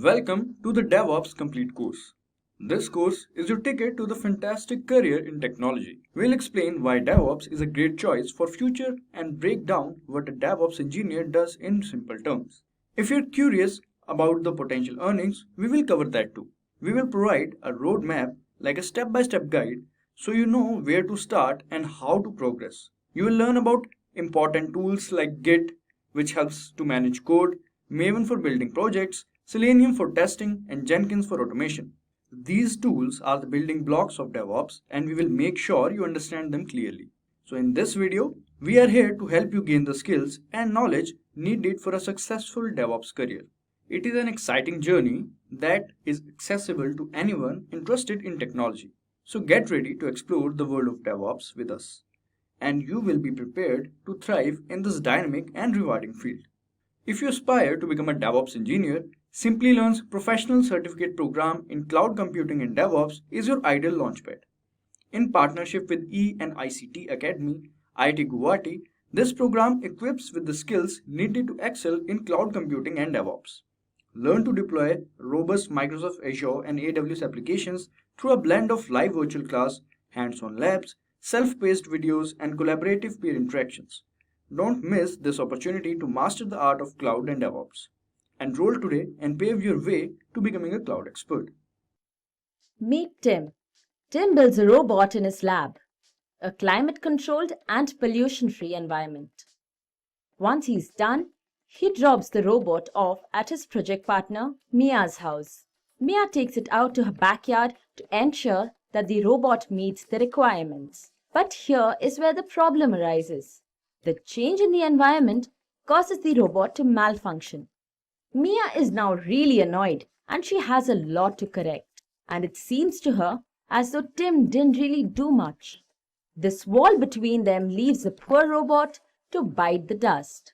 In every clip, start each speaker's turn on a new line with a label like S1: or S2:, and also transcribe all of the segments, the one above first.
S1: Welcome to the DevOps Complete course. This course is your ticket to the fantastic career in technology. We'll explain why DevOps is a great choice for future and break down what a DevOps engineer does in simple terms. If you're curious about the potential earnings, we will cover that too. We will provide a roadmap like a step-by-step guide so you know where to start and how to progress. You will learn about important tools like Git, which helps to manage code, Maven for building projects, Selenium for testing, and Jenkins for automation. These tools are the building blocks of DevOps and we will make sure you understand them clearly. So in this video, we are here to help you gain the skills and knowledge needed for a successful DevOps career. It is an exciting journey that is accessible to anyone interested in technology. So get ready to explore the world of DevOps with us, and you will be prepared to thrive in this dynamic and rewarding field. If you aspire to become a DevOps engineer, Simplilearn's professional certificate program in cloud computing and DevOps is your ideal launchpad. In partnership with E&ICT Academy, IIT Guwahati, this program equips with the skills needed to excel in cloud computing and DevOps. Learn to deploy robust Microsoft Azure and AWS applications through a blend of live virtual class, hands-on labs, self-paced videos, and collaborative peer interactions. Don't miss this opportunity to master the art of cloud and DevOps. Enroll today and pave your way to becoming a cloud expert.
S2: Meet Tim. Tim builds a robot in his lab, a climate-controlled and pollution-free environment. Once he's done, he drops the robot off at his project partner, Mia's house. Mia takes it out to her backyard to ensure that the robot meets the requirements. But here is where the problem arises. The change in the environment causes the robot to malfunction. Mia is now really annoyed and she has a lot to correct. And it seems to her as though Tim didn't really do much. This wall between them leaves the poor robot to bite the dust.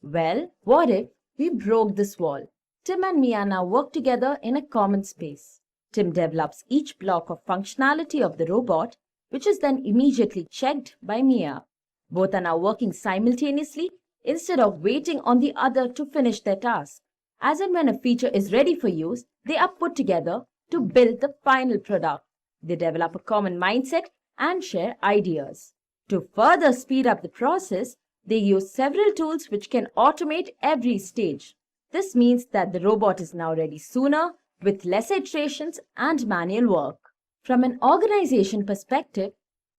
S2: Well, what if we broke this wall? Tim and Mia now work together in a common space. Tim develops each block of functionality of the robot, which is then immediately checked by Mia. Both are now working simultaneously instead of waiting on the other to finish their task. As and when a feature is ready for use, they are put together to build the final product. They develop a common mindset and share ideas. To further speed up the process, they use several tools which can automate every stage. This means that the robot is now ready sooner, with less iterations and manual work. From an organization perspective,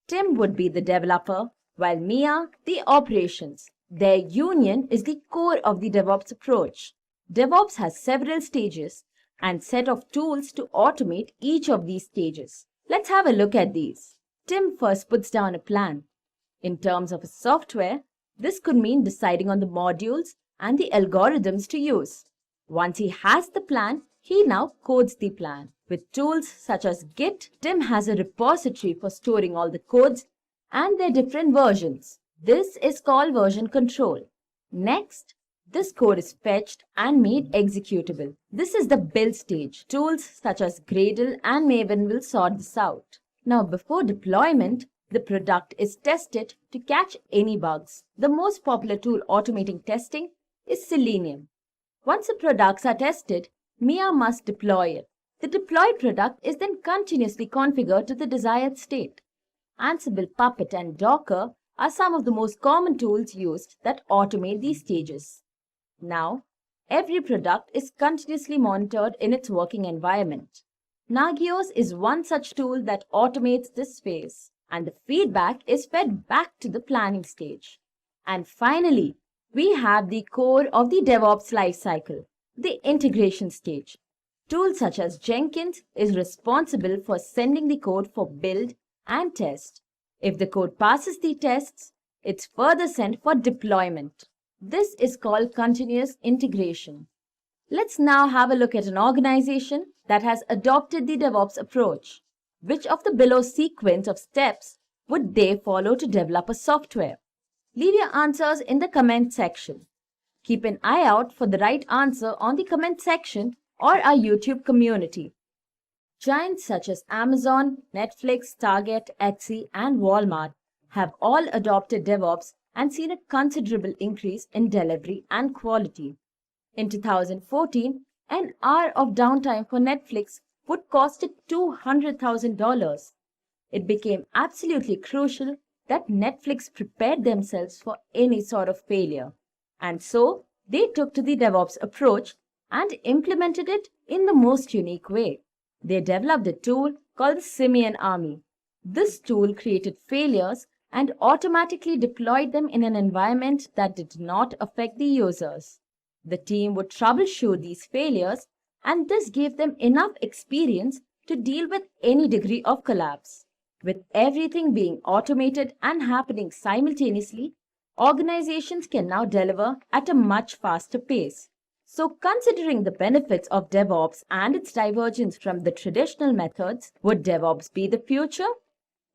S2: Tim would be the developer, while Mia, the operations. Their union is the core of the DevOps approach. DevOps has several stages and set of tools to automate each of these stages. Let's have a look at these. Tim first puts down a plan. In terms of software, this could mean deciding on the modules and the algorithms to use. Once he has the plan, he now codes the plan. With tools such as Git, Tim has a repository for storing all the codes and their different versions. This is called version control. Next, this code is fetched and made executable. This is the build stage. Tools such as Gradle and Maven will sort this out. Now, before deployment, the product is tested to catch any bugs. The most popular tool automating testing is Selenium. Once the products are tested, Mia must deploy it. The deployed product is then continuously configured to the desired state. Ansible, Puppet, and Docker are some of the most common tools used that automate these stages. Now, every product is continuously monitored in its working environment. Nagios is one such tool that automates this phase, and the feedback is fed back to the planning stage. And finally, we have the core of the DevOps lifecycle, the integration stage. Tools such as Jenkins is responsible for sending the code for build and test. If the code passes the tests, it's further sent for deployment. This is called continuous integration. Let's now have a look at an organization that has adopted the DevOps approach. Which of the below sequence of steps would they follow to develop a software? Leave your answers in the comment section. Keep an eye out for the right answer on the comment section or our YouTube community. Giants such as Amazon, Netflix, Target, Etsy, and Walmart have all adopted DevOps and seen a considerable increase in delivery and quality. In 2014, An hour of downtime for Netflix would cost it $200,000. It became absolutely crucial that Netflix prepared themselves for any sort of failure. And so they took to the DevOps approach and implemented it in the most unique way. They developed a tool called the Simian Army. This tool created failures and automatically deployed them in an environment that did not affect the users. The team would troubleshoot these failures, and this gave them enough experience to deal with any degree of collapse. With everything being automated and happening simultaneously, organizations can now deliver at a much faster pace. So, considering the benefits of DevOps and its divergence from the traditional methods, would DevOps be the future?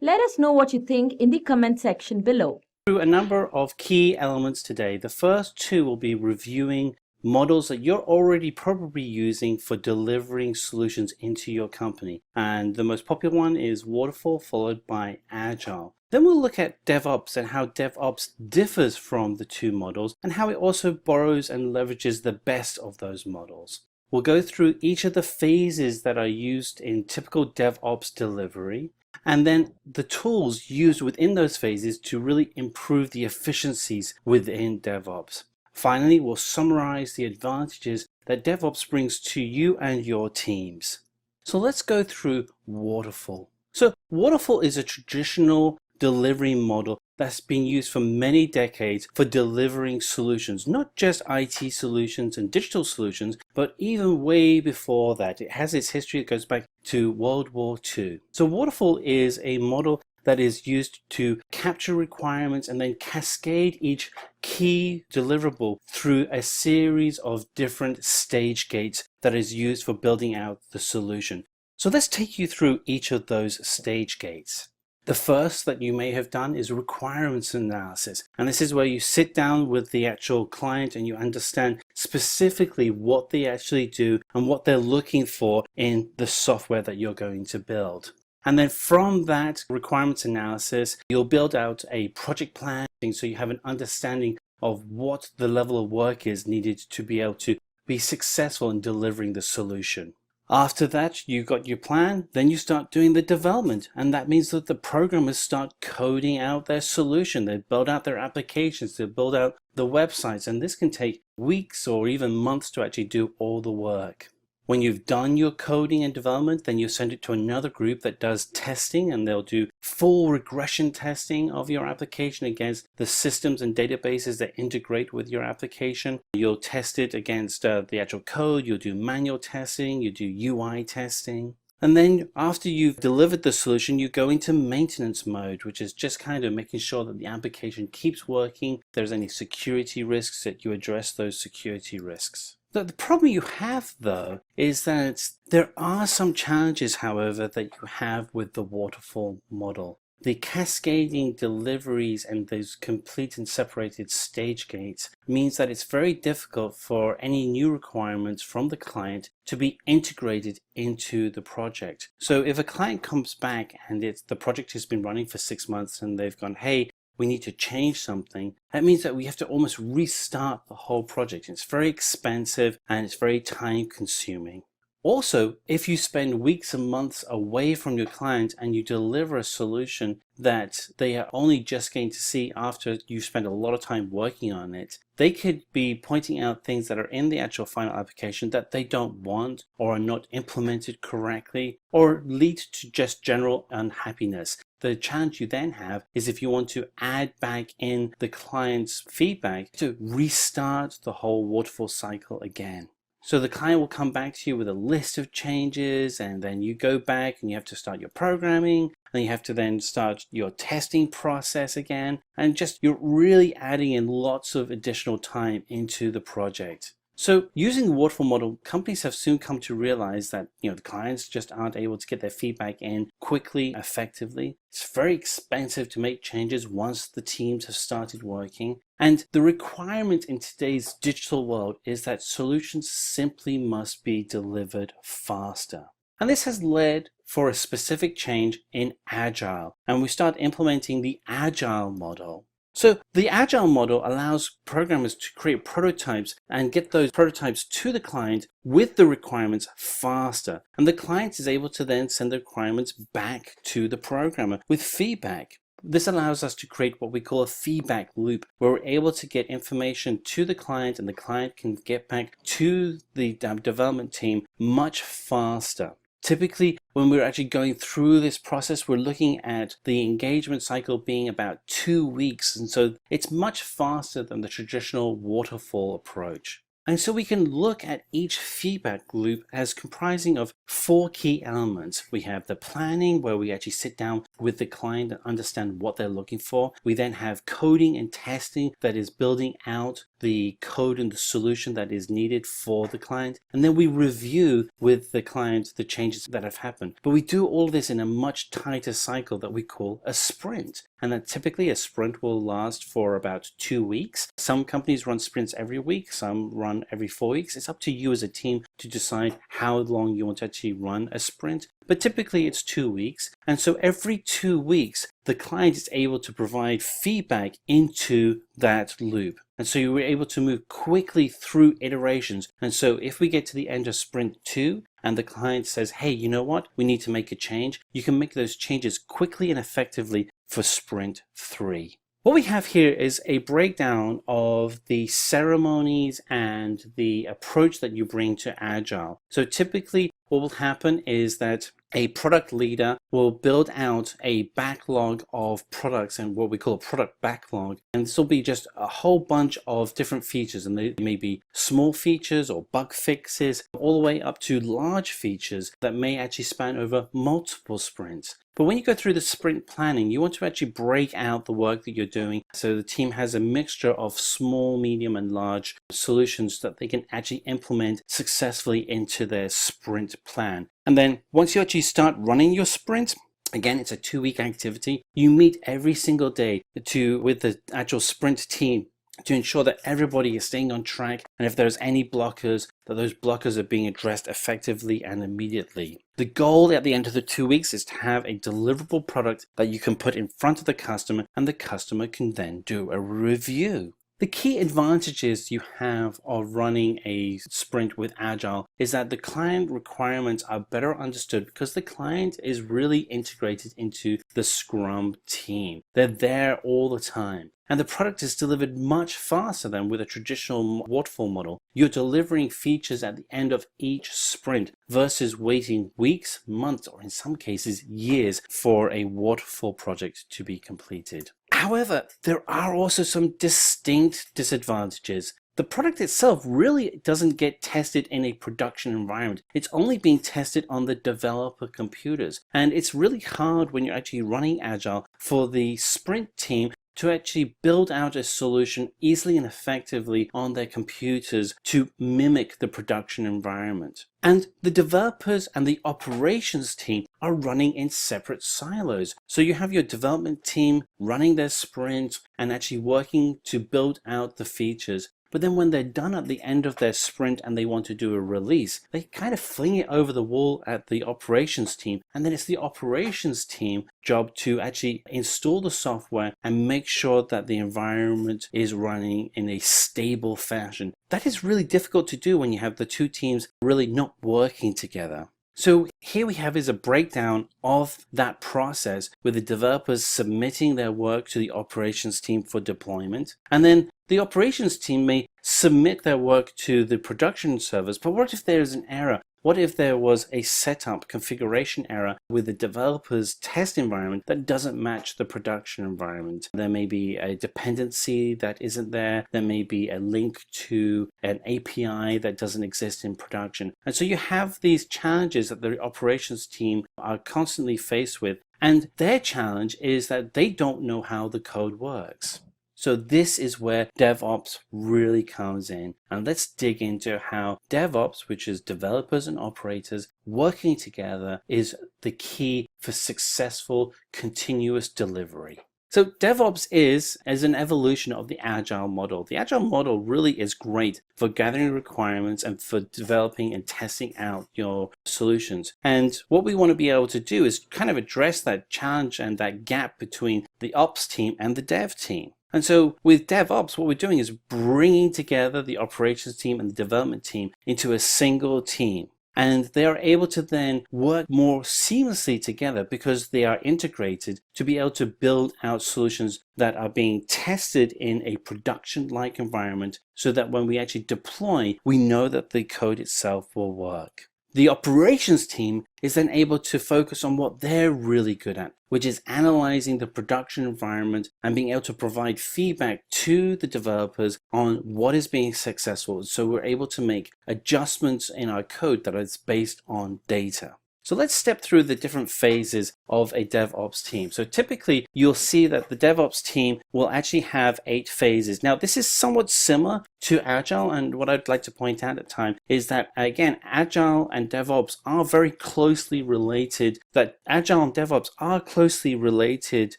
S2: Let us know what you think in the comment section below.
S3: Through a number of key elements today. The first two will be reviewing models that you're already probably using for delivering solutions into your company. And the most popular one is Waterfall, followed by Agile. Then we'll look at DevOps and how DevOps differs from the two models and how it also borrows and leverages the best of those models. We'll go through each of the phases that are used in typical DevOps delivery, and then the tools used within those phases to really improve the efficiencies within DevOps. Finally, we'll summarize the advantages that DevOps brings to you and your teams. So let's go through Waterfall. So Waterfall is a traditional delivery model that's been used for many decades for delivering solutions, not just IT solutions and digital solutions, but even way before that. It has its history that goes back to World War II. So Waterfall is a model that is used to capture requirements and then cascade each key deliverable through a series of different stage gates that is used for building out the solution. So let's take you through each of those stage gates. The first that you may have done is requirements analysis. And this is where you sit down with the actual client and you understand specifically what they actually do and what they're looking for in the software that you're going to build. And then from that requirements analysis, you'll build out a project plan so you have an understanding of what the level of work is needed to be able to be successful in delivering the solution. After that, you've got your plan, then you start doing the development, and that means that the programmers start coding out their solution. They build out their applications, they build out the websites, and this can take weeks or even months to actually do all the work. When you've done your coding and development, then you send it to another group that does testing, and they'll do full regression testing of your application against the systems and databases that integrate with your application. You'll test it against the actual code, you'll do manual testing, you do UI testing. And then after you've delivered the solution, you go into maintenance mode, which is just kind of making sure that the application keeps working. If there's any security risks, that you address those security risks. The problem you have, though, is that there are some challenges, however, that you have with the waterfall model. The cascading deliveries and those complete and separated stage gates means that it's very difficult for any new requirements from the client to be integrated into the project. So if a client comes back and the project has been running for 6 months and they've gone, hey, we need to change something, that means that we have to almost restart the whole project. It's very expensive and it's very time consuming. Also, if you spend weeks and months away from your client and you deliver a solution that they are only just going to see after you spend a lot of time working on it, they could be pointing out things that are in the actual final application that they don't want or are not implemented correctly or lead to just general unhappiness. The challenge you then have is if you want to add back in the client's feedback to restart the whole waterfall cycle again. So the client will come back to you with a list of changes, and then you go back and you have to start your programming, and you have to then start your testing process again, and just you're really adding in lots of additional time into the project. So using the waterfall model, companies have soon come to realize that the clients just aren't able to get their feedback in quickly, effectively. It's very expensive to make changes once the teams have started working. And the requirement in today's digital world is that solutions simply must be delivered faster. And this has led for a specific change in Agile. And we start implementing the Agile model. So the Agile model allows programmers to create prototypes and get those prototypes to the client with the requirements faster. And the client is able to then send the requirements back to the programmer with feedback. This allows us to create what we call a feedback loop, where we're able to get information to the client and the client can get back to the development team much faster. Typically, when we're actually going through this process, we're looking at the engagement cycle being about 2 weeks. And so it's much faster than the traditional waterfall approach. And so we can look at each feedback loop as comprising of 4 key elements. We have the planning, where we actually sit down with the client and understand what they're looking for. We then have coding and testing, that is building out the code and the solution that is needed for the client. And then we review with the client the changes that have happened. But we do all of this in a much tighter cycle that we call a sprint. And that typically a sprint will last for about 2 weeks. Some companies run sprints every week, some run every 4 weeks. It's up to you as a team to decide how long you want to actually run a sprint. But typically it's 2 weeks. And so every 2 weeks, the client is able to provide feedback into that loop. And so you were able to move quickly through iterations. And so if we get to the end of sprint 2 and the client says, hey, you know what, we need to make a change, you can make those changes quickly and effectively for sprint 3. What we have here is a breakdown of the ceremonies and the approach that you bring to Agile. So typically what will happen is that a product leader will build out a backlog of products and what we call a product backlog. And this will be just a whole bunch of different features, and they may be small features or bug fixes, all the way up to large features that may actually span over multiple sprints. But when you go through the sprint planning, you want to actually break out the work that you're doing so the team has a mixture of small, medium, and large solutions that they can actually implement successfully into their sprint plan. And then once you actually start running your sprint, again, it's a 2-week activity. You meet every single day with the actual sprint team to ensure that everybody is staying on track, and if there's any blockers, that those blockers are being addressed effectively and immediately. The goal at the end of the 2 weeks is to have a deliverable product that you can put in front of the customer, and the customer can then do a review. The key advantages you have of running a sprint with Agile is that the client requirements are better understood because the client is really integrated into the Scrum team. They're there all the time. And the product is delivered much faster than with a traditional waterfall model. You're delivering features at the end of each sprint versus waiting weeks, months, or in some cases years for a waterfall project to be completed. However, there are also some distinct disadvantages. The product itself really doesn't get tested in a production environment. It's only being tested on the developer computers. And it's really hard when you're actually running Agile for the sprint team to actually build out a solution easily and effectively on their computers to mimic the production environment. And the developers and the operations team are running in separate silos. So you have your development team running their sprint and actually working to build out the features. But then when they're done at the end of their sprint and they want to do a release, they kind of fling it over the wall at the operations team. And then it's the operations team job to actually install the software and make sure that the environment is running in a stable fashion. That is really difficult to do when you have the two teams really not working together. So here we have is a breakdown of that process with the developers submitting their work to the operations team for deployment. And then the operations team may submit their work to the production servers. But what if there is an error? What if there was a setup configuration error with the developer's test environment that doesn't match the production environment? There may be a dependency that isn't there. There may be a link to an API that doesn't exist in production. And so you have these challenges that the operations team are constantly faced with. And their challenge is that they don't know how the code works. So this is where DevOps really comes in. And let's dig into how DevOps, which is developers and operators working together, is the key for successful continuous delivery. So DevOps is an evolution of the Agile model. The Agile model really is great for gathering requirements and for developing and testing out your solutions. And what we want to be able to do is kind of address that challenge and that gap between the ops team and the dev team. And so with DevOps, what we're doing is bringing together the operations team and the development team into a single team. And they are able to then work more seamlessly together because they are integrated to be able to build out solutions that are being tested in a production-like environment so that when we actually deploy, we know that the code itself will work. The operations team is then able to focus on what they're really good at, which is analyzing the production environment and being able to provide feedback to the developers on what is being successful. So we're able to make adjustments in our code that is based on data. So let's step through the different phases of a DevOps team. So typically you'll see that the DevOps team will actually have 8 phases. Now this is somewhat similar to Agile, and what I'd like to point out at the time is that again, Agile and DevOps are very closely related, that Agile and DevOps are closely related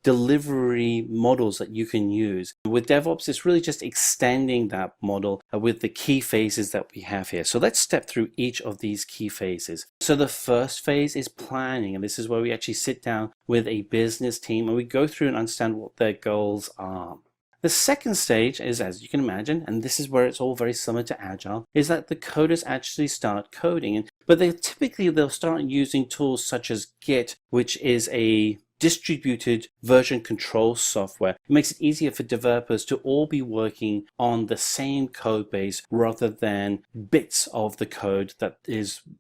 S3: delivery models that you can use. With DevOps, it's really just extending that model with the key phases that we have here. So let's step through each of these key phases. So the first phase is planning, and this is where we actually sit down with a business team and we go through and understand what their goals are. The second stage is, as you can imagine, and this is where it's all very similar to Agile, is that the coders actually start coding. But they'll start using tools such as Git, which is a distributed version control software. It makes it easier for developers to all be working on the same code base rather than bits of the code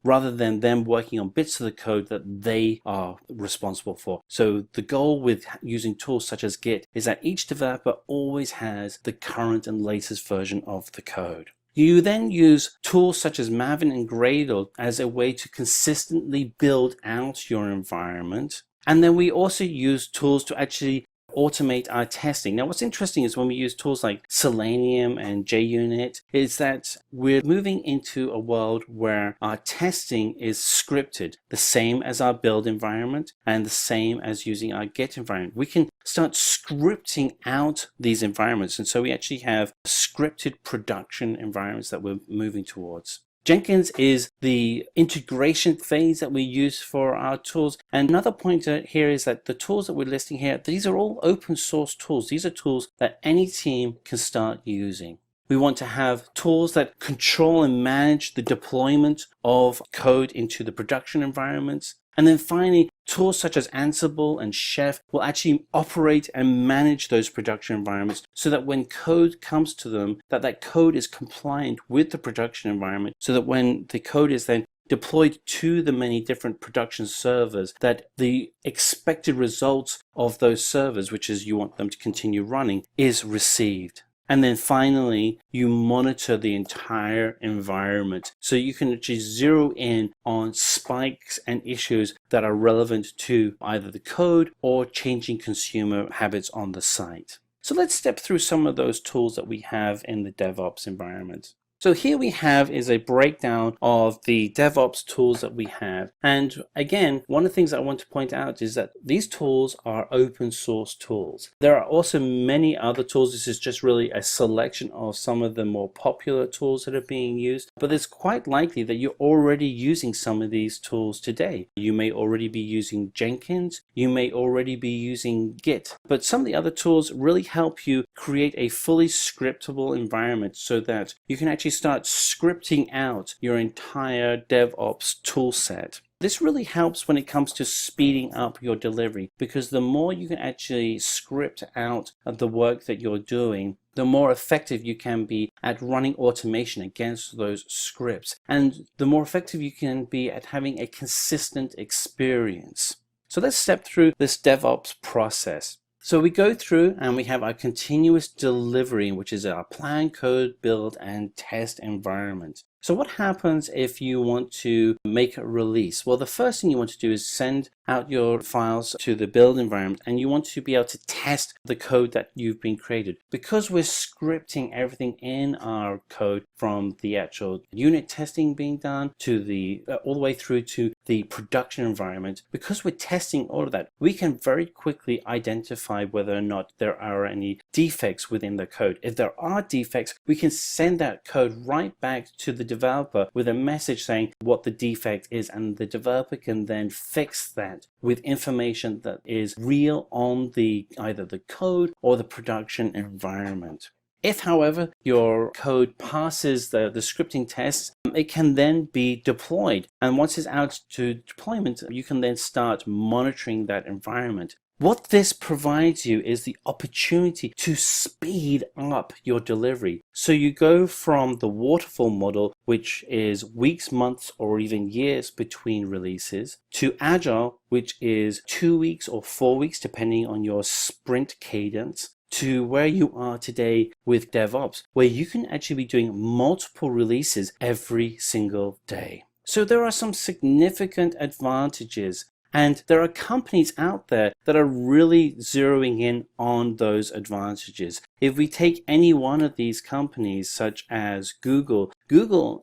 S3: rather than them working on bits of the code that they are responsible for. So the goal with using tools such as Git is that each developer always has the current and latest version of the code. You then use tools such as Maven and Gradle as a way to consistently build out your environment. And then we also use tools to actually automate our testing. Now, what's interesting is when we use tools like Selenium and JUnit is that we're moving into a world where our testing is scripted, the same as our build environment and the same as using our Git environment. We can start scripting out these environments. And so we actually have scripted production environments that we're moving towards. Jenkins is the integration phase that we use for our tools. And another pointer here is that the tools that we're listing here, these are all open source tools. These are tools that any team can start using. We want to have tools that control and manage the deployment of code into the production environments. And then finally, tools such as Ansible and Chef will actually operate and manage those production environments so that when code comes to them, that code is compliant with the production environment, so that when the code is then deployed to the many different production servers, that the expected results of those servers, which is you want them to continue running, is received. And then finally, you monitor the entire environment so you can actually zero in on spikes and issues that are relevant to either the code or changing consumer habits on the site. So let's step through some of those tools that we have in the DevOps environment. So here we have is a breakdown of the DevOps tools that we have. And again, one of the things I want to point out is that these tools are open source tools. There are also many other tools. This is just really a selection of some of the more popular tools that are being used. But it's quite likely that you're already using some of these tools today. You may already be using Jenkins. You may already be using Git. But some of the other tools really help you create a fully scriptable environment so that you can actually start scripting out your entire DevOps tool set. This really helps when it comes to speeding up your delivery, because the more you can actually script out the work that you're doing, the more effective you can be at running automation against those scripts, and the more effective you can be at having a consistent experience. So let's step through this DevOps process. So we go through and we have our continuous delivery, which is our plan, code, build, and test environment. So what happens if you want to make a release? Well, the first thing you want to do is send out your files to the build environment, and you want to be able to test the code that you've been created. Because we're scripting everything in our code, from the actual unit testing being done to the all the way through to the production environment, because we're testing all of that, we can very quickly identify whether or not there are any defects within the code. If there are defects, we can send that code right back to the developer with a message saying what the defect is, and the developer can then fix that with information that is real on either the code or the production environment. If, however, your code passes the scripting tests, it can then be deployed. And once it's out to deployment, you can then start monitoring that environment. What this provides you is the opportunity to speed up your delivery. So you go from the waterfall model, which is weeks, months, or even years between releases, to agile, which is 2 weeks or 4 weeks, depending on your sprint cadence, to where you are today with DevOps, where you can actually be doing multiple releases every single day. So there are some significant advantages, and there are companies out there that are really zeroing in on those advantages. If we take any one of these companies, such as Google,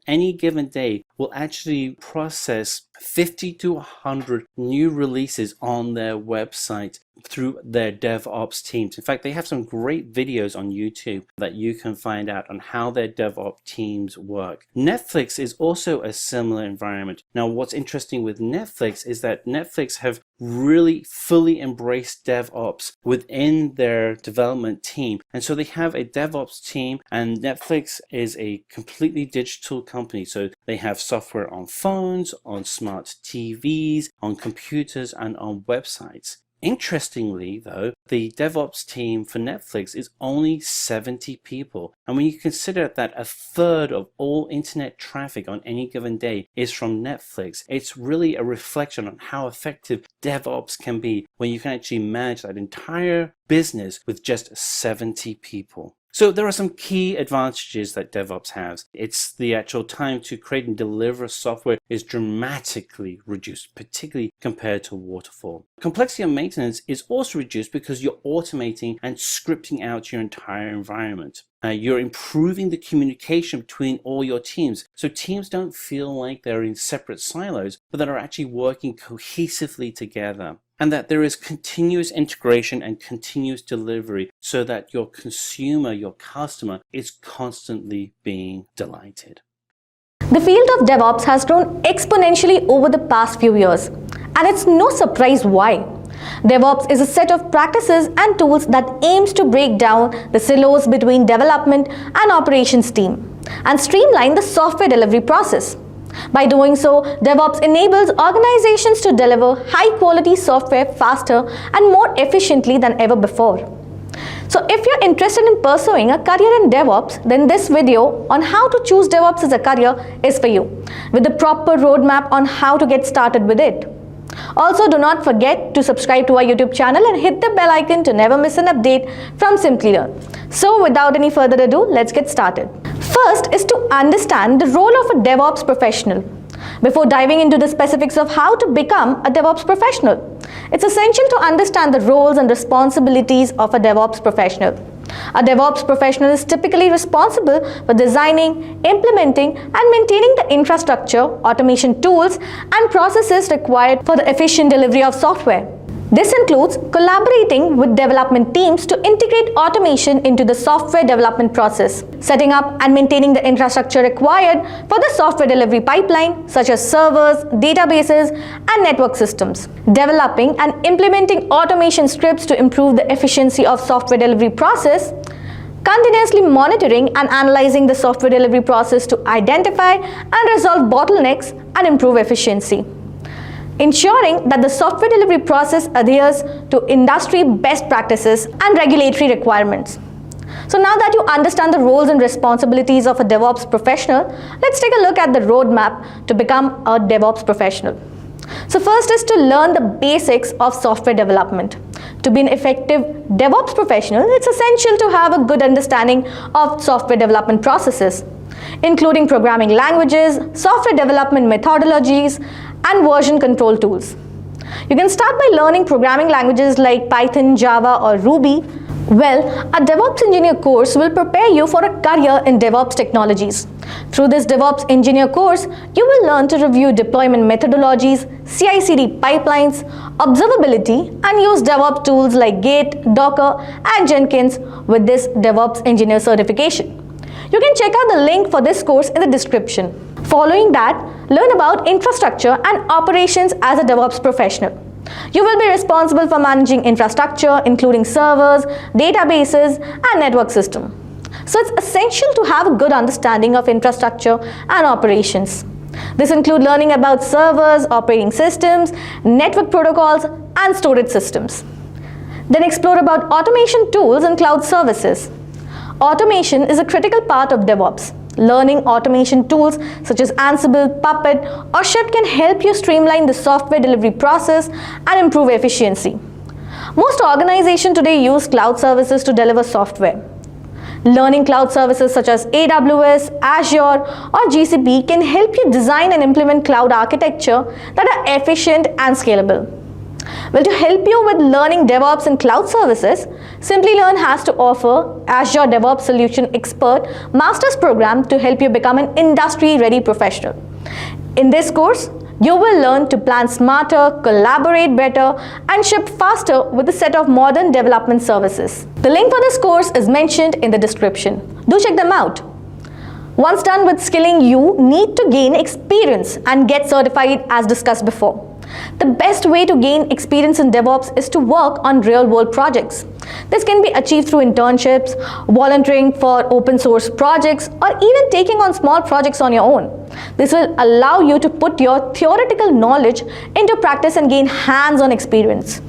S3: any given day will actually process 50 to 100 new releases on their website through their DevOps teams. In fact, they have some great videos on YouTube that you can find out on how their DevOps teams work. Netflix is also a similar environment. Now, what's interesting with Netflix is that Netflix have really fully embraced DevOps within their development team. And so they have a DevOps team, and Netflix is a completely digital company. So they have software on phones, on smart TVs, on computers, and on websites. Interestingly, though, the DevOps team for Netflix is only 70 people. And when you consider that a third of all internet traffic on any given day is from Netflix, it's really a reflection on how effective DevOps can be when you can actually manage that entire business with just 70 people. So there are some key advantages that DevOps has. It's the actual time to create and deliver software is dramatically reduced, particularly compared to waterfall. Complexity of maintenance is also reduced because you're automating and scripting out your entire environment. You're improving the communication between all your teams. So teams don't feel like they're in separate silos, but that are actually working cohesively together. And that there is continuous integration and continuous delivery so that your consumer, your customer, is constantly being delighted.
S4: The field of DevOps has grown exponentially over the past few years, and it's no surprise why. DevOps is a set of practices and tools that aims to break down the silos between development and operations team and streamline the software delivery process. By doing so, DevOps enables organizations to deliver high-quality software faster and more efficiently than ever before. So if you're interested in pursuing a career in DevOps, then this video on how to choose DevOps as a career is for you, with the proper roadmap on how to get started with it. Also, do not forget to subscribe to our YouTube channel and hit the bell icon to never miss an update from Simplilearn. So without any further ado, let's get started. First is to understand the role of a DevOps professional. Before diving into the specifics of how to become a DevOps professional, it's essential to understand the roles and responsibilities of a DevOps professional. A DevOps professional is typically responsible for designing, implementing, and maintaining the infrastructure, automation tools, and processes required for the efficient delivery of software. This includes collaborating with development teams to integrate automation into the software development process, setting up and maintaining the infrastructure required for the software delivery pipeline, such as servers, databases, and network systems, developing and implementing automation scripts to improve the efficiency of software delivery process, continuously monitoring and analyzing the software delivery process to identify and resolve bottlenecks and improve efficiency, ensuring that the software delivery process adheres to industry best practices and regulatory requirements. So now that you understand the roles and responsibilities of a DevOps professional, let's take a look at the roadmap to become a DevOps professional. So first is to learn the basics of software development. To be an effective DevOps professional, it's essential to have a good understanding of software development processes, including programming languages, software development methodologies, and version control tools. You can start by learning programming languages like Python, Java, or Ruby. Well, a DevOps Engineer course will prepare you for a career in DevOps technologies. Through this DevOps Engineer course, you will learn to review deployment methodologies, CI/CD pipelines, observability, and use DevOps tools like Git, Docker, and Jenkins with this DevOps Engineer Certification. You can check out the link for this course in the description. Following that, learn about infrastructure and operations as a DevOps professional. You will be responsible for managing infrastructure, including servers, databases, and network system. So it's essential to have a good understanding of infrastructure and operations. This includes learning about servers, operating systems, network protocols, and storage systems. Then explore about automation tools and cloud services. Automation is a critical part of DevOps. Learning automation tools such as Ansible, Puppet, or Chef can help you streamline the software delivery process and improve efficiency. Most organizations today use cloud services to deliver software. Learning cloud services such as AWS, Azure, or GCP can help you design and implement cloud architecture that are efficient and scalable. Well, to help you with learning DevOps and cloud services, Simplilearn has to offer Azure DevOps Solution Expert Master's Program to help you become an industry-ready professional. In this course, you will learn to plan smarter, collaborate better, and ship faster with a set of modern development services. The link for this course is mentioned in the description. Do check them out. Once done with skilling, you need to gain experience and get certified as discussed before. The best way to gain experience in DevOps is to work on real-world projects. This can be achieved through internships, volunteering for open source projects, or even taking on small projects on your own. This will allow you to put your theoretical knowledge into practice and gain hands-on experience.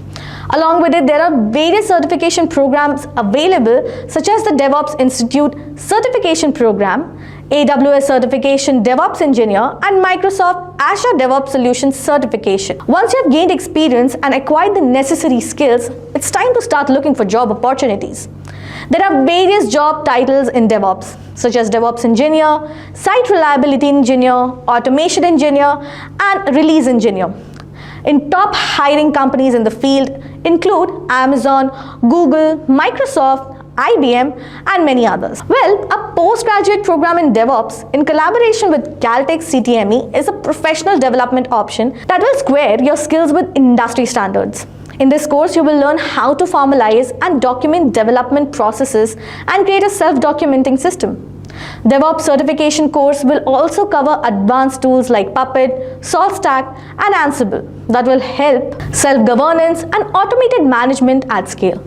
S4: Along with it, there are various certification programs available, such as the DevOps Institute Certification Program, AWS Certification DevOps Engineer, and Microsoft Azure DevOps Solutions Certification. Once you have gained experience and acquired the necessary skills, it's time to start looking for job opportunities. There are various job titles in DevOps, such as DevOps Engineer, Site Reliability Engineer, Automation Engineer, and Release Engineer. In top hiring companies in the field include Amazon, Google, Microsoft, IBM, and many others. Well, a postgraduate program in DevOps in collaboration with Caltech CTME is a professional development option that will square your skills with industry standards. In this course, you will learn how to formalize and document development processes and create a self-documenting system. DevOps certification course will also cover advanced tools like Puppet, SaltStack, and Ansible that will help self-governance and automated management at scale.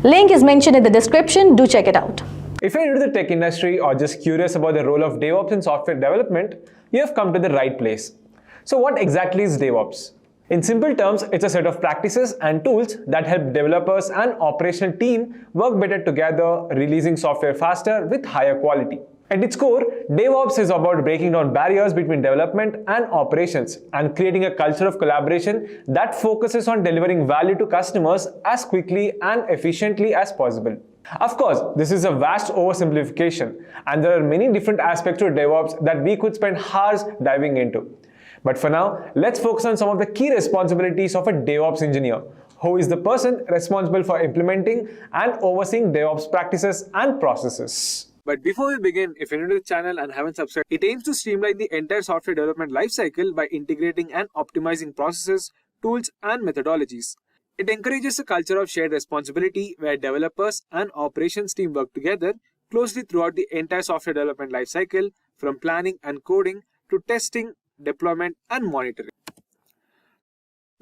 S4: Link is mentioned in the description. Do check it out.
S5: If you're new to the tech industry or just curious about the role of DevOps in software development, you have come to the right place. So what exactly is DevOps? In simple terms, it's a set of practices and tools that help developers and operational team work better together, releasing software faster with higher quality. At its core, DevOps is about breaking down barriers between development and operations and creating a culture of collaboration that focuses on delivering value to customers as quickly and efficiently as possible. Of course, this is a vast oversimplification, and there are many different aspects to DevOps that we could spend hours diving into. But for now, let's focus on some of the key responsibilities of a DevOps engineer, who is the person responsible for implementing and overseeing DevOps practices and processes.
S6: But before we begin, if you're new to the channel and haven't subscribed, it aims to streamline the entire software development lifecycle by integrating and optimizing processes, tools, and methodologies. It encourages a culture of shared responsibility where developers and operations team work together closely throughout the entire software development lifecycle, from planning and coding to testing, deployment, and monitoring.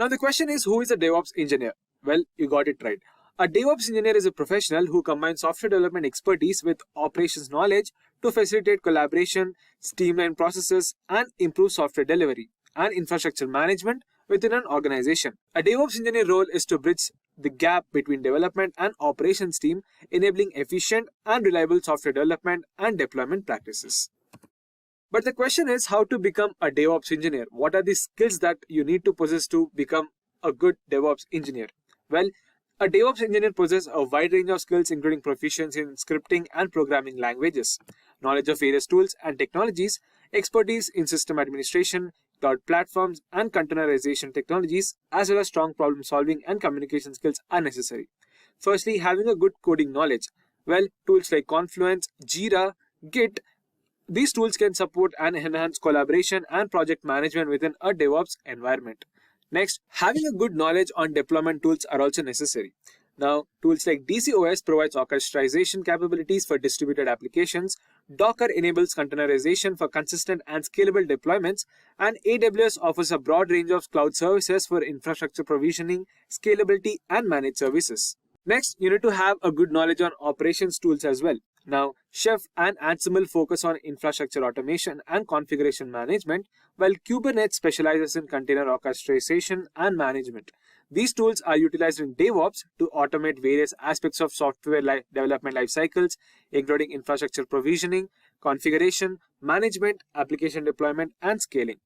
S6: Now the question is, who is a DevOps engineer? Well, you got it right. A DevOps engineer is a professional who combines software development expertise with operations knowledge to facilitate collaboration, streamline processes, and improve software delivery and infrastructure management within an organization. A DevOps engineer role is to bridge the gap between development and operations team, enabling efficient and reliable software development and deployment practices. But the question is, how to become a DevOps engineer? What are the skills that you need to possess to become a good DevOps engineer? Well, a DevOps engineer possesses a wide range of skills, including proficiency in scripting and programming languages, knowledge of various tools and technologies, expertise in system administration, cloud platforms, and containerization technologies, as well as strong problem solving and communication skills are necessary. Firstly, having a good coding knowledge. Well, tools like Confluence, Jira, Git, these tools can support and enhance collaboration and project management within a DevOps environment. Next, having a good knowledge on deployment tools are also necessary. Now, tools like DCOS provides orchestration capabilities for distributed applications. Docker enables containerization for consistent and scalable deployments, and AWS offers a broad range of cloud services for infrastructure provisioning, scalability, and managed services. Next, you need to have a good knowledge on operations tools as well. Now, Chef and Ansible focus on infrastructure automation and configuration management, while Kubernetes specializes in container orchestration and management. These tools are utilized in DevOps to automate various aspects of software development life cycles, including infrastructure provisioning, configuration, management, application deployment, and scaling.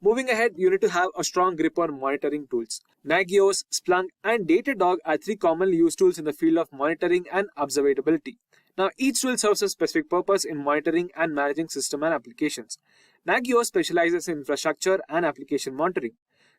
S6: Moving ahead, you need to have a strong grip on monitoring tools. Nagios, Splunk, and Datadog are three commonly used tools in the field of monitoring and observability. Now, each tool serves a specific purpose in monitoring and managing system and applications. Nagios specializes in infrastructure and application monitoring.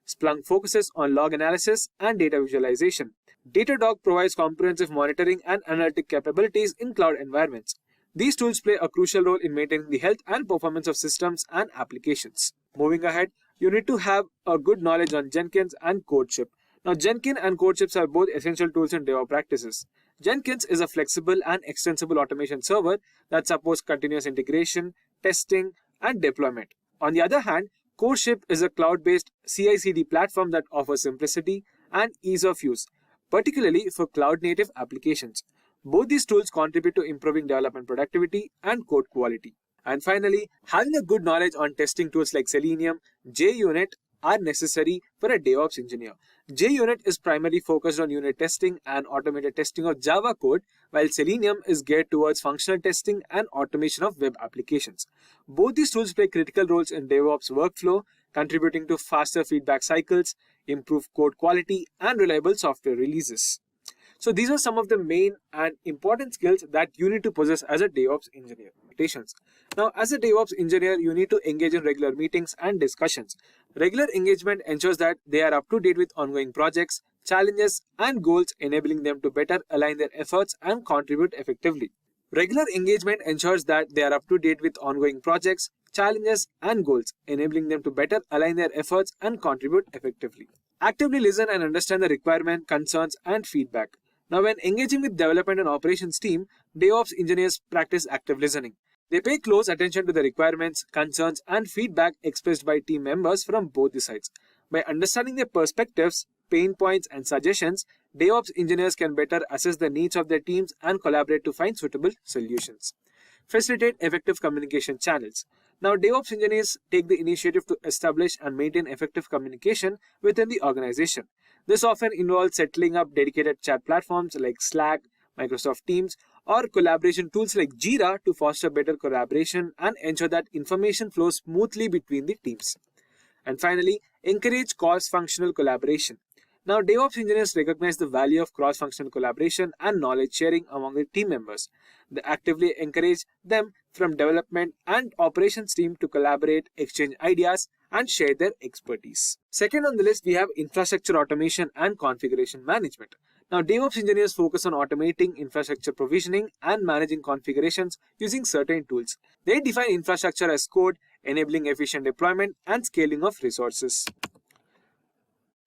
S6: Splunk focuses on log analysis and data visualization. Datadog provides comprehensive monitoring and analytic capabilities in cloud environments. These tools play a crucial role in maintaining the health and performance of systems and applications. Moving ahead, you need to have a good knowledge on Jenkins and CodeShip. Now, Jenkins and CodeShips are both essential tools in DevOps practices. Jenkins is a flexible and extensible automation server that supports continuous integration, testing, and deployment. On the other hand, CodeShip is a cloud-based CI/CD platform that offers simplicity and ease of use, particularly for cloud-native applications. Both these tools contribute to improving development productivity and code quality. And finally, having a good knowledge on testing tools like Selenium, JUnit are necessary for a DevOps engineer. JUnit is primarily focused on unit testing and automated testing of Java code, while Selenium is geared towards functional testing and automation of web applications. Both these tools play critical roles in DevOps workflow, contributing to faster feedback cycles, improved code quality, and reliable software releases. So these are some of the main and important skills that you need to possess as a DevOps engineer. Now, as a DevOps engineer, you need to engage in regular meetings and discussions. Regular engagement ensures that they are up to date with ongoing projects, challenges, and goals, enabling them to better align their efforts and contribute effectively. Regular engagement ensures that they are up to date with ongoing projects, challenges, and goals, enabling them to better align their efforts and contribute effectively. Actively listen and understand the requirement, concerns, and feedback. Now, when engaging with development and operations team, DevOps engineers practice active listening. They pay close attention to the requirements, concerns, and feedback expressed by team members from both the sides. By understanding their perspectives, pain points, and suggestions, DevOps engineers can better assess the needs of their teams and collaborate to find suitable solutions. Facilitate effective communication channels. Now, DevOps engineers take the initiative to establish and maintain effective communication within the organization. This often involves setting up dedicated chat platforms like Slack, Microsoft Teams, or collaboration tools like Jira to foster better collaboration and ensure that information flows smoothly between the teams. And finally, encourage cross-functional collaboration. Now, DevOps engineers recognize the value of cross-functional collaboration and knowledge sharing among the team members. They actively encourage them from development and operations team to collaborate, exchange ideas, and share their expertise. Second on the list, we have infrastructure automation and configuration management. Now, DevOps engineers focus on automating infrastructure provisioning and managing configurations using certain tools. They define infrastructure as code, enabling efficient deployment and scaling of resources.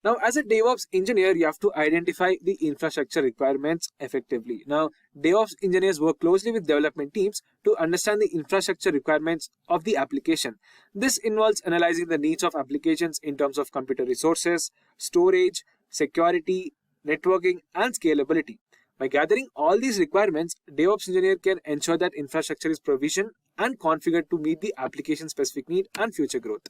S6: Now, as a DevOps engineer, you have to identify the infrastructure requirements effectively. Now, DevOps engineers work closely with development teams to understand the infrastructure requirements of the application. This involves analyzing the needs of applications in terms of computer resources, storage, security, networking, and scalability. By gathering all these requirements, DevOps engineer can ensure that infrastructure is provisioned and configured to meet the application-specific need and future growth.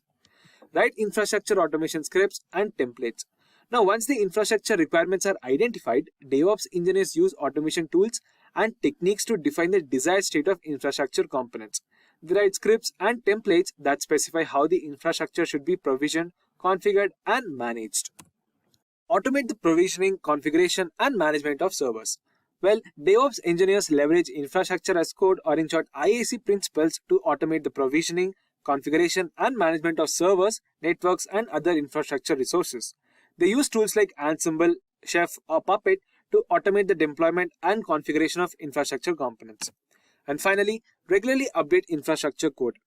S6: Write infrastructure automation scripts and templates. Now, once the infrastructure requirements are identified, DevOps engineers use automation tools and techniques to define the desired state of infrastructure components. They write scripts and templates that specify how the infrastructure should be provisioned, configured, and managed. Automate the provisioning, configuration, and management of servers. Well, DevOps engineers leverage infrastructure as code, or in short IAC principles, to automate the provisioning, configuration, and management of servers, networks, and other infrastructure resources. They use tools like Ansible, Chef, or Puppet to automate the deployment and configuration of infrastructure components. And finally, regularly update infrastructure code.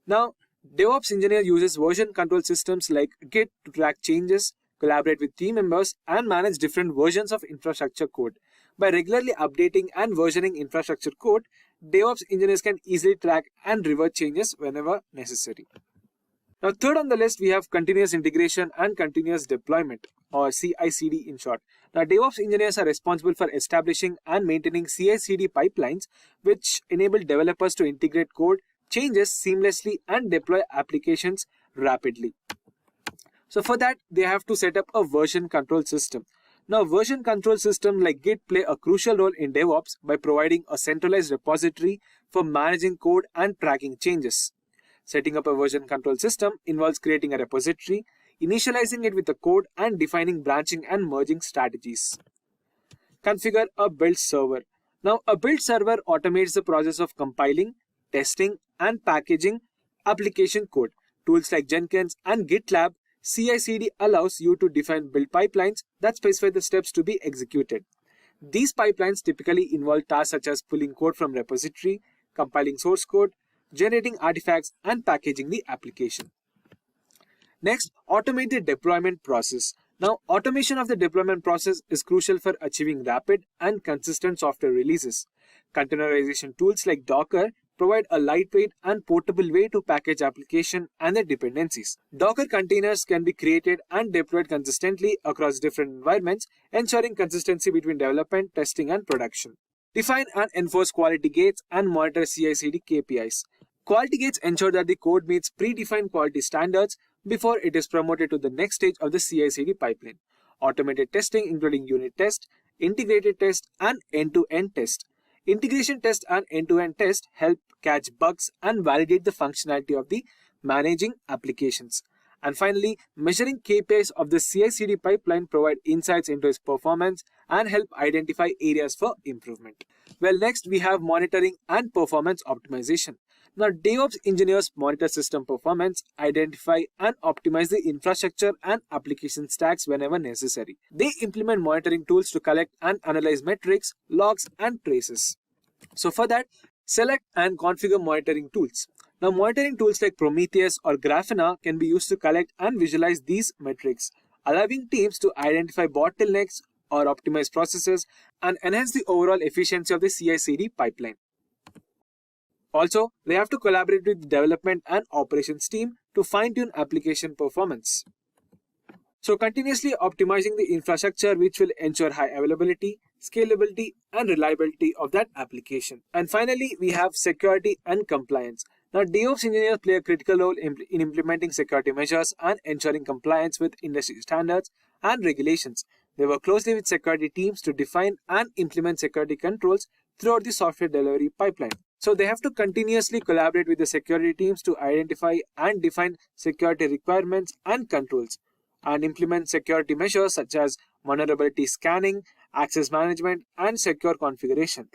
S6: Now, DevOps engineer uses version control systems like Git to track changes, collaborate with team members, and manage different versions of infrastructure code. By regularly updating and versioning infrastructure code, DevOps engineers can easily track and revert changes whenever necessary. Now, third on the list, we have continuous integration and continuous deployment, or CI/CD in short. Now, DevOps engineers are responsible for establishing and maintaining CI/CD pipelines, which enable developers to integrate code changes seamlessly and deploy applications rapidly. So for that, they have to set up a version control system. Now, version control systems like Git play a crucial role in DevOps by providing a centralized repository for managing code and tracking changes. Setting up a version control system involves creating a repository, initializing it with the code, and defining branching and merging strategies. Configure a build server. Now, a build server automates the process of compiling, testing, and packaging application code. Tools like Jenkins and GitLab CI/CD allows you to define build pipelines that specify the steps to be executed. These pipelines typically involve tasks such as pulling code from repository, compiling source code, generating artifacts, and packaging the application. Next, automate the deployment process. Now, automation of the deployment process is crucial for achieving rapid and consistent software releases. Containerization tools like Docker provide a lightweight and portable way to package application and their dependencies. Docker containers can be created and deployed consistently across different environments, ensuring consistency between development, testing, and production. Define and enforce quality gates and monitor CI/CD KPIs. Quality gates ensure that the code meets predefined quality standards before it is promoted to the next stage of the CI/CD pipeline. Automated testing, including unit test, integrated test, and end-to-end test. Integration test and end-to-end test help catch bugs and validate the functionality of the managing applications. And finally, measuring KPIs of the CI/CD pipeline provide insights into its performance and help identify areas for improvement. Well, next we have monitoring and performance optimization. Now, DevOps engineers monitor system performance, identify and optimize the infrastructure and application stacks whenever necessary. They implement monitoring tools to collect and analyze metrics, logs, and traces. So for that, select and configure monitoring tools. Now, monitoring tools like Prometheus or Grafana can be used to collect and visualize these metrics, allowing teams to identify bottlenecks or optimize processes and enhance the overall efficiency of the CI/CD pipeline. Also, they have to collaborate with the development and operations team to fine-tune application performance. So, continuously optimizing the infrastructure, which will ensure high availability, scalability, and reliability of that application. And finally, we have security and compliance. Now, DevOps engineers play a critical role in implementing security measures and ensuring compliance with industry standards and regulations. They work closely with security teams to define and implement security controls throughout the software delivery pipeline. So they have to continuously collaborate with the security teams to identify and define security requirements and controls, and implement security measures such as vulnerability scanning, access management, and secure configuration.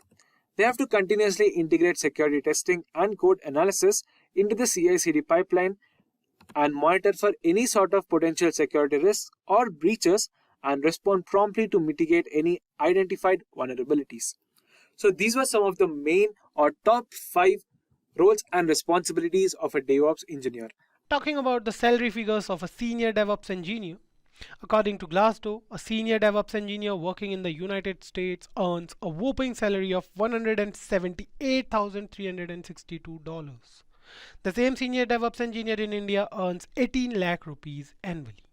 S6: They have to continuously integrate security testing and code analysis into the CI/CD pipeline and monitor for any sort of potential security risks or breaches and respond promptly to mitigate any identified vulnerabilities. So these were some of the main or top 5 roles and responsibilities of a DevOps engineer.
S7: Talking about the salary figures of a senior DevOps engineer, according to Glassdoor, a senior DevOps engineer working in the United States earns a whopping salary of $178,362. The same senior DevOps engineer in India earns 18 lakh rupees annually.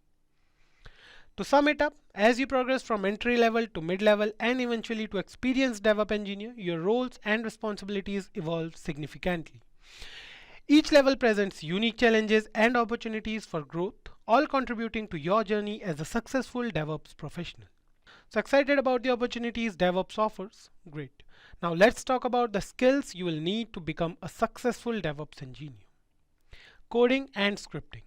S7: To sum it up, as you progress from entry level to mid level and eventually to experienced DevOps engineer, your roles and responsibilities evolve significantly. Each level presents unique challenges and opportunities for growth, all contributing to your journey as a successful DevOps professional. So excited about the opportunities DevOps offers? Great. Now let's talk about the skills you will need to become a successful DevOps engineer. Coding and scripting.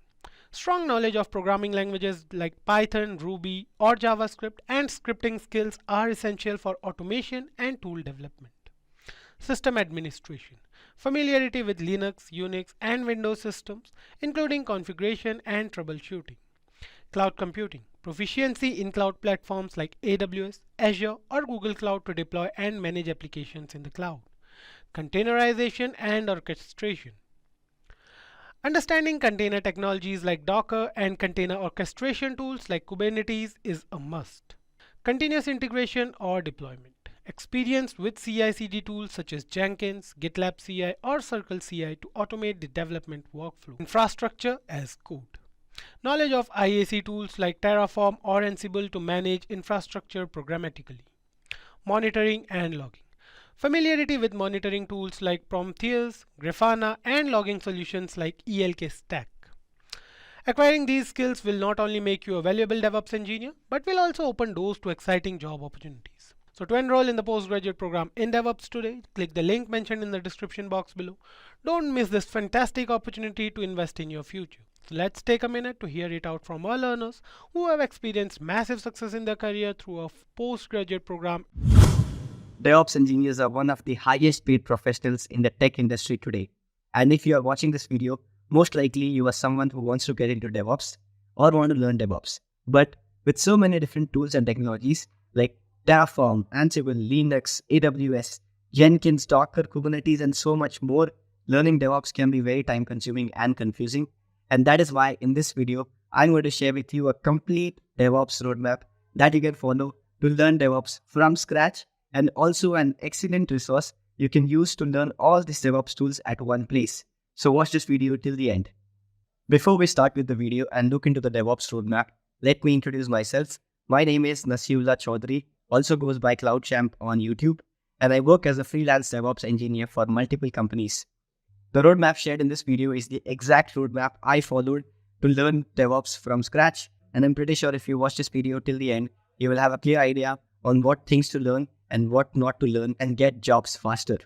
S7: Strong knowledge of programming languages like Python, Ruby, or JavaScript and scripting skills are essential for automation and tool development. System administration. Familiarity with Linux, Unix, and Windows systems, including configuration and troubleshooting. Cloud computing. Proficiency in cloud platforms like AWS, Azure, or Google Cloud to deploy and manage applications in the cloud. Containerization and orchestration. Understanding container technologies like Docker and container orchestration tools like Kubernetes is a must. Continuous integration or deployment. Experience with CI/CD tools such as Jenkins, GitLab CI, or Circle CI to automate the development workflow. Infrastructure as code. Knowledge of IAC tools like Terraform or Ansible to manage infrastructure programmatically. Monitoring and logging. Familiarity with monitoring tools like Prometheus, Grafana, and logging solutions like ELK Stack. Acquiring these skills will not only make you a valuable DevOps engineer, but will also open doors to exciting job opportunities. So to enroll in the postgraduate program in DevOps today, click the link mentioned in the description box below. Don't miss this fantastic opportunity to invest in your future. So let's take a minute to hear it out from our learners who have experienced massive success in their career through a postgraduate program.
S8: DevOps engineers are one of the highest paid professionals in the tech industry today. And if you are watching this video, most likely you are someone who wants to get into DevOps or want to learn DevOps. But with so many different tools and technologies like Terraform, Ansible, Linux, AWS, Jenkins, Docker, Kubernetes, and so much more, learning DevOps can be very time consuming and confusing. And that is why in this video, I'm going to share with you a complete DevOps roadmap that you can follow to learn DevOps from scratch, and also an excellent resource you can use to learn all these DevOps tools at one place. So watch this video till the end. Before we start with the video and look into the DevOps roadmap, let me introduce myself. My name is Nasiullah Chaudhary, also goes by CloudChamp on YouTube, and I work as a freelance DevOps engineer for multiple companies. The roadmap shared in this video is the exact roadmap I followed to learn DevOps from scratch, and I'm pretty sure if you watch this video till the end, you will have a clear idea on what things to learn and what not to learn and get jobs faster.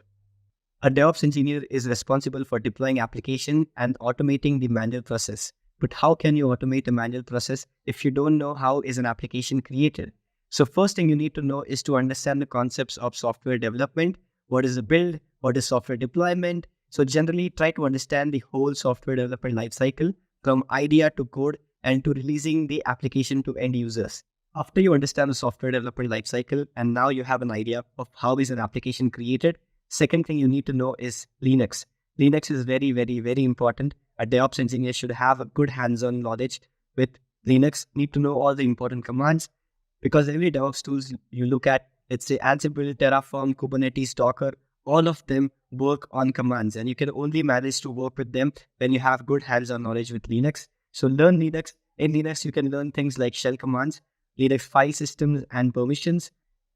S8: A DevOps engineer is responsible for deploying application and automating the manual process. But how can you automate a manual process if you don't know how is an application created? So first thing you need to know is to understand the concepts of software development. What is a build? What is software deployment? So generally try to understand the whole software development lifecycle from idea to code and to releasing the application to end users. After you understand the software development lifecycle and now you have an idea of how is an application created, second thing you need to know is Linux. Linux is very, very, very important. A DevOps engineer should have a good hands-on knowledge with Linux, need to know all the important commands, because every DevOps tools you look at, let's say Ansible, Terraform, Kubernetes, Docker, all of them work on commands, and you can only manage to work with them when you have good hands-on knowledge with Linux. So learn Linux. In Linux, you can learn things like shell commands, Linux file systems and permissions,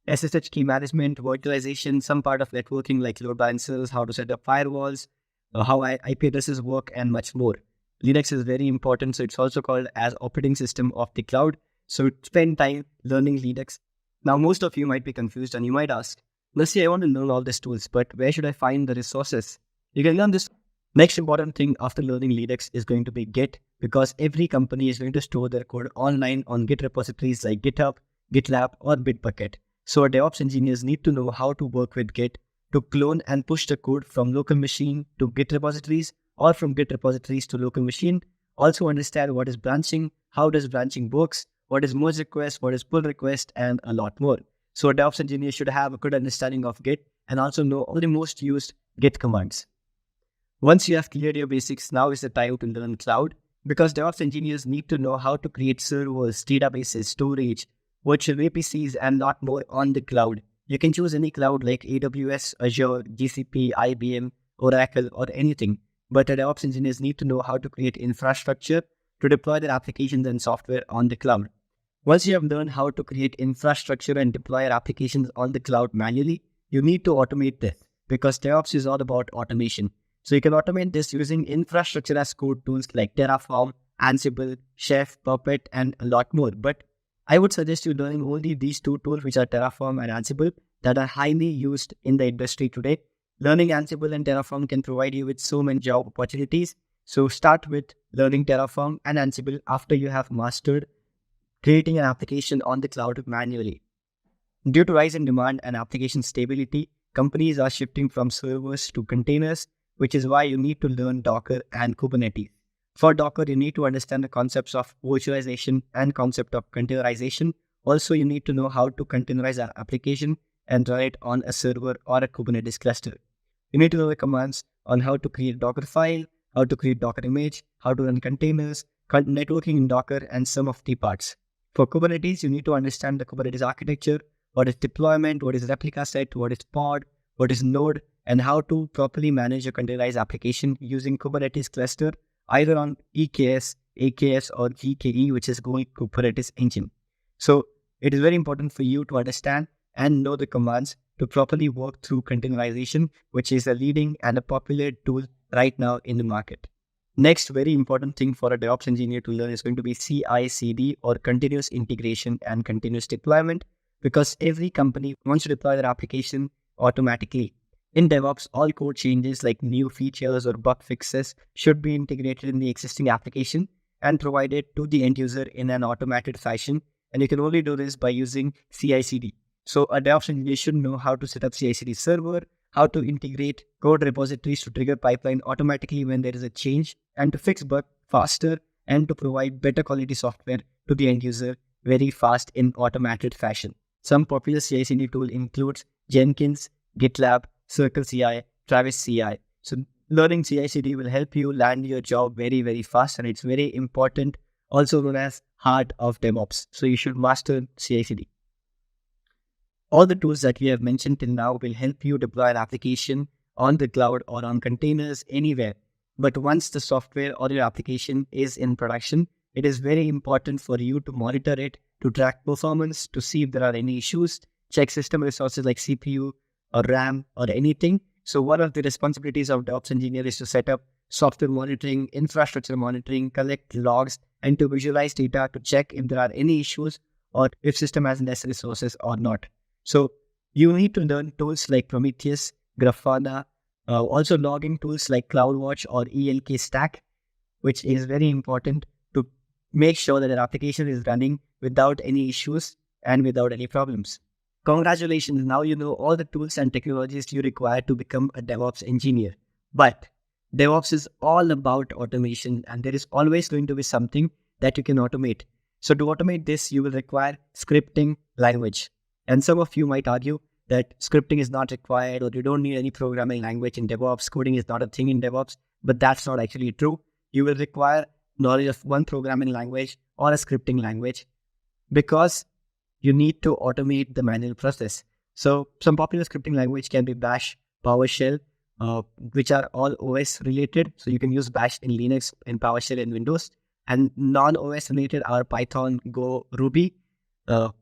S8: SSH key management, virtualization, some part of networking like load balancers, how to set up firewalls, how IP addresses work, and much more. Linux is very important, so it's also called as operating system of the cloud. So spend time learning Linux. Now, most of you might be confused and you might ask, let's say I want to learn all these tools, but where should I find the resources? You can learn this. Next important thing after learning Linux is going to be Git, because every company is going to store their code online on Git repositories like GitHub, GitLab, or Bitbucket. So our DevOps engineers need to know how to work with Git to clone and push the code from local machine to Git repositories or from Git repositories to local machine. Also understand what is branching, how does branching works, what is merge request, what is pull request, and a lot more. So a DevOps engineer should have a good understanding of Git and also know all the most used Git commands. Once you have cleared your basics, now is the time to learn cloud, because DevOps engineers need to know how to create servers, databases, storage, virtual VPCs, and lot more on the cloud. You can choose any cloud like AWS, Azure, GCP, IBM, Oracle, or anything. But the DevOps engineers need to know how to create infrastructure to deploy their applications and software on the cloud. Once you have learned how to create infrastructure and deploy your applications on the cloud manually, you need to automate this, because DevOps is all about automation. So you can automate this using infrastructure as code tools like Terraform, Ansible, Chef, Puppet, and a lot more. But I would suggest you learning only these two tools, which are Terraform and Ansible, that are highly used in the industry today. Learning Ansible and Terraform can provide you with so many job opportunities. So start with learning Terraform and Ansible after you have mastered creating an application on the cloud manually. Due to rise in demand and application stability, companies are shifting from servers to containers, which is why you need to learn Docker and Kubernetes. For Docker, you need to understand the concepts of virtualization and concept of containerization. Also, you need to know how to containerize an application and run it on a server or a Kubernetes cluster. You need to know the commands on how to create Docker file, how to create Docker image, how to run containers, networking in Docker, and some of the parts. For Kubernetes, you need to understand the Kubernetes architecture, what is deployment, what is replica set, what is pod, what is node, and how to properly manage a containerized application using Kubernetes cluster, either on EKS, AKS, or GKE, which is going Kubernetes engine. So it is very important for you to understand and know the commands to properly work through containerization, which is a leading and a popular tool right now in the market. Next, very important thing for a DevOps engineer to learn is going to be CI/CD, or continuous integration and continuous deployment, because every company wants to deploy their application automatically. In DevOps, all code changes like new features or bug fixes should be integrated in the existing application and provided to the end user in an automated fashion. And you can only do this by using CI/CD. So a DevOps engineer should know how to set up CI/CD server, how to integrate code repositories to trigger pipeline automatically when there is a change, and to fix bug faster, and to provide better quality software to the end user very fast in automated fashion. Some popular CI/CD tool includes Jenkins, GitLab, Circle CI, Travis CI. So learning CI/CD will help you land your job very, very fast, and it's very important, also known as heart of DevOps. So you should master CI/CD. All the tools that we have mentioned till now will help you deploy an application on the cloud or on containers anywhere. But once the software or your application is in production, it is very important for you to monitor it, to track performance, to see if there are any issues, check system resources like CPU or RAM or anything. So one of the responsibilities of DevOps engineer is to set up software monitoring, infrastructure monitoring, collect logs, and to visualize data to check if there are any issues or if system has less resources or not. So you need to learn tools like Prometheus, Grafana, also logging tools like CloudWatch or ELK Stack, which is very important to make sure that your application is running without any issues and without any problems. Congratulations, now you know all the tools and technologies you require to become a DevOps engineer. But DevOps is all about automation, and there is always going to be something that you can automate. So to automate this, you will require scripting language. And some of you might argue that scripting is not required, or you don't need any programming language in DevOps. Coding is not a thing in DevOps, but that's not actually true. You will require knowledge of one programming language or a scripting language, because you need to automate the manual process. So some popular scripting language can be Bash, PowerShell, which are all OS related. So you can use Bash in Linux and PowerShell in Windows. And non-OS related are Python, Go, Ruby,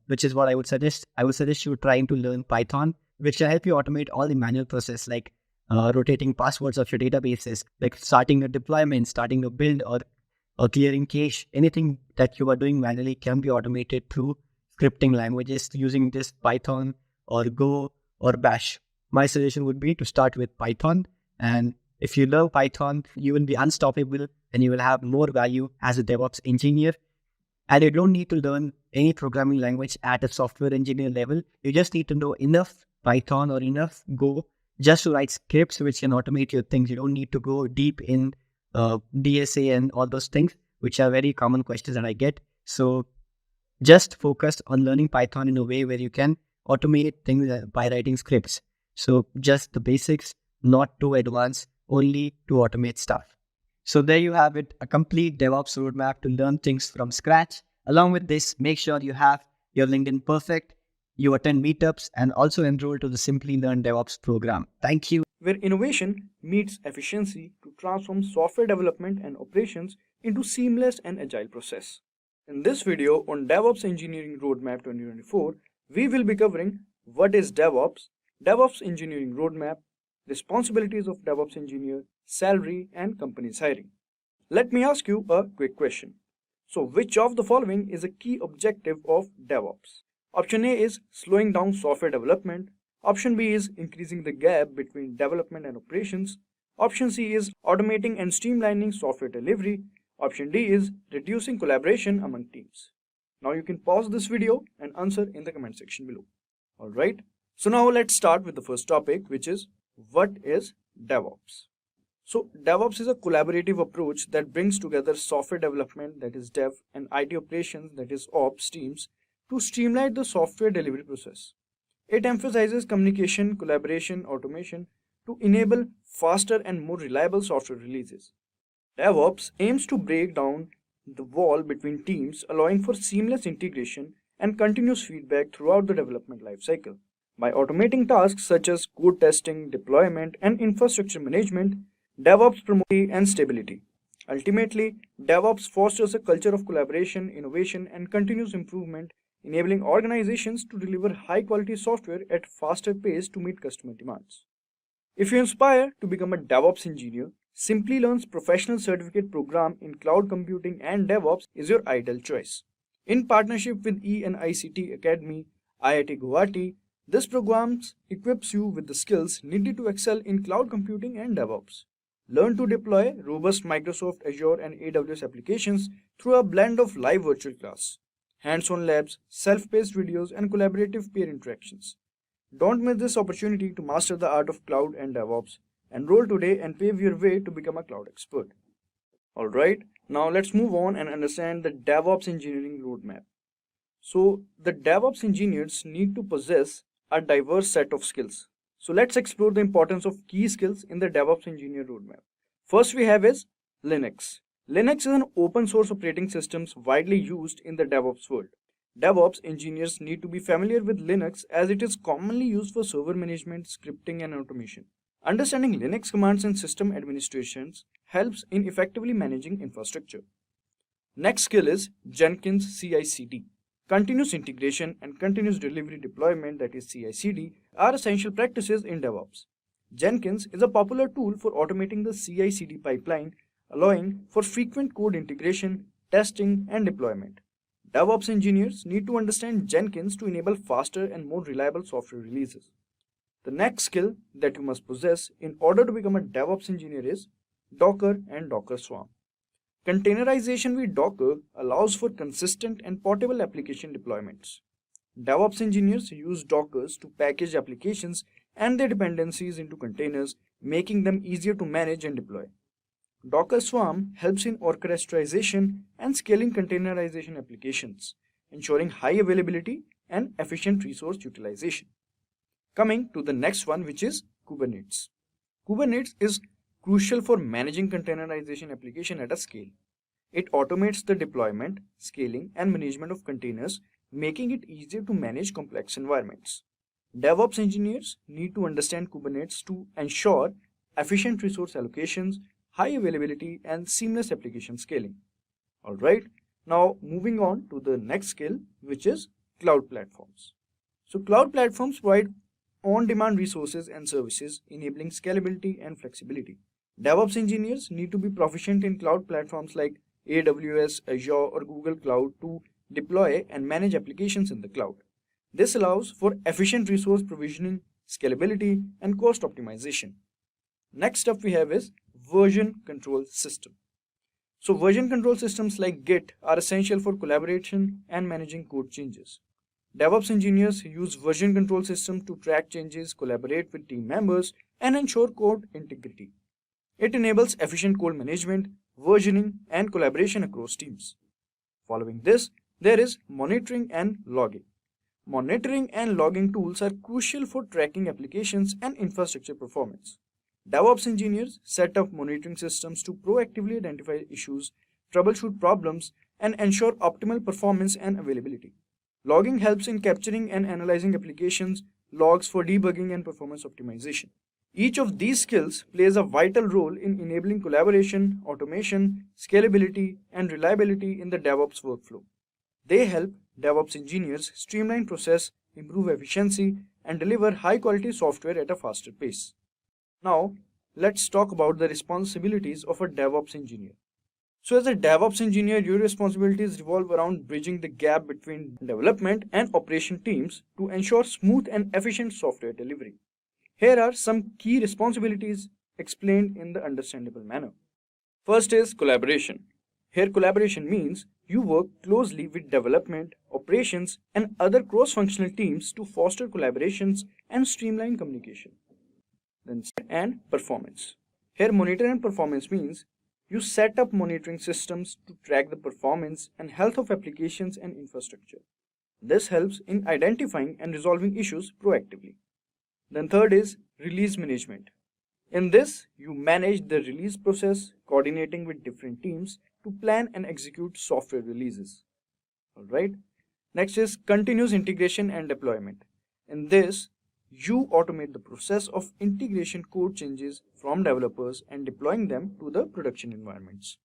S8: which is what I would suggest. I would suggest you trying to learn Python, which will help you automate all the manual process, like rotating passwords of your databases, like starting a deployment, starting a build, or clearing cache. Anything that you are doing manually can be automated through scripting languages using this Python or Go or Bash. My suggestion would be to start with Python. And if you learn Python, you will be unstoppable and you will have more value as a DevOps engineer. And you don't need to learn any programming language at a software engineer level. You just need to know enough Python or enough Go just to write scripts which can automate your things. You don't need to go deep in DSA and all those things, which are very common questions that I get. So just focus on learning Python in a way where you can automate things by writing scripts. So just the basics, not too advanced, only to automate stuff. So there you have it, a complete DevOps roadmap to learn things from scratch. Along with this, make sure you have your LinkedIn perfect, you attend meetups, and also enroll to the Simplilearn DevOps program. Thank you.
S1: Where innovation meets efficiency to transform software development and operations into seamless and agile process. In this video on DevOps Engineering Roadmap 2024, we will be covering what is DevOps, DevOps Engineering Roadmap, responsibilities of DevOps engineer, salary, and company's hiring. Let me ask you a quick question. So which of the following is a key objective of DevOps? Option A is slowing down software development. Option B is increasing the gap between development and operations. Option C is automating and streamlining software delivery. Option D is reducing collaboration among teams. Now you can pause this video and answer in the comment section below. Alright, so now let's start with the first topic, which is what is DevOps? So DevOps is a collaborative approach that brings together software development, that is dev, and IT operations, that is ops teams, to streamline the software delivery process. It emphasizes communication, collaboration, automation to enable faster and more reliable software releases. DevOps aims to break down the wall between teams, allowing for seamless integration and continuous feedback throughout the development lifecycle. By automating tasks such as code testing, deployment, and infrastructure management, DevOps promotes and stability. Ultimately, DevOps fosters a culture of collaboration, innovation, and continuous improvement, enabling organizations to deliver high-quality software at faster pace to meet customer demands. If you aspire to become a DevOps engineer, Simplilearn's professional certificate program in cloud computing and DevOps is your ideal choice. In partnership with ENICT Academy, IIT Guwahati, this program equips you with the skills needed to excel in cloud computing and DevOps. Learn to deploy robust Microsoft Azure and AWS applications through a blend of live virtual class, hands-on labs, self-paced videos, and collaborative peer interactions. Don't miss this opportunity to master the art of cloud and DevOps. Enroll today and pave your way to become a cloud expert. Alright, now let's move on and understand the DevOps engineering roadmap. So, the DevOps engineers need to possess a diverse set of skills. So let's explore the importance of key skills in the DevOps engineer roadmap. First we have is Linux. Linux is an open source operating system widely used in the DevOps world. DevOps engineers need to be familiar with Linux as it is commonly used for server management, scripting, and automation. Understanding Linux commands and system administrations helps in effectively managing infrastructure. Next skill is Jenkins CI/CD. Continuous integration and continuous delivery deployment, that is CI/CD, are essential practices in DevOps. Jenkins is a popular tool for automating the CI/CD pipeline, allowing for frequent code integration, testing, and deployment. DevOps engineers need to understand Jenkins to enable faster and more reliable software releases. The next skill that you must possess in order to become a DevOps engineer is Docker and Docker Swarm. Containerization with Docker allows for consistent and portable application deployments. DevOps engineers use Dockers to package applications and their dependencies into containers, making them easier to manage and deploy. Docker Swarm helps in orchestration and scaling containerization applications, ensuring high availability and efficient resource utilization. Coming to the next one, which is Kubernetes. Kubernetes is crucial for managing containerization application at a scale. It automates the deployment, scaling, and management of containers, making it easier to manage complex environments. DevOps engineers need to understand Kubernetes to ensure efficient resource allocations, high availability, and seamless application scaling. Alright, now moving on to the next skill, which is cloud platforms. So cloud platforms provide on-demand resources and services, enabling scalability and flexibility. DevOps engineers need to be proficient in cloud platforms like AWS, Azure, or Google Cloud to deploy and manage applications in the cloud. This allows for efficient resource provisioning, scalability, and cost optimization. Next up we have is version control system. So version control systems like Git are essential for collaboration and managing code changes. DevOps engineers use version control systems to track changes, collaborate with team members, and ensure code integrity. It enables efficient code management, versioning, and collaboration across teams. Following this, there is monitoring and logging. Monitoring and logging tools are crucial for tracking applications and infrastructure performance. DevOps engineers set up monitoring systems to proactively identify issues, troubleshoot problems, and ensure optimal performance and availability. Logging helps in capturing and analyzing applications, logs for debugging and performance optimization. Each of these skills plays a vital role in enabling collaboration, automation, scalability, and reliability in the DevOps workflow. They help DevOps engineers streamline process, improve efficiency, and deliver high-quality software at a faster pace. Now, let's talk about the responsibilities of a DevOps engineer. So as a DevOps engineer, your responsibilities revolve around bridging the gap between development and operation teams to ensure smooth and efficient software delivery. Here are some key responsibilities explained in the understandable manner. First is collaboration. Here collaboration means you work closely with development, operations, and other cross-functional teams to foster collaborations and streamline communication. Then and performance. Here monitor and performance means you set up monitoring systems to track the performance and health of applications and infrastructure. This helps in identifying and resolving issues proactively. Then third is release management. In this, you manage the release process, coordinating with different teams to plan and execute software releases. Alright. Next is continuous integration and deployment. In this, you automate the process of integration code changes from developers and deploying them to the production environments.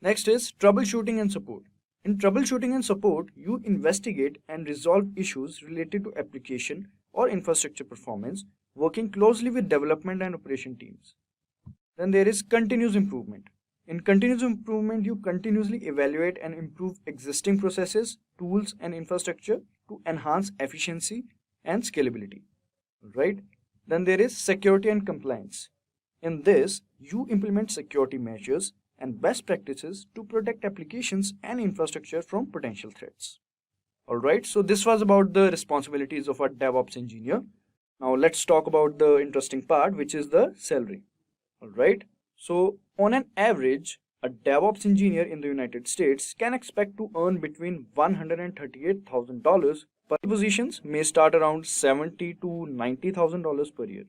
S1: Next is troubleshooting and support. In troubleshooting and support, you investigate and resolve issues related to application or infrastructure performance, working closely with development and operation teams. Then there is continuous improvement. In continuous improvement, you continuously evaluate and improve existing processes, tools, and infrastructure to enhance efficiency and scalability. Right? Then there is security and compliance. In this, you implement security measures and best practices to protect applications and infrastructure from potential threats. Alright, so this was about the responsibilities of a DevOps engineer. Now let's talk about the interesting part, which is the salary. Alright, so on an average, a DevOps engineer in the United States can expect to earn between $138,000 per positions may start around $70,000 to $90,000 per year.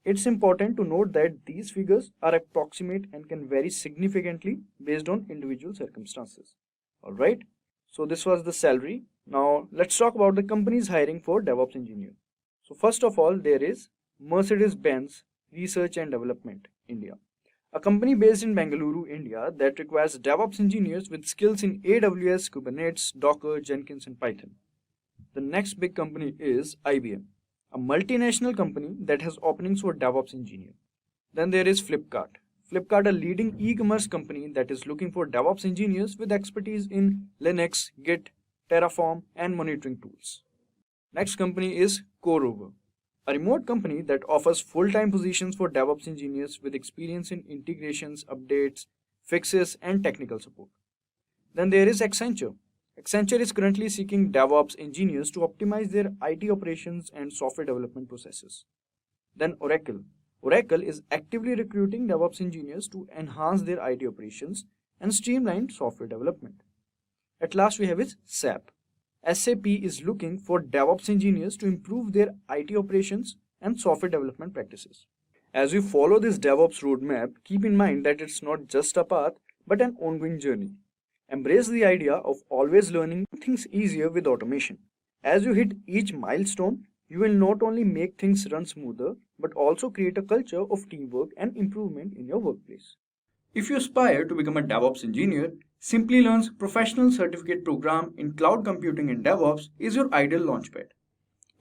S1: It's important to note that these figures are approximate and can vary significantly based on individual circumstances. Alright, so this was the salary. Now let's talk about the companies hiring for DevOps engineer. So first of all, there is Mercedes-Benz Research and Development, India. A company based in Bengaluru, India that requires DevOps engineers with skills in AWS, Kubernetes, Docker, Jenkins, and Python. The next big company is IBM, a multinational company that has openings for DevOps engineer. Then there is Flipkart. Flipkart, a leading e-commerce company that is looking for DevOps engineers with expertise in Linux, Git, Terraform, and monitoring tools. Next company is CoreOver, a remote company that offers full-time positions for DevOps engineers with experience in integrations, updates, fixes, and technical support. Then there is Accenture. Accenture is currently seeking DevOps engineers to optimize their IT operations and software development processes. Then Oracle. Oracle is actively recruiting DevOps engineers to enhance their IT operations and streamline software development. At last we have is SAP. SAP is looking for DevOps engineers to improve their IT operations and software development practices. As we follow this DevOps roadmap, keep in mind that it's not just a path, but an ongoing journey. Embrace the idea of always learning things easier with automation. As you hit each milestone, you will not only make things run smoother, but also create a culture of teamwork and improvement in your workplace. If you aspire to become a DevOps engineer, Simplilearn's professional certificate program in cloud computing and DevOps is your ideal launchpad.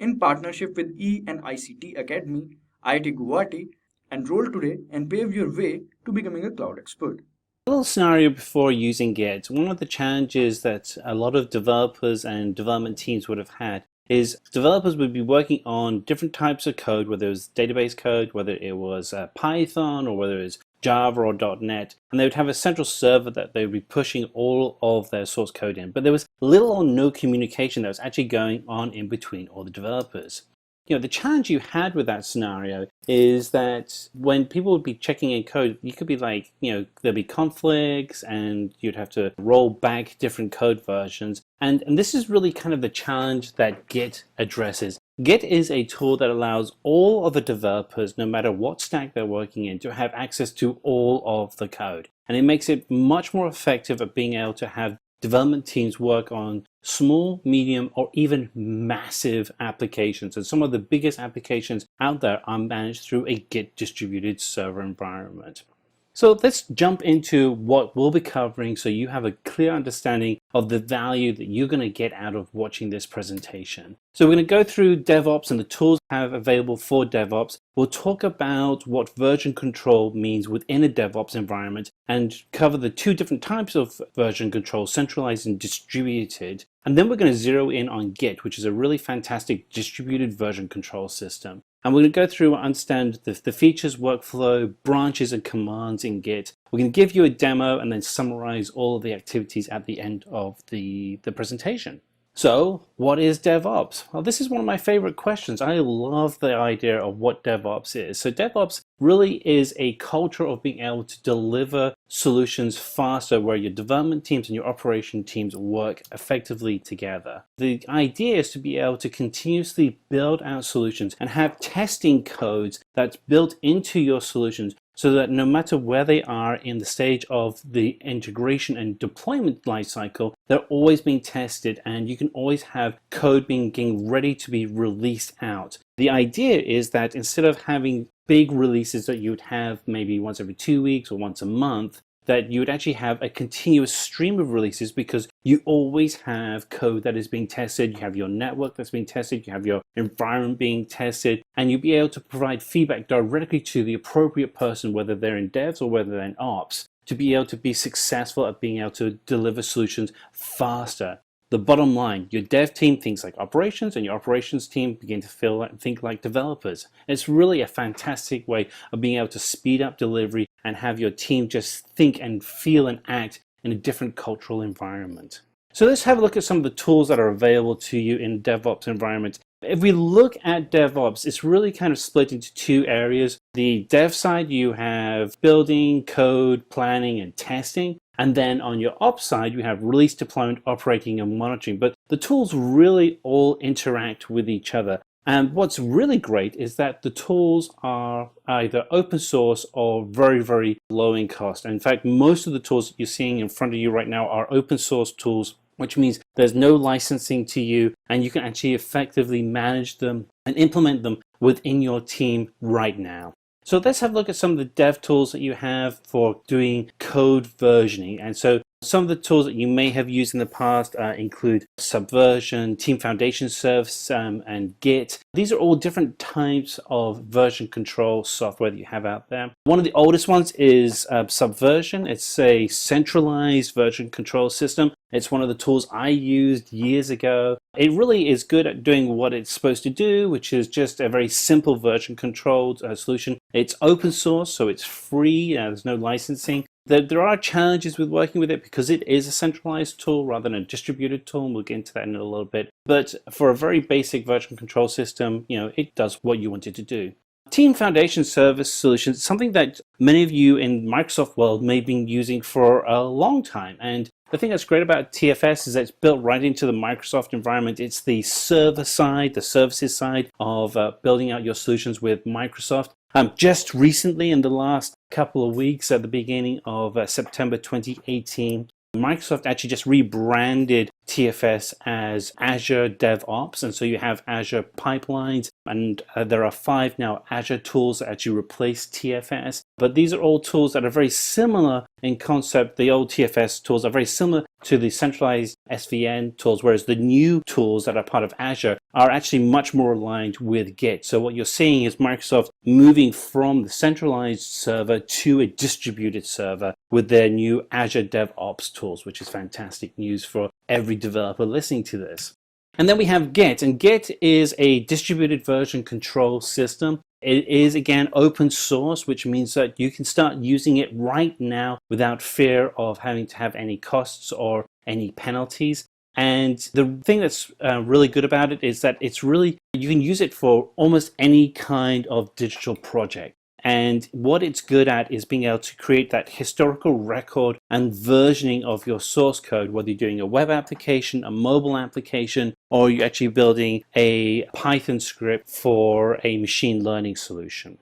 S1: In partnership with E&ICT Academy, IIT Guwahati, enroll today and pave your way to becoming a cloud expert.
S3: A little scenario before using Git. One of the challenges that a lot of developers and development teams would have had is developers would be working on different types of code, whether it was database code, whether it was Python, or whether it was Java or .NET, and they would have a central server that they would be pushing all of their source code in. But there was little or no communication that was actually going on in between all the developers. The challenge you had with that scenario is that when people would be checking in code, you could be like, there'd be conflicts and you'd have to roll back different code versions. And this is really kind of the challenge that Git addresses. Git is a tool that allows all of the developers, no matter what stack they're working in, to have access to all of the code. And it makes it much more effective at being able to have development teams work on small, medium, or even massive applications. And some of the biggest applications out there are managed through a Git distributed server environment. So let's jump into what we'll be covering so you have a clear understanding of the value that you're going to get out of watching this presentation. So we're going to go through DevOps and the tools we have available for DevOps. We'll talk about what version control means within a DevOps environment and cover the two different types of version control, centralized and distributed. And then we're going to zero in on Git, which is a really fantastic distributed version control system. And we're going to go through and understand the features, workflow, branches, and commands in Git. We're going to give you a demo and then summarize all of the activities at the end of the presentation. So, what is DevOps? Well, this is one of my favorite questions. I love the idea of what DevOps is. So DevOps really is a culture of being able to deliver solutions faster, where your development teams and your operation teams work effectively together. The idea is to be able to continuously build out solutions and have testing codes that's built into your solutions so that no matter where they are in the stage of the integration and deployment lifecycle, they're always being tested and you can always have code getting ready to be released out. The idea is that instead of having big releases that you would have maybe once every 2 weeks or once a month, that you would actually have a continuous stream of releases because you always have code that is being tested, you have your network that's being tested, you have your environment being tested, and you'll be able to provide feedback directly to the appropriate person, whether they're in devs or whether they're in ops, to be able to be successful at being able to deliver solutions faster. The bottom line, your dev team thinks like operations and your operations team begin to think like developers. It's really a fantastic way of being able to speed up delivery and have your team just think and feel and act in a different cultural environment. So let's have a look at some of the tools that are available to you in DevOps environments. If we look at DevOps, it's really kind of split into two areas. The dev side, you have building, code, planning, and testing. And then on your ops side, you have release, deployment, operating, and monitoring. But the tools really all interact with each other. And what's really great is that the tools are either open source or very, very low in cost. And in fact, most of the tools that you're seeing in front of you right now are open source tools, which means there's no licensing to you, and you can actually effectively manage them and implement them within your team right now. So let's have a look at some of the dev tools that you have for doing code versioning. And so some of the tools that you may have used in the past include Subversion, Team Foundation Service, and Git. These are all different types of version control software that you have out there. One of the oldest ones is Subversion. It's a centralized version control system. It's one of the tools I used years ago. It really is good at doing what it's supposed to do, which is just a very simple version controlled solution. It's open source, so it's free. There's no licensing. There are challenges with working with it because it is a centralized tool rather than a distributed tool, and we'll get into that in a little bit. But for a very basic version control system, it does what you want it to do. Team Foundation Service Solutions is something that many of you in Microsoft world may have been using for a long time. And the thing that's great about TFS is that it's built right into the Microsoft environment. It's the server side, the services side of building out your solutions with Microsoft. Just recently, in the last couple of weeks, at the beginning of September 2018, Microsoft actually just rebranded TFS as Azure DevOps, and so you have Azure Pipelines, and there are 5 now Azure tools that actually replace TFS. But these are all tools that are very similar in concept. The old TFS tools are very similar to the centralized SVN tools, whereas the new tools that are part of Azure are actually much more aligned with Git. So what you're seeing is Microsoft moving from the centralized server to a distributed server with their new Azure DevOps tools, which is fantastic news for every developer listening to this. And then we have Git, and Git is a distributed version control system. It is, again, open source, which means that you can start using it right now without fear of having to have any costs or any penalties. And the thing that's really good about it is that you can use it for almost any kind of digital project. And what it's good at is being able to create that historical record and versioning of your source code, whether you're doing a web application, a mobile application, or you're actually building a Python script for a machine learning solution.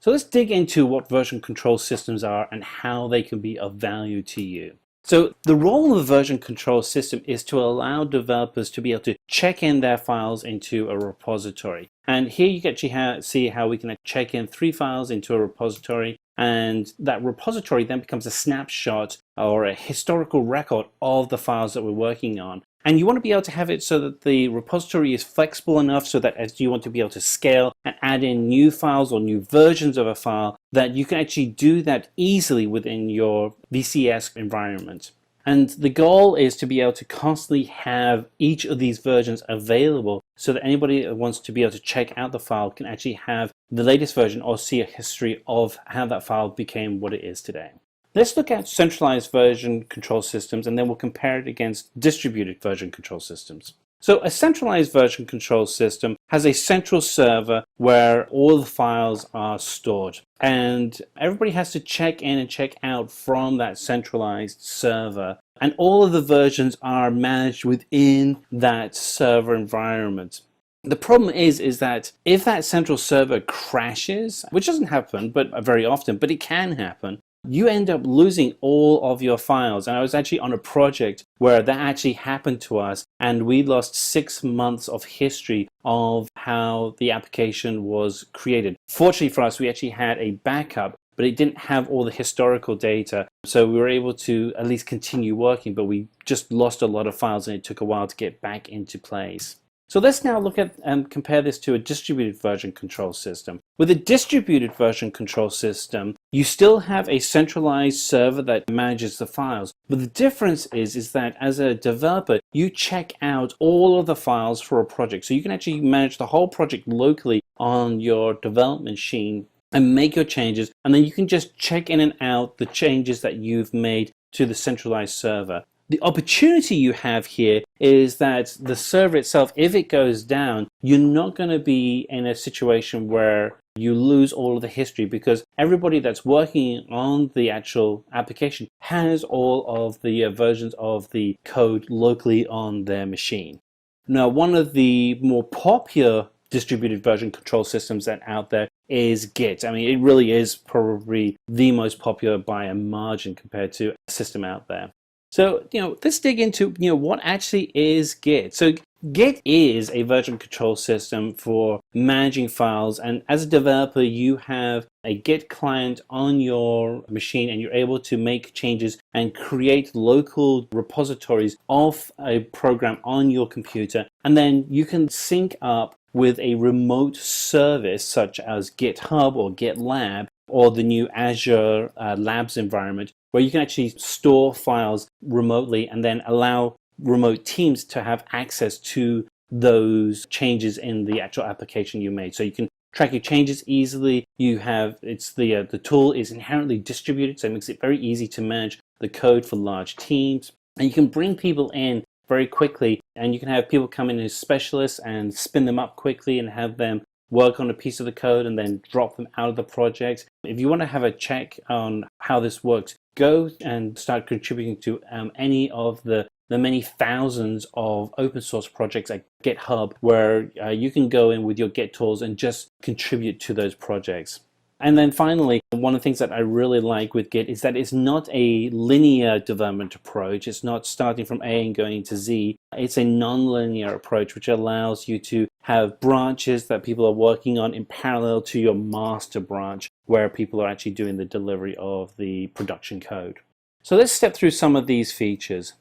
S3: So let's dig into what version control systems are and how they can be of value to you. So the role of a version control system is to allow developers to be able to check in their files into a repository. And here you can see how we can check in 3 files into a repository, and that repository then becomes a snapshot or a historical record of the files that we're working on. And you want to be able to have it so that the repository is flexible enough so that as you want to be able to scale and add in new files or new versions of a file, that you can actually do that easily within your VCS environment. And the goal is to be able to constantly have each of these versions available so that anybody that wants to be able to check out the file can actually have the latest version or see a history of how that file became what it is today. Let's look at centralized version control systems, and then we'll compare it against distributed version control systems. So a centralized version control system has a central server where all the files are stored, and everybody has to check in and check out from that centralized server, and all of the versions are managed within that server environment. The problem is that if that central server crashes, which doesn't happen but very often, but it can happen, you end up losing all of your files. And I was actually on a project where that actually happened to us, and we lost 6 months of history of how the application was created. Fortunately for us, we actually had a backup, but it didn't have all the historical data. So we were able to at least continue working, but we just lost a lot of files and it took a while to get back into place. So let's now look at and compare this to a distributed version control system. With a distributed version control system, you still have a centralized server that manages the files. But the difference is that as a developer, you check out all of the files for a project. So you can actually manage the whole project locally on your development machine and make your changes. And then you can just check in and out the changes that you've made to the centralized server. The opportunity you have here is that the server itself, if it goes down, you're not going to be in a situation where you lose all of the history, because everybody that's working on the actual application has all of the versions of the code locally on their machine. Now, one of the more popular distributed version control systems that out there is Git. I mean, it really is probably the most popular by a margin compared to a system out there. So, let's dig into, what actually is Git. So Git is a version control system for managing files. And as a developer, you have a Git client on your machine, and you're able to make changes and create local repositories of a program on your computer. And then you can sync up with a remote service such as GitHub or GitLab or the new Azure Labs environment, where you can actually store files remotely and then allow remote teams to have access to those changes in the actual application you made. So you can track your changes easily. The tool is inherently distributed, so it makes it very easy to manage the code for large teams. And you can bring people in very quickly, and you can have people come in as specialists and spin them up quickly and have them work on a piece of the code and then drop them out of the project. If you want to have a check on how this works, go and start contributing to any of the many thousands of open source projects at GitHub, where you can go in with your Git tools and just contribute to those projects. And then finally, one of the things that I really like with Git is that it's not a linear development approach. It's not starting from A and going to Z. It's a non-linear approach, which allows you to have branches that people are working on in parallel to your master branch, where people are actually doing the delivery of the production code. So let's step through some of these features.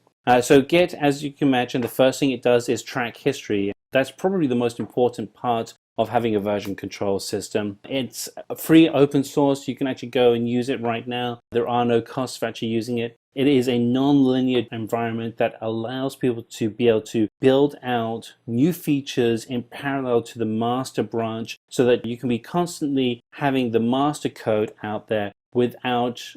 S3: So Git, as you can imagine, the first thing it does is track history. That's probably the most important part of having a version control system. It's free open source. You can actually go and use it right now. There are no costs for actually using it. It is a non-linear environment that allows people to be able to build out new features in parallel to the master branch, so that you can be constantly having the master code out there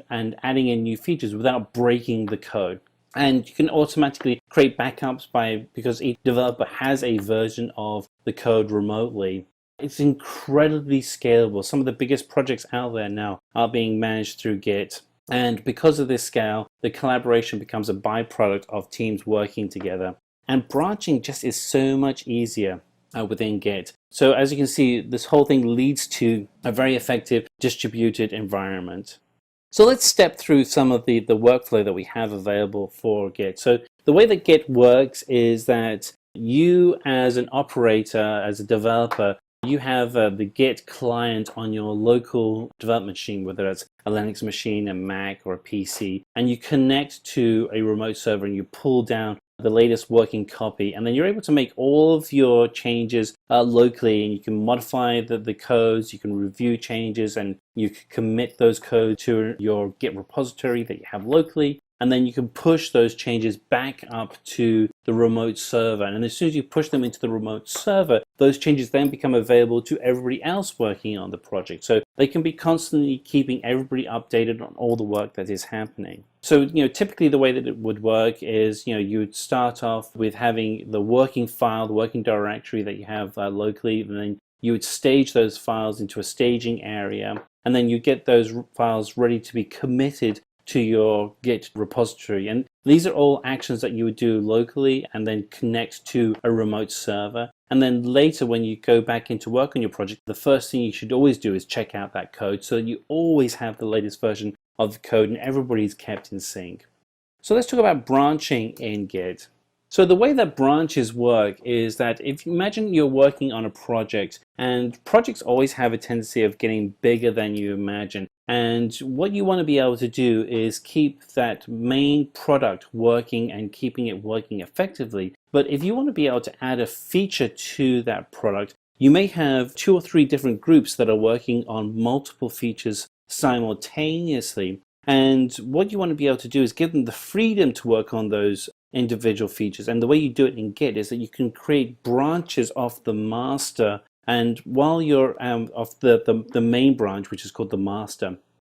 S3: and adding in new features without breaking the code. And you can automatically create backups because each developer has a version of the code remotely. It's incredibly scalable. Some of the biggest projects out there now are being managed through Git. And because of this scale, the collaboration becomes a byproduct of teams working together. And branching just is so much easier within Git. So as you can see, this whole thing leads to a very effective distributed environment. So let's step through some of the workflow that we have available for Git. So the way that Git works is that you, as an operator, as a developer, you have the Git client on your local development machine, whether it's a Linux machine, a Mac, or a PC, and you connect to a remote server and you pull down the latest working copy, and then you're able to make all of your changes locally, and you can modify the codes, you can review changes, and you can commit those codes to your Git repository that you have locally, and then you can push those changes back up to the remote server. And as soon as you push them into the remote server, those changes then become available to everybody else working on the project. So they can be constantly keeping everybody updated on all the work that is happening. So, typically the way that it would work is, you would start off with having the working file, the working directory that you have locally, and then you would stage those files into a staging area, and then you get those files ready to be committed to your Git repository. And These are all actions that you would do locally and then connect to a remote server. And then later when you go back into work on your project, the first thing you should always do is check out that code so that you always have the latest version of the code and everybody's kept in sync. So let's talk about branching in Git. So the way that branches work is that if you imagine you're working on a project, and projects always have a tendency of getting bigger than you imagine. And what you want to be able to do is keep that main product working and keeping it working effectively. But if you want to be able to add a feature to that product, you may have 2 or 3 different groups that are working on multiple features simultaneously. And what you want to be able to do is give them the freedom to work on those individual features. And the way you do it in Git is that you can create branches off the master, and while you're off the main branch, which is called the master.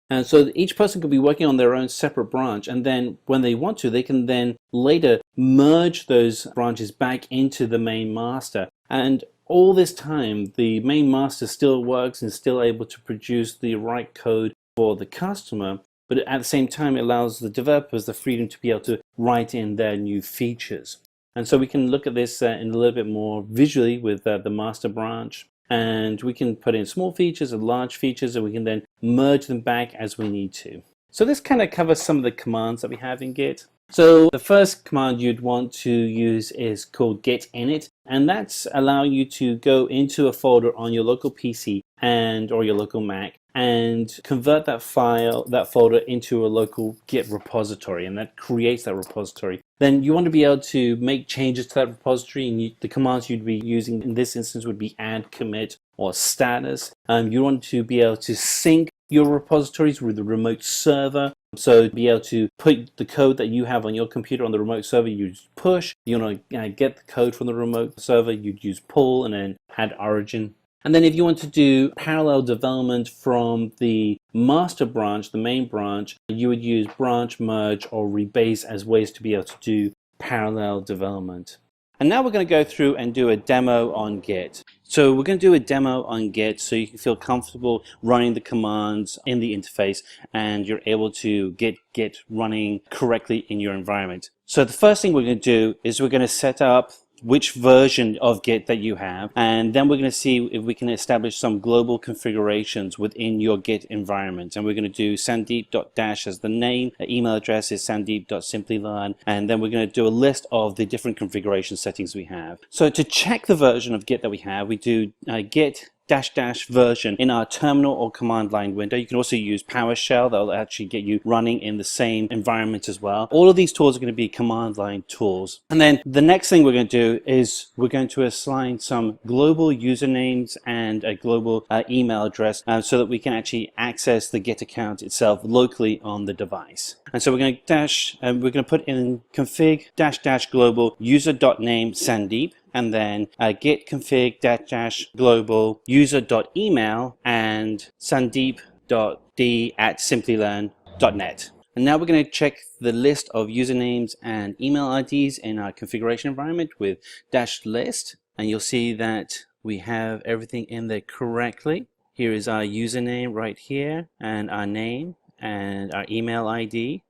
S3: And so each person could be working on their own separate branch, and then when they want to, they can then later merge those branches back into the main master. And all this time, the main master still works and still able to produce the right code for the customer. But at the same time, it allows the developers the freedom to be able to write in their new features. And so we can look at this in a little bit more visually with the master branch. And we can put in small features and large features, and we can then merge them back as we need to. So this kind of covers some of the commands that we have in Git. So the first command you'd want to use is called git init, and that's allowing you to go into a folder on your local PC or your local Mac and convert that folder into a local Git repository, and that creates that repository. Then you want to be able to make changes to that repository, and the commands you'd be using in this instance would be add, commit, or status. You want to be able to sync your repositories with the remote server. So to be able to put the code that you have on your computer on the remote server, you use push. You want to get the code from the remote server, you'd use pull and then add origin. And then if you want to do parallel development from the master branch, the main branch, you would use branch, merge, or rebase as ways to be able to do parallel development. And now we're going to go through and do a demo on Git. So we're going to do a demo on Git so you can feel comfortable running the commands in the interface and you're able to get Git running correctly in your environment. So the first thing we're going to do is we're going to set up which version of Git that you have, and then we're going to see if we can establish some global configurations within your Git environment. And we're going to do sandeep.dash as the name, email address is sandeep.simplilearn, and then we're going to do a list of the different configuration settings we have. So to check the version of Git that we have, we do git -- version in our terminal or command line window. You can also use PowerShell. That'll actually get you running in the same environment as well. All of these tools are going to be command line tools. And then the next thing we're going to do is we're going to assign some global usernames and a global email address so that we can actually access the Git account itself locally on the device. And so we're going to put in config -- global user.name Sandeep, and then git config -- global user.email and sandeep.d@simplilearn.net. And now we're going to check the list of usernames and email IDs in our configuration environment with -list, and you'll see that we have everything in there correctly. Here is our username right here, and our name and our email ID.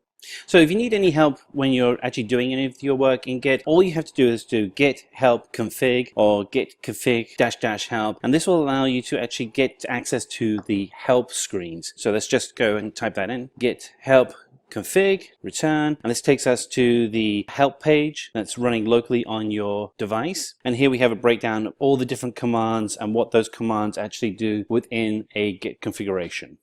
S3: So if you need any help when you're actually doing any of your work in Git, all you have to do is do git help config or git config -- help, and this will allow you to actually get access to the help screens. So let's just go and type that in, git help config, return, and this takes us to the help page that's running locally on your device. And here we have a breakdown of all the different commands and what those commands actually do within a Git configuration.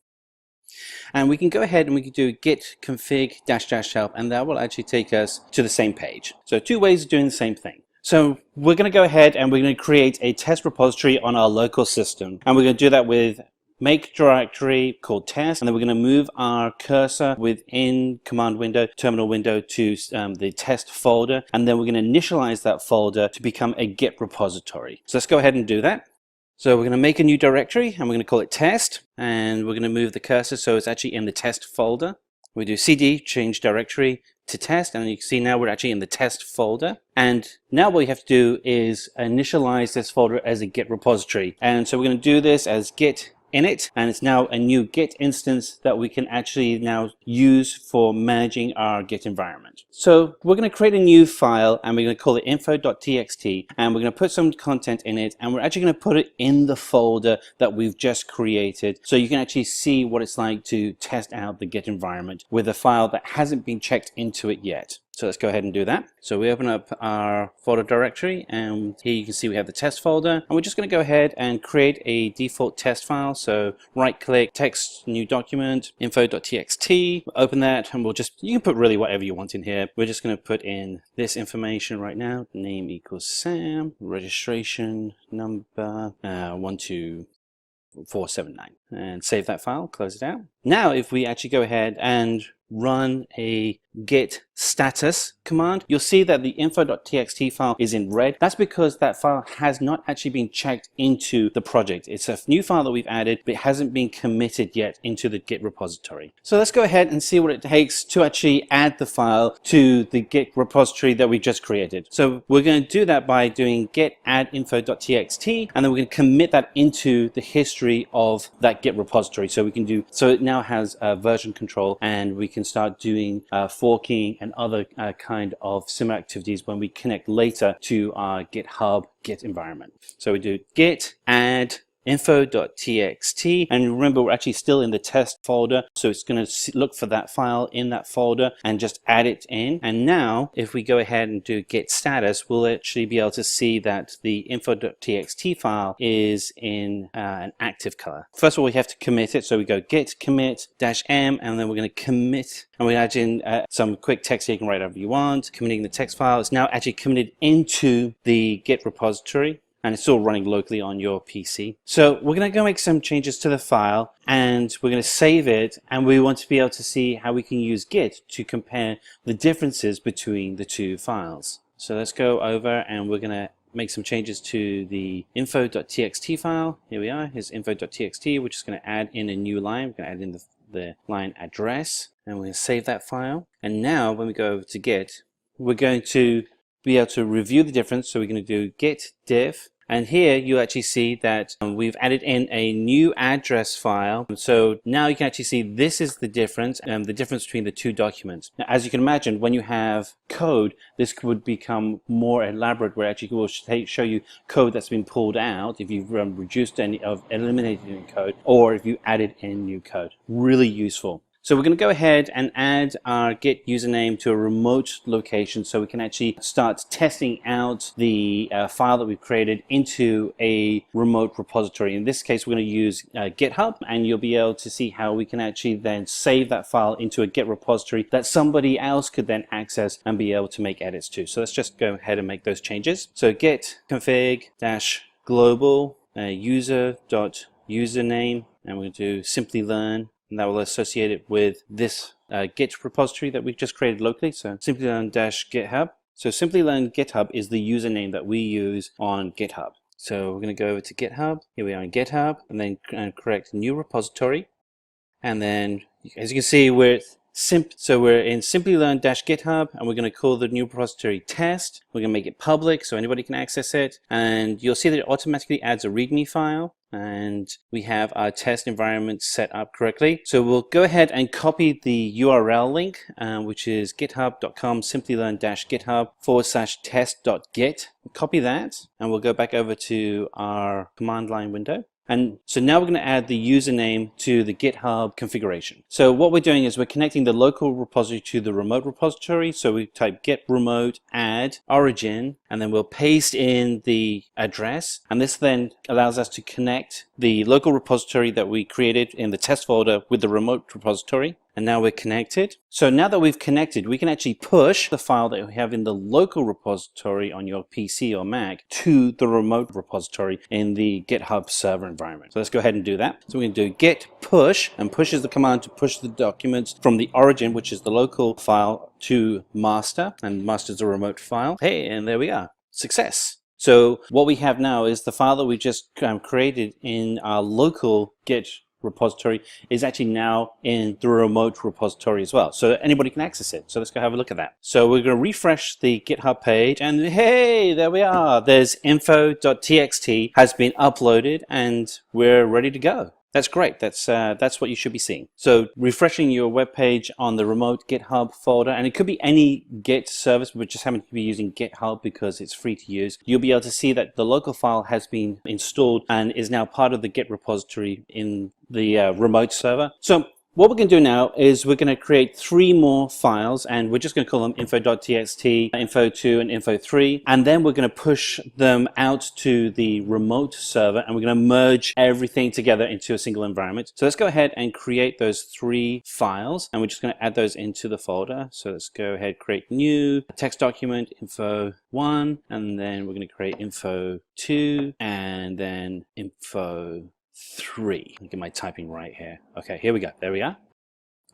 S3: And we can go ahead and we can do git config -- help, and that will actually take us to the same page. So 2 ways of doing the same thing. So we're going to go ahead and we're going to create a test repository on our local system, and we're going to do that with make directory called test, and then we're going to move our cursor within command window, terminal window, to the test folder, and then we're going to initialize that folder to become a Git repository. So let's go ahead and do that. So we're going to make a new directory and we're going to call it test, and we're going to move the cursor so it's actually in the test folder. We do cd change directory to test, and you can see now we're actually in the test folder. And now what we have to do is initialize this folder as a Git repository. And so we're going to do this as git in it, and it's now a new Git instance that we can actually now use for managing our Git environment. So we're going to create a new file, and we're going to call it info.txt, and we're going to put some content in it, and we're actually going to put it in the folder that we've just created, so you can actually see what it's like to test out the Git environment with a file that hasn't been checked into it yet. So let's go ahead and do that. So we open up our folder directory, and here you can see we have the test folder, and we're just going to go ahead and create a default test file. So right click, text, new document, info.txt, open that, and you can put really whatever you want in here. We're just going to put in this information right now. Name equals Sam, registration number 12479, and save that file, close it out. Now if we actually go ahead and run a git status command, you'll see that the info.txt file is in red. That's because that file has not actually been checked into the project. It's a new file that we've added, but it hasn't been committed yet into the Git repository. So let's go ahead and see what it takes to actually add the file to the Git repository that we just created. So we're going to do that by doing git add info.txt, and then we're going to commit that into the history of that Git repository. So it now has version control, and we can start doing forking and other kind of similar activities when we connect later to our GitHub Git environment. So we do git add info.txt, and remember we're actually still in the test folder, so it's going to look for that file in that folder and just add it in. And now if we go ahead and do git status, we'll actually be able to see that the info.txt file is in an active color. First of all, we have to commit it, so we go git commit -m, and then we're going to commit, and we add in some quick text here. You can write whatever you want. Committing the text file is now actually committed into the Git repository, and it's still running locally on your PC. So we're going to go make some changes to the file, and we're going to save it, and we want to be able to see how we can use Git to compare the differences between the two files. So let's go over, and we're going to make some changes to the info.txt file. Here we are. Here's info.txt. We're just going to add in a new line. We're going to add in the line address, and we're going to save that file. And now when we go over to Git, we're going to be able to review the difference. So we're going to do git diff, and here you actually see that we've added in a new address file. So now you can actually see this is the difference between the two documents. Now, as you can imagine, when you have code, this would become more elaborate, where actually will show you code that's been pulled out if you've eliminated any code, or if you added in new code. Really useful. So we're going to go ahead and add our Git username to a remote location, so we can actually start testing out the file that we've created into a remote repository. In this case, we're going to use GitHub, and you'll be able to see how we can actually then save that file into a Git repository that somebody else could then access and be able to make edits to. So let's just go ahead and make those changes. So git config -global user.username, and we're going to do Simplilearn, and that will associate it with this Git repository that we've just created locally. So Simplilearn-GitHub. So Simplilearn GitHub is the username that we use on GitHub. So we're going to go over to GitHub. Here we are in GitHub, and then correct new repository. And then, as you can see, we're in Simplilearn-GitHub, and we're going to call the new repository test. We're going to make it public so anybody can access it. And you'll see that it automatically adds a README file, and we have our test environment set up correctly. So we'll go ahead and copy the URL link, which is github.com/simplilearn-github/test.git. Copy that, and we'll go back over to our command line window. And so now we're going to add the username to the GitHub configuration. So what we're doing is we're connecting the local repository to the remote repository. So we type git remote add origin, and then we'll paste in the address. And this then allows us to connect the local repository that we created in the test folder with the remote repository. And now we're connected. So now that we've connected, we can actually push the file that we have in the local repository on your PC or Mac to the remote repository in the GitHub server environment. So let's go ahead and do that. So we're going to do git push, and push is the command to push the documents from the origin, which is the local file, to master, and master is a remote file. Hey, and there we are. Success. So what we have now is the file that we just created in our local Git repository is actually now in the remote repository as well, so anybody can access it. So let's go have a look at that. So we're going to refresh the GitHub page, and hey, there we are. There's info.txt has been uploaded, and we're ready to go. That's great. That's what you should be seeing. So refreshing your web page on the remote GitHub folder, and it could be any Git service, but just happen to be using GitHub because it's free to use. You'll be able to see that the local file has been installed and is now part of the Git repository in the remote server. So what we're going to do now is we're going to create 3 more files, and we're just going to call them info.txt, info2, and info3, and then we're going to push them out to the remote server, and we're going to merge everything together into a single environment. So let's go ahead and create those 3 files, and we're just going to add those into the folder. So let's go ahead, create new text document, info1, and then we're going to create info2, and then info3. I'll get my typing right here. Okay, here we go. There we are.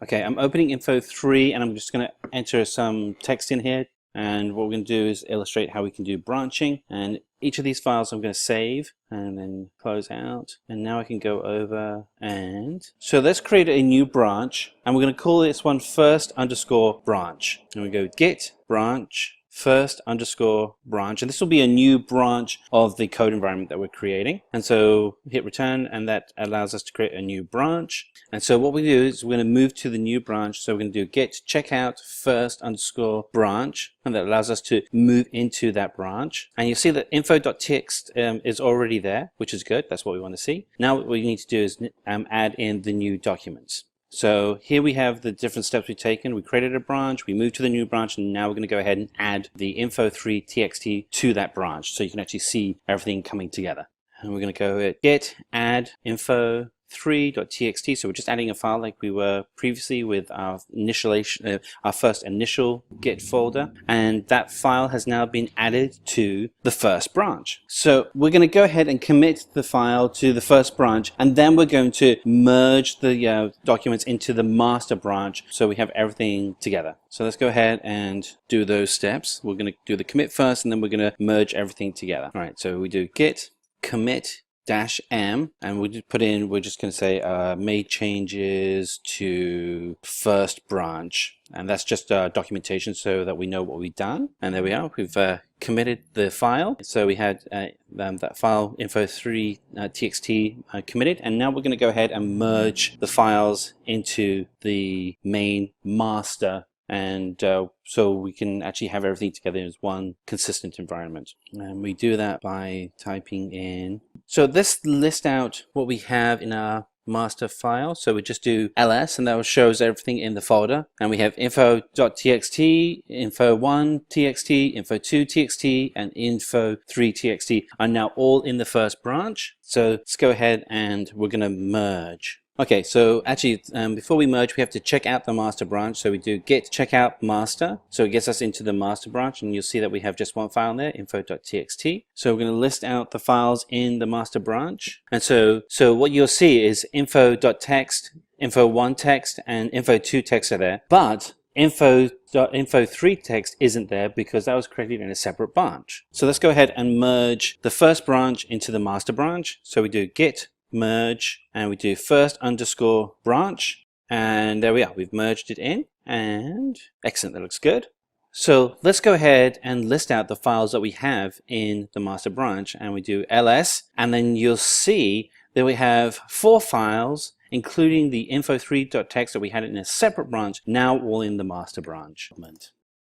S3: Okay, I'm opening info3, and I'm just going to enter some text in here. And what we're going to do is illustrate how we can do branching. And each of these files I'm going to save and then close out. And now I can go over and... So let's create a new branch, and we're going to call this one first underscore branch. And we go git branch first underscore branch, and this will be a new branch of the code environment that we're creating. And so hit return, and that allows us to create a new branch. And so what we do is we're going to move to the new branch. So we're going to do git checkout first underscore branch, and that allows us to move into that branch. And you'll see that info.txt is already there, which is good. That's what we want to see. Now what we need to do is add in the new documents. So here we have the different steps we've taken. We created a branch, we moved to the new branch, and now we're going to go ahead and add the info3 txt to that branch so you can actually see everything coming together. And we're going to go at git add info3.txt. So we're just adding a file like we were previously with our initialization, our first initial Git folder, and that file has now been added to the first branch. So we're going to go ahead and commit the file to the first branch, and then we're going to merge the documents into the master branch so we have everything together. So let's go ahead and do those steps. We're going to do the commit first, and then we're going to merge everything together. All right, so we do git commit -m, and we're just going to say made changes to first branch, and that's just documentation so that we know what we've done. And there we are, we've committed the file. So we had that file info3 txt committed, and now we're going to go ahead and merge the files into the main master, and so we can actually have everything together as one consistent environment. And we do that by typing in. So this lists out what we have in our master file. So we just do ls, and that shows everything in the folder. And we have info.txt, info1 txt, info2 txt, and info3 txt are now all in the first branch. So let's go ahead and we're going to merge. Okay, so actually before we merge, we have to check out the master branch. So we do git checkout master. So it gets us into the master branch, and you'll see that we have just one file in there, info.txt. So we're going to list out the files in the master branch. And so what you'll see is info.txt, info1 text, and info2 text are there. But info3 text isn't there because that was created in a separate branch. So let's go ahead and merge the first branch into the master branch. So we do git merge, and we do first underscore branch, and there we are, we've merged it in, and excellent, that looks good. So let's go ahead and list out the files that we have in the master branch, and we do ls, and then you'll see that we have 4 files, including the info3.txt that we had in a separate branch, now all in the master branch.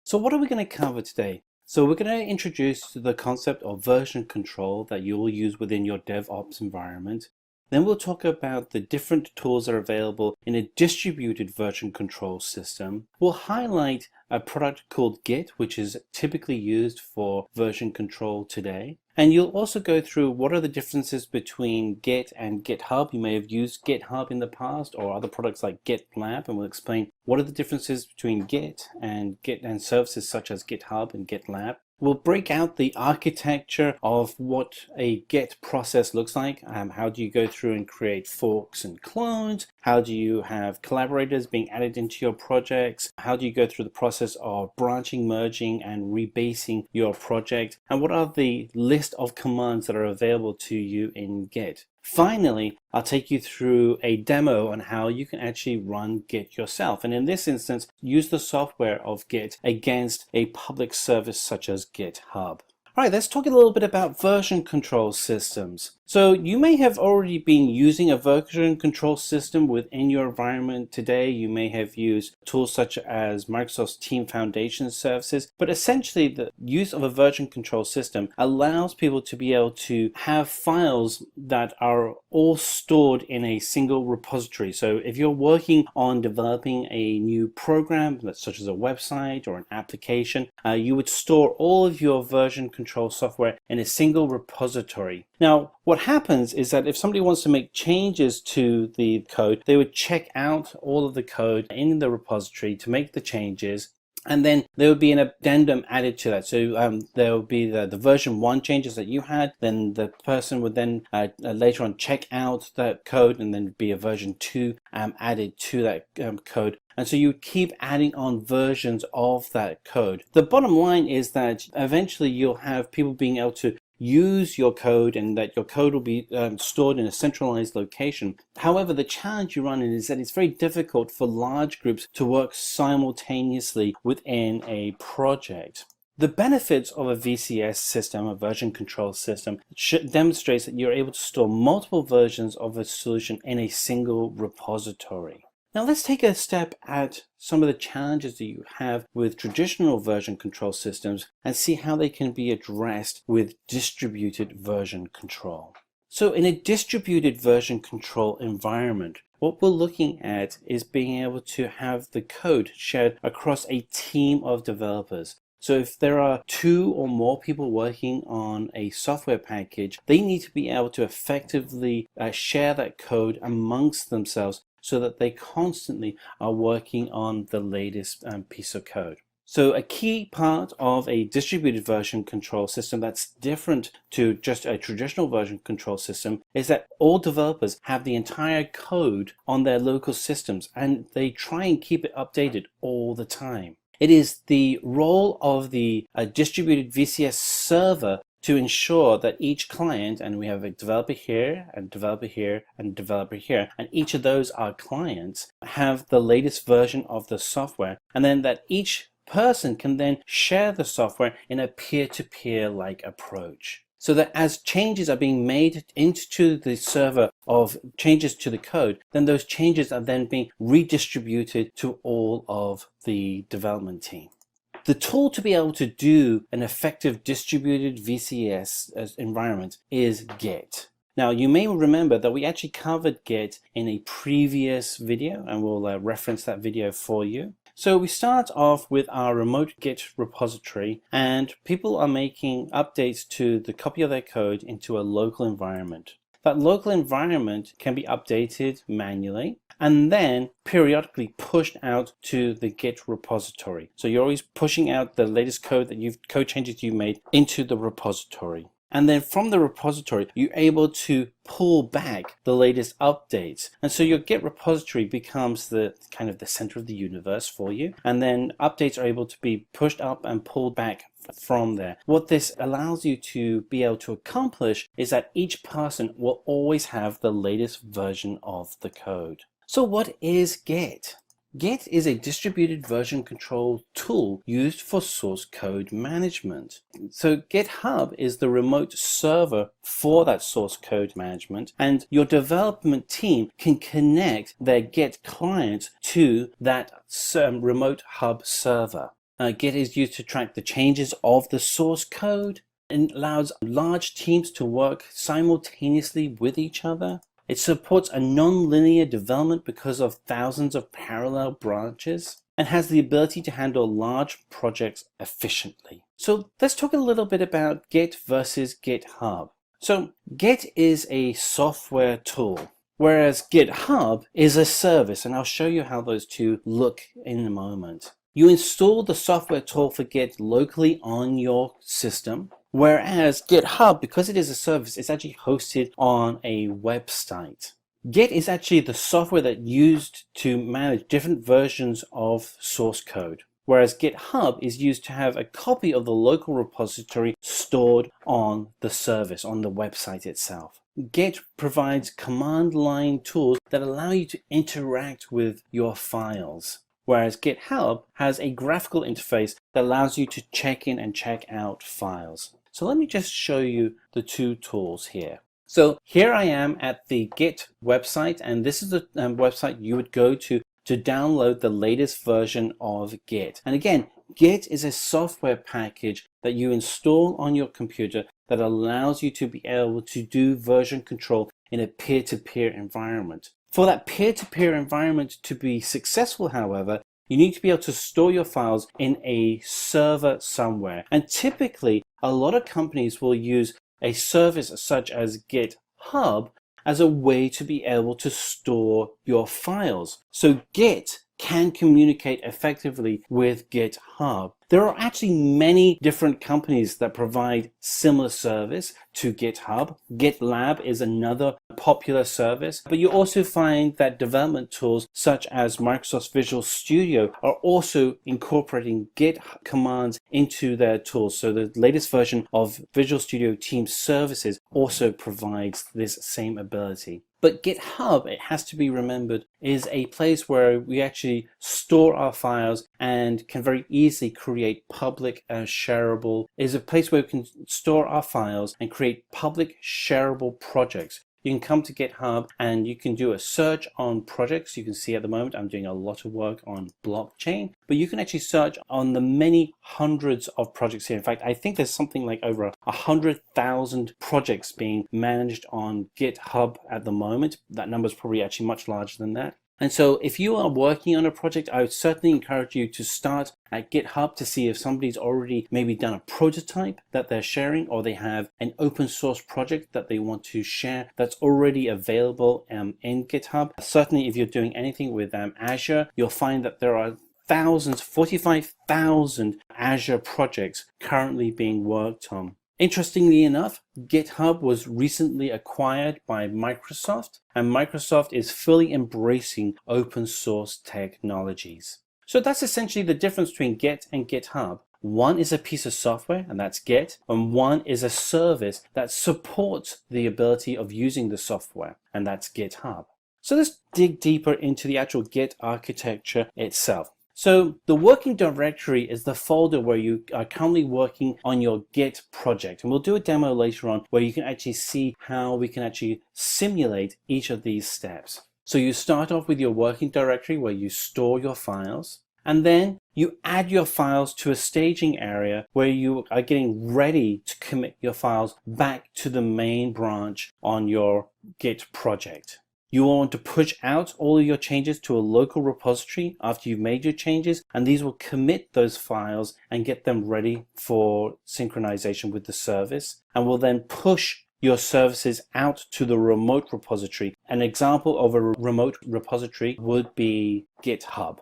S3: So what are we going to cover today? So we're going to introduce the concept of version control that you will use within your DevOps environment. Then we'll talk about the different tools that are available in a distributed version control system. We'll highlight a product called Git, which is typically used for version control today. And you'll also go through what are the differences between Git and GitHub. You may have used GitHub in the past or other products like GitLab, and we'll explain what are the differences between Git and services such as GitHub and GitLab. We'll break out the architecture of what a Git process looks like. How do you go through and create forks and clones? How do you have collaborators being added into your projects? How do you go through the process of branching, merging, and rebasing your project? And what are the list of commands that are available to you in Git? Finally, I'll take you through a demo on how you can actually run Git yourself. And in this instance, use the software of Git against a public service such as GitHub. All right, let's talk a little bit about version control systems. So you may have already been using a version control system within your environment today. You may have used tools such as Microsoft's Team Foundation services, but essentially the use of a version control system allows people to be able to have files that are all stored in a single repository. So if you're working on developing a new program, such as a website or an application, you would store all of your version control software in a single repository. Now, what happens is that if somebody wants to make changes to the code, they would check out all of the code in the repository to make the changes, and then there would be an addendum added to that. So there would be the version 1 changes that you had, then the person would then later on check out that code, and then be a version 2 added to that code. And so you keep adding on versions of that code. The bottom line is that eventually you'll have people being able to use your code, and that your code will be stored in a centralized location. However, the challenge you run into is that it's very difficult for large groups to work simultaneously within a project. The benefits of a VCS system, a version control system, demonstrates that you're able to store multiple versions of a solution in a single repository. Now let's take a step at some of the challenges that you have with traditional version control systems and see how they can be addressed with distributed version control. So in a distributed version control environment, what we're looking at is being able to have the code shared across a team of developers. So if there are 2 or more people working on a software package, they need to be able to effectively share that code amongst themselves, so that they constantly are working on the latest piece of code. So a key part of a distributed version control system that's different to just a traditional version control system is that all developers have the entire code on their local systems, and they try and keep it updated all the time. It is the role of the distributed VCS server to ensure that each client, and we have a developer here, and developer here, and developer here, and each of those are clients, have the latest version of the software, and then that each person can then share the software in a peer-to-peer like approach. So that as changes are being made into the server of changes to the code, then those changes are then being redistributed to all of the development team. The tool to be able to do an effective distributed VCS environment is Git. Now, you may remember that we actually covered Git in a previous video, and we'll reference that video for you. So we start off with our remote Git repository, and people are making updates to the copy of their code into a local environment. That local environment can be updated manually and then periodically pushed out to the Git repository. So you're always pushing out the latest code changes you've made into the repository. And then from the repository, you're able to pull back the latest updates. And so your Git repository becomes the kind of the center of the universe for you. And then updates are able to be pushed up and pulled back from there. What this allows you to be able to accomplish is that each person will always have the latest version of the code. So what is Git? Git is a distributed version control tool used for source code management. So GitHub is the remote server for that source code management, and your development team can connect their Git client to that remote hub server. Git is used to track the changes of the source code and allows large teams to work simultaneously with each other. It supports a non-linear development because of thousands of parallel branches, and has the ability to handle large projects efficiently. So let's talk a little bit about Git versus GitHub. So Git is a software tool, whereas GitHub is a service, and I'll show you how those two look in a moment. You install the software tool for Git locally on your system, whereas GitHub, because it is a service, it's actually hosted on a website. Git is actually the software that's used to manage different versions of source code, whereas GitHub is used to have a copy of the local repository stored on the service, on the website itself. Git provides command line tools that allow you to interact with your files, whereas GitHub has a graphical interface that allows you to check in and check out files. So let me just show you the two tools here. So here I am at the Git website, and this is the website you would go to download the latest version of Git. And again, Git is a software package that you install on your computer that allows you to be able to do version control in a peer-to-peer environment. For that peer-to-peer environment to be successful, however, you need to be able to store your files in a server somewhere. And typically, a lot of companies will use a service such as GitHub as a way to be able to store your files. So Git can communicate effectively with GitHub. There are actually many different companies that provide similar service to GitHub. GitLab is another popular service, but you also find that development tools such as Microsoft Visual Studio are also incorporating Git commands into their tools. So the latest version of Visual Studio Team Services also provides this same ability. But GitHub, it has to be remembered, is a place where we actually store our files and can very easily create public shareable, is a place where we can store our files and create public shareable projects. You can come to GitHub and you can do a search on projects. You can see at the moment I'm doing a lot of work on blockchain, but you can actually search on the many hundreds of projects here. In fact, I think there's something like over 100,000 projects being managed on GitHub at the moment. That number is probably actually much larger than that. And so if you are working on a project, I would certainly encourage you to start at GitHub to see if somebody's already maybe done a prototype that they're sharing, or they have an open source project that they want to share that's already available in GitHub. Certainly if you're doing anything with Azure, you'll find that there are 45,000 Azure projects currently being worked on. Interestingly enough, GitHub was recently acquired by Microsoft, and Microsoft is fully embracing open source technologies. So that's essentially the difference between Git and GitHub. One is a piece of software, and that's Git, and one is a service that supports the ability of using the software, and that's GitHub. So let's dig deeper into the actual Git architecture itself. So the working directory is the folder where you are currently working on your Git project. And we'll do a demo later on where you can actually see how we can actually simulate each of these steps. So you start off with your working directory where you store your files, and then you add your files to a staging area where you are getting ready to commit your files back to the main branch on your Git project. You will want to push out all of your changes to a local repository after you've made your changes, and these will commit those files and get them ready for synchronization with the service, and will then push your services out to the remote repository. An example of a remote repository would be GitHub.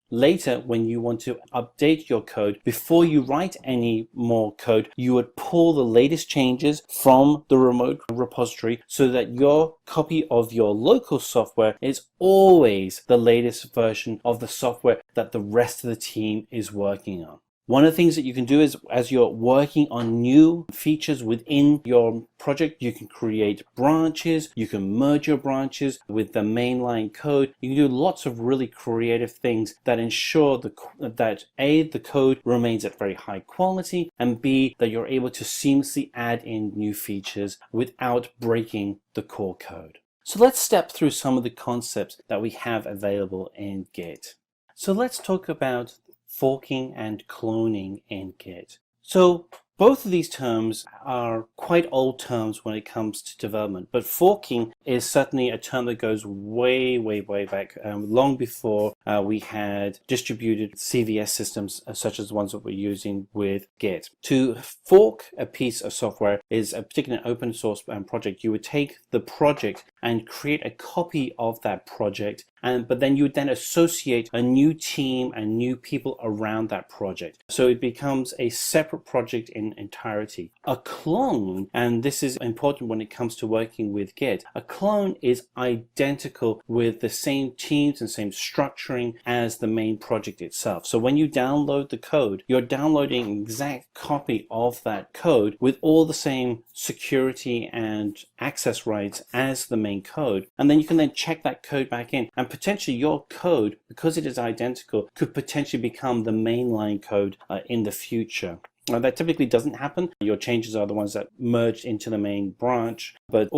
S3: Later, when you want to update your code, before you write any more code, you would pull the latest changes from the remote repository so that your copy of your local software is always the latest version of the software that the rest of the team is working on. One of the things that you can do is, as you're working on new features within your project, you can create branches, you can merge your branches with the mainline code. You can do lots of really creative things that ensure that A, the code remains at very high quality, and B, that you're able to seamlessly add in new features without breaking the core code. So let's step through some of the concepts that we have available in Git. So let's talk about forking and cloning in Git. So both of these terms are quite old terms when it comes to development, but forking is certainly a term that goes way back, long before we had distributed CVS systems such as the ones that we're using with Git. To fork a piece of software is a particular open source project. You would take the project and create a copy of that project, but then you would then associate a new team and new people around that project. So it becomes a separate project in entirety. A clone, and this is important when it comes to working with Git, a clone is identical with the same teams and same structure capturing as the main project itself. So when you download the code, you're downloading an exact copy of that code with all the same security and access rights as the main code. And then you can then check that code back in, and potentially your code, because it is identical, could potentially become the mainline code in the future. Now, that typically doesn't happen. Your changes are the ones that merge into the main branch, but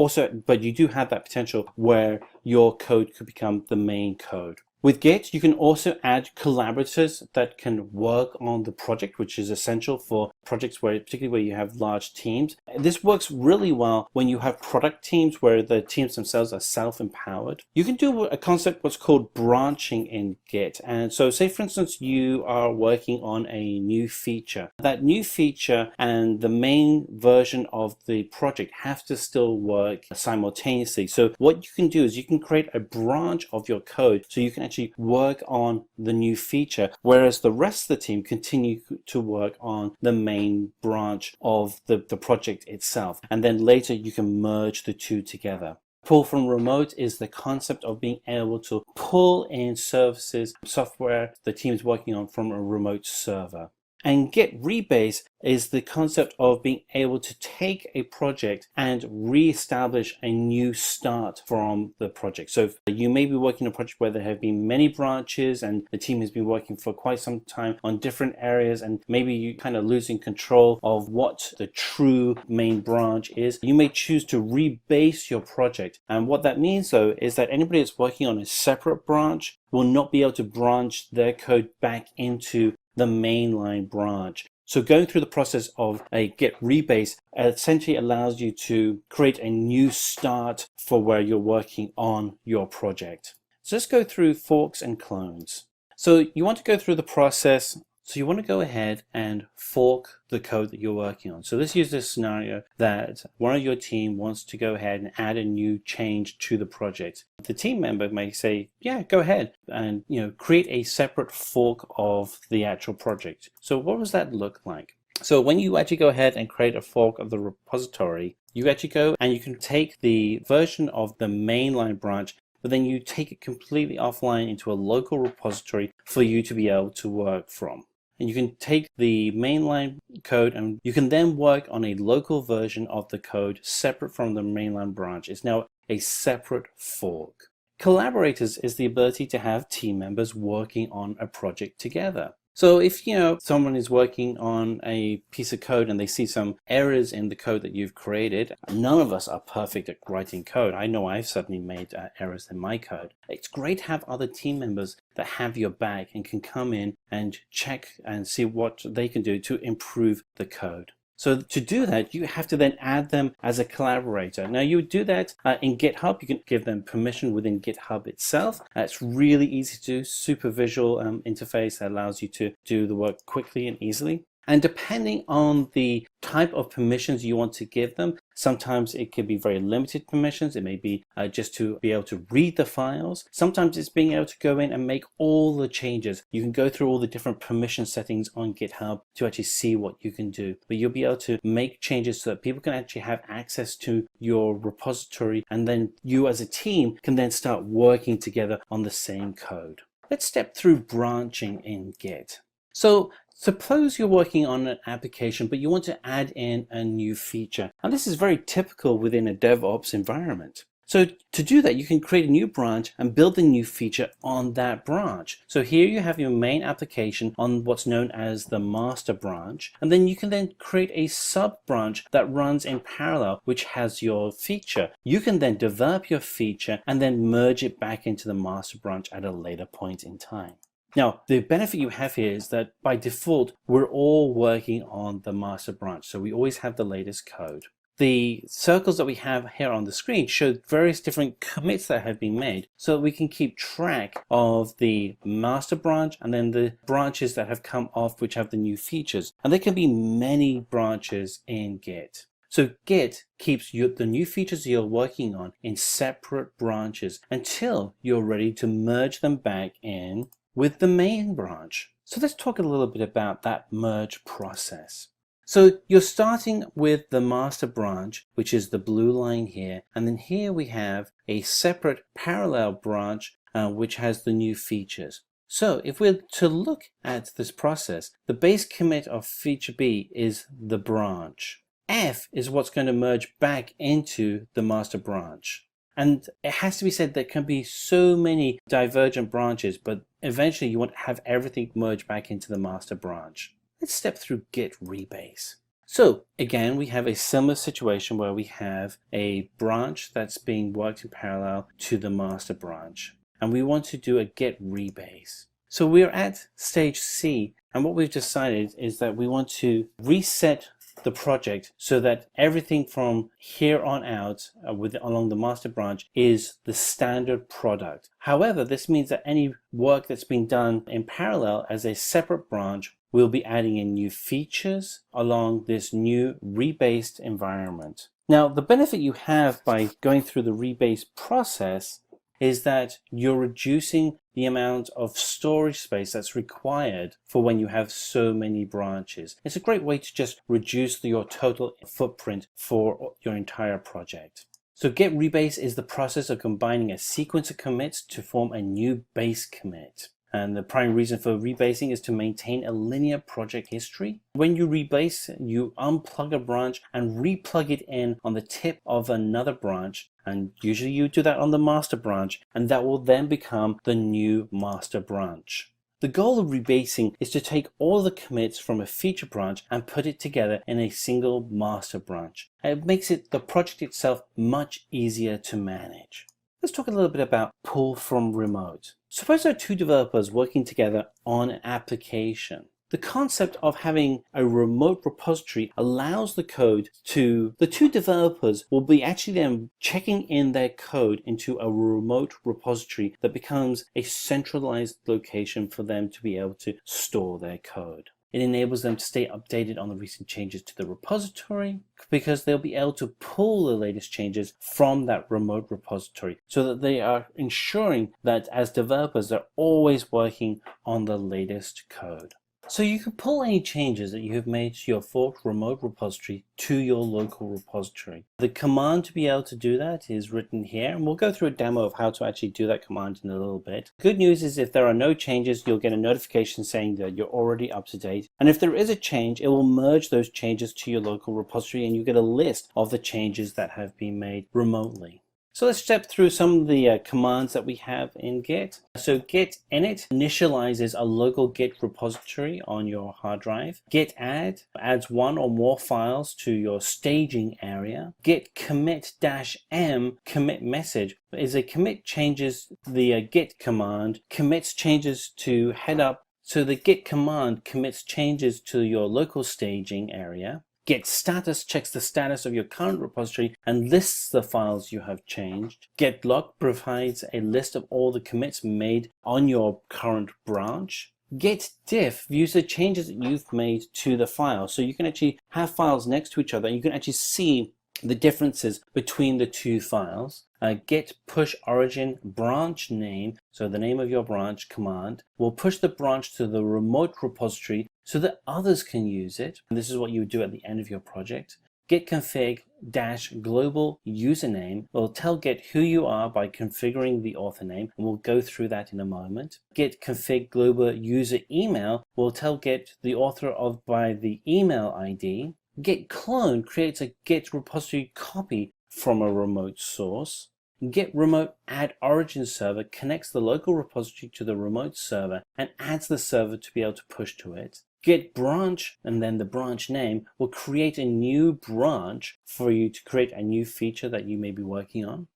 S3: you do have that potential where your code could become the main code. With Git, you can also add collaborators that can work on the project, which is essential for projects particularly where you have large teams. This works really well when you have product teams where the teams themselves are self-empowered. You can do a concept what's called branching in Git. And so say, for instance, you are working on a new feature. That new feature and the main version of the project have to still work simultaneously. So what you can do is you can create a branch of your code so you can actually work on the new feature, whereas the rest of the team continue to work on the main branch of the project itself. And then later you can merge the two together. Pull from remote is the concept of being able to pull in services, software the team is working on from a remote server. And Git rebase is the concept of being able to take a project and reestablish a new start from the project. So you may be working on a project where there have been many branches and the team has been working for quite some time on different areas, and maybe you kind of losing control of what the true main branch is. You may choose to rebase your project. And what that means though is that anybody that's working on a separate branch will not be able to branch their code back into the mainline branch. So going through the process of a Git rebase essentially allows you to create a new start for where you're working on your project. So let's go through forks and clones. So you want to go through the process. So you want to go ahead and fork the code that you're working on. So let's use this scenario that one of your team wants to go ahead and add a new change to the project. The team member may say, yeah, go ahead and create a separate fork of the actual project. So what does that look like? So when you actually go ahead and create a fork of the repository, you actually go and you can take the version of the mainline branch, but then you take it completely offline into a local repository for you to be able to work from. And you can take the mainline code and you can then work on a local version of the code separate from the mainline branch. It's now a separate fork. Collaborators is the ability to have team members working on a project together. So if someone is working on a piece of code and they see some errors in the code that you've created, none of us are perfect at writing code. I know I've certainly made errors in my code. It's great to have other team members that have your back and can come in and check and see what they can do to improve the code. So to do that, you have to then add them as a collaborator. Now you would do that in GitHub. You can give them permission within GitHub itself. It's really easy to do, super visual interface that allows you to do the work quickly and easily. And depending on the type of permissions you want to give them, sometimes it could be very limited permissions. It may be just to be able to read the files. Sometimes it's being able to go in and make all the changes. You can go through all the different permission settings on GitHub to actually see what you can do. But you'll be able to make changes so that people can actually have access to your repository, and then you as a team can then start working together on the same code. Let's step through branching in Git. So suppose you're working on an application, but you want to add in a new feature. And this is very typical within a DevOps environment. So to do that, you can create a new branch and build the new feature on that branch. So here you have your main application on what's known as the master branch. And then you can then create a sub branch that runs in parallel, which has your feature. You can then develop your feature and then merge it back into the master branch at a later point in time. Now, the benefit you have here is that by default, we're all working on the master branch. So we always have the latest code. The circles that we have here on the screen show various different commits that have been made so that we can keep track of the master branch and then the branches that have come off which have the new features. And there can be many branches in Git. So Git keeps the new features you're working on in separate branches until you're ready to merge them back in with the main branch. So let's talk a little bit about that merge process. So you're starting with the master branch, which is the blue line here, and then here we have a separate parallel branch, which has the new features. So if we're to look at this process, the base commit of feature B is the branch. F is what's going to merge back into the master branch. And it has to be said there can be so many divergent branches, but eventually you want to have everything merge back into the master branch. Let's step through git rebase. So again, we have a similar situation where we have a branch that's being worked in parallel to the master branch, and we want to do a git rebase. So we're at stage C, and what we've decided is that we want to reset the project so that everything from here on out along the master branch is the standard product. However, this means that any work that's being done in parallel as a separate branch will be adding in new features along this new rebased environment. Now, the benefit you have by going through the rebase process is that you're reducing the amount of storage space that's required for when you have so many branches. It's a great way to just reduce your total footprint for your entire project. So git rebase is the process of combining a sequence of commits to form a new base commit. And the prime reason for rebasing is to maintain a linear project history. When you rebase, you unplug a branch and replug it in on the tip of another branch. And usually you do that on the master branch, and that will then become the new master branch. The goal of rebasing is to take all the commits from a feature branch and put it together in a single master branch. And it makes the project itself much easier to manage. Let's talk a little bit about pull from remote. Suppose there are two developers working together on an application. The concept of having a remote repository allows the two developers will be actually then checking in their code into a remote repository that becomes a centralized location for them to be able to store their code. It enables them to stay updated on the recent changes to the repository because they'll be able to pull the latest changes from that remote repository so that they are ensuring that as developers, they're always working on the latest code. So you can pull any changes that you have made to your forked remote repository to your local repository. The command to be able to do that is written here, and we'll go through a demo of how to actually do that command in a little bit. Good news is if there are no changes, you'll get a notification saying that you're already up to date. And if there is a change, it will merge those changes to your local repository and you get a list of the changes that have been made remotely. So let's step through some of the commands that we have in Git. So git init initializes a local Git repository on your hard drive. Git add adds one or more files to your staging area. Git commit -m commit message is a commit changes the git command, commits changes to head up. So the git command commits changes to your local staging area. Git status checks the status of your current repository and lists the files you have changed. Git log provides a list of all the commits made on your current branch. Git diff views the changes that you've made to the file. So you can actually have files next to each other and you can actually see the differences between the two files. Git push origin branch name, so the name of your branch command, will push the branch to the remote repository so that others can use it. And this is what you would do at the end of your project. Git config -global username will tell Git who you are by configuring the author name, and we'll go through that in a moment. Git config global user email will tell Git the author by the email ID. Git clone creates a Git repository copy from a remote source. Git remote add origin server connects the local repository to the remote server and adds the server to be able to push to it. Git branch and then the branch name will create a new branch for you to create a new feature that you may be working on.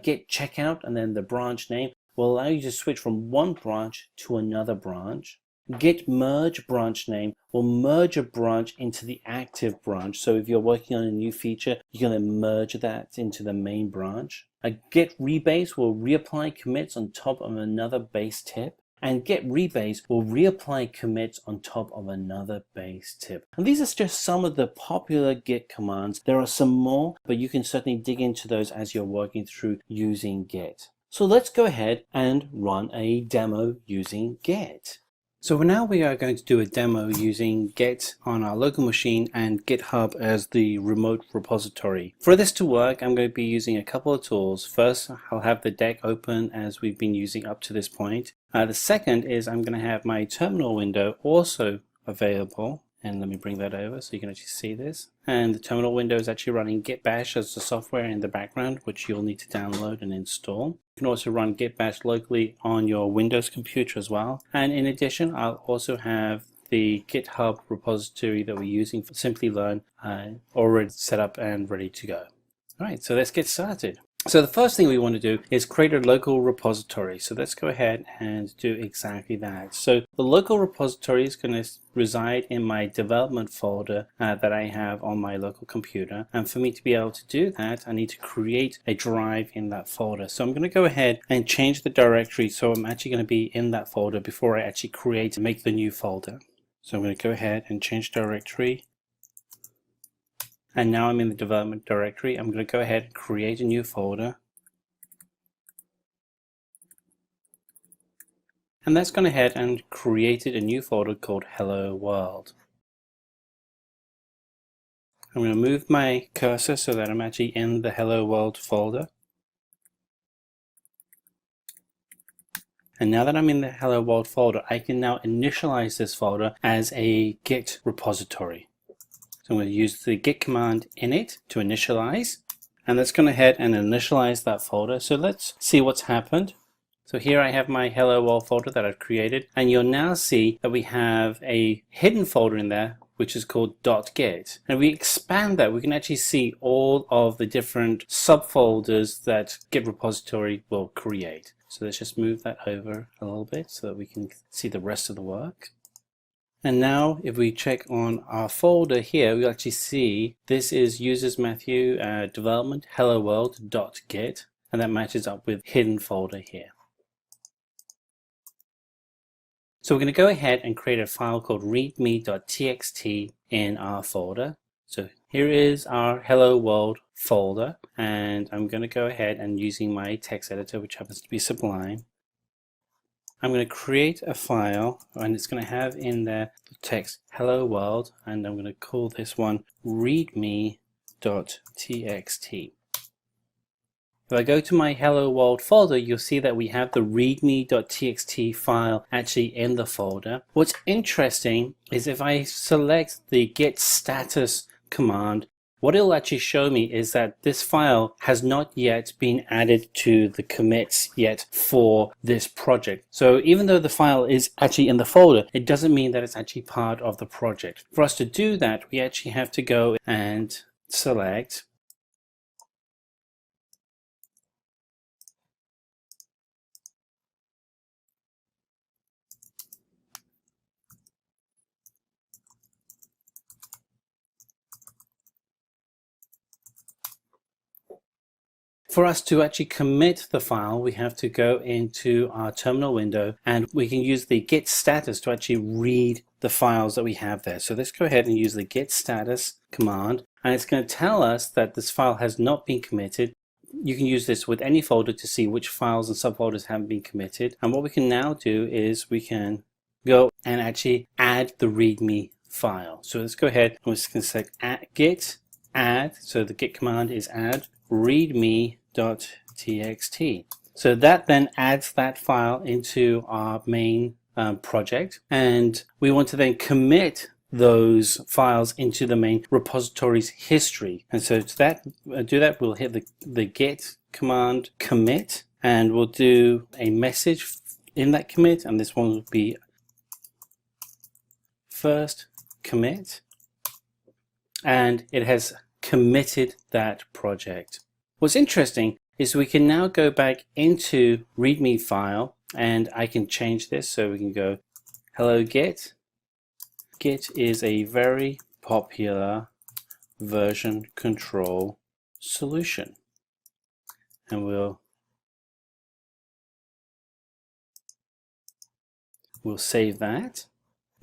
S3: Git checkout and then the branch name will allow you to switch from one branch to another branch. Git merge branch name will merge a branch into the active branch. So if you're working on a new feature, you're going to merge that into the main branch. A git rebase will reapply commits on top of another base tip. And git rebase will reapply commits on top of another base tip. And these are just some of the popular Git commands. There are some more, but you can certainly dig into those as you're working through using Git. So let's go ahead and run a demo using Git. So now we are going to do a demo using Git on our local machine and GitHub as the remote repository. For this to work, I'm going to be using a couple of tools. First, I'll have the deck open as we've been using up to this point. The second is I'm going to have my terminal window also available. And let me bring that over so you can actually see this. And the terminal window is actually running Git Bash as the software in the background, which you'll need to download and install. You can also run Git Bash locally on your Windows computer as well. And in addition, I'll also have the GitHub repository that we're using for Simplilearn already set up and ready to go. All right, so let's get started. So the first thing we want to do is create a local repository. So let's go ahead and do exactly that. So the local repository is going to reside in my development folder that I have on my local computer. And for me to be able to do that, I need to create a drive in that folder. So I'm going to go ahead and change the directory. So I'm actually going to be in that folder before I actually create and make the new folder. So I'm going to go ahead and change directory. And now I'm in the development directory. I'm going to go ahead and create a new folder. And that's gone ahead and created a new folder called Hello World. I'm going to move my cursor so that I'm actually in the Hello World folder. And now that I'm in the Hello World folder, I can now initialize this folder as a Git repository. So I'm going to use the git command init to initialize, and that's going ahead and initialize that folder. So let's see what's happened. So here I have my Hello World folder that I've created, and you'll now see that we have a hidden folder in there which is called .git. And if we expand that, we can actually see all of the different subfolders that Git repository will create. So let's just move that over a little bit so that we can see the rest of the work. And now if we check on our folder here, we actually see this is users Matthew development hello world.git, and that matches up with hidden folder here. So we're going to go ahead and create a file called readme.txt in our folder. So here is our hello world folder, and I'm going to go ahead and using my text editor, which happens to be Sublime, I'm going to create a file, and it's going to have in there the text hello world, and I'm going to call this one readme.txt. If I go to my hello world folder, you'll see that we have the readme.txt file actually in the folder. What's interesting is if I select the git status command, what it'll actually show me is that this file has not yet been added to the commits yet for this project. So even though the file is actually in the folder, it doesn't mean that it's actually part of the project. For us to do that, we actually have to go and select For us to actually commit the file, we have to go into our terminal window, and we can use the git status to actually read the files that we have there. So let's go ahead and use the git status command, and it's going to tell us that this file has not been committed. You can use this with any folder to see which files and subfolders haven't been committed. And what we can now do is we can go and actually add the readme file. So let's go ahead and we're just going to select git add. So the git command is add readme.txt. So that then adds that file into our main project, and we want to then commit those files into the main repository's history. And so to do that, we'll hit the git command commit, and we'll do a message in that commit, and this one will be first commit, and it has committed that project. What's interesting is we can now go back into readme file, and I can change this. So we can go hello git. Git is a very popular version control solution, and we'll save that.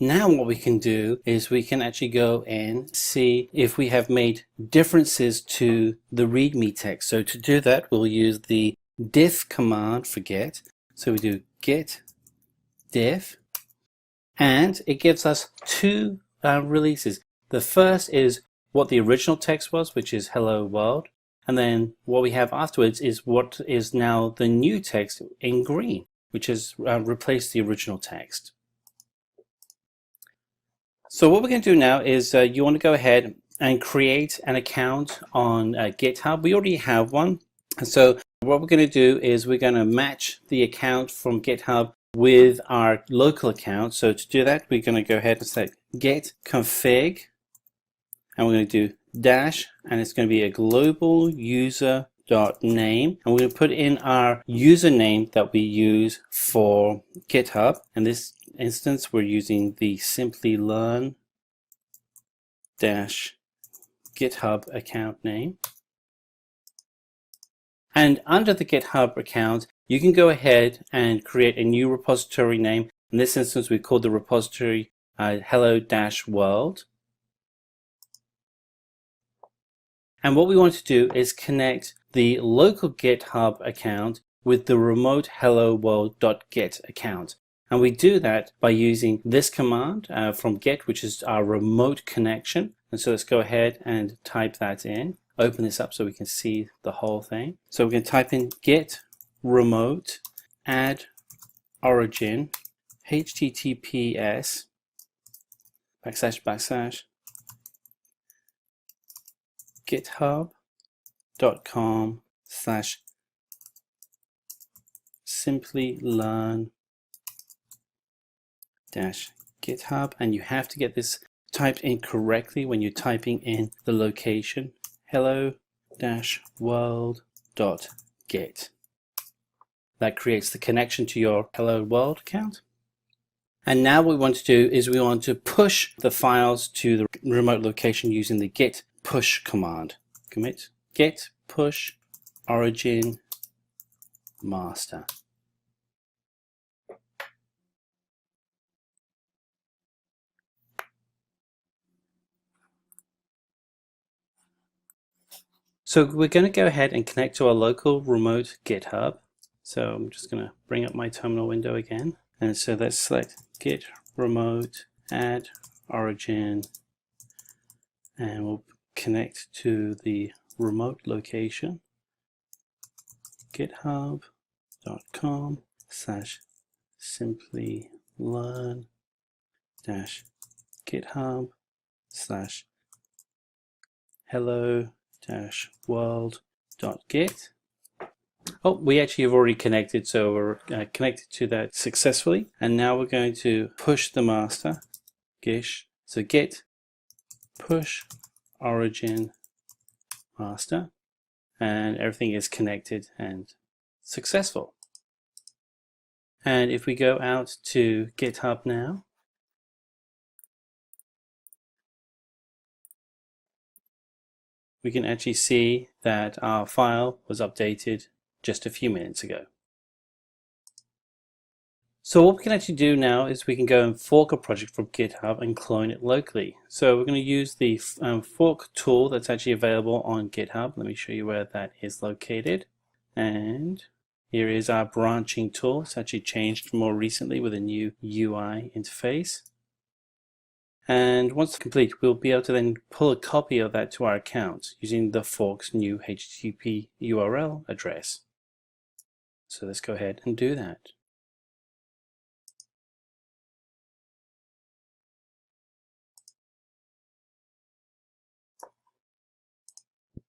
S3: Now what we can do is we can actually go and see if we have made differences to the readme text. So to do that, we'll use the diff command for git. So we do git diff, And it gives us two releases. The first is what the original text was, which is hello world. And then what we have afterwards is what is now the new text in green, which has replaced the original text. So what we're going to do now is you want to go ahead and create an account on GitHub. We already have one. So what we're going to do is we're going to match the account from GitHub with our local account. So to do that, we're going to go ahead and say git config, and we're going to do dash, and it's going to be a global user name, and we're going to put in our username that we use for GitHub. In this instance, we're using the Simplilearn -GitHub account name. And under the GitHub account, you can go ahead and create a new repository name. In this instance, we call the repository hello-world. And what we want to do is connect the local GitHub account with the remote hello-world.git account. And we do that by using this command from Git, which is our remote connection. And so let's go ahead and type that in. Open this up so we can see the whole thing. So we're going to type in git remote add origin https github.com/Simplilearn-GitHub, and you have to get this typed in correctly when you're typing in the location hello-world.git. That creates the connection to your Hello World account. And now what we want to do is we want to push the files to the remote location using the git push command. Commit git push origin master. So we're going to go ahead and connect to our local remote GitHub. So I'm just going to bring up my terminal window again. And so let's select git remote add origin, and we'll connect to the remote location github.com/Simplilearn-hello-world.git. Oh, we actually have already connected, so we're connected to that successfully. And now we're going to push the master, gish. So git push origin master, and everything is connected and successful. And if we go out to GitHub now, we can actually see that our file was updated just a few minutes ago. So what we can actually do now is we can go and fork a project from GitHub and clone it locally. So we're going to use the fork tool that's actually available on GitHub. Let me show you where that is located. And here is our branching tool. It's actually changed more recently with a new UI interface. And once complete, we'll be able to then pull a copy of that to our account using the fork's new HTTP URL address. So let's go ahead and do that.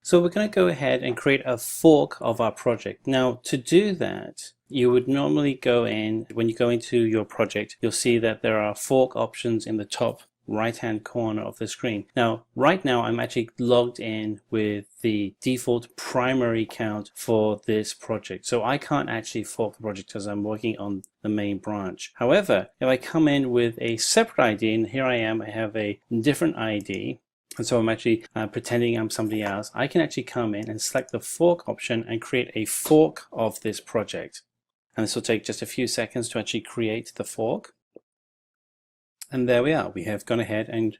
S3: So we're going to go ahead and create a fork of our project. Now, to do that, you would normally go in, when you go into your project, you'll see that there are fork options in the top right-hand corner of the screen. Now, right now, I'm actually logged in with the default primary account for this project. So I can't actually fork the project as I'm working on the main branch. However, if I come in with a separate ID, and here I am, I have a different ID, and so I'm actually pretending I'm somebody else, I can actually come in and select the fork option and create a fork of this project. And this will take just a few seconds to actually create the fork. And there we are. We have gone ahead and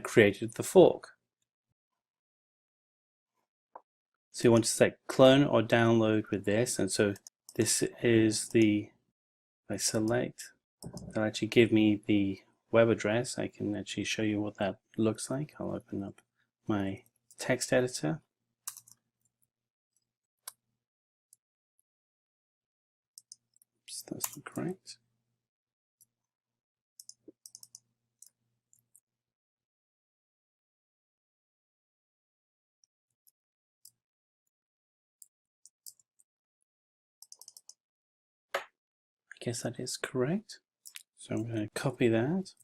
S3: created the fork. So you want to select clone or download with this. And so this is the, I select That'll actually give me the web address. I can actually show you what that looks like. I'll open up my text editor. Oops, that's not correct. I guess that is correct. So I'm going to copy that.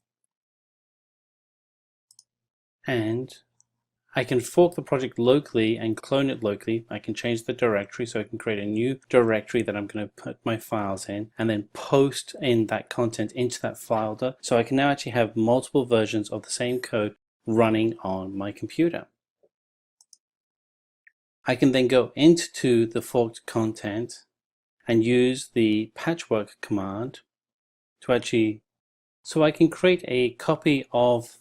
S3: And I can fork the project locally and clone it locally. I can change the directory, so I can create a new directory that I'm going to put my files in and then post in that content into that folder. So I can now actually have multiple versions of the same code running on my computer. I can then go into the forked content and use the patchwork command to actually, so I can create a copy of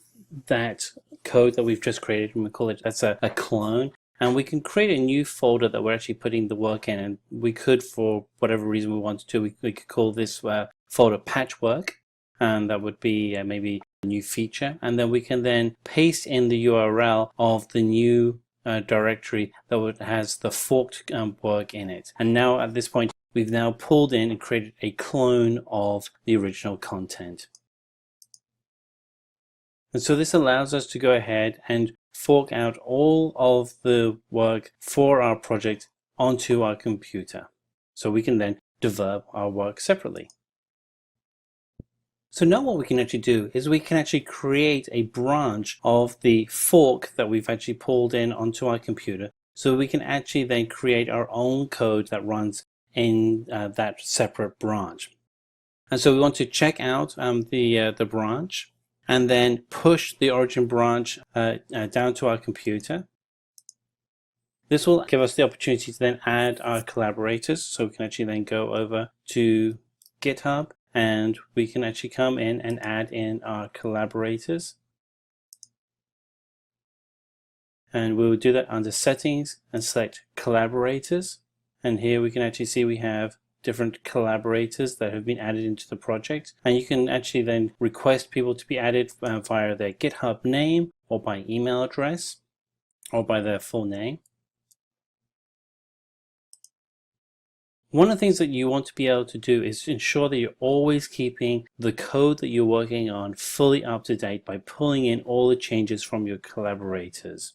S3: that code that we've just created, and we call it, that's a clone, and we can create a new folder that we're actually putting the work in, and we could, for whatever reason we wanted to, we could call this folder patchwork, and that would be maybe a new feature, and then we can then paste in the URL of the new directory that has the forked work in it. And now at this point we've now pulled in and created a clone of the original content. And so this allows us to go ahead and fork out all of the work for our project onto our computer. So we can then develop our work separately. So now what we can actually do is we can actually create a branch of the fork that we've actually pulled in onto our computer. So we can actually then create our own code that runs in that separate branch. And so we want to check out the branch and then push the origin branch down to our computer. This will give us the opportunity to then add our collaborators. So we can actually then go over to GitHub and we can actually come in and add in our collaborators. And we will do that under settings and select collaborators. And here we can actually see we have different collaborators that have been added into the project, and you can actually then request people to be added via their GitHub name or by email address or by their full name. One of the things that you want to be able to do is ensure that you're always keeping the code that you're working on fully up to date by pulling in all the changes from your collaborators.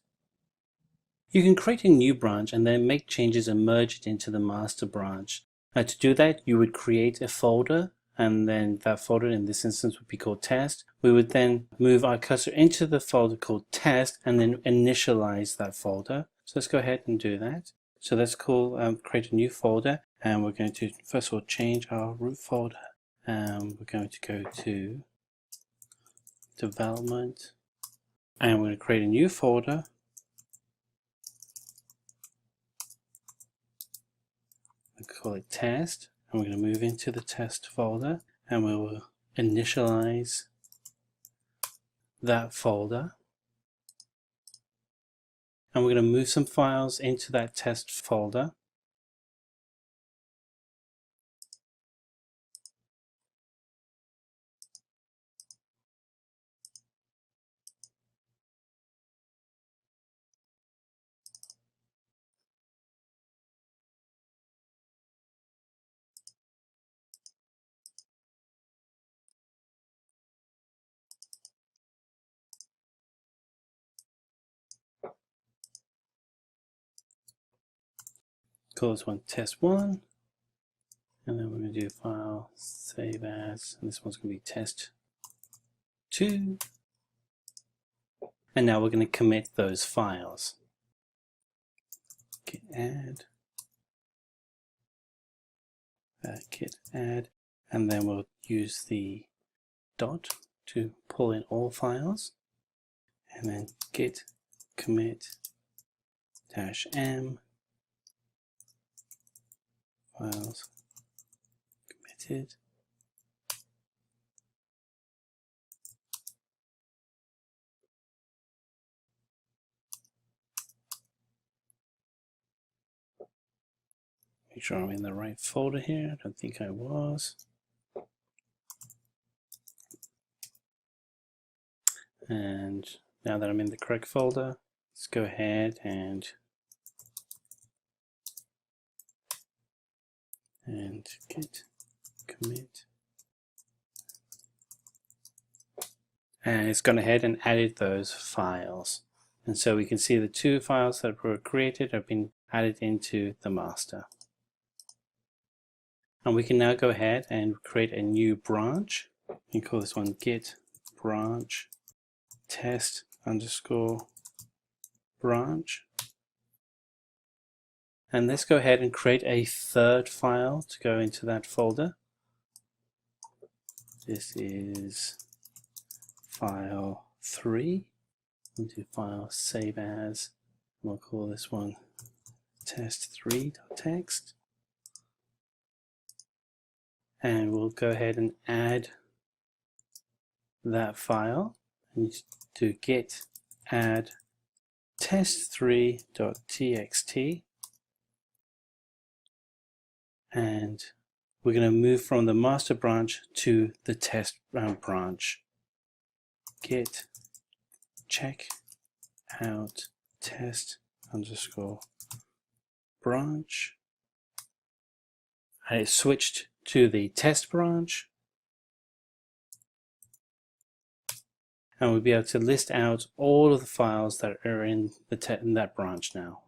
S3: You can create a new branch and then make changes and merge it into the master branch. To do that, you would create a folder, and then that folder in this instance would be called test. We would then move our cursor into the folder called test and then initialize that folder. So let's go ahead and do that. So let's create a new folder, and we're going to first of all change our root folder. We're going to go to development, and we're going to create a new folder. We call it test, and we're going to move into the test folder, and we will initialize that folder, and we're going to move some files into that test folder. Call this one test1, and then we're going to do file save as, and this one's going to be test2, and now we're going to commit those files. Git add, git add, and then we'll use the dot to pull in all files, and then git commit -m files committed. Make sure I'm in the right folder here. I don't think I was. And now that I'm in the correct folder, let's go ahead and git commit. And it's gone ahead and added those files. And so we can see the two files that were created have been added into the master. And we can now go ahead and create a new branch. You can call this one git branch test underscore branch. And let's go ahead and create a third file to go into that folder. This is file 3. We'll do file save as. We'll call this one test3.txt. And we'll go ahead and add that file. And do git add test3.txt. And we're going to move from the master branch to the test branch. Git check out test underscore branch. And it switched to the test branch. And we'll be able to list out all of the files that are in that branch now.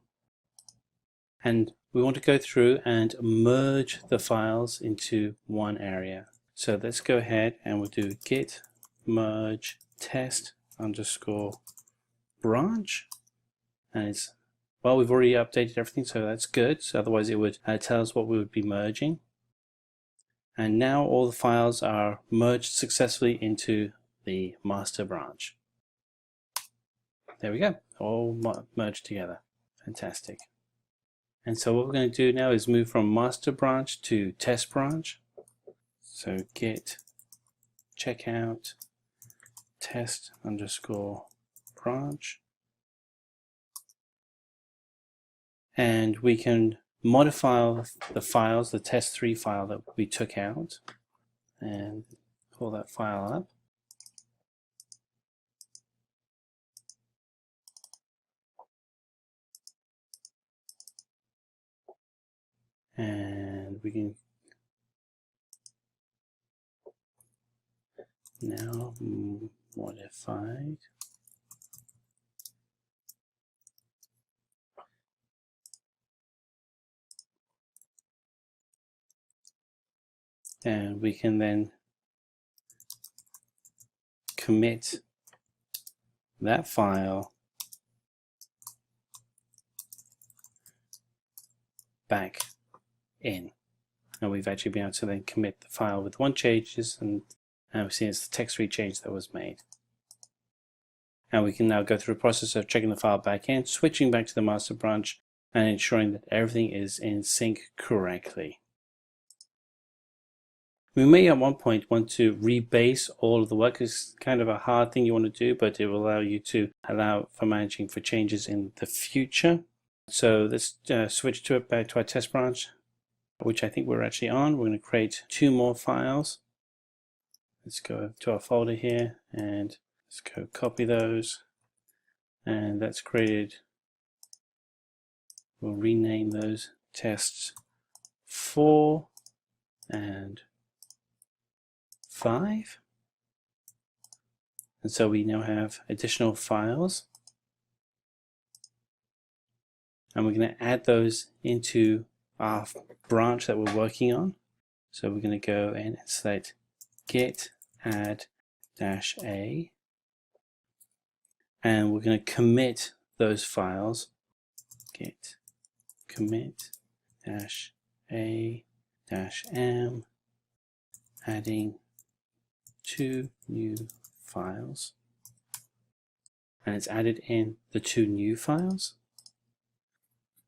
S3: And we want to go through and merge the files into one area. So let's go ahead and we'll do git merge test underscore branch. And it's, well, we've already updated everything, so that's good. So otherwise it would tell us what we would be merging. And now all the files are merged successfully into the master branch. There we go, all merged together. Fantastic. And so what we're going to do now is move from master branch to test branch. So git checkout test underscore branch. And we can modify the files, the test3 file that we took out, and pull that file up. And we can now modify. And we can then commit that file back in. And we've actually been able to then commit the file with one changes, and we see it's the text-free change that was made. And we can now go through a process of checking the file back in, switching back to the master branch, and ensuring that everything is in sync correctly. We may at one point want to rebase all of the work. It's kind of a hard thing you want to do, but it will allow you to allow for managing for changes in the future. So let's switch to it back to our test branch, which I think we're actually on. We're going to create 2 more files. Let's go to our folder here and let's go copy those. And that's created. We'll rename those tests 4 and 5. And so we now have additional files. And we're going to add those into our branch that we're working on. So we're going to go in and select git add -a, and we're going to commit those files. Git commit -a-m, adding 2 new files, and it's added in the 2 new files.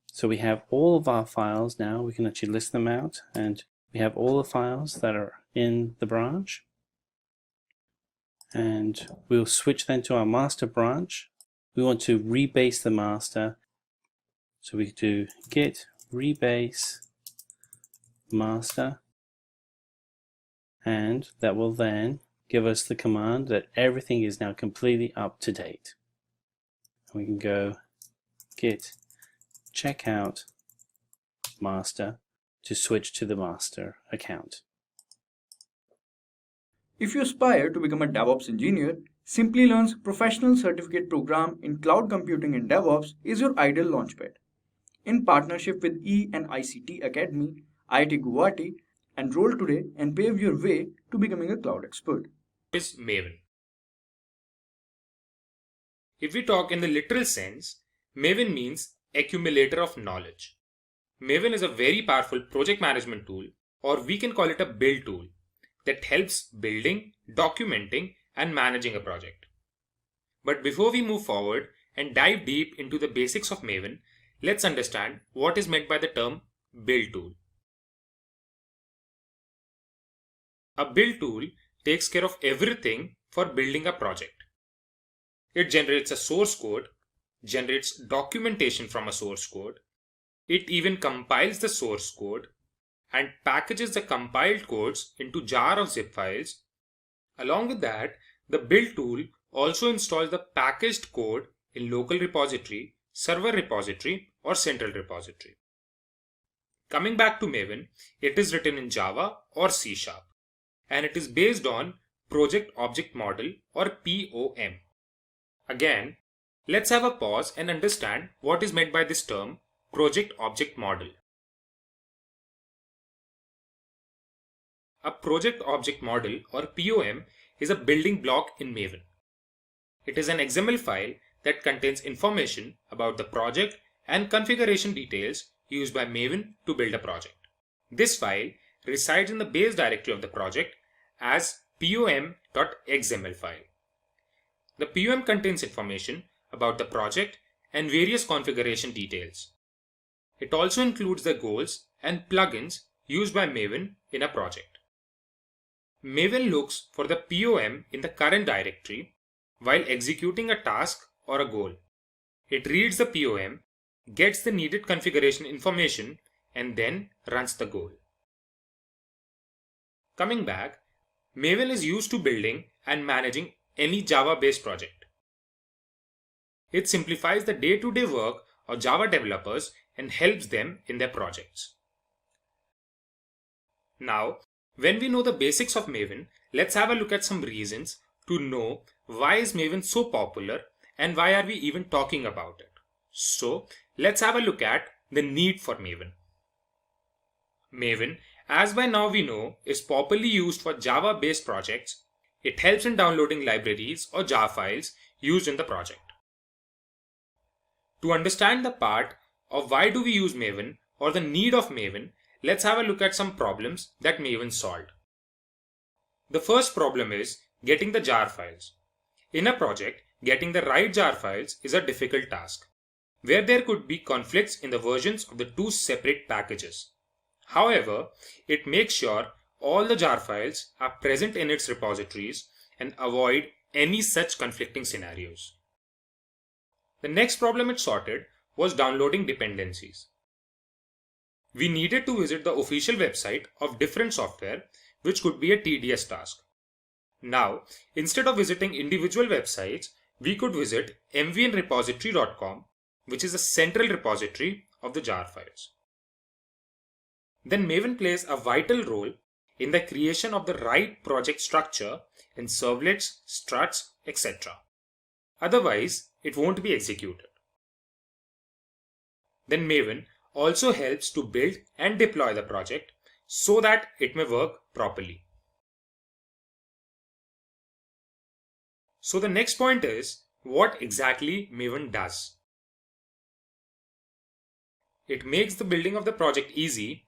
S3: So we have all of our files now. We can actually list them out, and we have all the files that are in the branch. And we'll switch then to our master branch. We want to rebase the master, so we do git rebase master, and that will then give us the command that everything is now completely up to date. We can go git checkout master to switch to the master account.
S1: If you aspire to become a DevOps engineer, Simplilearn's professional certificate program in cloud computing and DevOps is your ideal launchpad. In partnership with E&ICT Academy, IIT Guwahati, enroll today and pave your way to becoming a cloud expert.
S9: Is Maven. If we talk in the literal sense, Maven means accumulator of knowledge. Maven is a very powerful project management tool, or we can call it a build tool, that helps building, documenting, and managing a project. But before we move forward and dive deep into the basics of Maven, let's understand what is meant by the term build tool. A build tool takes care of everything for building a project. It generates a source code, generates documentation from a source code, it even compiles the source code, and packages the compiled codes into jar of zip files. Along with that, the build tool also installs the packaged code in local repository, server repository, or central repository. Coming back to Maven, it is written in Java or C#, and it is based on Project Object Model or POM. Again, let's have a pause and understand what is meant by this term Project Object Model. A Project Object Model or POM is a building block in Maven. It is an XML file that contains information about the project and configuration details used by Maven to build a project. This file resides in the base directory of the project as pom.xml file. The POM contains information about the project and various configuration details. It also includes the goals and plugins used by Maven in a project. Maven looks for the POM in the current directory while executing a task or a goal. It reads the POM, gets the needed configuration information, and then runs the goal. Coming back, Maven is used to building and managing any Java-based project. It simplifies the day-to-day work of Java developers and helps them in their projects. Now, when we know the basics of Maven, let's have a look at some reasons to know why is Maven so popular and why are we even talking about it. So, let's have a look at the need for Maven. Maven, as by now we know, is popularly used for Java-based projects. It helps in downloading libraries or jar files used in the project. To understand the part of why do we use Maven or the need of Maven, let's have a look at some problems that Maven solved. The first problem is getting the jar files. In a project, getting the right jar files is a difficult task, where there could be conflicts in the versions of the two separate packages. However, it makes sure all the jar files are present in its repositories and avoid any such conflicting scenarios. The next problem it sorted was downloading dependencies. We needed to visit the official website of different software, which could be a tedious task. Now, instead of visiting individual websites, we could visit mvnrepository.com, which is a central repository of the jar files. Then Maven plays a vital role in the creation of the right project structure in servlets, struts, etc. Otherwise, it won't be executed. Then Maven also helps to build and deploy the project so that it may work properly. So the next point is what exactly Maven does. It makes the building of the project easy.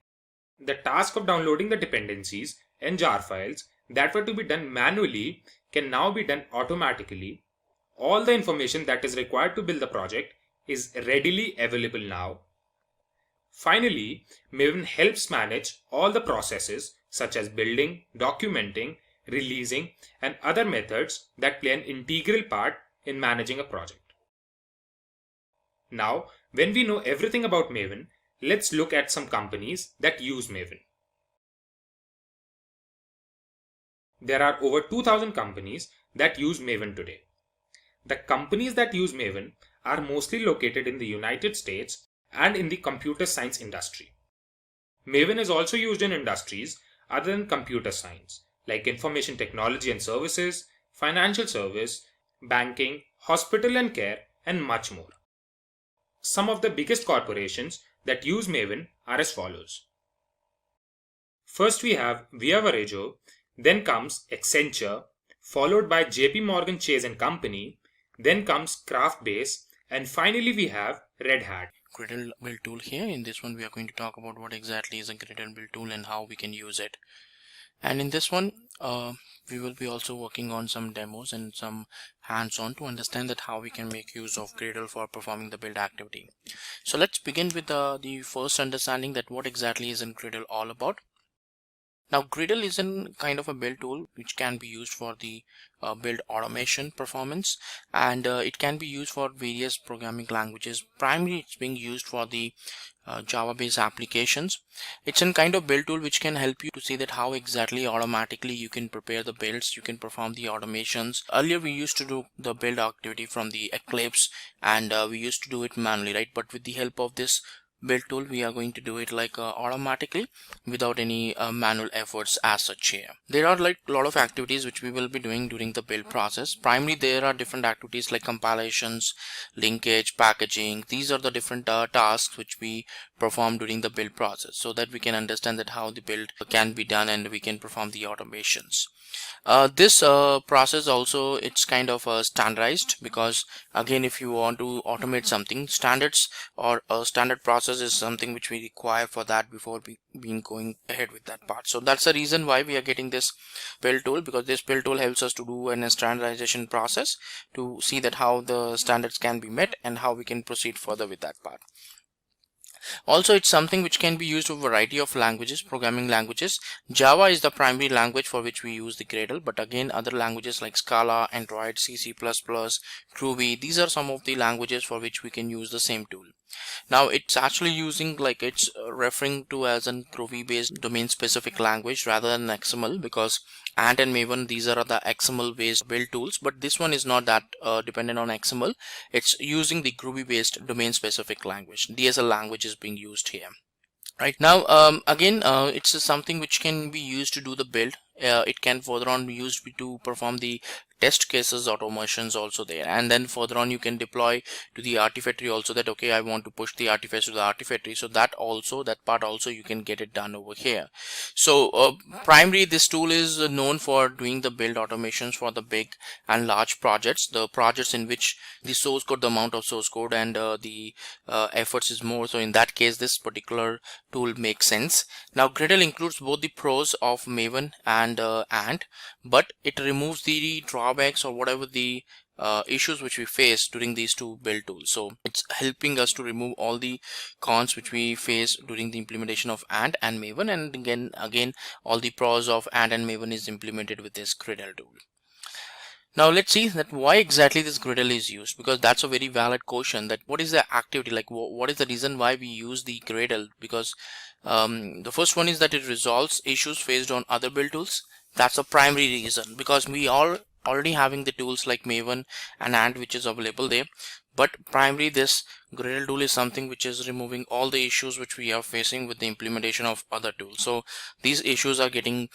S9: The task of downloading the dependencies and jar files that were to be done manually can now be done automatically. All the information that is required to build the project is readily available now. Finally, Maven helps manage all the processes such as building, documenting, releasing, and other methods that play an integral part in managing a project. Now, when we know everything about Maven, let's look at some companies that use Maven. there are over 2000 companies that use Maven today. The companies that use Maven are mostly located in the United States and in the computer science industry. Maven is also used in industries other than computer science, like information technology and services, financial service, banking, hospital and care, and much more. Some of the biggest corporations that use Maven are as follows. First we have Via Varejo, then comes Accenture, followed by JP Morgan Chase and Company, then comes Craftbase, and finally we have Red Hat.
S10: Gradle build tool here. In this one we are going to talk about what exactly is a Gradle build tool and how we can use it. And in this one we will be also working on some demos and some hands-on to understand that how we can make use of Gradle for performing the build activity. So let's begin with the first understanding that what exactly is Gradle all about. Now Gradle is a kind of a build tool which can be used for the build automation performance, and it can be used for various programming languages. Primarily it's being used for the Java based applications. It's a kind of build tool which can help you to see that how exactly automatically you can prepare the builds, you can perform the automations. Earlier we used to do the build activity from the Eclipse, and we used to do it manually, right? But with the help of this build tool we are going to do it like automatically without any manual efforts as such here. There are like a lot of activities which we will be doing during the build process. Primarily there are different activities like compilations, linkage, packaging. These are the different tasks which we perform during the build process, so that we can understand that how the build can be done and we can perform the automations. This process also, it's kind of standardized, because again if you want to automate something, standards or a standard process is something which we require for that before being going ahead with that part. So that's the reason why we are getting this build tool, because this build tool helps us to do a standardization process to see that how the standards can be met and how we can proceed further with that part. Also, it's something which can be used for a variety of languages, programming languages. Java is the primary language for which we use the Gradle, but again other languages like Scala, Android, C, C++, Groovy, these are some of the languages for which we can use the same tool. Now it's actually using, like, it's referring to as a Groovy based domain specific language rather than XML, because Ant and Maven, these are the XML based build tools, but this one is not that dependent on XML. It's using the Groovy based domain specific language. DSL language is being used here. Right now, again, it's something which can be used to do the build. It can further on be used to perform the test cases automations also there, and then further on you can deploy to the Artifactory also, that okay, I want to push the artifacts to the Artifactory, so that part also you can get it done over here. So primarily this tool is known for doing the build automations for the big and large projects, the projects in which the source code, the amount of source code and the efforts is more. So in that case this particular tool makes sense. Now Gradle includes both the pros of Maven and Ant, but it removes the drawbacks or whatever the issues which we face during these two build tools. So it's helping us to remove all the cons which we face during the implementation of Ant and Maven, and again all the pros of Ant and Maven is implemented with this Gradle tool. Now let's see that why exactly this Gradle is used, because that's a very valid question, that what is the activity, like what is the reason why we use the Gradle. Because the first one is that it resolves issues faced on other build tools. That's a primary reason, because we are already having the tools like Maven and Ant which is available there, but primarily this Gradle tool is something which is removing all the issues which we are facing with the implementation of other tools. So these issues are getting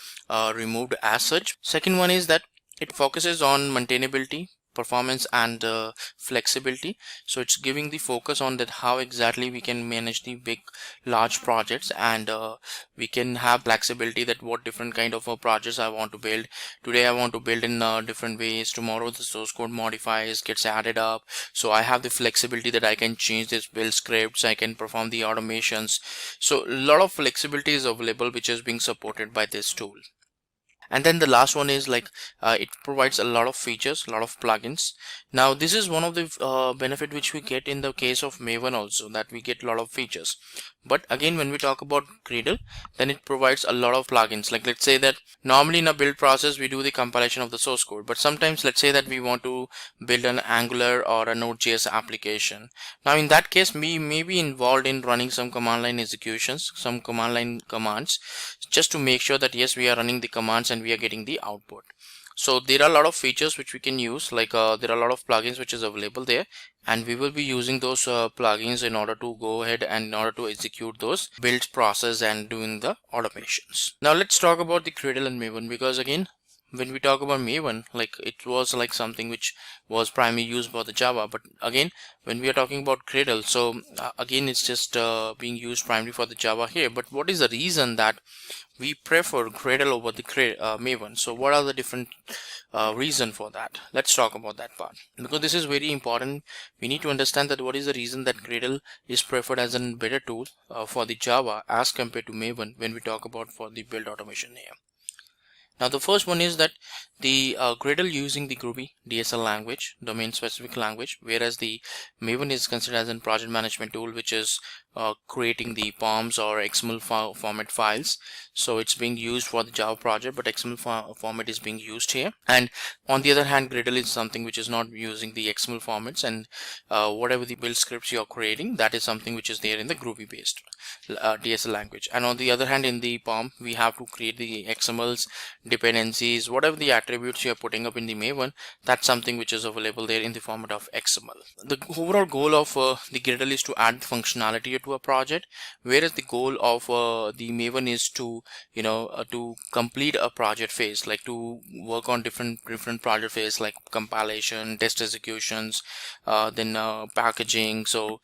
S10: removed as such. Second one is that it focuses on maintainability, performance and flexibility. So it's giving the focus on that how exactly we can manage the big large projects, and we can have flexibility that what different kind of projects I want to build. Today I want to build in different ways, tomorrow the source code modifies, gets added up, so I have the flexibility that I can change this build scripts, I can perform the automations. So a lot of flexibility is available which is being supported by this tool. And then the last one is like it provides a lot of features, a lot of plugins. Now this is one of the benefit which we get in the case of Maven also, that we get a lot of features. But again, when we talk about Gradle, then it provides a lot of plugins. Like let's say that normally in a build process we do the compilation of the source code, but sometimes let's say that we want to build an Angular or a Node.js application. Now in that case, we may be involved in running some command line executions, some command line commands, just to make sure that yes, we are running the commands and we are getting the output. So there are a lot of features which we can use, like there are a lot of plugins which is available there, and we will be using those plugins in order to go ahead and in order to execute those build process and doing the automations. Now let's talk about the Gradle and Maven, because again, when we talk about Maven, like it was like something which was primarily used for the Java, but again when we are talking about Gradle, so again it's just being used primarily for the Java here. But what is the reason that we prefer Gradle over the Maven? So what are the different reason for that? Let's talk about that part, because this is very important. We need to understand that what is the reason that Gradle is preferred as a better tool for the Java as compared to Maven when we talk about for the build automation here. Now the first one is that the Gradle using the Groovy DSL language, domain specific language, whereas the Maven is considered as a project management tool which is creating the POMs or XML format files. So it's being used for the Java project, but XML format is being used here. And on the other hand, Gradle is something which is not using the XML formats, and whatever the build scripts you're creating, that is something which is there in the Groovy based DSL language. And on the other hand, in the POM, we have to create the XMLs, dependencies, whatever the attributes you are putting up in the Maven, that's something which is available there in the format of XML. The overall goal of the Gradle is to add functionality to a project, whereas the goal of the Maven is to to complete a project phase, like to work on different project phase, like compilation, test executions, then packaging, so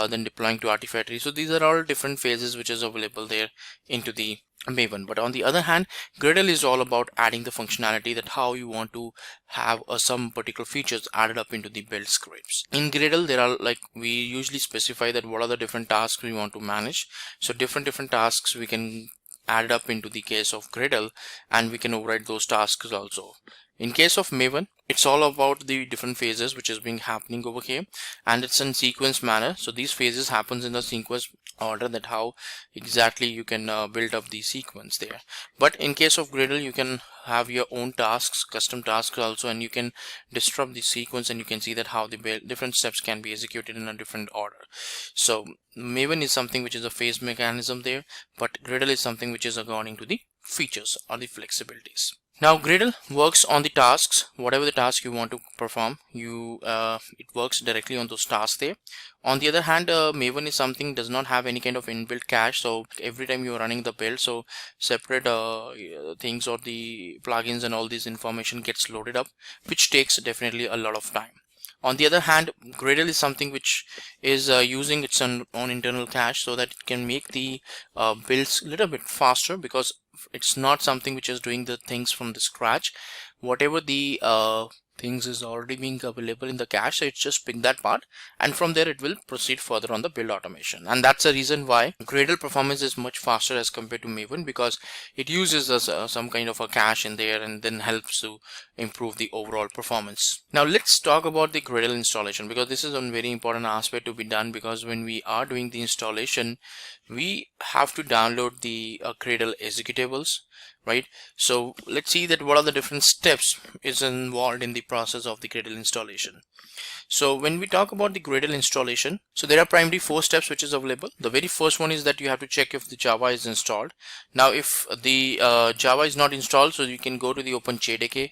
S10: then deploying to Artifactory. So these are all different phases which is available there into the Maven. But on the other hand, Gradle is all about adding the functionality, that how you want to have some particular features added up into the build scripts. In Gradle, there are, like, we usually specify that what are the different tasks we want to manage. So different tasks we can add it up into the case of Gradle, and we can override those tasks also. In case of Maven, it's all about the different phases which is being happening over here, and it's in sequence manner. So these phases happens in the sequence order, that how exactly you can build up the sequence there. But in case of Gradle, you can have your own tasks, custom tasks also, and you can disrupt the sequence, and you can see that how the different steps can be executed in a different order. So Maven is something which is a phase mechanism there, but Gradle is something which is according to the features or the flexibilities. Now Gradle works on the tasks, whatever the task you want to perform, it works directly on those tasks there. On the other hand, Maven is something does not have any kind of inbuilt cache, so every time you are running the build, so separate things or the plugins and all this information gets loaded up, which takes definitely a lot of time. On the other hand, Gradle is something which is using its own internal cache, so that it can make the builds a little bit faster, because it's not something which is doing the things from the scratch. Whatever the things is already being available in the cache, so it's just pick that part, and from there it will proceed further on the build automation. And that's the reason why Gradle performance is much faster as compared to Maven, because it uses some kind of a cache in there, and then helps to improve the overall performance. Now let's talk about the Gradle installation, because this is a very important aspect to be done, because when we are doing the installation, we have to download the Gradle executables, right? So let's see that what are the different steps is involved in the process of the Gradle installation. So when we talk about the Gradle installation, so there are primarily 4 steps which is available. The very first one is that you have to check if the Java is installed. Now if the Java is not installed, so you can go to the Open JDK,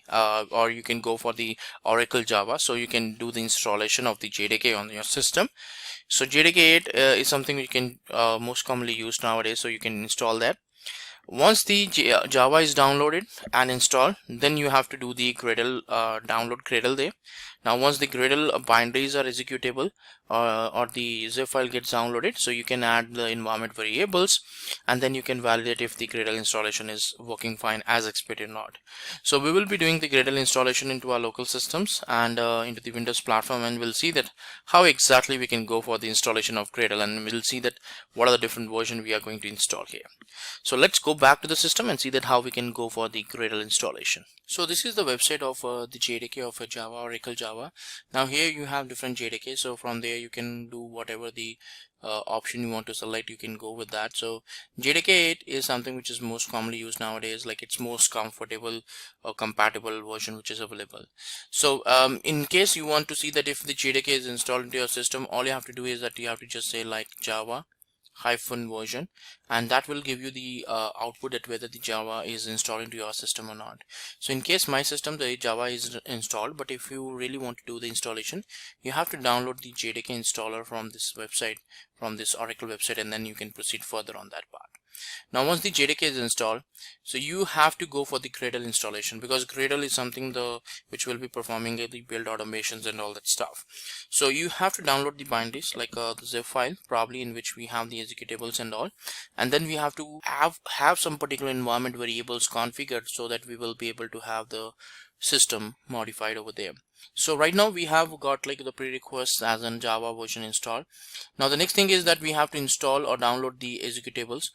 S10: or you can go for the Oracle Java, so you can do the installation of the JDK on your system. So JDK 8 is something we can most commonly use nowadays, so you can install that. Once the Java is downloaded and installed, then you have to do the Gradle download Gradle there. Now once the Gradle binaries are executable, or the zip file gets downloaded, so you can add the environment variables, and then you can validate if the Gradle installation is working fine as expected or not. So we will be doing the Gradle installation into our local systems and into the Windows platform, and we'll see that how exactly we can go for the installation of Gradle, and we'll see that what are the different versions we are going to install here. So let's go back to the system and see that how we can go for the Gradle installation. So this is the website of the JDK of Java, Oracle Java. Java. Now here you have different JDK, so from there you can do whatever the option you want to select, you can go with that. So JDK 8 is something which is most commonly used nowadays, like it's most comfortable or compatible version which is available. So in case you want to see that if the JDK is installed into your system, all you have to do is that you have to just say like Java -version, and that will give you the output that whether the Java is installed into your system or not. So in case my system the Java is installed, but if you really want to do the installation, you have to download the JDK installer from this website, from this Oracle website, and then you can proceed further on that part. Now once the JDK is installed, so you have to go for the Gradle installation, because Gradle is something which will be performing the build automations and all that stuff. So you have to download the binaries, like the zip file probably, in which we have the executables and all, and then we have to have some particular environment variables configured so that we will be able to have the system modified over there. So right now we have got like the prerequisites as in Java version installed. Now the next thing is that we have to install or download the executables.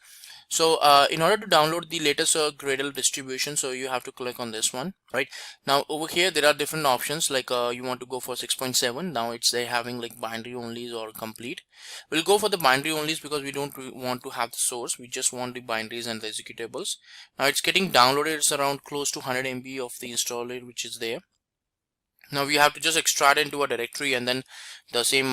S10: So in order to download the latest Gradle distribution, so you have to click on this one. Right now over here there are different options, like you want to go for 6.7. now they're having like binary onlys or complete. We'll go for the binary onlys because we don't want to have the source, we just want the binaries and the executables. Now it's getting downloaded, it's around close to 100 MB of the installer which is there. Now we have to just extract into a directory, and then the same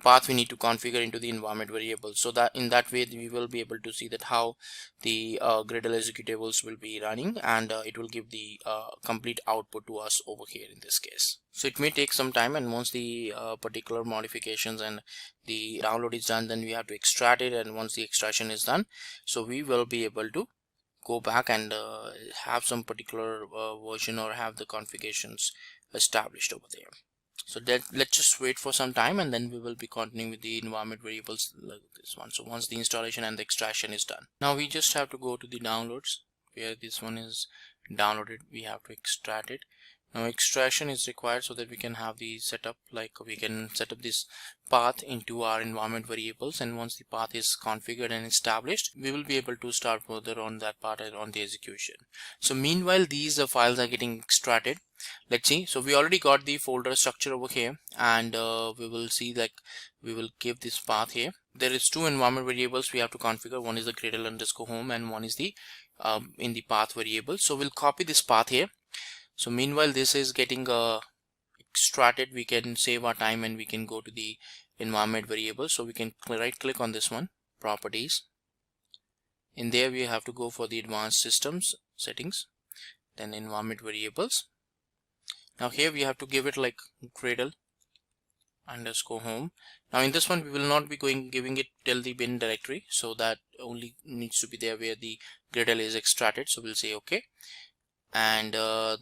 S10: path we need to configure into the environment variable, so that in that way we will be able to see that how the Gradle executables will be running, and it will give the complete output to us over here in this case. So it may take some time, and once the particular modifications and the download is done, then we have to extract it, and once the extraction is done, so we will be able to go back and have some particular version or have the configurations established over there. So let's just wait for some time, and then we will be continuing with the environment variables like this one. So once the installation and the extraction is done, now we just have to go to the downloads where this one is downloaded. We have to extract it. Now extraction is required so that we can have the setup, like we can set up this path into our environment variables, and once the path is configured and established, we will be able to start further on that part and on the execution. So meanwhile these files are getting extracted. Let's see. So we already got the folder structure over here, and we will see that we will give this path here. There is two environment variables we have to configure. One is the Gradle_home and one is the in the path variable. So we'll copy this path here. So meanwhile this is getting extracted, we can save our time and we can go to the environment variable. So we can right click on this one, properties. In there we have to go for the advanced systems settings, then environment variables. Now here we have to give it like Gradle_home. Now in this one we will not be giving it till the bin directory, so that only needs to be there where the Gradle is extracted. So we'll say okay, and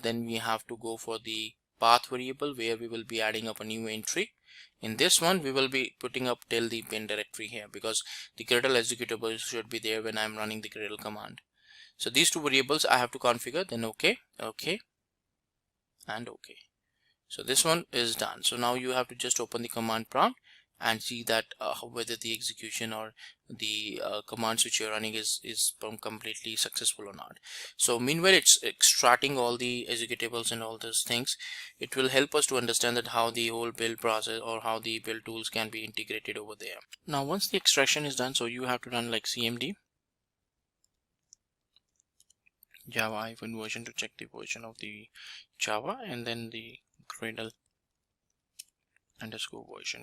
S10: then we have to go for the path variable where we will be adding up a new entry. In this one we will be putting up till the bin directory here, because the Gradle executable should be there when I'm running the Gradle command. So these two variables I have to configure, then okay, and okay. So this one is done. So now you have to just open the command prompt and see that whether the execution or the commands which you're running is completely successful or not. So meanwhile it's extracting all the executables and all those things. It will help us to understand that how the whole build process or how the build tools can be integrated over there. Now once the extraction is done, so you have to run like cmd Java -version to check the version of the Java, and then the Gradle_version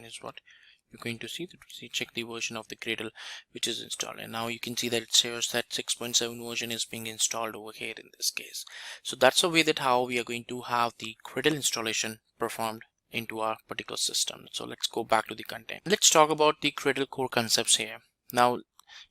S10: is what you're going to see, check the version of the Gradle which is installed, and now you can see that it says that 6.7 version is being installed over here in this case. So that's the way that how we are going to have the Gradle installation performed into our particular system. So let's go back to the content. Let's talk about the Gradle core concepts here. Now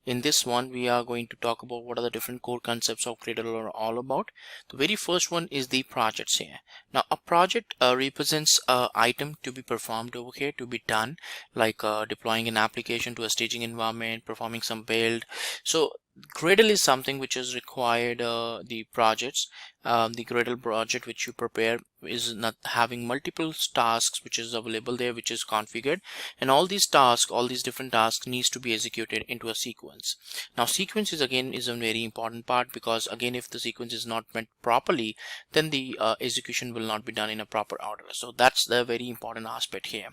S10: in this one we are going to talk about what are the different core concepts of Gradle are all about. The very first one is the projects here. Now a project represents an item to be performed over here, to be done, like deploying an application to a staging environment, performing some build. So Gradle is something which is required. The projects, the Gradle project which you prepare is not having multiple tasks which is available there, which is configured, and all these tasks, all these different tasks needs to be executed into a sequence. Now sequence is again is a very important part, because again if the sequence is not meant properly, then the execution will not be done in a proper order. So that's the very important aspect here.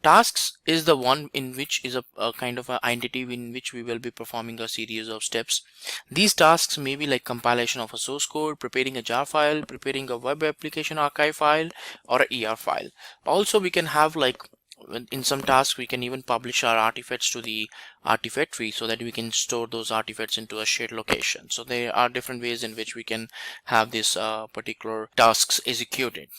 S10: Tasks is the one in which is a kind of an entity in which we will be performing a series of steps. These tasks may be like compilation of a source code, preparing a jar file, preparing a web application archive file, or a ER file. Also we can have like in some tasks we can even publish our artifacts to the artifact tree, so that we can store those artifacts into a shared location. So there are different ways in which we can have this particular tasks executed.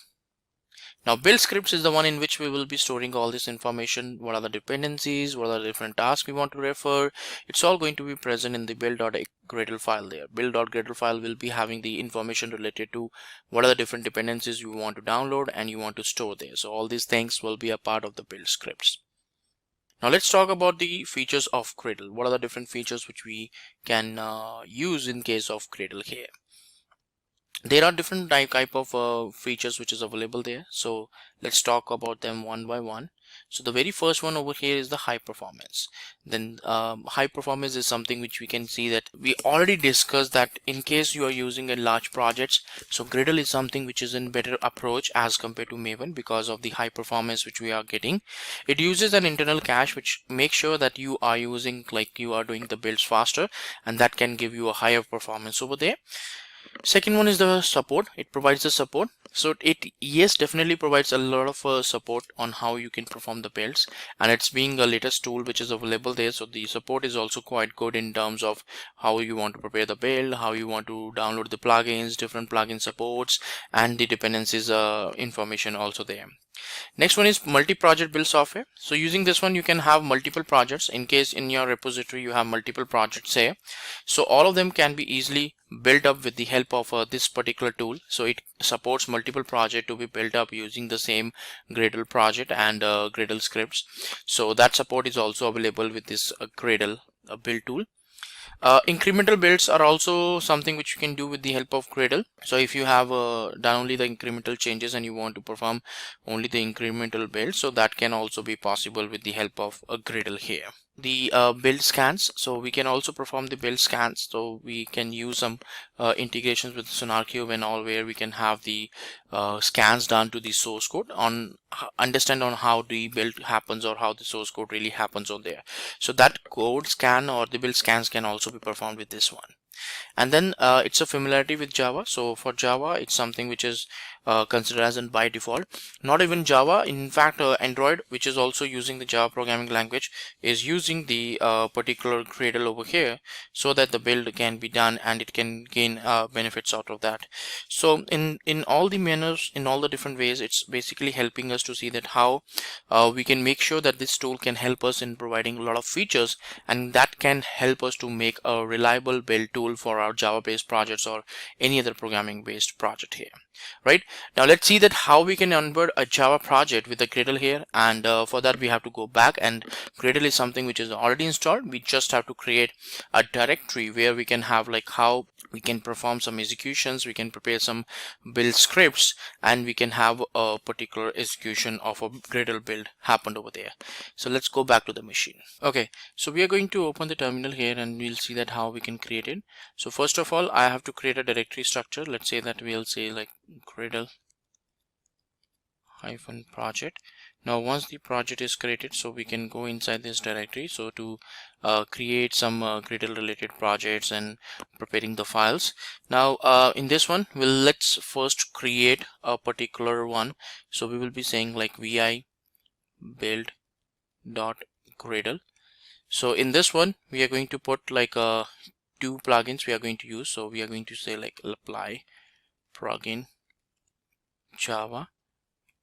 S10: Now build scripts is the one in which we will be storing all this information. What are the dependencies, what are the different tasks we want to refer. It's all going to be present in the build.gradle file there. Build.gradle file will be having the information related to what are the different dependencies you want to download and you want to store there. So all these things will be a part of the build scripts. Now let's talk about the features of Gradle. What are the different features which we can use in case of Gradle here? There are different type of features which is available there. So let's talk about them one by one. So the very first one over here is the high performance. Then high performance is something which we can see that we already discussed, that in case you are using a large projects, so Gradle is something which is in better approach as compared to Maven because of the high performance which we are getting. It uses an internal cache which makes sure that you are using, like you are doing the builds faster, and that can give you a higher performance over there. Second one is the support. It provides the support. So it definitely provides a lot of support on how you can perform the builds, and it's being the latest tool which is available there. So the support is also quite good in terms of how you want to prepare the build, how you want to download the plugins, different plugin supports, and the dependencies information also there. Next one is multi-project build software. So using this one you can have multiple projects. In case in your repository you have multiple projects here, so all of them can be easily built up with the help of this particular tool. So it supports multiple projects to be built up using the same Gradle project and Gradle scripts. So that support is also available with this Gradle build tool. Incremental builds are also something which you can do with the help of Gradle. So if you have done only the incremental changes and you want to perform only the incremental build, so that can also be possible with the help of a Gradle here. The build scans, so we can also perform the build scans. So we can use some integrations with SonarQube and all, where we can have the scans done to the source code on understand on how the build happens or how the source code really happens on there. So that code scan or the build scans can also be performed with this one. And then it's a familiarity with Java. So for Java it's something which is considered as by default. Not even Java, in fact Android, which is also using the Java programming language, is using the particular Gradle over here, so that the build can be done and it can gain benefits out of that. So in all the manners, in all the different ways, it's basically helping us to see that how we can make sure that this tool can help us in providing a lot of features, and that can help us to make a reliable build tool for our Java based projects or any other programming based project here. Right, now let's see that how we can onboard a Java project with the Gradle here, and for that we have to go back, and Gradle is something which is already installed. We just have to create a directory where we can have like how we can perform some executions, we can prepare some build scripts, and we can have a particular execution of a Gradle build happened over there. So let's go back to the machine. Okay, so we are going to open the terminal here and we'll see that how we can create it. So first of all I have to create a directory structure. Let's say that we'll say like Gradle -project. Now once the project is created, so we can go inside this directory. So to create some Gradle related projects and preparing the files. Now in this one let's first create a particular one. So we will be saying like vi build.gradle. So in this one we are going to put like two plugins we are going to use. So we are going to say like apply plugin Java,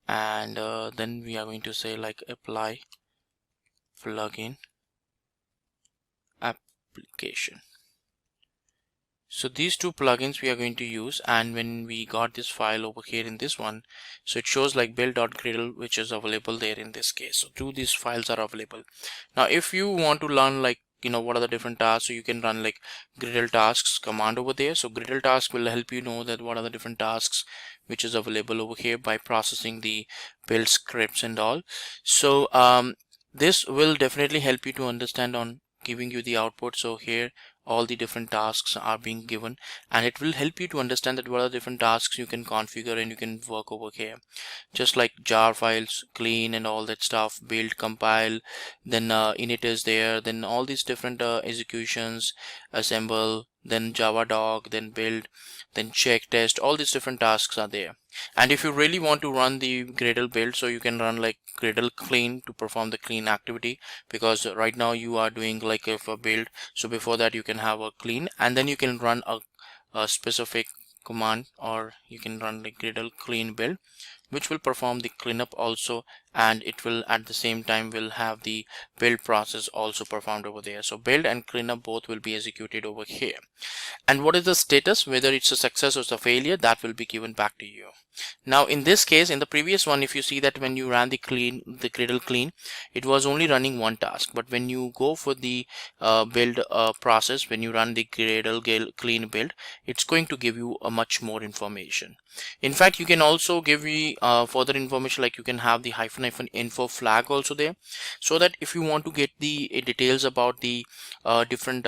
S10: and then we are going to say like apply plugin application. So these two plugins we are going to use, and when we got this file over here in this one, so it shows like build.gradle, which is available there in this case. So two these files are available. Now if you want to learn like what are the different tasks. So you can run like Gradle tasks command over there. So Gradle task will help you know that what are the different tasks which is available over here by processing the build scripts and all. So this will definitely help you to understand on giving you the output. So here all the different tasks are being given, and it will help you to understand that what are the different tasks you can configure and you can work over here, just like jar files, clean and all that stuff, build, compile, then init is there, then all these different executions, assemble, then java dog, then build, then check, test, all these different tasks are there. And if you really want to run the Gradle build, so you can run like Gradle clean to perform the clean activity, because right now you are doing like a build, so before that you can have a clean, and then you can run a specific command, or you can run the Gradle clean build, which will perform the cleanup also, and it will at the same time will have the build process also performed over there. So build and cleanup both will be executed over here, and what is the status, whether it's a success or it's a failure, that will be given back to you. Now in this case, in the previous one, if you see that when you ran the Gradle clean, it was only running one task, but when you go for the build process, when you run the Gradle clean build, it's going to give you a much more information. In fact, you can also give me further information, like you can have the -- info flag also there, so that if you want to get the details about the different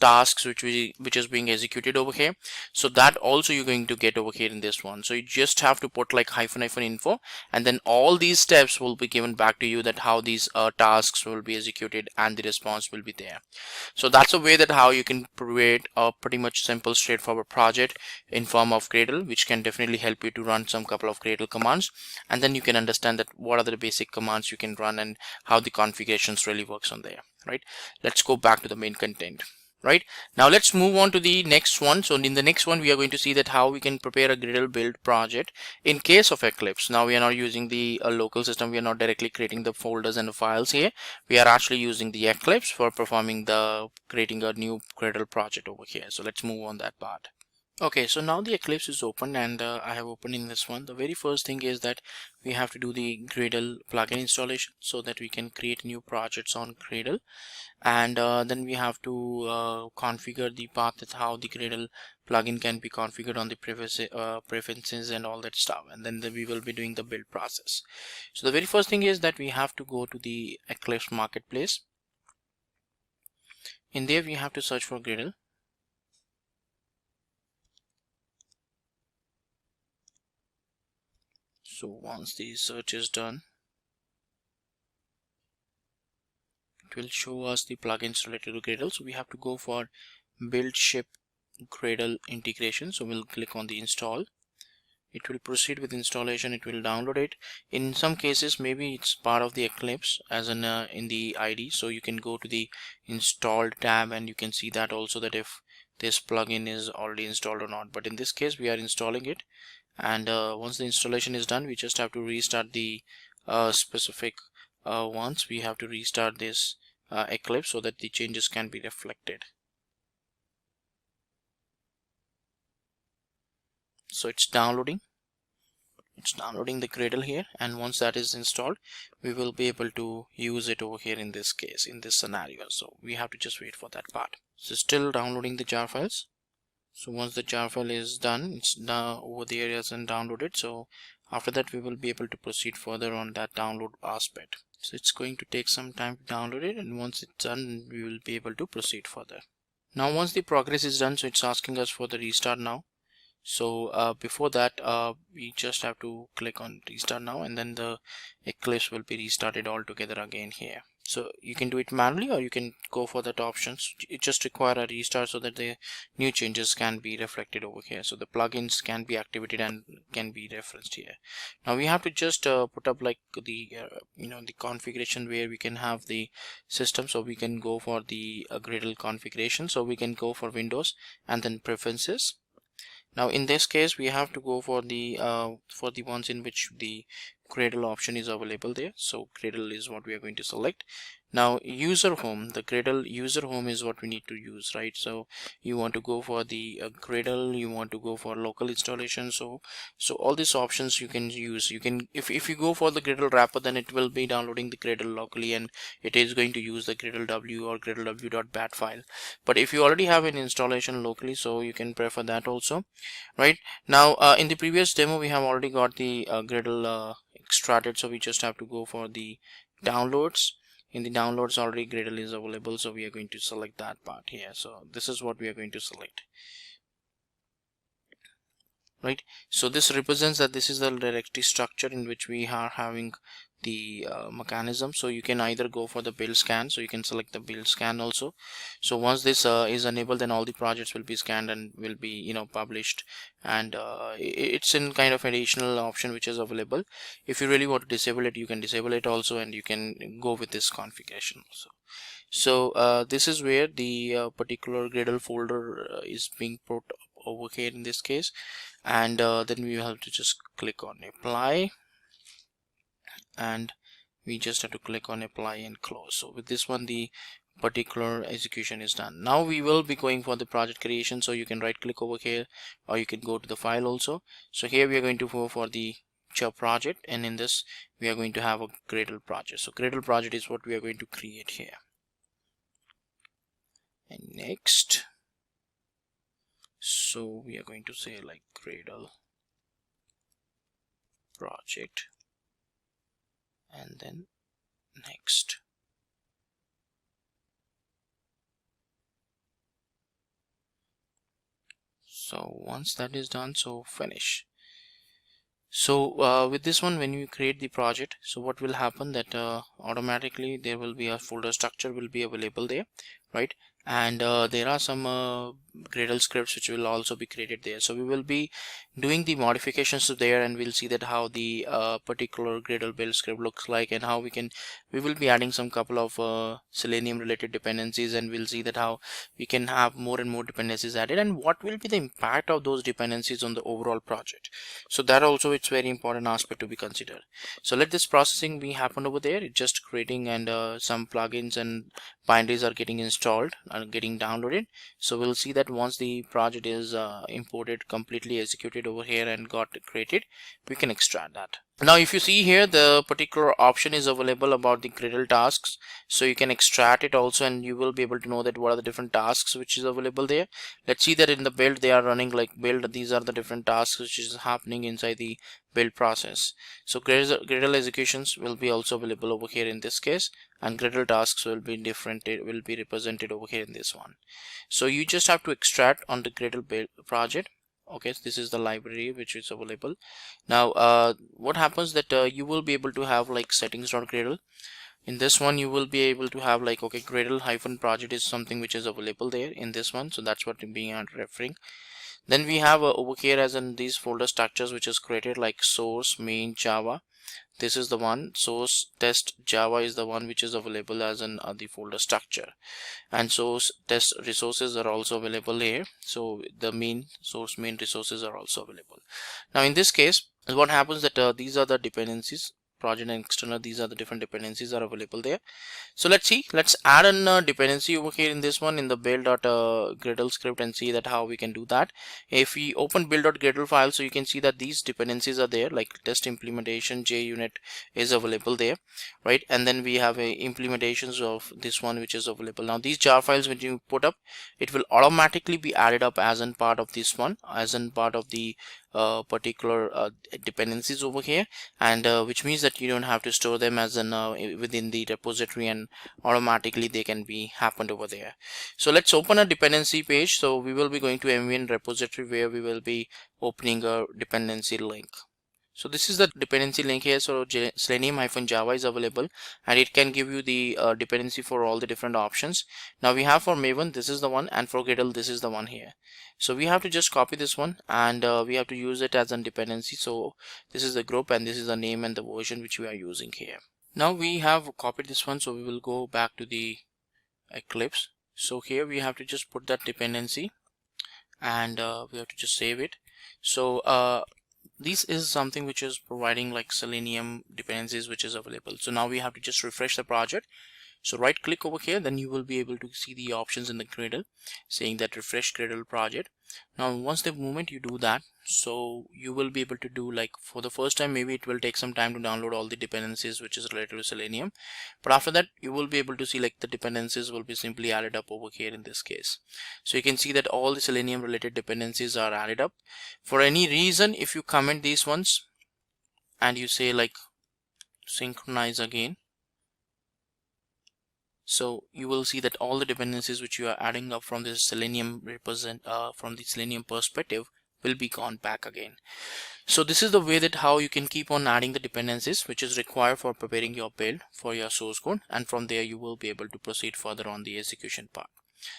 S10: tasks which is being executed over here, so that also you're going to get over here in this one. So you just have to put like -- info, and then all these steps will be given back to you, that how these tasks will be executed and the response will be there. So that's a way that how you can create a pretty much simple straightforward project in form of Gradle, which can definitely help you to run some couple of Gradle commands, and then you can understand that what are the basic commands you can run and how the configurations really works on there, right? Let's go back to the main content. Right, now let's move on to the next one. So in the next one, we are going to see that how we can prepare a Gradle build project in case of Eclipse. Now we are not using the local system, we are not directly creating the folders and the files here. We are actually using the Eclipse for performing the creating a new Gradle project over here. So let's move on that part. Okay, so now the Eclipse is open, and I have opened in this one. The very first thing is that we have to do the Gradle plugin installation so that we can create new projects on Gradle, and then we have to configure the path, that how the Gradle plugin can be configured on the preferences and all that stuff, and then we will be doing the build process. So the very first thing is that we have to go to the Eclipse marketplace. In there we have to search for Gradle. So once the search is done, it will show us the plugins related to Gradle. So we have to go for build ship Gradle integration. So we'll click on the install. It will proceed with installation. It will download it. In some cases, maybe it's part of the Eclipse as in the ID. So you can go to the installed tab and you can see that also, that if this plugin is already installed or not. But in this case, we are installing it. And once the installation is done, we just have to restart the specific ones. We have to restart this Eclipse so that the changes can be reflected. So it's downloading. It's downloading the Gradle here, and once that is installed, we will be able to use it over here in this case, in this scenario. So we have to just wait for that part. So still downloading the jar files. So once the jar file is done, it's now over the areas and downloaded. So after that, we will be able to proceed further on that download aspect. So it's going to take some time to download it, and once it's done, we will be able to proceed further. Now once the progress is done, so it's asking us for the restart now. So before that, we just have to click on restart now, and then the Eclipse will be restarted altogether again here. So you can do it manually, or you can go for that options. It just require a restart so that the new changes can be reflected over here. So the plugins can be activated and can be referenced here. Now we have to just put up like the the configuration where we can have the system. So we can go for the Gradle configuration. So we can go for Windows and then preferences. Now in this case, we have to go for the ones in which the Gradle option is available there. So Gradle is what we are going to select. Now user home, the Gradle user home is what we need to use, right? So you want to go for the Gradle, you want to go for local installation. So all these options you can use. You can, if you go for the Gradle wrapper, then it will be downloading the Gradle locally and it is going to use the Gradle W or gradlew.bat file. But if you already have an installation locally, so you can prefer that also, right? Now in the previous demo we have already got the Gradle extracted, so we just have to go for the downloads. In the downloads already Gradle is available, so we are going to select that part here. So this is what we are going to select, right? So this represents that this is the directory structure in which we are having the mechanism. So you can either go for the build scan, so you can select the build scan also. So once this is enabled, then all the projects will be scanned and will be, you know, published, and it's in kind of additional option which is available. If you really want to disable it, you can disable it also, and you can go with this configuration also. So this is where the particular Gradle folder is being put over here in this case, and then we have to just click on apply, and we just have to click on apply and close. So with this one, the particular execution is done. Now we will be going for the project creation, so you can right click over here, or you can go to the file also. So here we are going to go for the job project, and in this we are going to have a Gradle project. So Gradle project is what we are going to create here. And next, so we are going to say like Gradle project, and then next. So once that is done, so finish. So with this one, when you create the project, so what will happen that automatically there will be a folder structure will be available there, right? And there are some Gradle scripts which will also be created there. So we will be doing the modifications to there, and we'll see that how the particular Gradle build script looks like, and how we will be adding some couple of Selenium related dependencies, and we'll see that how we can have more and more dependencies added, and what will be the impact of those dependencies on the overall project. So that also, it's very important aspect to be considered. So let this processing be happen over there. It's just creating, and some plugins and binaries are getting installed and getting downloaded. So we'll see that once the project is imported, completely executed over here and got created, we can extract that. Now if you see here, the particular option is available about the Gradle tasks, so you can extract it also, and you will be able to know that what are the different tasks which is available there. Let's see that in the build they are running like build. These are the different tasks which is happening inside the build process. So Gradle executions will be also available over here in this case, and Gradle tasks will be different. It will be represented over here in this one. So you just have to extract on the Gradle build project. Okay, so this is the library which is available. Now what happens that you will be able to have like settings.gradle. In this one you will be able to have like, okay, Gradle - project is something which is available there in this one, so that's what I'm being referring. Then we have over here as in these folder structures which is created like source, main, Java. This is the one. Source, test, Java is the one which is available as in the folder structure, and source, test, resources are also available here. So the main source, main, resources are also available. Now in this case, what happens that these are the dependencies, project and external, these are the different dependencies are available there. So let's see, let's add a dependency over here in this one in the build.gradle script, and see that how we can do that. If we open build.gradle file, so you can see that these dependencies are there, like test implementation, JUnit is available there, right? And then we have a implementations of this one which is available. Now these jar files, when you put up, it will automatically be added up as in part of this one, as in part of the particular dependencies over here, and which means that you don't have to store them as in within the repository, and automatically they can be happened over there. So let's open a dependency page. So we will be going to MVN repository, where we will be opening a dependency link. So this is the dependency link here. So Selenium-Java is available, and it can give you the dependency for all the different options. Now we have for Maven, this is the one, and for Gradle, this is the one here. So we have to just copy this one, and we have to use it as a dependency. So this is the group, and this is the name and the version which we are using here. Now we have copied this one, so we will go back to the Eclipse. So here we have to just put that dependency, and we have to just save it. So this is something which is providing like Selenium dependencies which is available. So now we have to just refresh the project. So right click over here, then you will be able to see the options in the Gradle saying that refresh Gradle project. Now once the moment you do that, so you will be able to do, like, for the first time maybe it will take some time to download all the dependencies which is related to Selenium, but after that you will be able to see like the dependencies will be simply added up over here in this case. So you can see that all the Selenium related dependencies are added up. For any reason, if you comment these ones and you say like synchronize again, so you will see that all the dependencies which you are adding up from this Selenium from the Selenium perspective will be gone back again. So this is the way that how you can keep on adding the dependencies which is required for preparing your build for your source code, and from there you will be able to proceed further on the execution part.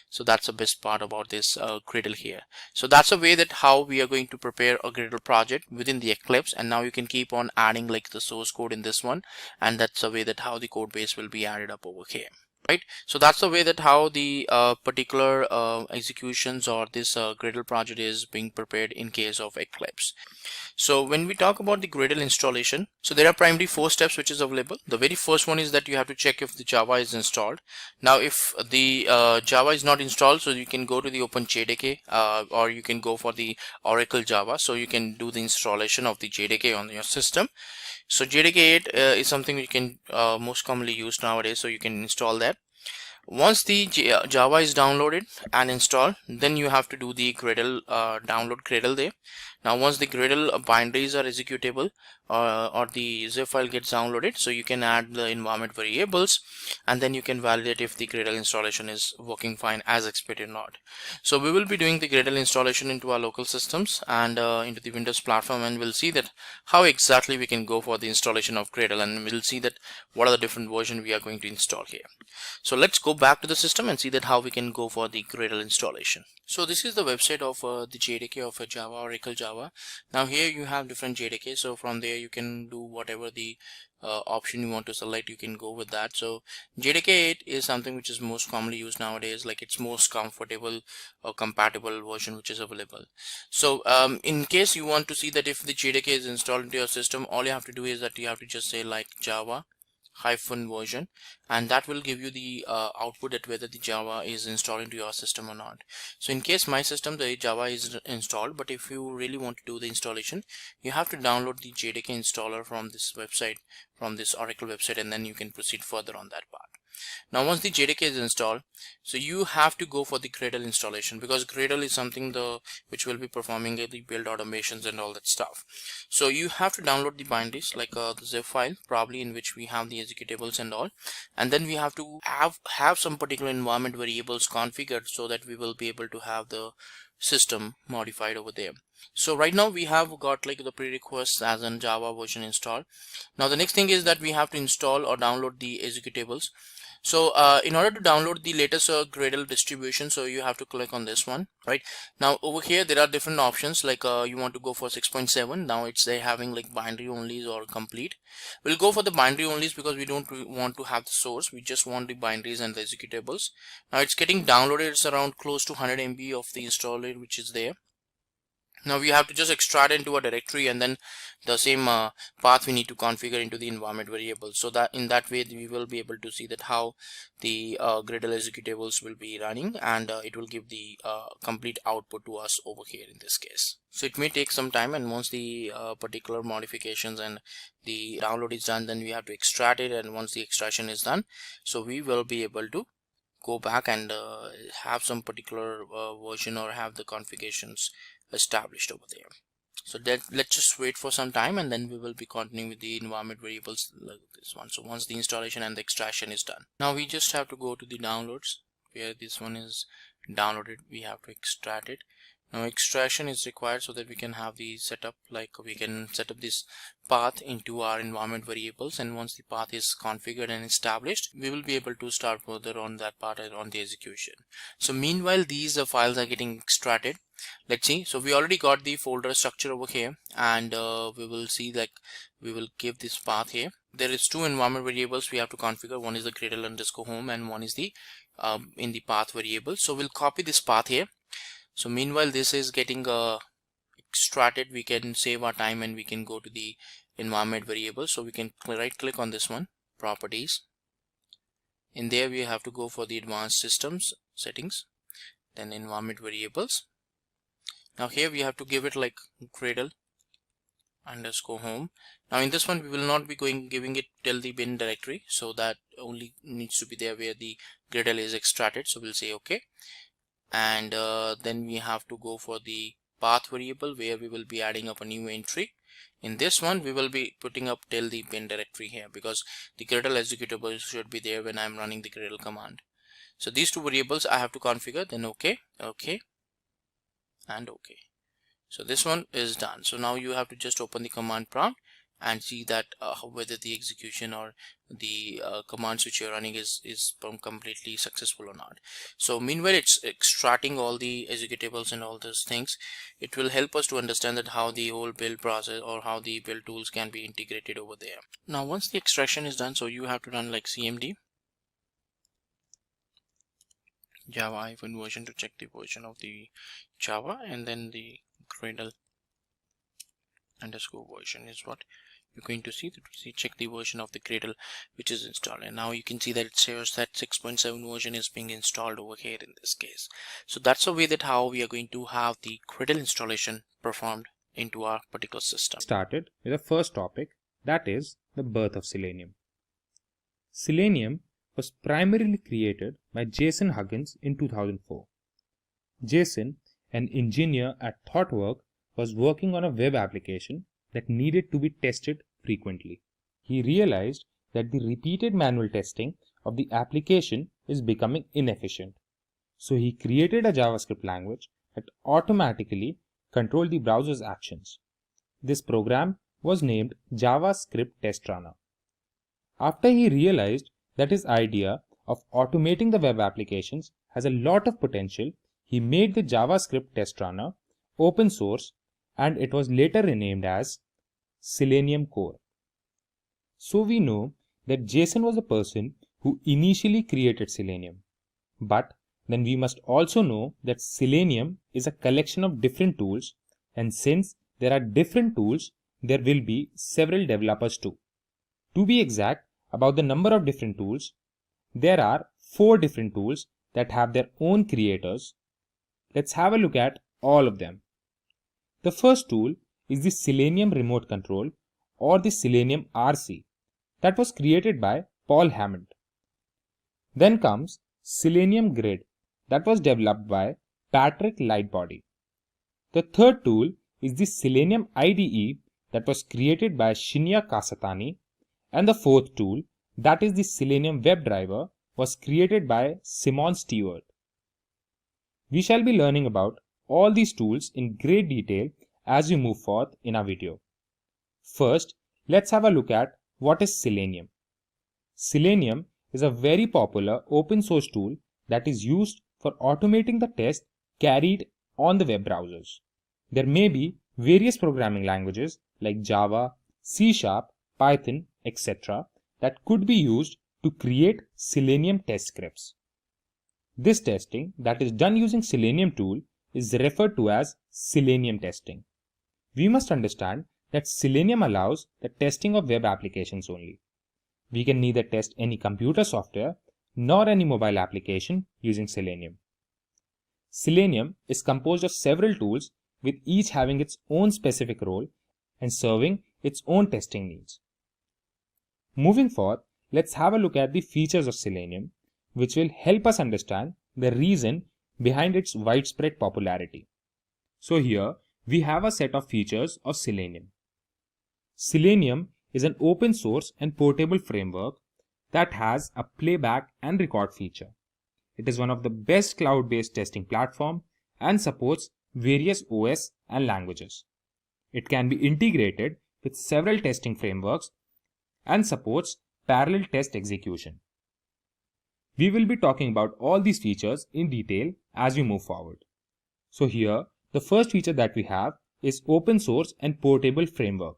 S10: So that's the best part about this Gradle here. So that's a way that how we are going to prepare a Gradle project within the Eclipse, and now you can keep on adding like the source code in this one, and that's the way that how the code base will be added up over here. Right, so that's the way that how the particular executions or this Gradle project is being prepared in case of Eclipse. So when we talk about the Gradle installation, so there are primarily 4 steps which is available. The very first one is that you have to check if the Java is installed. Now if the Java is not installed, so you can go to the Open JDK or you can go for the Oracle Java, so you can do the installation of the JDK on your system. So JDK 8 is something you can most commonly use nowadays, so you can install that. Once the Java is downloaded and installed, then you have to do the Gradle download Gradle there. Now once the Gradle binaries are executable or the zip file gets downloaded, so you can add the environment variables, and then you can validate if the Gradle installation is working fine as expected or not. So we will be doing the Gradle installation into our local systems and into the Windows platform, and we'll see that how exactly we can go for the installation of Gradle, and we'll see that what are the different versions we are going to install here. So let's go back to the system and see that how we can go for the Gradle installation. So this is the website of the JDK of Java, Oracle Java. Now here you have different JDK, so from there you can do whatever the option you want to select, you can go with that. So JDK 8 is something which is most commonly used nowadays, like it's most comfortable or compatible version which is available. So in case you want to see that if the JDK is installed into your system, all you have to do is that you have to just say like Java -version, and that will give you the output that whether the Java is installed into your system or not. So in case my system the Java is installed, but if you really want to do the installation, you have to download the JDK installer from this website, from this Oracle website, and then you can proceed further on that part. Now once the JDK is installed, so you have to go for the Gradle installation, because Gradle is something which will be performing the build automations and all that stuff. So you have to download the binaries like the zip file probably in which we have the executables and all, and then we have to have some particular environment variables configured so that we will be able to have the system modified over there. So right now we have got like the prerequisites as in Java version installed. Now the next thing is that we have to install or download the executables. So in order to download the latest Gradle distribution, so you have to click on this one. Right now over here there are different options, like you want to go for 6.7. now it's having like binary onlys or complete. We'll go for the binary onlys because we don't want to have the source, we just want the binaries and the executables. Now it's getting downloaded, it's around close to 100 MB of the installer which is there. Now we have to just extract into a directory, and then the same path we need to configure into the environment variable, so that in that way we will be able to see that how the Gradle executables will be running, and it will give the complete output to us over here in this case. So it may take some time, and once the particular modifications and the download is done, then we have to extract it, and once the extraction is done, so we will be able to go back and have some particular version or have the configurations established over there. So let's just wait for some time, and then we will be continuing with the environment variables like this one. So once the installation and the extraction is done, now we just have to go to the downloads where this one is downloaded. We have to extract it. Now extraction is required so that we can have the setup, like we can set up this path into our environment variables, and once the path is configured and established, we will be able to start further on that part on the execution. So meanwhile these files are getting extracted. Let's see. So we already got the folder structure over here, and we will see like we will give this path here. There is 2 environment variables we have to configure. One is the Gradle_home and one is the in the path variable. So we'll copy this path here. So meanwhile this is getting extracted, we can save our time and we can go to the environment variable. So we can right click on this one, properties, In there we have to go for the advanced systems settings, then environment variables. Now here we have to give it like Gradle underscore home. Now in this one we will not be giving it till the bin directory, so that only needs to be there where the Gradle is extracted. So we'll say okay, and then we have to go for the path variable where we will be adding up a new entry. In this one we will be putting up till the bin directory here, because the Gradle executable should be there when I'm running the Gradle command. So these two variables I have to configure, then okay, and okay. So this one is done. So now you have to just open the command prompt and see that whether the execution or the commands which you're running is completely successful or not. So meanwhile it's extracting all the executables and all those things. It will help us to understand that how the whole build process or how the build tools can be integrated over there. Now once the extraction is done, so you have to run like cmd java version to check the version of the Java, and then the Gradle underscore version is what you're going to see, that we check the version of the Gradle which is installed, and now you can see that it says that 6.7 version is being installed over here in this case. So that's the way that how we are going to have the Gradle installation performed into our particular system.
S11: Started with the first topic, that is the birth of Selenium. Selenium was primarily created by Jason Huggins in 2004. Jason, an engineer at ThoughtWorks, was working on a web application that needed to be tested frequently. He realized that the repeated manual testing of the application is becoming inefficient. So he created a JavaScript language that automatically controlled the browser's actions. This program was named JavaScript Test Runner. After he realized that his idea of automating the web applications has a lot of potential, he made the JavaScript Test Runner open source, and it was later renamed as Selenium Core. So we know that Jason was the person who initially created Selenium. But then we must also know that Selenium is a collection of different tools, and since there are different tools, there will be several developers too. To be exact about the number of different tools, there are 4 different tools that have their own creators. Let's have a look at all of them. The first tool is the Selenium Remote Control, or the Selenium RC, that was created by Paul Hammond. Then comes Selenium Grid, that was developed by Patrick Lightbody. The third tool is the Selenium IDE, that was created by Shinya Kasatani, and the fourth tool, that is the Selenium WebDriver, was created by Simon Stewart. We shall be learning about all these tools in great detail as we move forth in our video. First, let's have a look at what is Selenium. Selenium is a very popular open source tool that is used for automating the tests carried on the web browsers. There may be various programming languages like Java, C#, Python, etc. that could be used to create Selenium test scripts. This testing that is done using Selenium tool is referred to as Selenium testing. We must understand that Selenium allows the testing of web applications only. We can neither test any computer software nor any mobile application using Selenium. Selenium is composed of several tools with each having its own specific role and serving its own testing needs. Moving forth, let's have a look at the features of Selenium, which will help us understand the reason behind its widespread popularity. So here we have a set of features of Selenium. Selenium is an open source and portable framework that has a playback and record feature. It is one of the best cloud-based testing platform and supports various OS and languages. It can be integrated with several testing frameworks and supports parallel test execution. We will be talking about all these features in detail as we move forward. So here, the first feature that we have is open source and portable framework.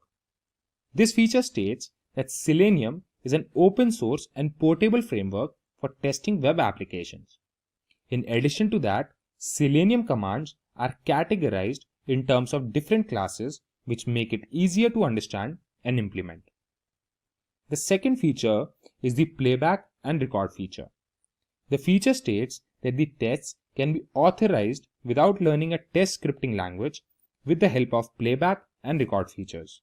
S11: This feature states that Selenium is an open source and portable framework for testing web applications. In addition to that, Selenium commands are categorized in terms of different classes, which make it easier to understand and implement. The second feature is the playback and record feature. The feature states that the tests can be authorized without learning a test scripting language with the help of playback and record features.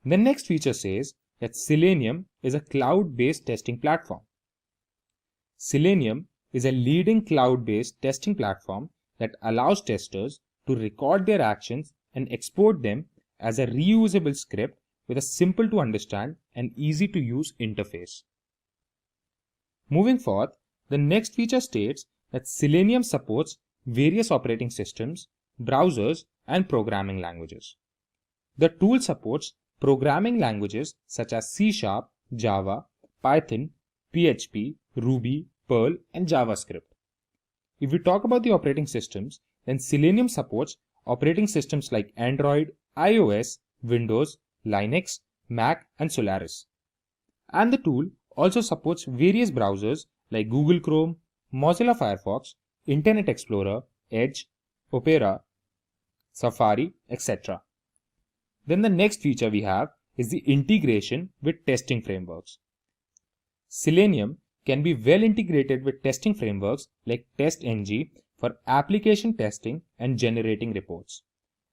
S11: The next feature says that Selenium is a cloud-based testing platform. Selenium is a leading cloud-based testing platform that allows testers to record their actions and export them as a reusable script with a simple to understand and easy to use interface. Moving forth, the next feature states that Selenium supports various operating systems, browsers, and programming languages. The tool supports programming languages such as C#, Java, Python, PHP, Ruby, Perl, and JavaScript. If we talk about the operating systems, then Selenium supports operating systems like Android, iOS, Windows, Linux, Mac, and Solaris. And the tool also supports various browsers like Google Chrome, Mozilla Firefox, Internet Explorer, Edge, Opera, Safari, etc. Then the next feature we have is the integration with testing frameworks. Selenium can be well integrated with testing frameworks like TestNG for application testing and generating reports.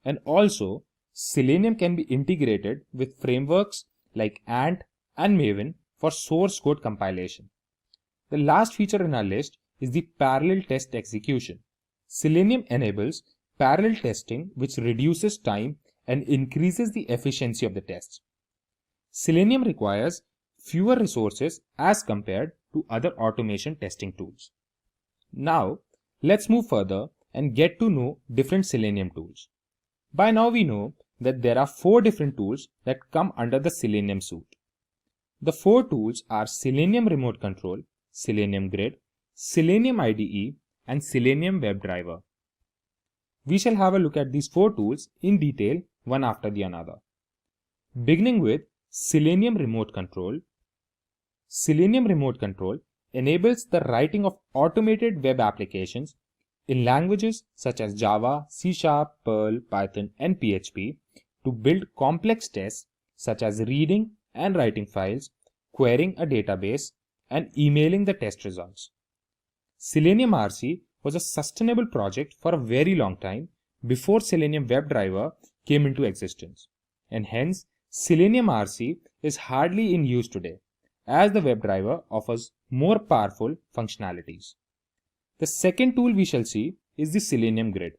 S11: And also, Selenium can be integrated with frameworks like Ant and Maven for source code compilation. The last feature in our list is the parallel test execution. Selenium enables parallel testing, which reduces time and increases the efficiency of the tests. Selenium requires fewer resources as compared to other automation testing tools. Now, let's move further and get to know different Selenium tools. By now we know that there are 4 different tools that come under the Selenium suite. The 4 tools are Selenium Remote Control, Selenium Grid, Selenium IDE, and Selenium WebDriver. We shall have a look at these 4 tools in detail one after the another. Beginning with Selenium Remote Control. Selenium Remote Control enables the writing of automated web applications in languages such as Java, C#, Perl, Python, and PHP to build complex tests such as reading and writing files, querying a database, and emailing the test results. Selenium RC was a sustainable project for a very long time before Selenium WebDriver came into existence, and hence Selenium RC is hardly in use today, as the WebDriver offers more powerful functionalities. The second tool we shall see is the Selenium Grid.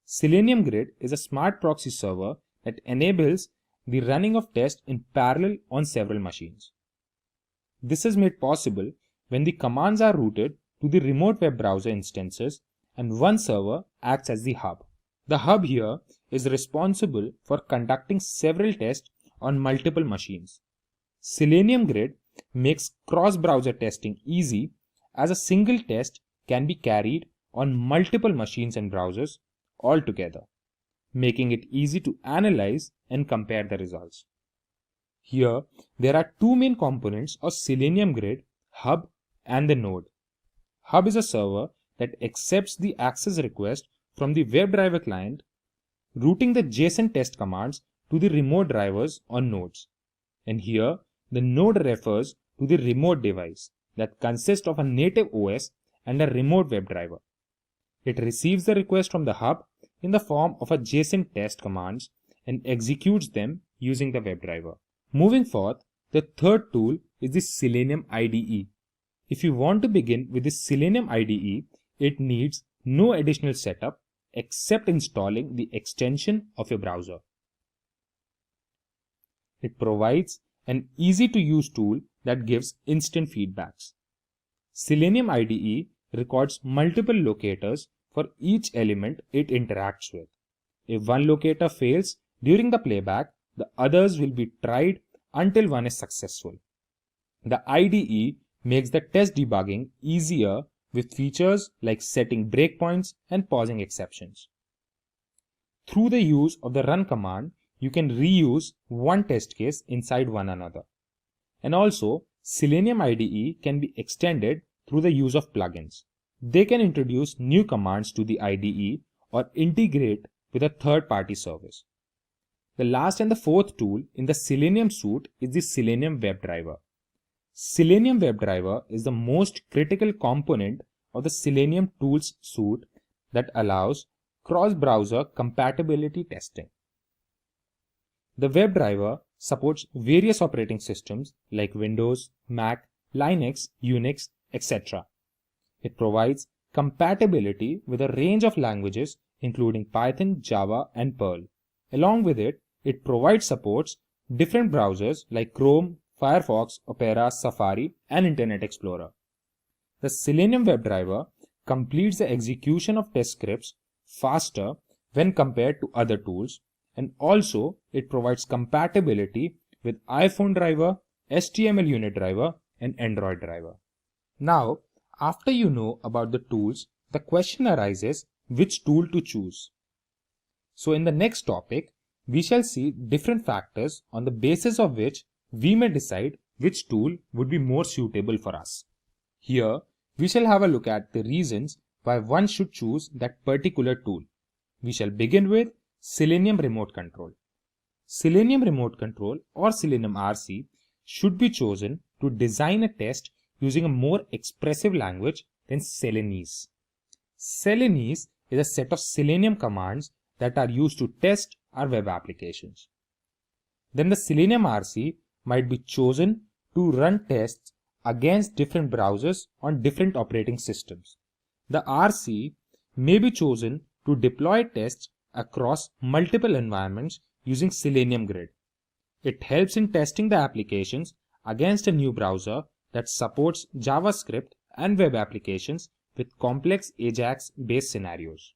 S11: Selenium Grid is a smart proxy server that enables the running of tests in parallel on several machines. This is made possible when the commands are routed to the remote web browser instances and one server acts as the hub. The hub here is responsible for conducting several tests on multiple machines. Selenium Grid makes cross-browser testing easy, as a single test can be carried on multiple machines and browsers altogether, making it easy to analyze and compare the results. Here, there are 2 main components of Selenium Grid, Hub and the node. Hub is a server that accepts the access request from the WebDriver client, routing the JSON test commands to the remote drivers on nodes. And here, the node refers to the remote device that consists of a native OS and a remote WebDriver. It receives the request from the hub in the form of a JSON test commands and executes them using the WebDriver. Moving forth, the third tool is the Selenium IDE. If you want to begin with the Selenium IDE, it needs no additional setup except installing the extension of your browser. It provides an easy-to-use tool that gives instant feedbacks. Selenium IDE records multiple locators for each element it interacts with. If one locator fails during the playback, the others will be tried until one is successful. The IDE makes the test debugging easier with features like setting breakpoints and pausing exceptions. Through the use of the run command, you can reuse one test case inside one another. And also, Selenium IDE can be extended through the use of plugins. They can introduce new commands to the IDE or integrate with a third-party service. The last and the fourth tool in the Selenium suite is the Selenium WebDriver. Selenium WebDriver is the most critical component of the Selenium tools suite that allows cross-browser compatibility testing. The WebDriver supports various operating systems like Windows, Mac, Linux, Unix, etc. It provides compatibility with a range of languages including Python, Java, and Perl. Along with it, it provides supports different browsers like Chrome, Firefox, Opera, Safari, and Internet Explorer. The Selenium WebDriver completes the execution of test scripts faster when compared to other tools, and also it provides compatibility with iPhone driver, HTML unit driver, and Android driver. Now, after you know about the tools, the question arises which tool to choose. So in the next topic, we shall see different factors on the basis of which we may decide which tool would be more suitable for us. Here, we shall have a look at the reasons why one should choose that particular tool. We shall begin with Selenium Remote Control. Selenium Remote Control or Selenium RC should be chosen to design a test using a more expressive language than Celanese. Celanese is a set of Selenium commands that are used to test our web applications. Then the Selenium RC might be chosen to run tests against different browsers on different operating systems. The RC may be chosen to deploy tests across multiple environments using Selenium Grid. It helps in testing the applications against a new browser that supports JavaScript and web applications with complex AJAX-based scenarios.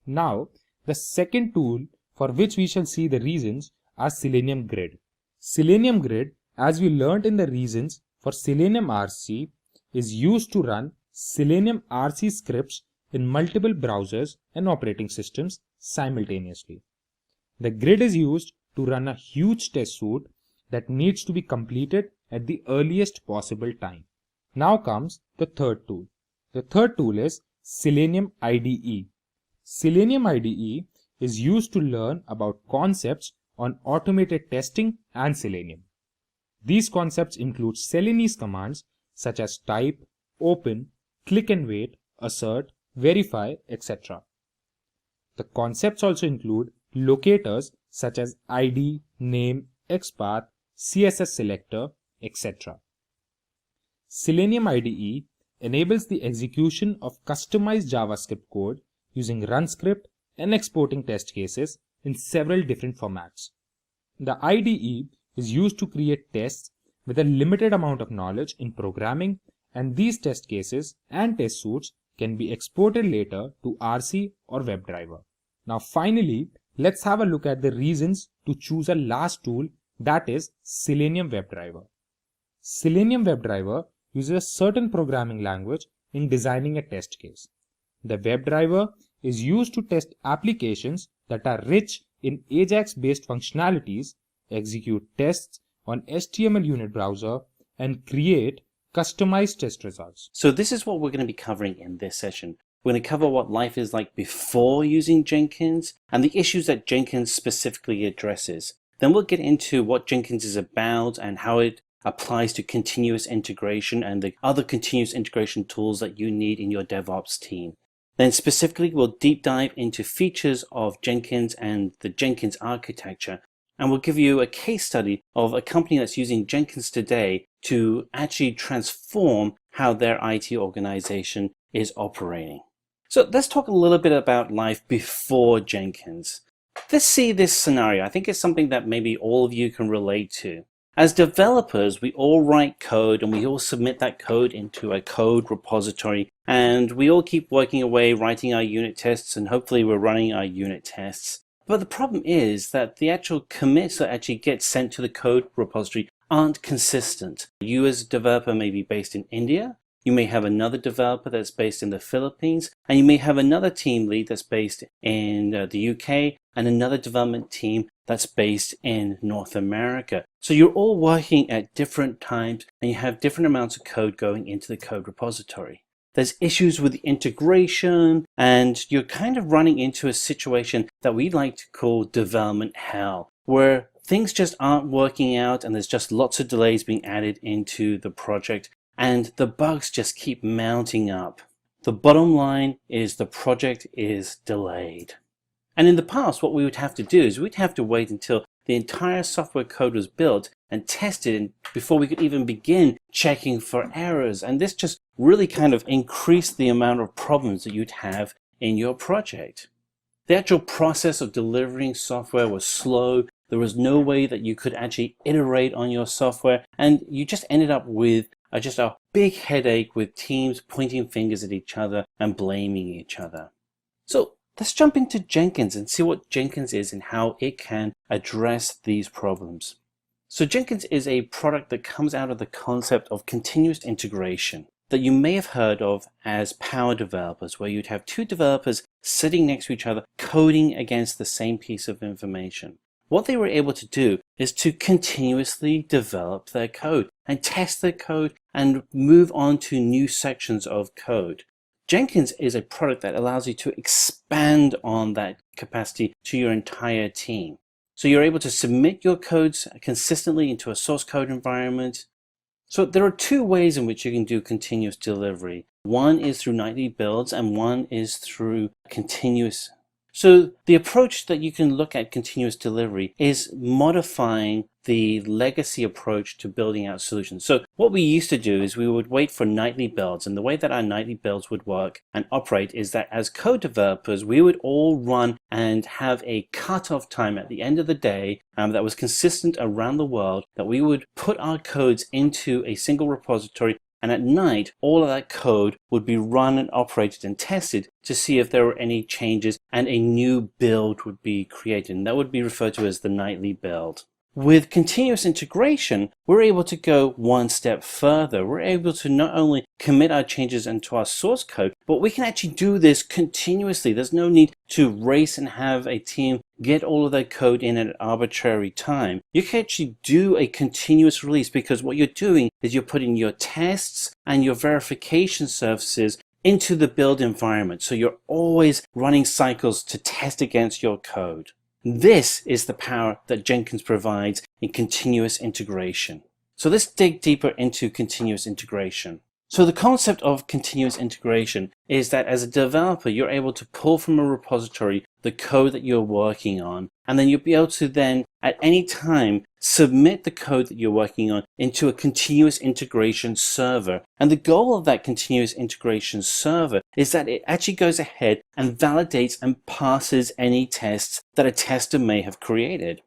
S11: Now, the second tool for which we shall see the reasons are Selenium Grid. Selenium Grid, as we learned in the reasons for Selenium RC, is used to run Selenium RC scripts in multiple browsers and operating systems simultaneously. The grid is used to run a huge test suite that needs to be completed at the earliest possible time. Now comes the third tool. The third tool is Selenium IDE. Selenium IDE is used to learn about concepts on automated testing and Selenium. These concepts include Celanese commands such as type, open, click and wait, assert, verify, etc. The concepts also include locators such as ID, name, XPath, CSS selector, etc. Selenium IDE enables the execution of customized JavaScript code using run script and exporting test cases in several different formats. The IDE is used to create tests with a limited amount of knowledge in programming, and these test cases and test suites can be exported later to RC or WebDriver. Now finally, let's have a look at the reasons to choose a last tool, that is Selenium WebDriver. Selenium WebDriver uses a certain programming language in designing a test case. The WebDriver is used to test applications that are rich in AJAX-based functionalities, execute tests on HTML unit browser, and create customized test results.
S3: So this is what we're going to be covering in this session. We're going to cover what life is like before using Jenkins and the issues that Jenkins specifically addresses. Then we'll get into what Jenkins is about and how it applies to continuous integration and the other continuous integration tools that you need in your DevOps team. Then specifically, we'll deep dive into features of Jenkins and the Jenkins architecture. And we'll give you a case study of a company that's using Jenkins today to actually transform how their IT organization is operating. So let's talk a little bit about life before Jenkins. Let's see this scenario. I think it's something that maybe all of you can relate to. As developers, we all write code and we all submit that code into a code repository, and we all keep working away, writing our unit tests, and hopefully we're running our unit tests. But the problem is that the actual commits that actually get sent to the code repository aren't consistent. You as a developer may be based in India, you may have another developer that's based in the Philippines, and you may have another team lead that's based in the UK, and another development team that's based in North America. So you're all working at different times and you have different amounts of code going into the code repository. There's issues with the integration, and you're kind of running into a situation that we like to call development hell, where things just aren't working out and there's just lots of delays being added into the project and the bugs just keep mounting up. The bottom line is the project is delayed. And in the past, what we would have to do is we'd have to wait until the entire software code was built and tested before we could even begin checking for errors. And this just really kind of increased the amount of problems that you'd have in your project. The actual process of delivering software was slow. There was no way that you could actually iterate on your software, and you just ended up with just a big headache with teams pointing fingers at each other and blaming each other. So let's jump into Jenkins and see what Jenkins is and how it can address these problems. So Jenkins is a product that comes out of the concept of continuous integration that you may have heard of as power developers, where you'd have two developers sitting next to each other coding against the same piece of information. What they were able to do is to continuously develop their code and test their code and move on to new sections of code. Jenkins is a product that allows you to expand on that capacity to your entire team. So you're able to submit your codes consistently into a source code environment. So there are two ways in which you can do continuous delivery. One is through nightly builds and one is through continuous. So the approach that you can look at continuous delivery is modifying the legacy approach to building out solutions. So what we used to do is we would wait for nightly builds, and the way that our nightly builds would work and operate is that as code developers, we would all run and have a cutoff time at the end of the day that was consistent around the world, that we would put our codes into a single repository. And at night, all of that code would be run and operated and tested to see if there were any changes, and a new build would be created. And that would be referred to as the nightly build. With continuous integration, we're able to go one step further. We're able to not only commit our changes into our source code, but we can actually do this continuously. There's no need to race and have a team get all of their code in at an arbitrary time. You can actually do a continuous release, because what you're doing is you're putting your tests and your verification services into the build environment. So you're always running cycles to test against your code. This is the power that Jenkins provides in continuous integration. So let's dig deeper into continuous integration. So the concept of continuous integration is that as a developer, you're able to pull from a repository the code that you're working on, and then you'll be able to then at any time submit the code that you're working on into a continuous integration server. And the goal of that continuous integration server is that it actually goes ahead and validates and passes any tests that a tester may have created.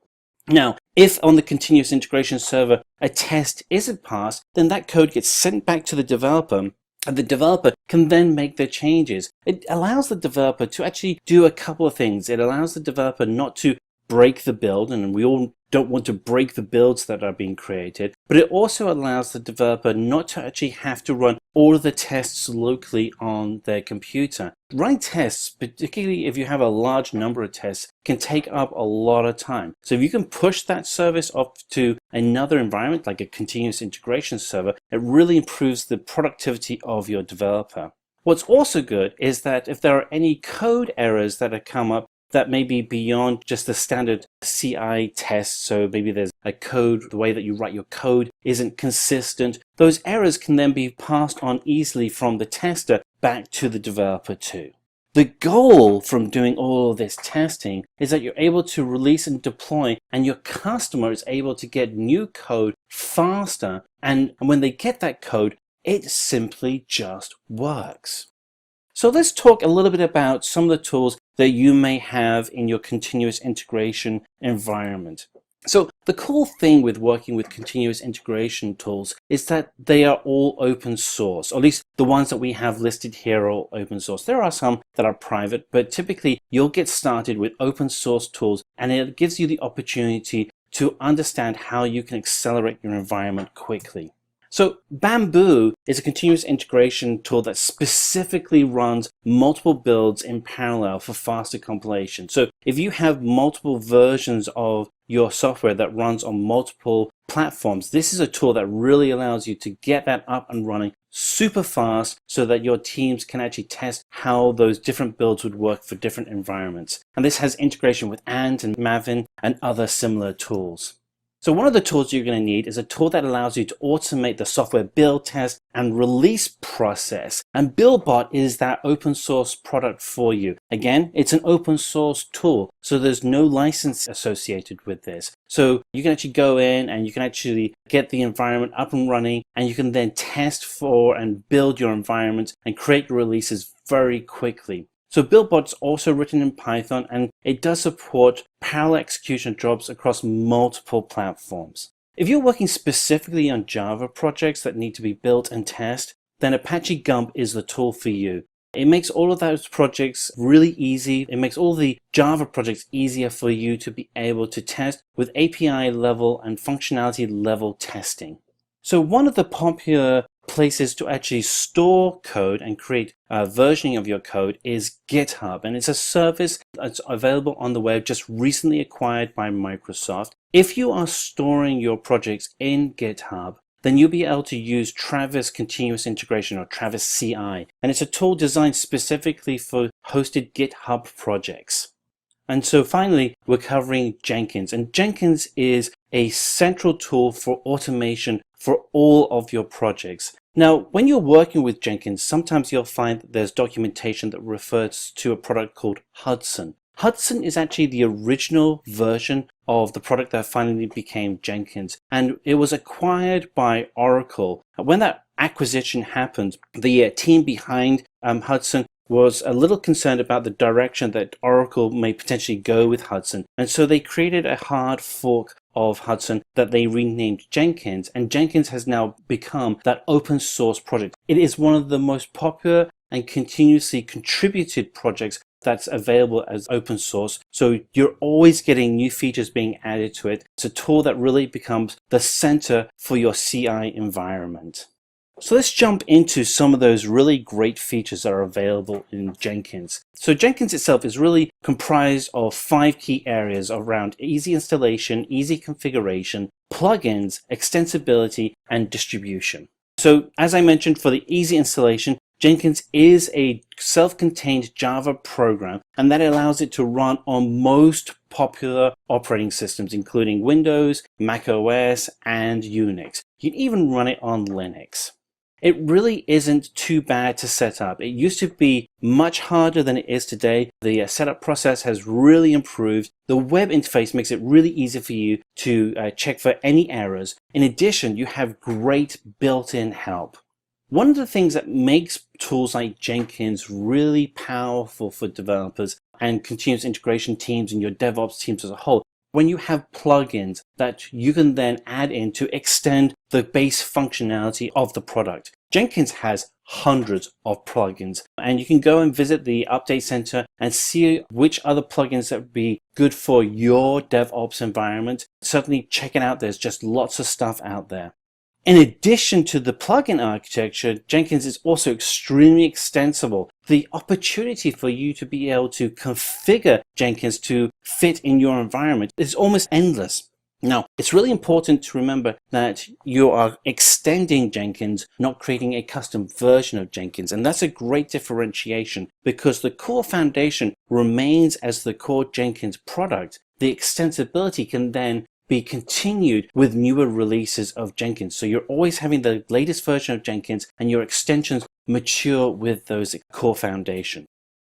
S3: Now, if on the continuous integration server a test isn't passed, then that code gets sent back to the developer, and the developer can then make their changes. It allows the developer to actually do a couple of things. It allows the developer not to break the build, and we all don't want to break the builds that are being created, but it also allows the developer not to actually have to run all of the tests locally on their computer. Running tests, particularly if you have a large number of tests, can take up a lot of time. So if you can push that service off to another environment, like a continuous integration server, it really improves the productivity of your developer. What's also good is that if there are any code errors that have come up that may be beyond just the standard CI test, so maybe there's a code, the way that you write your code isn't consistent, those errors can then be passed on easily from the tester back to the developer too. The goal from doing all of this testing is that you're able to release and deploy, and your customer is able to get new code faster, and when they get that code, it simply just works. So let's talk a little bit about some of the tools that you may have in your continuous integration environment. So the cool thing with working with continuous integration tools is that they are all open source, or at least the ones that we have listed here are all open source. There are some that are private, but typically you'll get started with open source tools, and it gives you the opportunity to understand how you can accelerate your environment quickly. So Bamboo is a continuous integration tool that specifically runs multiple builds in parallel for faster compilation. So if you have multiple versions of your software that runs on multiple platforms, this is a tool that really allows you to get that up and running super fast so that your teams can actually test how those different builds would work for different environments. And this has integration with Ant and Maven and other similar tools. So one of the tools you're going to need is a tool that allows you to automate the software build, test, and release process. And BuildBot is that open source product for you. Again, it's an open source tool, so there's no license associated with this. So you can actually go in and you can actually get the environment up and running, and you can then test for and build your environment and create your releases very quickly. So BuildBot's also written in Python, and it does support parallel execution jobs across multiple platforms. If you're working specifically on Java projects that need to be built and tested, then Apache Gump is the tool for you. It makes all of those projects really easy. It makes all the Java projects easier for you to be able to test with API level and functionality level testing. So one of the popular places to actually store code and create versioning of your code is GitHub, and it's a service that's available on the web, just recently acquired by Microsoft. If you are storing your projects in GitHub, then you'll be able to use Travis Continuous Integration, or Travis CI, and it's a tool designed specifically for hosted GitHub projects. And so finally, we're covering Jenkins, and Jenkins is a central tool for automation for all of your projects. Now, when you're working with Jenkins, sometimes you'll find that there's documentation that refers to a product called Hudson. Hudson is actually the original version of the product that finally became Jenkins, and it was acquired by Oracle. When that acquisition happened, the team behind Hudson was a little concerned about the direction that Oracle may potentially go with Hudson, and so they created a hard fork of Hudson that they renamed Jenkins, and Jenkins has now become that open source project. It is one of the most popular and continuously contributed projects that's available as open source, so you're always getting new features being added to it. It's a tool that really becomes the center for your CI environment. So let's jump into some of those really great features that are available in Jenkins. So Jenkins itself is really comprised of 5 key areas around easy installation, easy configuration, plugins, extensibility, and distribution. So as I mentioned, for the easy installation, Jenkins is a self-contained Java program, and that allows it to run on most popular operating systems, including Windows, Mac OS, and Unix. You can even run it on Linux. It really isn't too bad to set up. It used to be much harder than it is today. The setup process has really improved. The web interface makes it really easy for you to check for any errors. In addition, you have great built-in help. One of the things that makes tools like Jenkins really powerful for developers and continuous integration teams and your DevOps teams as a whole, when you have plugins that you can then add in to extend the base functionality of the product. Jenkins has hundreds of plugins, and you can go and visit the update center and see which other plugins that would be good for your DevOps environment. Certainly check it out. There's just lots of stuff out there. In addition to the plugin architecture, Jenkins is also extremely extensible. The opportunity for you to be able to configure Jenkins to fit in your environment is almost endless. Now, it's really important to remember that you are extending Jenkins, not creating a custom version of Jenkins. And that's a great differentiation because the core foundation remains as the core Jenkins product. The extensibility can then be continued with newer releases of Jenkins. So you're always having the latest version of Jenkins and your extensions mature with those core foundation.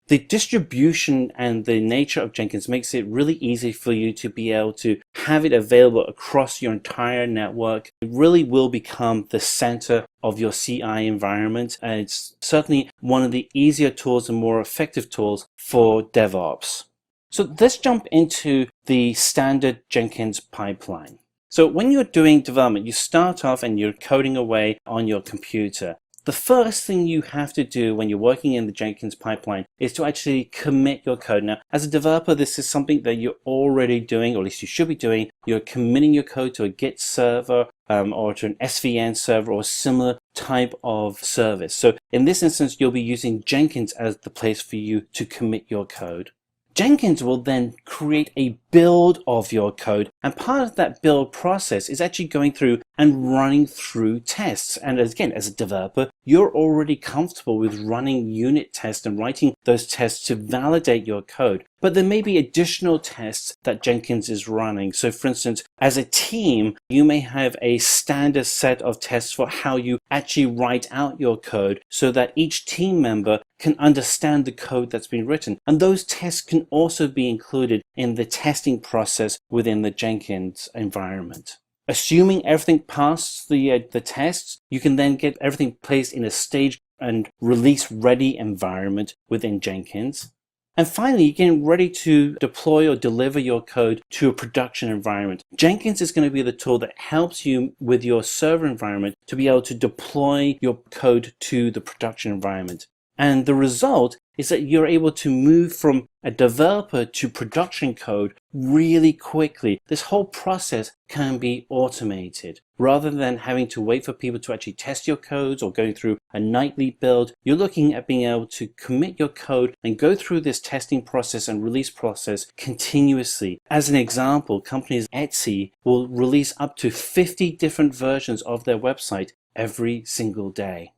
S3: The distribution and the nature of Jenkins makes it really easy for you to be able to have it available across your entire network. It really will become the center of your CI environment, and it's certainly one of the easier tools and more effective tools for DevOps. So let's jump into the standard Jenkins pipeline. So when you're doing development, you start off and you're coding away on your computer. The first thing you have to do when you're working in the Jenkins pipeline is to actually commit your code. Now, as a developer, this is something that you're already doing, or at least you should be doing. You're committing your code to a Git server or to an SVN server or similar type of service. So in this instance, you'll be using Jenkins as the place for you to commit your code. Jenkins will then create a build of your code, and part of that build process is actually going through and running through tests. And again, as a developer, you're already comfortable with running unit tests and writing those tests to validate your code. But there may be additional tests that Jenkins is running. So for instance, as a team, you may have a standard set of tests for how you actually write out your code so that each team member can understand the code that's been written. And those tests can also be included in the testing process within the Jenkins environment. Assuming everything passed the tests, you can then get everything placed in a stage and release ready environment within Jenkins. And finally, you're getting ready to deploy or deliver your code to a production environment. Jenkins is going to be the tool that helps you with your server environment to be able to deploy your code to the production environment. And the result is that you're able to move from a developer to production code really quickly. This whole process can be automated. Rather than having to wait for people to actually test your codes or going through a nightly build, you're looking at being able to commit your code and go through this testing process and release process continuously. As an example, companies Etsy will release up to 50 different versions of their website every single day.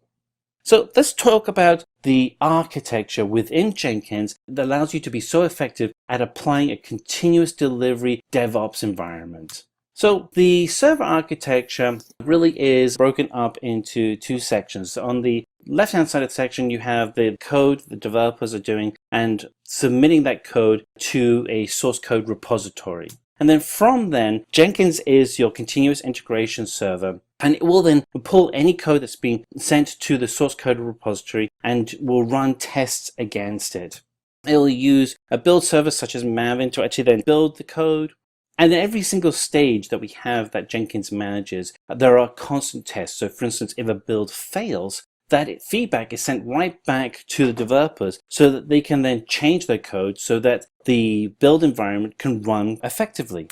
S3: So let's talk about the architecture within Jenkins that allows you to be so effective at applying a continuous delivery DevOps environment. So the server architecture really is broken up into two sections. So on the left-hand side of the section, you have the code the developers are doing and submitting that code to a source code repository. And then from then, Jenkins is your continuous integration server. And it will then pull any code that's been sent to the source code repository and will run tests against it. It will use a build service such as Maven to actually then build the code. And in every single stage that we have that Jenkins manages, there are constant tests. So for instance, if a build fails, that feedback is sent right back to the developers so that they can then change their code so that the build environment can run effectively.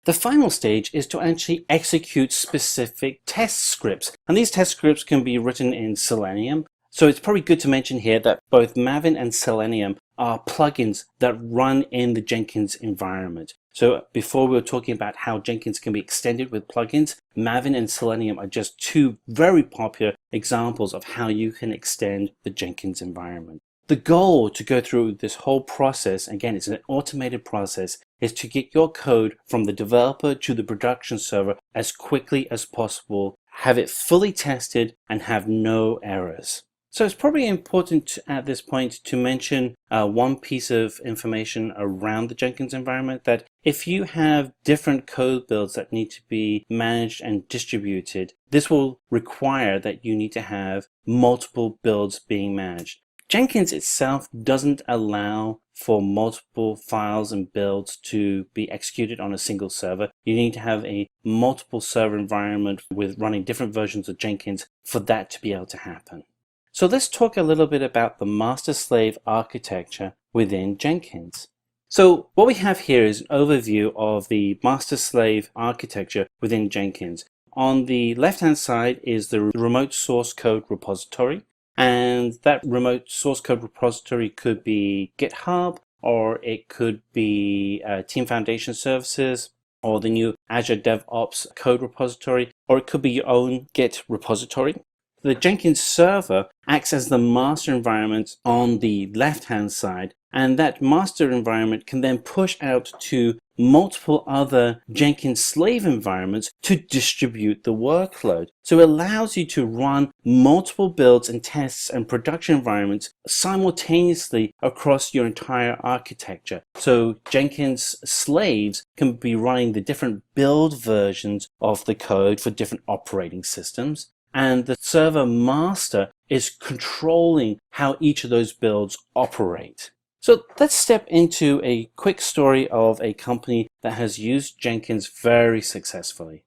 S3: The final stage is to actually execute specific test scripts. And these test scripts can be written in Selenium. So it's probably good to mention here that both Maven and Selenium are plugins that run in the Jenkins environment. So before we were talking about how Jenkins can be extended with plugins, Maven and Selenium are just two very popular examples of how you can extend the Jenkins environment. The goal to go through this whole process, again, it's an automated process, is to get your code from the developer to the production server as quickly as possible, have it fully tested, and have no errors. So it's probably important at this point to mention one piece of information around the Jenkins environment, that if you have different code builds that need to be managed and distributed, this will require that you need to have multiple builds being managed. Jenkins itself doesn't allow for multiple files and builds to be executed on a single server. You need to have a multiple server environment with running different versions of Jenkins for that to be able to happen. So let's talk a little bit about the master-slave architecture within Jenkins. So what we have here is an overview of the master-slave architecture within Jenkins. On the left-hand side is the remote source code repository. And that remote source code repository could be GitHub, or it could be Team Foundation Services, or the new Azure DevOps code repository, or it could be your own Git repository. The Jenkins server acts as the master environment on the left-hand side, and that master environment can then push out to multiple other Jenkins slave environments to distribute the workload. So it allows you to run multiple builds and tests and production environments simultaneously across your entire architecture. So Jenkins slaves can be running the different build versions of the code for different operating systems, and the server master is controlling how each of those builds operate. So let's step into a quick story of a company that has used Jenkins very successfully.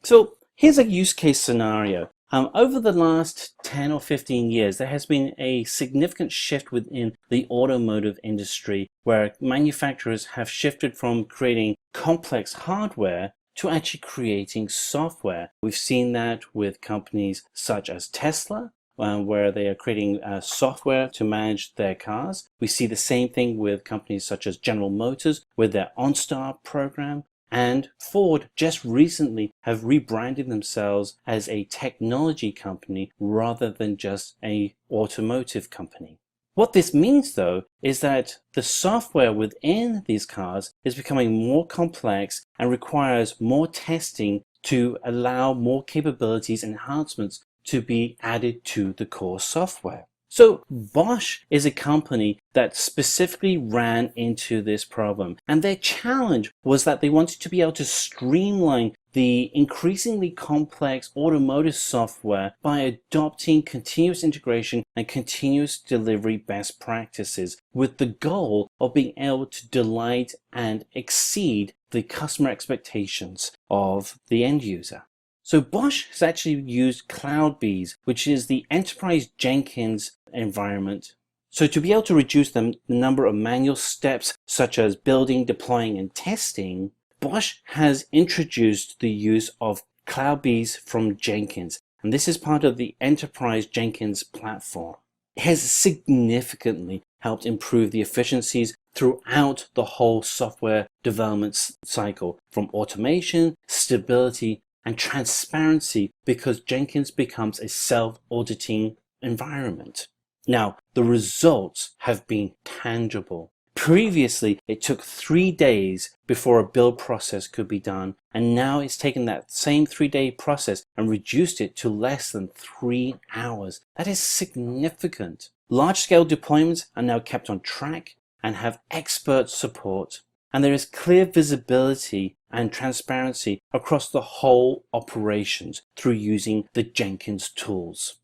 S3: So here's a use case scenario. Over the last 10 or 15 years, there has been a significant shift within the automotive industry where manufacturers have shifted from creating complex hardware to actually creating software. We've seen that with companies such as Tesla, where they are creating software to manage their cars. We see the same thing with companies such as General Motors with their OnStar program. and Ford just recently have rebranded themselves as a technology company rather than just an automotive company. What this means, though, is that the software within these cars is becoming more complex and requires more testing to allow more capabilities and enhancements to be added to the core software. So Bosch is a company that specifically ran into this problem, and their challenge was that they wanted to be able to streamline the increasingly complex automotive software by adopting continuous integration and continuous delivery best practices, with the goal of being able to delight and exceed the customer expectations of the end user. So Bosch has actually used CloudBees, which is the enterprise Jenkins environment. So to be able to reduce the number of manual steps such as building, deploying, and testing, Bosch has introduced the use of CloudBees from Jenkins, and this is part of the enterprise Jenkins platform. It has significantly helped improve the efficiencies throughout the whole software development cycle, from automation, stability, and transparency, because Jenkins becomes a self-auditing environment. Now, the results have been tangible. Previously, it took 3 days before a build process could be done, and now it's taken that same 3-day process and reduced it to less than 3 hours. That is significant. Large-scale deployments are now kept on track and have expert support, and there is clear visibility and transparency across the whole operations through using the Jenkins tools.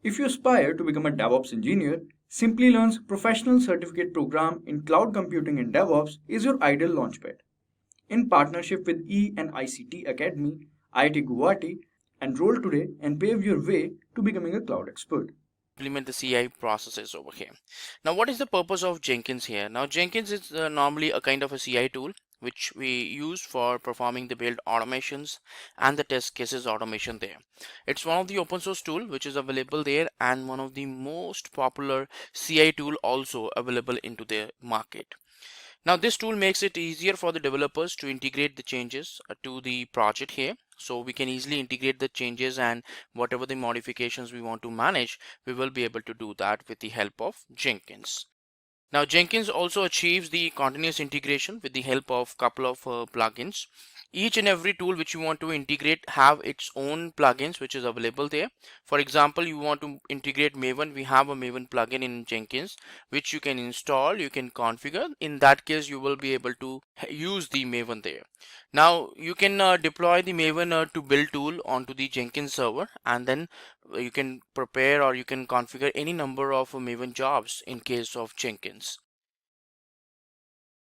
S1: If you aspire to become a DevOps engineer, Simplilearn's professional certificate program in cloud computing and DevOps is your ideal launchpad. In partnership with E&ICT Academy, IIT Guwahati, enroll today and pave your way to becoming a cloud expert.
S10: Implement the CI processes over here. Now, what is the purpose of Jenkins here? Now, Jenkins is normally a kind of a CI tool which we use for performing the build automations and the test cases automation there. It's one of the open source tool which is available there, and one of the most popular CI tool also available into the market. Now, this tool makes it easier for the developers to integrate the changes to the project here. So we can easily integrate the changes, and whatever the modifications we want to manage, we will be able to do that with the help of Jenkins. Now, Jenkins also achieves the continuous integration with the help of couple of plugins. Each and every tool which you want to integrate have its own plugins which is available there. For example, you want to integrate Maven, we have a Maven plugin in Jenkins which you can install, you can configure. In that case, you will be able to use the Maven there. Now, you can deploy the Maven to build tool onto the Jenkins server, and then you can prepare or you can configure any number of Maven jobs in case of Jenkins.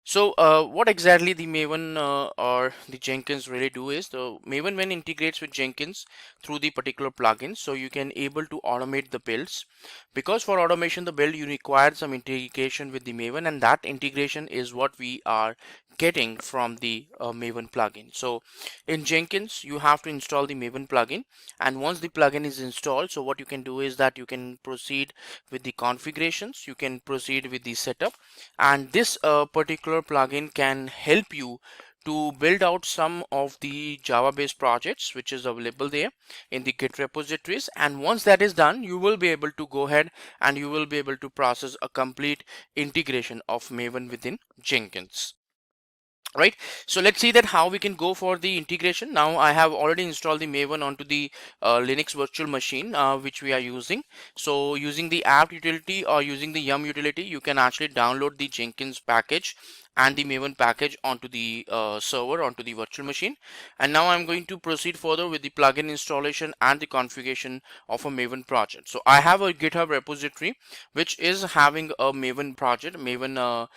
S10: So what exactly the Maven or the Jenkins really do is, the Maven when integrates with Jenkins through the particular plugin, so you can able to automate the builds, because for automation the build you require some integration with the Maven, and that integration is what we are getting from the Maven plugin. So in Jenkins you have to install the Maven plugin, and once the plugin is installed, so what you can do is that you can proceed with the configurations, you can proceed with the setup, and this particular plugin can help you to build out some of the Java based projects which is available there in the Git repositories, and once that is done, you will be able to go ahead and you will be able to process a complete integration of Maven within Jenkins. Right, so let's see that how we can go for the integration. Now I have already installed the Maven onto the Linux virtual machine which we are using. So using the apt utility or using the yum utility, you can actually download the Jenkins package and the Maven package onto the server, onto the virtual machine. And now I'm going to proceed further with the plugin installation and the configuration of a Maven project. So I have a GitHub repository which is having a Maven project, Maven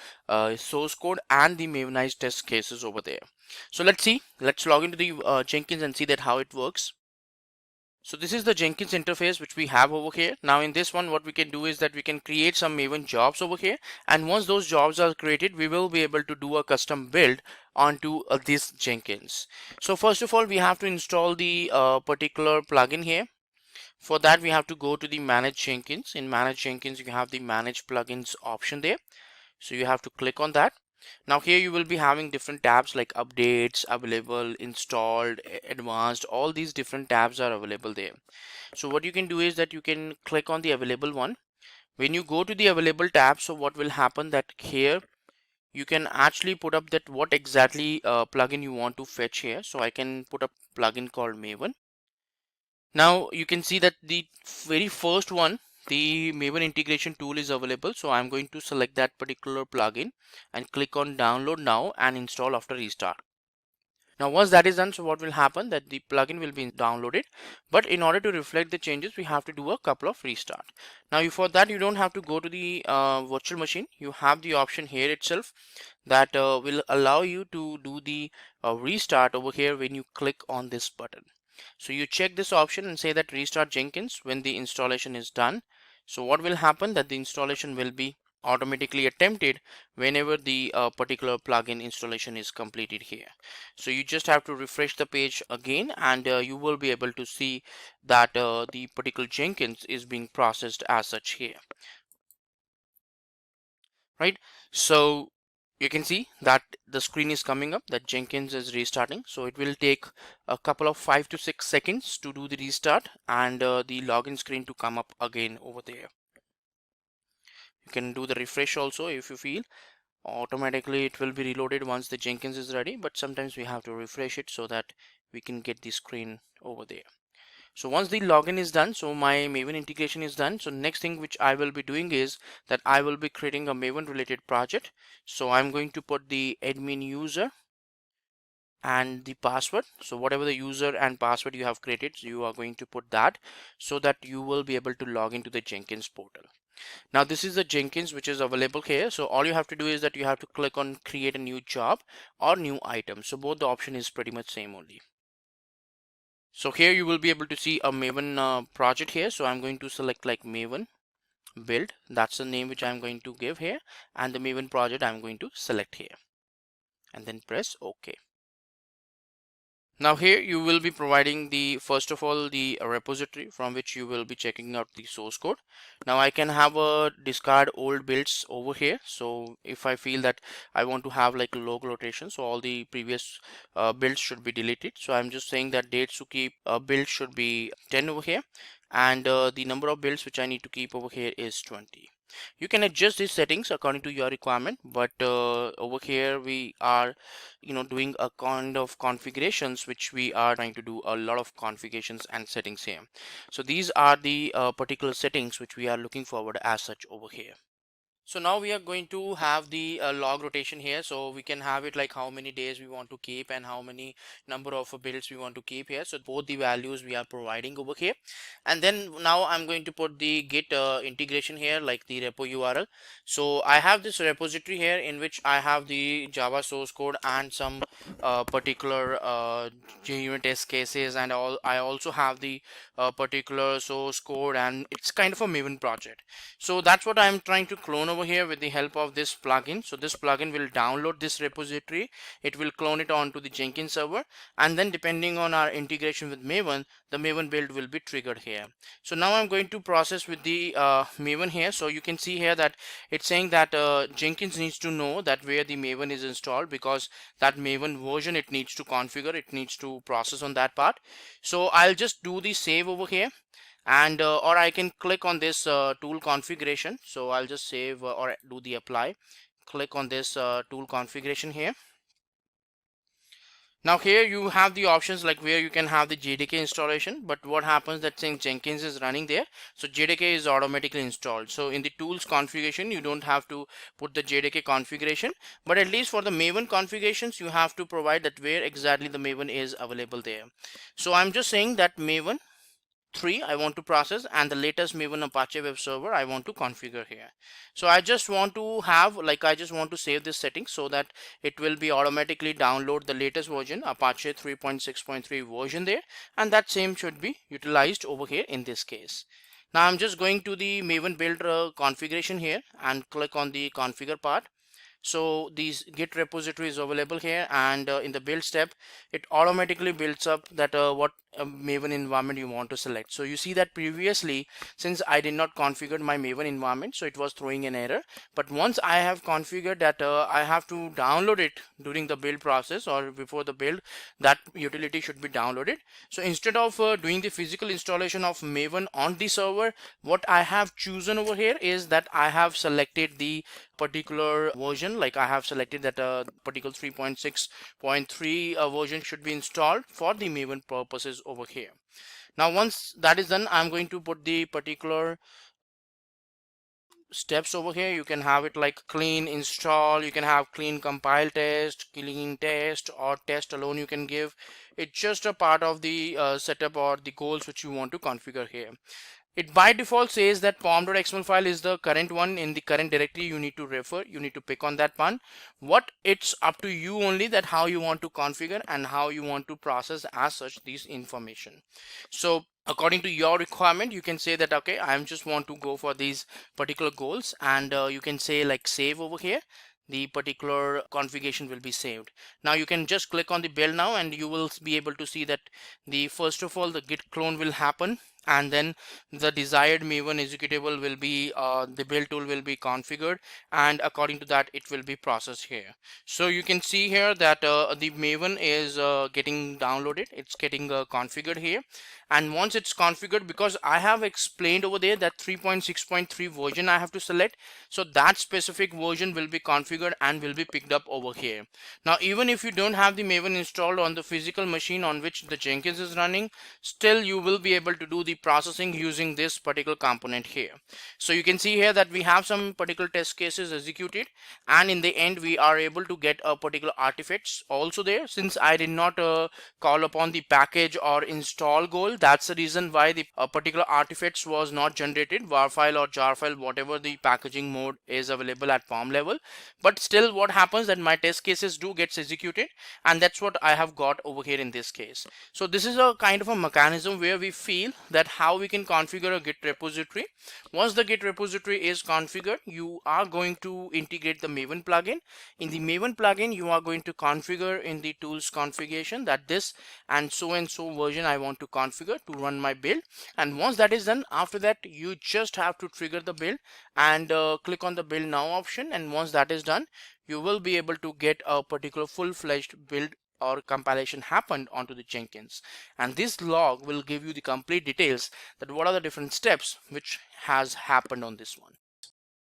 S10: source code and the Mavenized test cases over there. So let's log into the Jenkins and see that how it works. So this is the Jenkins interface which we have over here. Now in this one, what we can do is that we can create some Maven jobs over here, and once those jobs are created, we will be able to do a custom build onto this Jenkins. So first of all, we have to install the particular plugin here. For that, we have to go to the Manage Jenkins. In Manage Jenkins, you have the Manage Plugins option there. So you have to click on that. Now here you will be having different tabs like updates, available, installed, advanced. All these different tabs are available there. So what you can do is that you can click on the available one. When you go to the available tab, so what will happen that here you can actually put up that what exactly plugin you want to fetch here. So I can put a plugin called Maven. Now you can see that the very first one, the Maven integration tool, is available. So I'm going to select that particular plugin and click on download now and install after restart. Now once that is done, so what will happen that the plugin will be downloaded, but in order to reflect the changes we have to do a couple of restart. Now for that you don't have to go to the virtual machine. You have the option here itself that will allow you to do the restart over here when you click on this button. So you check this option and say that restart Jenkins when the installation is done. So what will happen that the installation will be automatically attempted whenever the particular plugin installation is completed here. So you just have to refresh the page again and you will be able to see that the particular Jenkins is being processed as such here, right? So you can see that the screen is coming up that Jenkins is restarting. So it will take a couple of 5 to 6 seconds to do the restart and the login screen to come up again over there. You can do the refresh also if you feel. Automatically it will be reloaded once the Jenkins is ready, but sometimes we have to refresh it so that we can get the screen over there. So once the login is done, so my Maven integration is done. So next thing which I will be doing is that I will be creating a Maven related project. So I'm going to put the admin user and the password. So whatever the user and password you have created, you are going to put that so that you will be able to log into the Jenkins portal. Now this is the Jenkins which is available here. So all you have to do is that you have to click on create a new job or new item. So both the option is pretty much same only. So here you will be able to see a Maven project here. So I'm going to select like Maven build. That's the name which I'm going to give here, and the Maven project I'm going to select here and then press OK. Now here you will be providing the first of all the repository from which you will be checking out the source code. Now I can have a discard old builds over here. So if I feel that I want to have like a log rotation, so all the previous builds should be deleted. So I'm just saying that dates to keep build should be 10 over here, and the number of builds which I need to keep over here is 20. You can adjust these settings according to your requirement, but over here we are doing a kind of configurations which we are trying to do a lot of configurations and settings here. So these are the particular settings which we are looking forward as such over here. So now we are going to have the log rotation here. So we can have it like how many days we want to keep and how many number of builds we want to keep here. So both the values we are providing over here. And then now I'm going to put the git integration here, like the repo URL. So I have this repository here in which I have the Java source code and some particular unit test cases, and all. I also have the particular source code, and it's kind of a Maven project. So that's what I'm trying to clone over here with the help of this plugin. So this plugin will download this repository, it will clone it onto the Jenkins server, and then depending on our integration with Maven, the Maven build will be triggered here. So now I'm going to process with the Maven here. So you can see here that it's saying that Jenkins needs to know that where the Maven is installed, because that Maven version it needs to configure, it needs to process on that part. So I'll just do the save over here, and or I can click on this tool configuration. So I'll just save or do the apply, click on this tool configuration here. Now here you have the options like where you can have the JDK installation, but what happens that since Jenkins is running there, so JDK is automatically installed. So in the tools configuration you don't have to put the JDK configuration, but at least for the Maven configurations you have to provide that where exactly the Maven is available there. So I'm just saying that Maven 3 I want to process, and the latest Maven Apache web server I want to configure here. So I just want to have I just want to save this setting so that it will be automatically download the latest version Apache 3.6.3 version there, and that same should be utilized over here in this case. Now I'm just going to the Maven build configuration here and click on the configure part. So these git repository is available here, and in the build step it automatically builds up that what Maven environment you want to select. So you see that previously, since I did not configure my Maven environment, so it was throwing an error. But once I have configured that I have to download it during the build process or before the build, that utility should be downloaded. So instead of doing the physical installation of Maven on the server, what I have chosen over here is that I have selected the particular version, like I have selected that particular 3.6.3 version should be installed for the Maven purposes over here. Now once that is done, I'm going to put the particular steps over here. You can have it like clean install, you can have clean compile test, clean test, or test alone you can give. It's just a part of the setup or the goals which you want to configure here. It by default says that pom.xml file is the current one in the current directory you need to refer. You need to pick on that one. What it's up to you only that how you want to configure and how you want to process as such this information. So according to your requirement, you can say that okay, I just want to go for these particular goals, and you can say like save over here. The particular configuration will be saved. Now you can just click on the build now, and you will be able to see that the first of all the git clone will happen, and then the desired Maven executable will be the build tool will be configured, and according to that it will be processed here. So you can see here that the Maven is getting downloaded, it's getting configured here. And once it's configured, because I have explained over there that 3.6.3 version I have to select, so that specific version will be configured and will be picked up over here. Now even if you don't have the Maven installed on the physical machine on which the Jenkins is running, still you will be able to do the processing using this particular component here. So you can see here that we have some particular test cases executed, and in the end we are able to get a particular artifacts also there. Since I did not call upon the package or install goal, that's the reason why the particular artifacts was not generated, var file or jar file, whatever the packaging mode is available at POM level. But still what happens that my test cases do gets executed, and that's what I have got over here in this case. So this is a kind of a mechanism where we feel that how we can configure a Git repository. Once the Git repository is configured, you are going to integrate the Maven plugin. In the Maven plugin, you are going to configure in the tools configuration that this and so version I want to configure to run my build. And once that is done, after that you just have to trigger the build and click on the build now option, and once that is done, you will be able to get a particular full-fledged build or compilation happened onto the Jenkins. And this log will give you the complete details that what are the different steps which has happened on this one.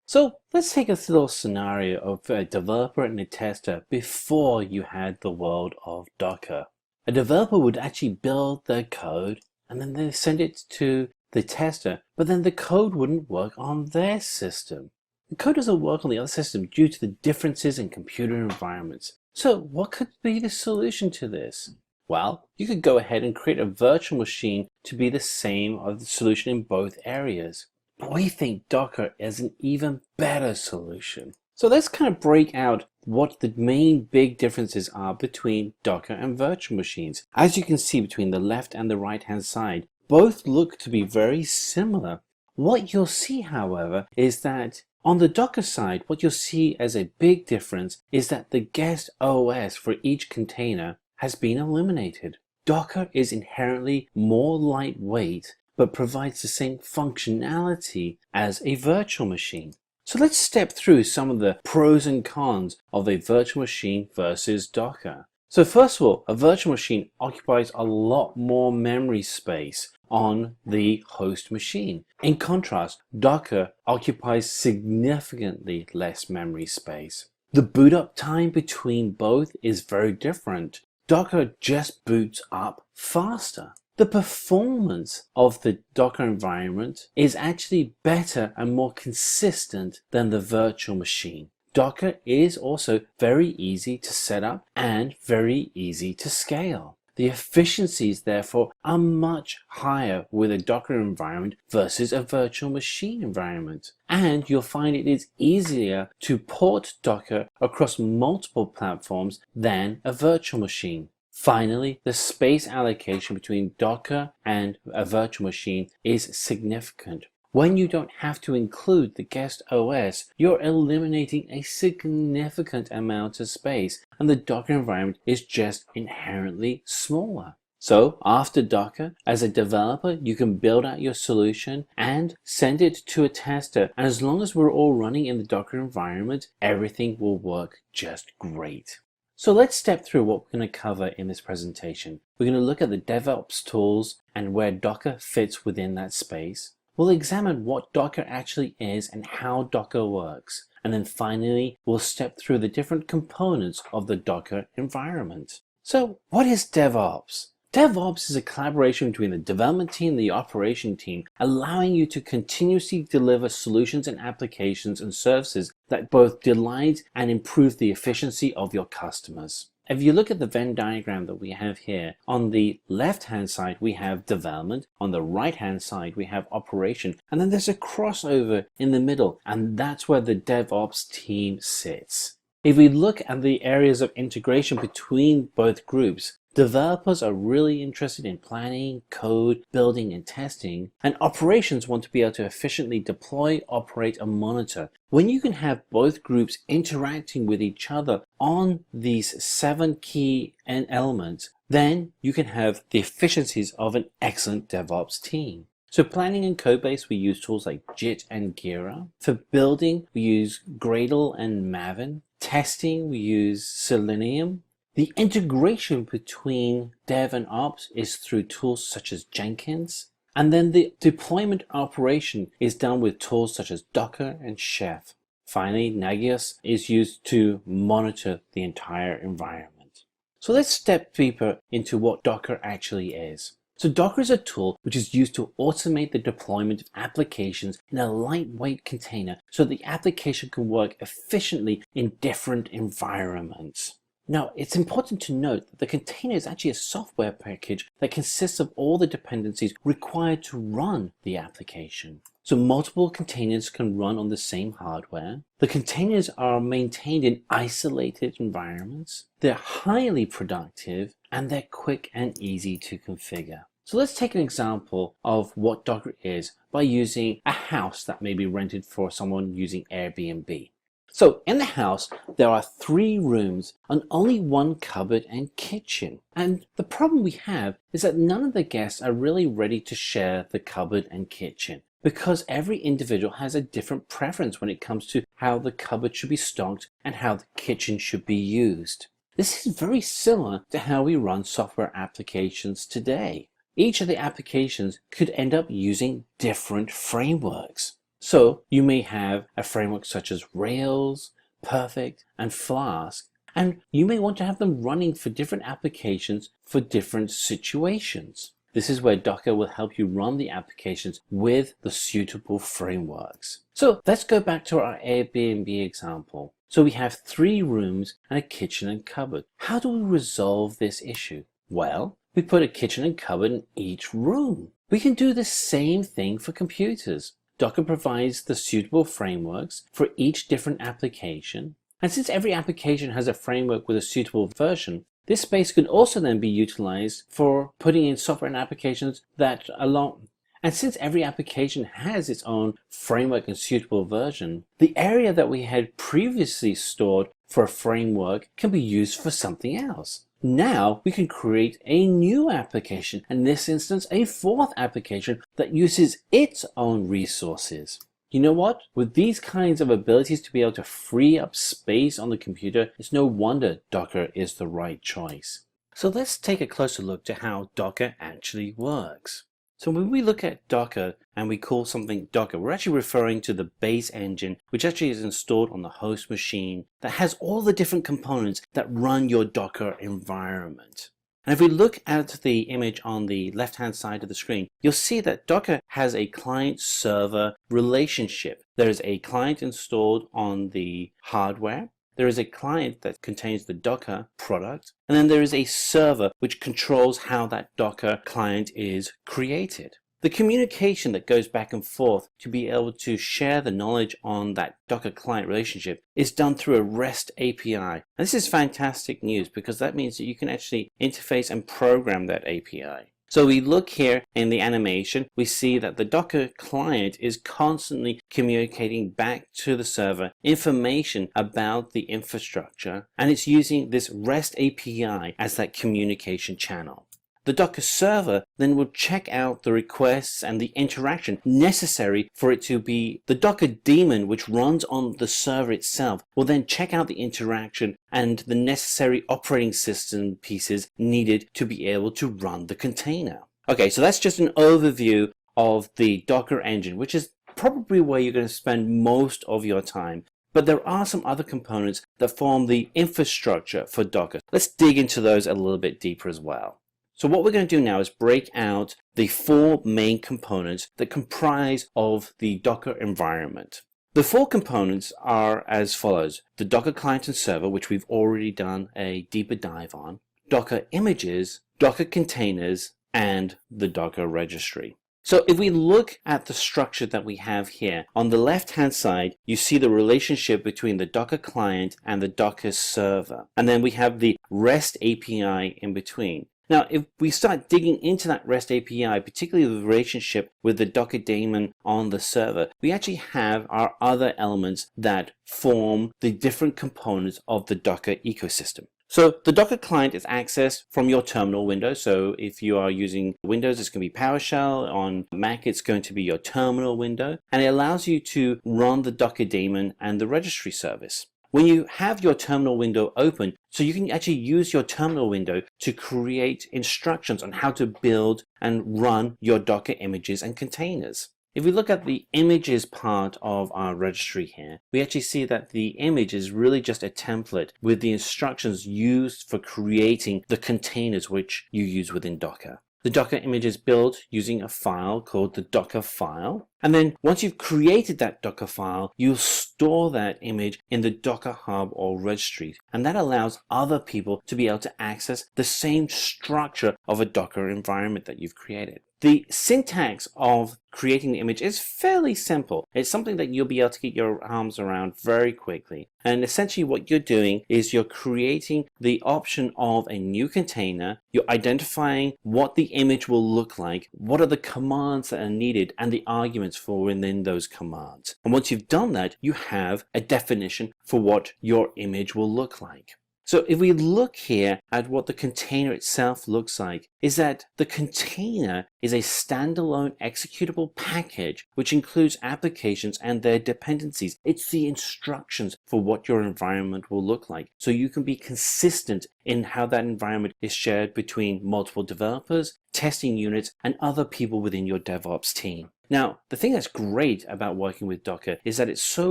S3: So let's take a little scenario of a developer and a tester before you had the world of Docker. A developer would actually build their code and then they send it to the tester, but then the code wouldn't work on their system. The code doesn't work on the other system due to the differences in computer environments. So what could be the solution to this? Well, you could go ahead and create a virtual machine to be the same of the solution in both areas. But we think Docker is an even better solution. So let's kind of break out what the main big differences are between Docker and virtual machines. As you can see between the left and the right hand side, both look to be very similar. What you'll see, however, is that on the Docker side, what you'll see as a big difference is that the guest OS for each container has been eliminated. Docker is inherently more lightweight, but provides the same functionality as a virtual machine. So let's step through some of the pros and cons of a virtual machine versus Docker. So first of all, a virtual machine occupies a lot more memory space on the host machine. In contrast, Docker occupies significantly less memory space. The boot up time between both is very different. Docker just boots up faster. The performance of the Docker environment is actually better and more consistent than the virtual machine. Docker is also very easy to set up and very easy to scale. The efficiencies, therefore, are much higher with a Docker environment versus a virtual machine environment. And you'll find it is easier to port Docker across multiple platforms than a virtual machine. Finally, the space allocation between Docker and a virtual machine is significant. When you don't have to include the guest OS, you're eliminating a significant amount of space, and the Docker environment is just inherently smaller. So after Docker, as a developer, you can build out your solution and send it to a tester. And as long as we're all running in the Docker environment, everything will work just great. So let's step through what we're going to cover in this presentation. We're going to look at the DevOps tools and where Docker fits within that space. We'll examine what Docker actually is and how Docker works. And then finally, we'll step through the different components of the Docker environment. So what is DevOps? DevOps is a collaboration between the development team and the operation team, allowing you to continuously deliver solutions and applications and services that both delight and improve the efficiency of your customers. If you look at the Venn diagram that we have here, on the left-hand side we have development, on the right-hand side we have operation, and then there's a crossover in the middle, and that's where the DevOps team sits. If we look at the areas of integration between both groups, developers are really interested in planning, code, building, and testing, and operations want to be able to efficiently deploy, operate, and monitor. When you can have both groups interacting with each other on these 7 key elements, then you can have the efficiencies of an excellent DevOps team. So planning and code base, we use tools like Git and Gira. For building, we use Gradle and Maven. Testing, we use Selenium. The integration between dev and ops is through tools such as Jenkins. And then the deployment operation is done with tools such as Docker and Chef. Finally, Nagios is used to monitor the entire environment. So let's step deeper into what Docker actually is. So Docker is a tool which is used to automate the deployment of applications in a lightweight container so the application can work efficiently in different environments. Now, it's important to note that the container is actually a software package that consists of all the dependencies required to run the application. So multiple containers can run on the same hardware. The containers are maintained in isolated environments. They're highly productive and they're quick and easy to configure. So let's take an example of what Docker is by using a house that may be rented for someone using Airbnb. So in the house, there are 3 rooms and only 1 cupboard and kitchen. And the problem we have is that none of the guests are really ready to share the cupboard and kitchen, because every individual has a different preference when it comes to how the cupboard should be stocked and how the kitchen should be used. This is very similar to how we run software applications today. Each of the applications could end up using different frameworks. So you may have a framework such as Rails, Perfect, and Flask, and you may want to have them running for different applications for different situations. This is where Docker will help you run the applications with the suitable frameworks. So let's go back to our Airbnb example. So we have 3 rooms and a kitchen and cupboard. How do we resolve this issue? Well, we put a kitchen and cupboard in each room. We can do the same thing for computers. Docker provides the suitable frameworks for each different application. And since every application has a framework with a suitable version, this space could also then be utilized for putting in software and applications that along. And since every application has its own framework and suitable version, the area that we had previously stored for a framework can be used for something else. Now we can create a new application, in this instance a 4th application that uses its own resources. You know what? With these kinds of abilities to be able to free up space on the computer, it's no wonder Docker is the right choice. So let's take a closer look to how Docker actually works. So when we look at Docker and we call something Docker, we're actually referring to the base engine, which actually is installed on the host machine that has all the different components that run your Docker environment. And if we look at the image on the left-hand side of the screen, you'll see that Docker has a client-server relationship. There is a client installed on the hardware. There is a client that contains the Docker product, and then there is a server which controls how that Docker client is created. The communication that goes back and forth to be able to share the knowledge on that Docker client relationship is done through a REST API. And this is fantastic news because that means that you can actually interface and program that API. So we look here in the animation, we see that the Docker client is constantly communicating back to the server information about the infrastructure, and it's using this REST API as that communication channel. The Docker server then will check out the requests and the interaction necessary for it to be the Docker daemon, which runs on the server itself, will then check out the interaction and the necessary operating system pieces needed to be able to run the container. Okay, so that's just an overview of the Docker engine, which is probably where you're going to spend most of your time. But there are some other components that form the infrastructure for Docker. Let's dig into those a little bit deeper as well. So what we're going to do now is break out the 4 main components that comprise of the Docker environment. The 4 components are as follows: the Docker client and server, which we've already done a deeper dive on, Docker images, Docker containers, and the Docker registry. So if we look at the structure that we have here, on the left-hand side, you see the relationship between the Docker client and the Docker server. And then we have the REST API in between. Now, if we start digging into that REST API, particularly the relationship with the Docker daemon on the server, we actually have our other elements that form the different components of the Docker ecosystem. So the Docker client is accessed from your terminal window. So if you are using Windows, it's going to be PowerShell. On Mac, it's going to be your terminal window. And it allows you to run the Docker daemon and the registry service. When you have your terminal window open, so you can actually use your terminal window to create instructions on how to build and run your Docker images and containers. If we look at the images part of our registry here, we actually see that the image is really just a template with the instructions used for creating the containers which you use within Docker. The Docker image is built using a file called the Docker file. And then once you've created that Docker file, you'll store that image in the Docker Hub or registry. And that allows other people to be able to access the same structure of a Docker environment that you've created. The syntax of creating the image is fairly simple. It's something that you'll be able to get your arms around very quickly. And essentially what you're doing is you're creating the option of a new container. You're identifying what the image will look like, what are the commands that are needed, and the arguments for within those commands. And once you've done that, you have a definition for what your image will look like. So if we look here at what the container itself looks like, is that the container is a standalone executable package which includes applications and their dependencies. It's the instructions for what your environment will look like. So you can be consistent in how that environment is shared between multiple developers, testing units, and other people within your DevOps team. Now, the thing that's great about working with Docker is that it's so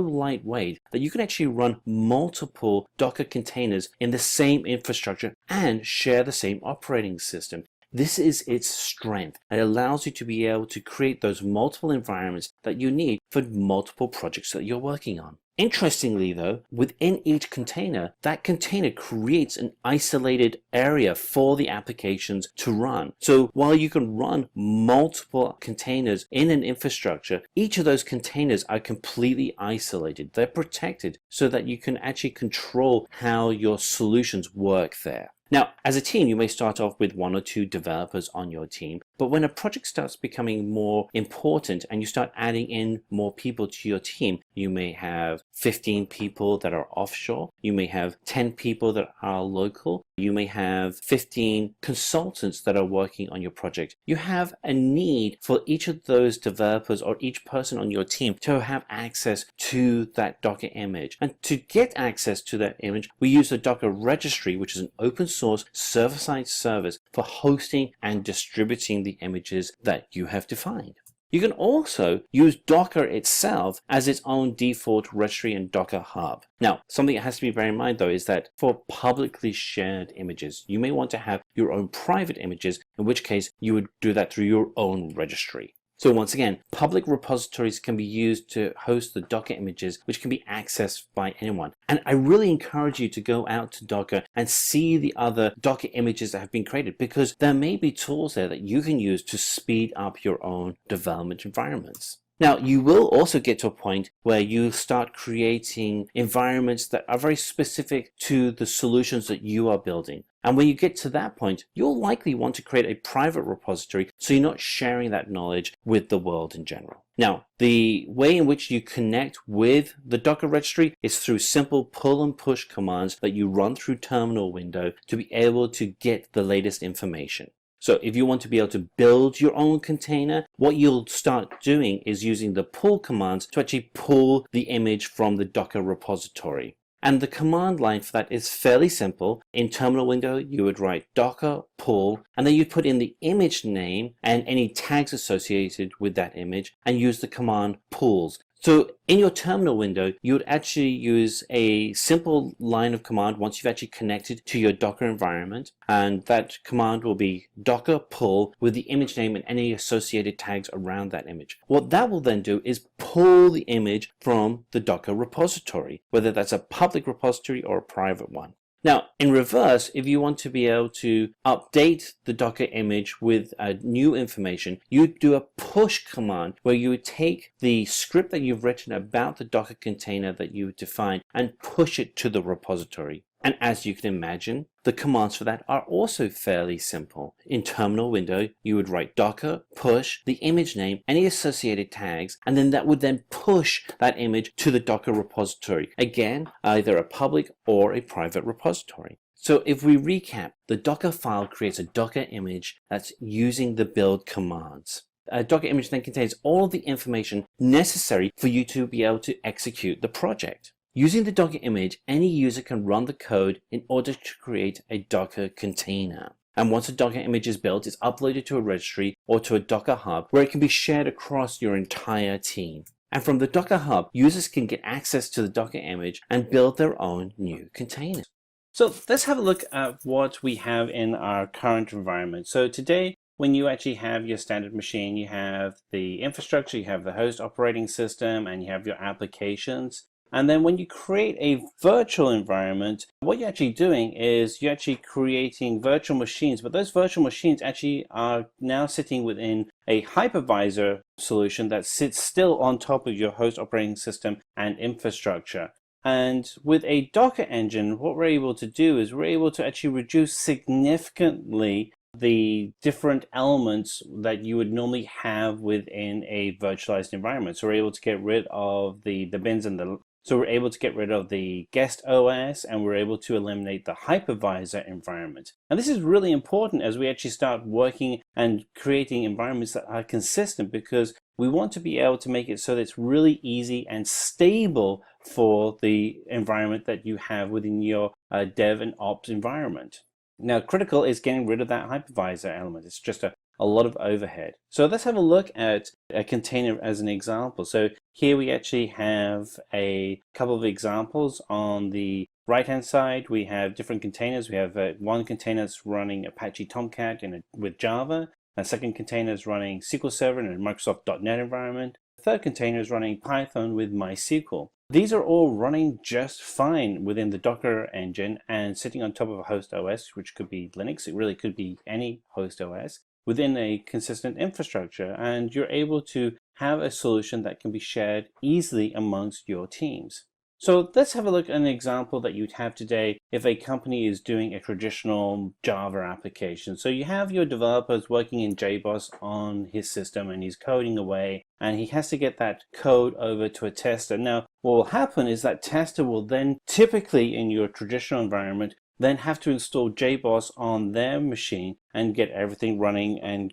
S3: lightweight that you can actually run multiple Docker containers in the same infrastructure and share the same operating system. This is its strength. It allows you to be able to create those multiple environments that you need for multiple projects that you're working on. Interestingly though, within each container, that container creates an isolated area for the applications to run. So while you can run multiple containers in an infrastructure, each of those containers are completely isolated. They're protected so that you can actually control how your solutions work there. Now, as a team, you may start off with 1 or 2 developers on your team, but when a project starts becoming more important and you start adding in more people to your team, you may have 15 people that are offshore, you may have 10 people that are local, you may have 15 consultants that are working on your project. You have a need for each of those developers or each person on your team to have access to that Docker image. And to get access to that image, we use the Docker registry, which is an open source server-side service for hosting and distributing the images that you have defined. You can also use Docker itself as its own default registry and Docker Hub. Now, something that has to be very in mind though is that for publicly shared images, you may want to have your own private images, in which case you would do that through your own registry. So once again, public repositories can be used to host the Docker images, which can be accessed by anyone. And I really encourage you to go out to Docker and see the other Docker images that have been created, because there may be tools there that you can use to speed up your own development environments. Now, you will also get to a point where you start creating environments that are very specific to the solutions that you are building. And when you get to that point, you'll likely want to create a private repository so you're not sharing that knowledge with the world in general. Now, the way in which you connect with the Docker registry is through simple pull and push commands that you run through terminal window to be able to get the latest information. So if you want to be able to build your own container, what you'll start doing is using the pull commands to actually pull the image from the Docker repository. And the command line for that is fairly simple. In terminal window, you would write docker pull, and then you put in the image name and any tags associated with that image and use the command pulls. So in your terminal window, you would actually use a simple line of command once you've actually connected to your Docker environment. And that command will be docker pull with the image name and any associated tags around that image. What that will then do is pull the image from the Docker repository, whether that's a public repository or a private one. Now, in reverse, if you want to be able to update the Docker image with new information, you do a push command where you would take the script that you've written about the Docker container that you defined and push it to the repository. And as you can imagine, the commands for that are also fairly simple. In terminal window, you would write docker push the image name, any associated tags, and then that would then push that image to the Docker repository. Again, either a public or a private repository. So if we recap, the Docker file creates a Docker image that's using the build commands. A Docker image then contains all of the information necessary for you to be able to execute the project. Using the Docker image, any user can run the code in order to create a Docker container. And once a Docker image is built, it's uploaded to a registry or to a Docker hub where it can be shared across your entire team. And from the Docker hub, users can get access to the Docker image and build their own new containers. So let's have a look at what we have in our current environment. So today, when you actually have your standard machine, you have the infrastructure, you have the host operating system, and you have your applications. And then when you create a virtual environment, what you're actually doing is you're actually creating virtual machines, but those virtual machines actually are now sitting within a hypervisor solution that sits still on top of your host operating system and infrastructure. And with a Docker engine, what we're able to do is we're able to actually reduce significantly the different elements that you would normally have within a virtualized environment. So we're able to get rid of the bins and so we're able to get rid of the guest OS, and we're able to eliminate the hypervisor environment. And this is really important as we actually start working and creating environments that are consistent, because we want to be able to make it so that it's really easy and stable for the environment that you have within your dev and ops environment. Now, critical is getting rid of that hypervisor element. It's just a lot of overhead. So let's have a look at a container as an example. So here we actually have a couple of examples. On the right hand side, we have different containers. We have one container that's running Apache Tomcat with Java. A second container is running SQL Server in a Microsoft.NET environment. The third container is running Python with MySQL. These are all running just fine within the Docker engine and sitting on top of a host OS, which could be Linux. It really could be any host OS within a consistent infrastructure. And you're able to have a solution that can be shared easily amongst your teams. So let's have a look at an example that you'd have today if a company is doing a traditional Java application. So you have your developers working in JBoss on his system, and he's coding away, and he has to get that code over to a tester. Now, what will happen is that tester will then typically in your traditional environment then have to install JBoss on their machine and get everything running and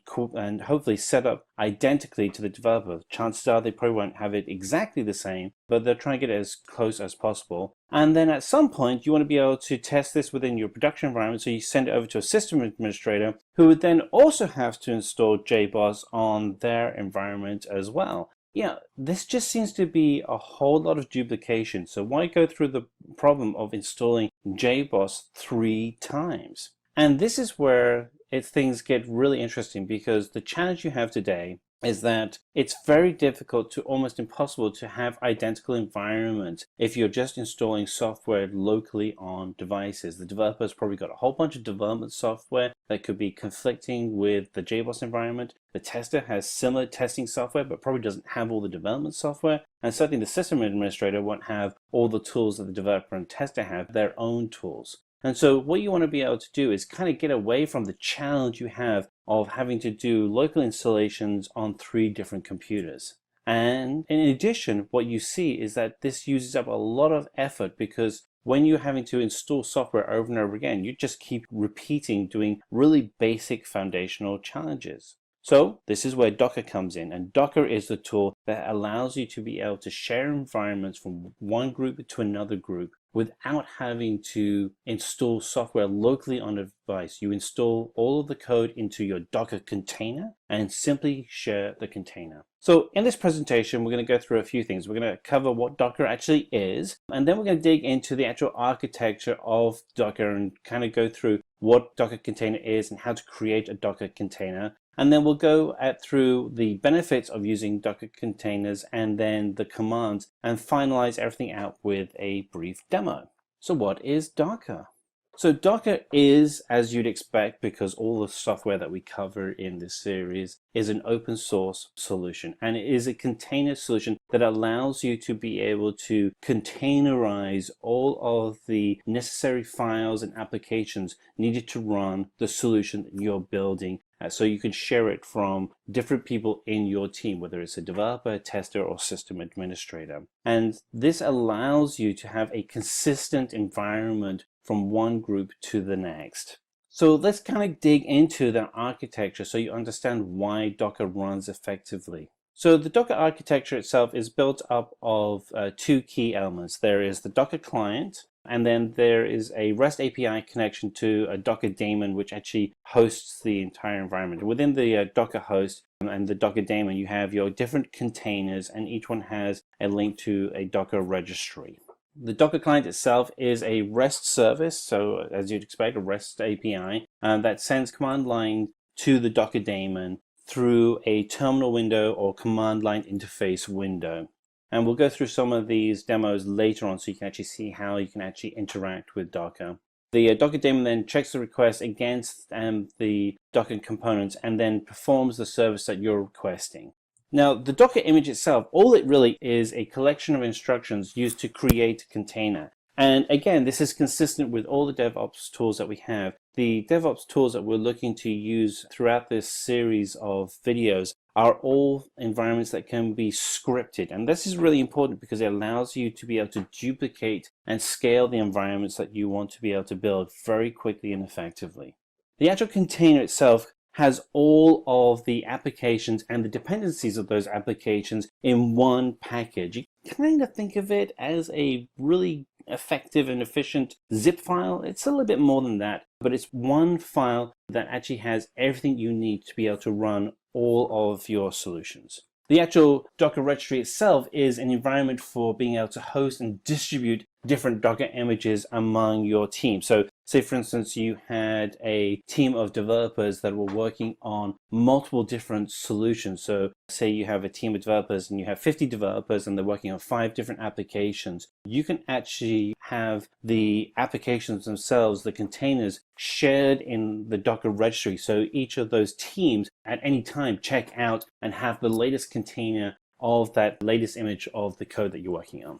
S3: hopefully set up identically to the developer. Chances are they probably won't have it exactly the same, but they're trying to get it as close as possible. And then at some point, you want to be able to test this within your production environment, so you send it over to a system administrator who would then also have to install JBoss on their environment as well. Yeah, this just seems to be a whole lot of duplication. So why go through the problem of installing JBoss 3 times? And this is where things get really interesting, because the challenge you have today is that it's very difficult to almost impossible to have identical environments if you're just installing software locally on devices. The developer's probably got a whole bunch of development software that could be conflicting with the JBoss environment. The tester has similar testing software, but probably doesn't have all the development software. And certainly the system administrator won't have all the tools that the developer and tester have, their own tools. And so what you want to be able to do is kind of get away from the challenge you have of having to do local installations on 3 different computers. And in addition, what you see is that this uses up a lot of effort, because when you're having to install software over and over again, you just keep repeating doing really basic foundational challenges. So this is where Docker comes in, and Docker is the tool that allows you to be able to share environments from one group to another group without having to install software locally on a device. You install all of the code into your Docker container and simply share the container. So in this presentation, we're going to go through a few things. We're going to cover what Docker actually is, and then we're going to dig into the actual architecture of Docker and kind of go through what Docker container is and how to create a Docker container. And then we'll go through the benefits of using Docker containers and then the commands and finalize everything out with a brief demo. So what is Docker? So Docker is, as you'd expect, because all the software that we cover in this series is an open source solution, and it is a container solution that allows you to be able to containerize all of the necessary files and applications needed to run the solution that you're building. So you can share it from different people in your team, whether it's a developer, tester, or system administrator. And this allows you to have a consistent environment from one group to the next. So let's kind of dig into the architecture so you understand why Docker runs effectively. So the Docker architecture itself is built up of two key elements. There is the Docker client, and then there is a REST API connection to a Docker daemon, which actually hosts the entire environment. Within the Docker host and the Docker daemon, you have your different containers, and each one has a link to a Docker registry. The Docker client itself is a REST service, so as you'd expect, a REST API that sends command line to the Docker daemon through a terminal window or command line interface window. And we'll go through some of these demos later on so you can actually see how you can actually interact with Docker. The Docker daemon then checks the request against the Docker components and then performs the service that you're requesting. Now, the Docker image itself, all it really is a collection of instructions used to create a container. And again, this is consistent with all the DevOps tools that we have. The DevOps tools that we're looking to use throughout this series of videos are all environments that can be scripted. And this is really important because it allows you to be able to duplicate and scale the environments that you want to be able to build very quickly and effectively. The actual container itself has all of the applications and the dependencies of those applications in one package. You kind of think of it as a really effective and efficient zip file. It's a little bit more than that, but it's one file that actually has everything you need to be able to run all of your solutions. The actual Docker registry itself is an environment for being able to host and distribute different Docker images among your team. So say, for instance, you had a team of developers that were working on multiple different solutions. So say you have a team of developers and you have 50 developers and they're working on 5 different applications. You can actually have the applications themselves, the containers, shared in the Docker registry. So each of those teams at any time check out and have the latest container of that latest image of the code that you're working on.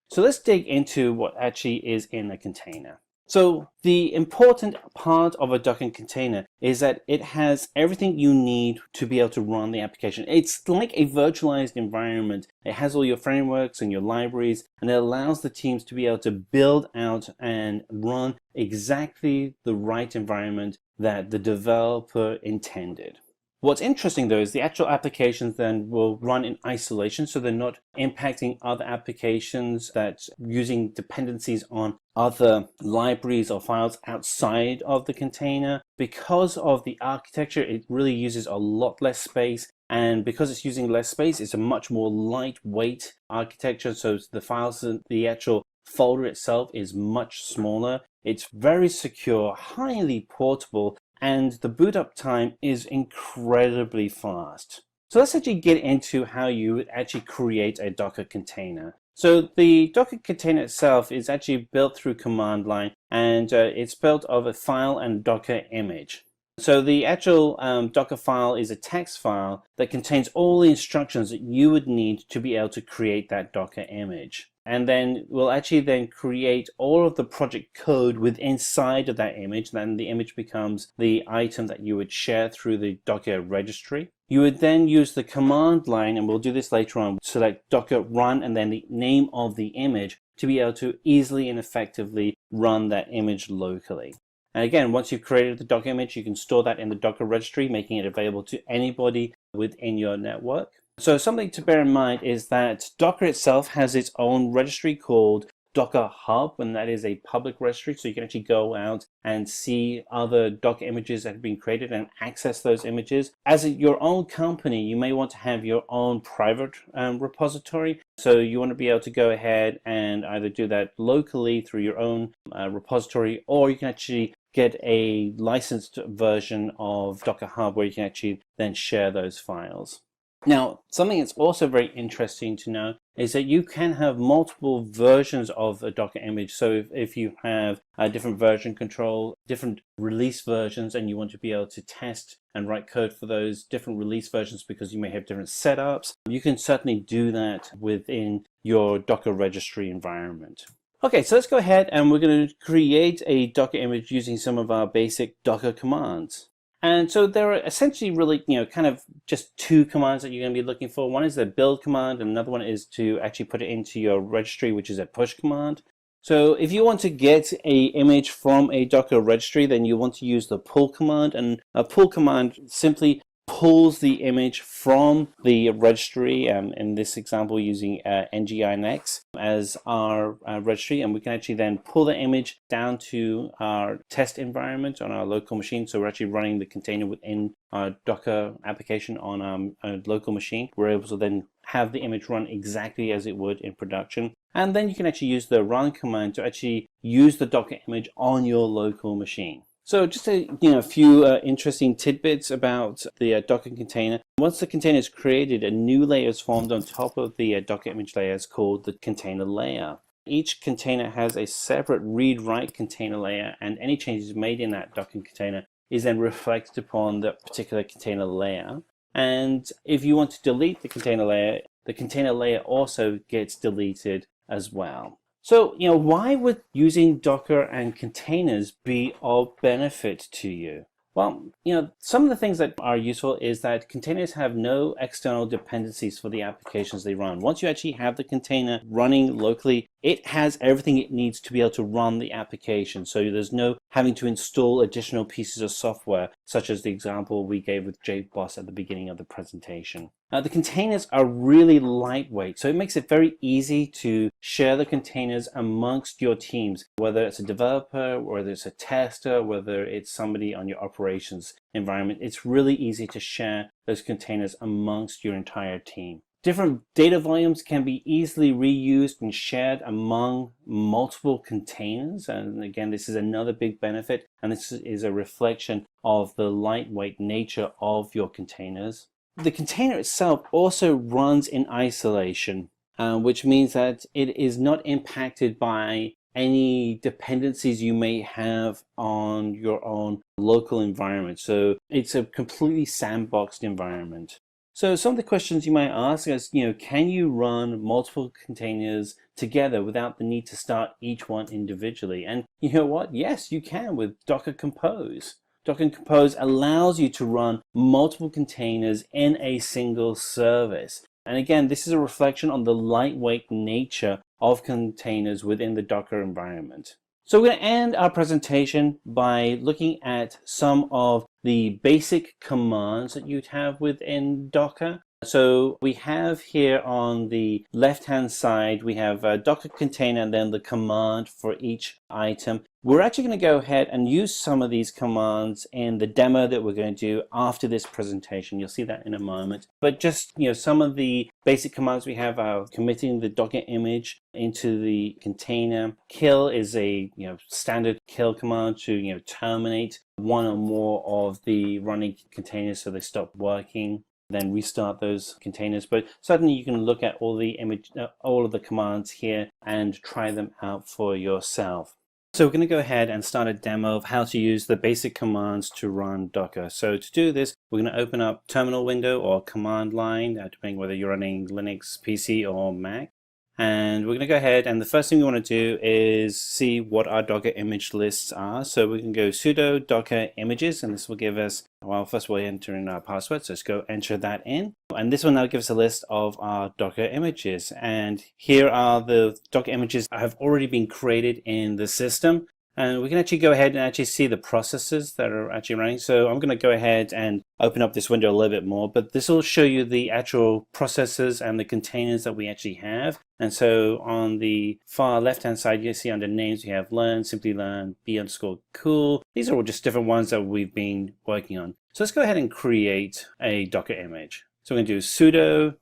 S3: So let's dig into what actually is in a container. So the important part of a Docker container is that it has everything you need to be able to run the application. It's like a virtualized environment. It has all your frameworks and your libraries, and it allows the teams to be able to build out and run exactly the right environment that the developer intended. What's interesting though is the actual applications then will run in isolation, so they're not impacting other applications that's using dependencies on other libraries or files outside of the container. Because of the architecture, it really uses a lot less space, and because it's using less space, it's a much more lightweight architecture. So the files, the actual folder itself is much smaller. It's very secure, highly portable, and the boot up time is incredibly fast. So let's actually get into how you would actually create a Docker container. So the Docker container itself is actually built through command line, and it's built of a file and Docker image. So the actual Docker file is a text file that contains all the instructions that you would need to be able to create that Docker image. And then we'll actually then create all of the project code within inside of that image. Then the image becomes the item that you would share through the Docker registry. You would then use the command line, and we'll do this later on, select Docker run and then the name of the image. to be able to easily and effectively run that image locally. And again, once you've created the Docker image, you can store that in the Docker registry, making it available to anybody within your network. So something to bear in mind is that Docker itself has its own registry called Docker Hub, and that is a public registry, so you can actually go out and see other Docker images that have been created and access those images. As your own company, you may want to have your own private repository, so you want to be able to go ahead and either do that locally through your own repository, or you can actually get a licensed version of Docker Hub where you can actually then share those files. Now, something that's also very interesting to know is that you can have multiple versions of a Docker image. So if you have a different version control, different release versions, and you want to be able to test and write code for those different release versions because you may have different setups, you can certainly do that within your Docker registry environment. Okay, so let's go ahead and we're going to create a Docker image using some of our basic Docker commands. And so there are essentially really, kind of just two commands that you're going to be looking for. One is the build command, and another one is to actually put it into your registry, which is a push command. So if you want to get an image from a Docker registry, then you want to use the pull command, and a pull command simply pulls the image from the registry, in this example using nginx as our registry, and we can actually then pull the image down to our test environment on our local machine. So we're actually running the container within our Docker application on our local machine. We're able to then have the image run exactly as it would in production. And then you can actually use the run command to actually use the Docker image on your local machine. So just a few interesting tidbits about the Docker container. Once the container is created, a new layer is formed on top of the Docker image layer. It's called the container layer. Each container has a separate read-write container layer, and any changes made in that Docker container is then reflected upon the particular container layer. And if you want to delete the container layer also gets deleted as well. So, why would using Docker and containers be of benefit to you? Well, some of the things that are useful is that containers have no external dependencies for the applications they run. Once you actually have the container running locally, it has everything it needs to be able to run the application. So there's no having to install additional pieces of software, such as the example we gave with JBoss at the beginning of the presentation. The containers are really lightweight, so it makes it very easy to share the containers amongst your teams, whether it's a developer, whether it's a tester, whether it's somebody on your operations environment. It's really easy to share those containers amongst your entire team. Different data volumes can be easily reused and shared among multiple containers. And again, this is another big benefit, and this is a reflection of the lightweight nature of your containers. The container itself also runs in isolation, which means that it is not impacted by any dependencies you may have on your own local environment. So it's a completely sandboxed environment. So some of the questions you might ask is, can you run multiple containers together without the need to start each one individually? And you know what? Yes, you can with Docker Compose. Docker Compose allows you to run multiple containers in a single service. And again, this is a reflection on the lightweight nature of containers within the Docker environment. So we're going to end our presentation by looking at some of the basic commands that you'd have within Docker. So we have here on the left-hand side, we have a Docker container and then the command for each item. We're actually going to go ahead and use some of these commands in the demo that we're going to do after this presentation. You'll see that in a moment. But just, some of the basic commands we have are committing the Docker image into the container. Kill is a standard kill command to terminate one or more of the running containers so they stop working. Then restart those containers. But certainly you can look at all of the commands here and try them out for yourself. So we're going to go ahead and start a demo of how to use the basic commands to run Docker. So to do this, we're going to open up terminal window or command line, depending whether you're running Linux, PC, or Mac. And we're going to go ahead, and the first thing we want to do is see what our Docker image lists are. So we can go sudo docker images, and this will give us, well, first we'll enter in our password, so let's go enter that in. And this will now give us a list of our Docker images. And here are the Docker images that have already been created in the system. And we can actually go ahead and actually see the processes that are actually running. So I'm going to go ahead and open up this window a little bit more, but this will show you the actual processes and the containers that we actually have. And so on the far left-hand side, you see under names, we have learn, Simplilearn, b_cool. These are all just different ones that we've been working on. So let's go ahead and create a Docker image. So we're going to do sudo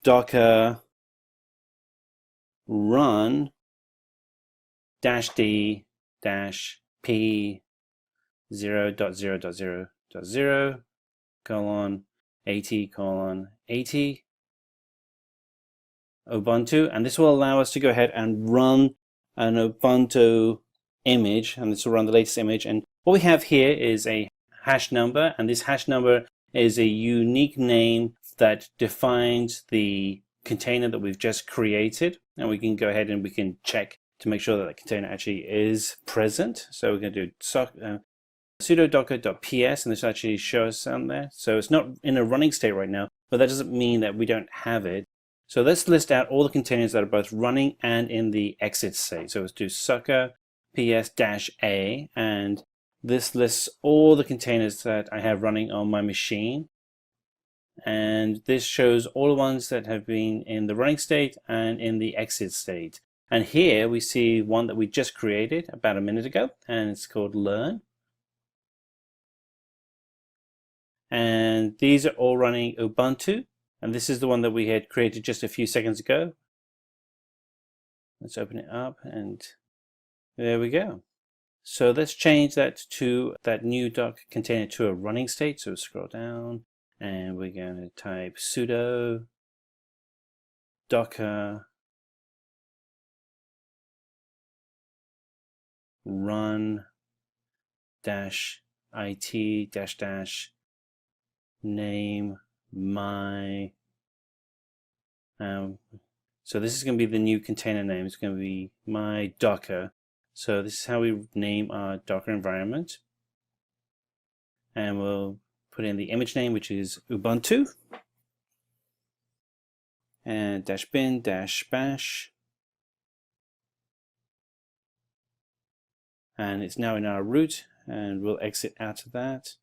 S3: docker run -d -p 0.0.0.0 :80:80 Ubuntu, and this will allow us to go ahead and run an Ubuntu image, and this will run the latest image. And what we have here is a hash number, and this hash number is a unique name that defines the container that we've just created, and we can go ahead and we can check to make sure that the container actually is present. So we're going to do sudo docker.ps, and this actually shows on there. So it's not in a running state right now, but that doesn't mean that we don't have it. So let's list out all the containers that are both running and in the exit state. So let's do sucker ps-a, and this lists all the containers that I have running on my machine. And this shows all the ones that have been in the running state and in the exit state. And here we see one that we just created about a minute ago, and it's called learn. And these are all running Ubuntu, and this is the one that we had created just a few seconds ago. Let's open it up, and there we go. So let's change that to that new Docker container to a running state. So scroll down, and we're going to type sudo docker run -it -name my. So this is going to be the new container name. It's going to be my Docker. So this is how we name our Docker environment. And we'll put in the image name, which is Ubuntu. And -bin -bash. And it's now in our root, and we'll exit out of that.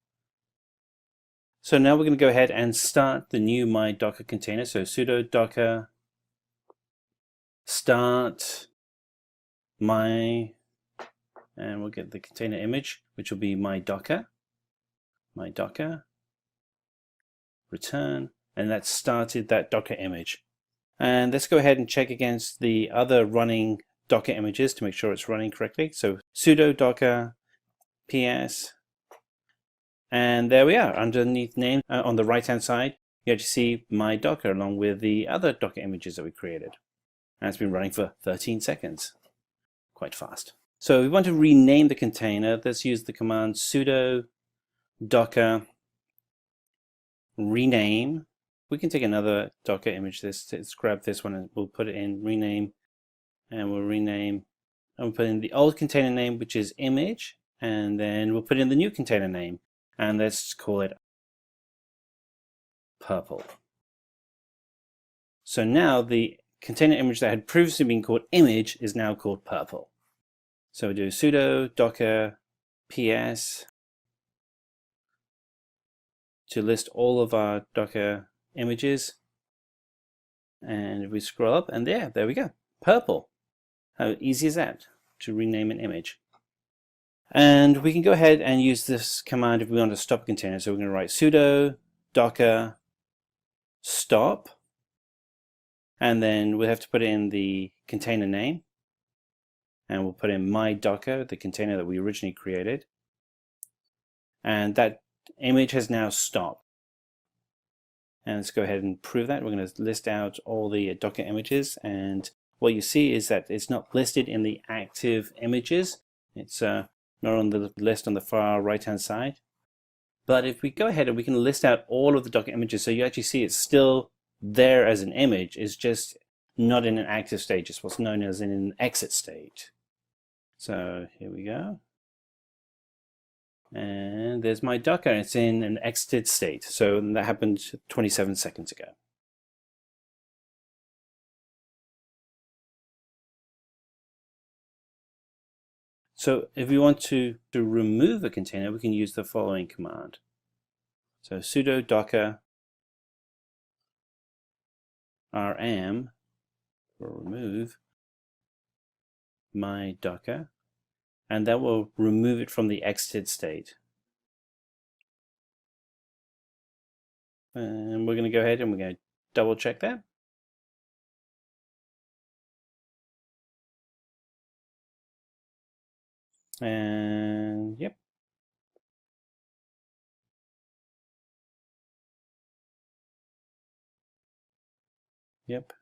S3: So now we're going to go ahead and start the new my Docker container. So sudo docker start my, and we'll get the container image, which will be my Docker, return, and that started that Docker image. And let's go ahead and check against the other running Docker images to make sure it's running correctly. So sudo docker ps, and there we are. Underneath name on the right hand side, you actually see my Docker along with the other Docker images that we created. And it's been running for 13 seconds. Quite fast. So we want to rename the container. Let's use the command sudo docker rename. We can take another Docker image. Let's grab this one and we'll put it in rename. And we'll rename, and we'll put in the old container name, which is image, and then we'll put in the new container name, and let's call it purple. So now the container image that had previously been called image is now called purple. So we do sudo docker ps to list all of our Docker images, and if we scroll up, and there we go, purple. How easy is that to rename an image? And we can go ahead and use this command if we want to stop a container. So we're going to write sudo docker stop, and then we'll have to put in the container name, and we'll put in my Docker, the container that we originally created, and that image has now stopped. And let's go ahead and prove that. We're going to list out all the Docker images, and what you see is that it's not listed in the active images. It's not on the list on the far right hand side. But if we go ahead and we can list out all of the Docker images, so you actually see it's still there as an image, it's just not in an active state, just what's known as in an exit state. So here we go. And there's my Docker. It's in an exited state. So that happened 27 seconds ago. So if we want to remove a container, we can use the following command. So sudo docker rm for remove my Docker, and that will remove it from the exited state. And we're going to go ahead and we're going to double check that. And yep. Yep.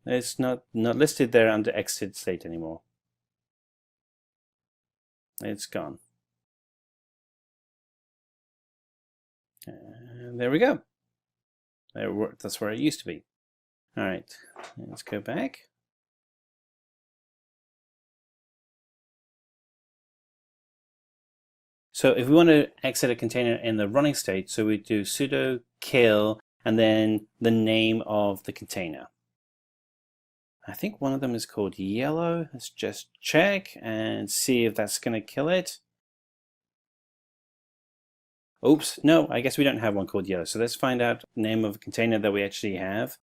S3: It's not listed there under exited state anymore. It's gone. And there we go. That's where it used to be. All right, let's go back. So if we want to exit a container in the running state, so we do sudo kill and then the name of the container. I think one of them is called yellow. Let's just check and see if that's going to kill it. Oops, no, I guess we don't have one called yellow. So let's find out the name of a container that we actually have.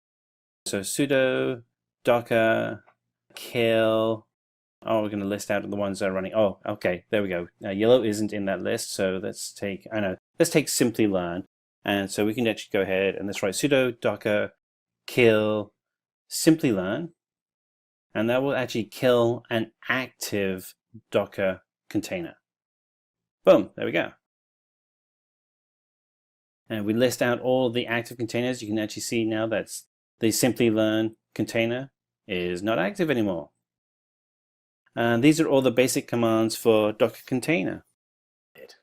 S3: So sudo docker kill. Oh, we're going to list out the ones that are running. Oh, okay, there we go. Yellow isn't in that list, so let's take Simplilearn. And so we can actually go ahead and let's write sudo docker kill Simplilearn. And that will actually kill an active Docker container. Boom, there we go. And we list out all the active containers. You can actually see now that the Simplilearn container is not active anymore. And these are all the basic commands for Docker container.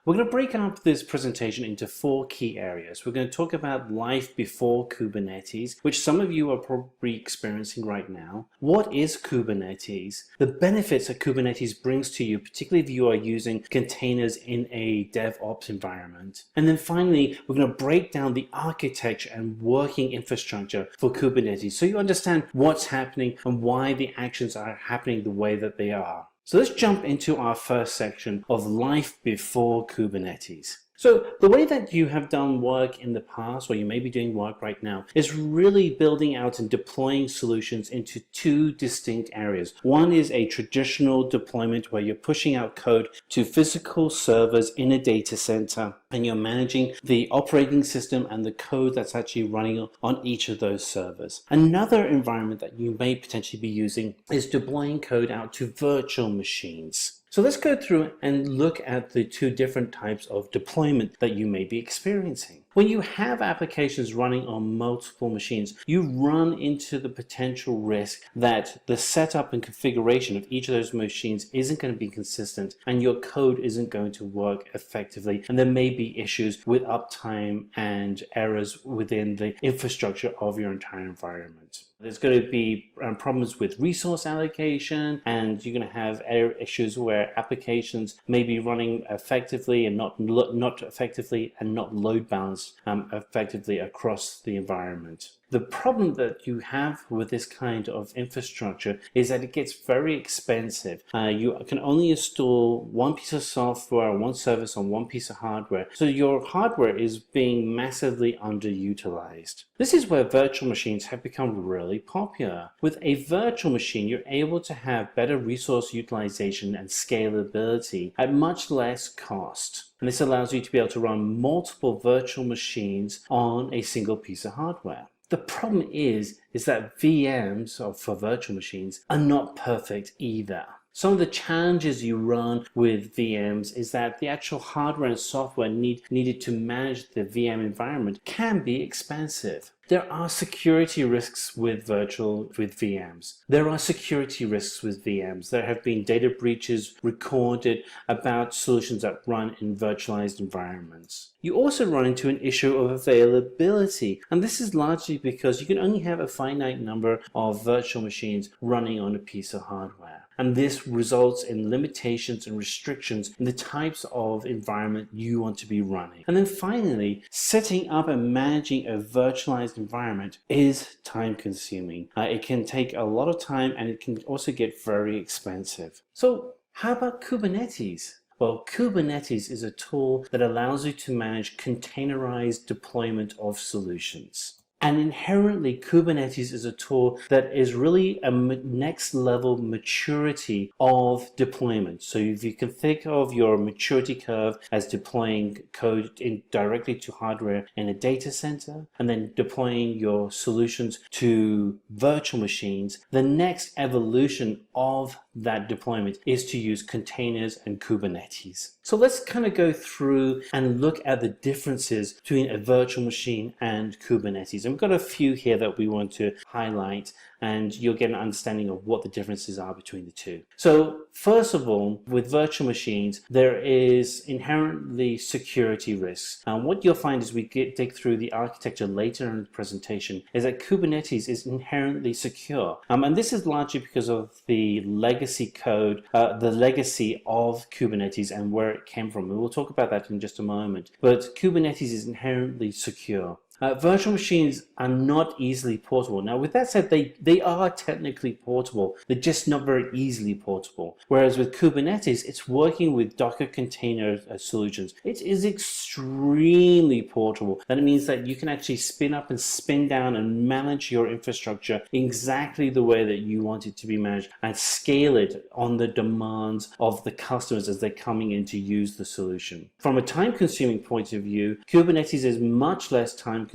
S3: We're going to break up this presentation into 4 key areas. We're going to talk about life before Kubernetes, which some of you are probably experiencing right now. What is Kubernetes? The benefits that Kubernetes brings to you, particularly if you are using containers in a DevOps environment. And then finally, we're going to break down the architecture and working infrastructure for Kubernetes so you understand what's happening and why the actions are happening the way that they are. So let's jump into our first section of life before Kubernetes. So the way that you have done work in the past, or you may be doing work right now, is really building out and deploying solutions into 2 distinct areas. One is a traditional deployment where you're pushing out code to physical servers in a data center, and you're managing the operating system and the code that's actually running on each of those servers. Another environment that you may potentially be using is deploying code out to virtual machines. So let's go through and look at the 2 different types of deployment that you may be experiencing. When you have applications running on multiple machines, you run into the potential risk that the setup and configuration of each of those machines isn't going to be consistent and your code isn't going to work effectively, and there may be issues with uptime and errors within the infrastructure of your entire environment. There's going to be problems with resource allocation, and you're going to have issues where applications may be running effectively and not effectively and not load balanced effectively across the environment. The problem that you have with this kind of infrastructure is that it gets very expensive. You can only install one piece of software, one service on one piece of hardware. So your hardware is being massively underutilized. This is where virtual machines have become really popular. With a virtual machine, you're able to have better resource utilization and scalability at much less cost. And this allows you to be able to run multiple virtual machines on a single piece of hardware. The problem is that VMs, or for virtual machines, are not perfect either. Some of the challenges you run with VMs is that the actual hardware and software needed to manage the VM environment can be expensive. There are security risks with VMs. There are security risks with VMs. There have been data breaches recorded about solutions that run in virtualized environments. You also run into an issue of availability, and this is largely because you can only have a finite number of virtual machines running on a piece of hardware. And this results in limitations and restrictions in the types of environment you want to be running. And then finally, setting up and managing a virtualized environment is time consuming. It can take a lot of time, and it can also get very expensive. So how about Kubernetes? Well, Kubernetes is a tool that allows you to manage containerized deployment of solutions. And inherently, Kubernetes is a tool that is really a next level maturity of deployment. So if you can think of your maturity curve as deploying code directly to hardware in a data center, and then deploying your solutions to virtual machines, the next evolution of that deployment is to use containers and Kubernetes. So let's kind of go through and look at the differences between a virtual machine and Kubernetes. And we've got a few here that we want to highlight, and you'll get an understanding of what the differences are between the two. So first of all, with virtual machines, there is inherently security risks. And what you'll find as we dig through the architecture later in the presentation is that Kubernetes is inherently secure. And this is largely because of the legacy code, the legacy of Kubernetes and where it came from. And we'll talk about that in just a moment. But Kubernetes is inherently secure. Virtual machines are not easily portable. Now, with that said, they are technically portable. They're just not very easily portable. Whereas with Kubernetes, it's working with Docker container solutions. It is extremely portable. That means that you can actually spin up and spin down and manage your infrastructure exactly the way that you want it to be managed, and scale it on the demands of the customers as they're coming in to use the solution. From a time-consuming point of view, Kubernetes is much less time-consuming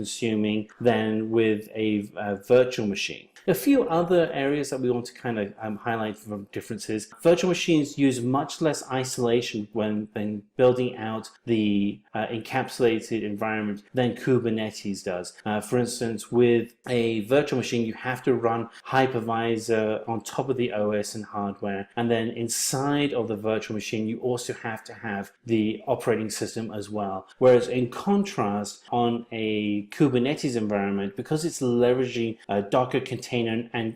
S3: than with a virtual machine. A few other areas that we want to kind of highlight from differences. Virtual machines use much less isolation when building out the encapsulated environment than Kubernetes does. For instance, with a virtual machine, you have to run hypervisor on top of the OS and hardware, and then inside of the virtual machine, you also have to have the operating system as well. Whereas in contrast, on a Kubernetes environment, because it's leveraging Docker container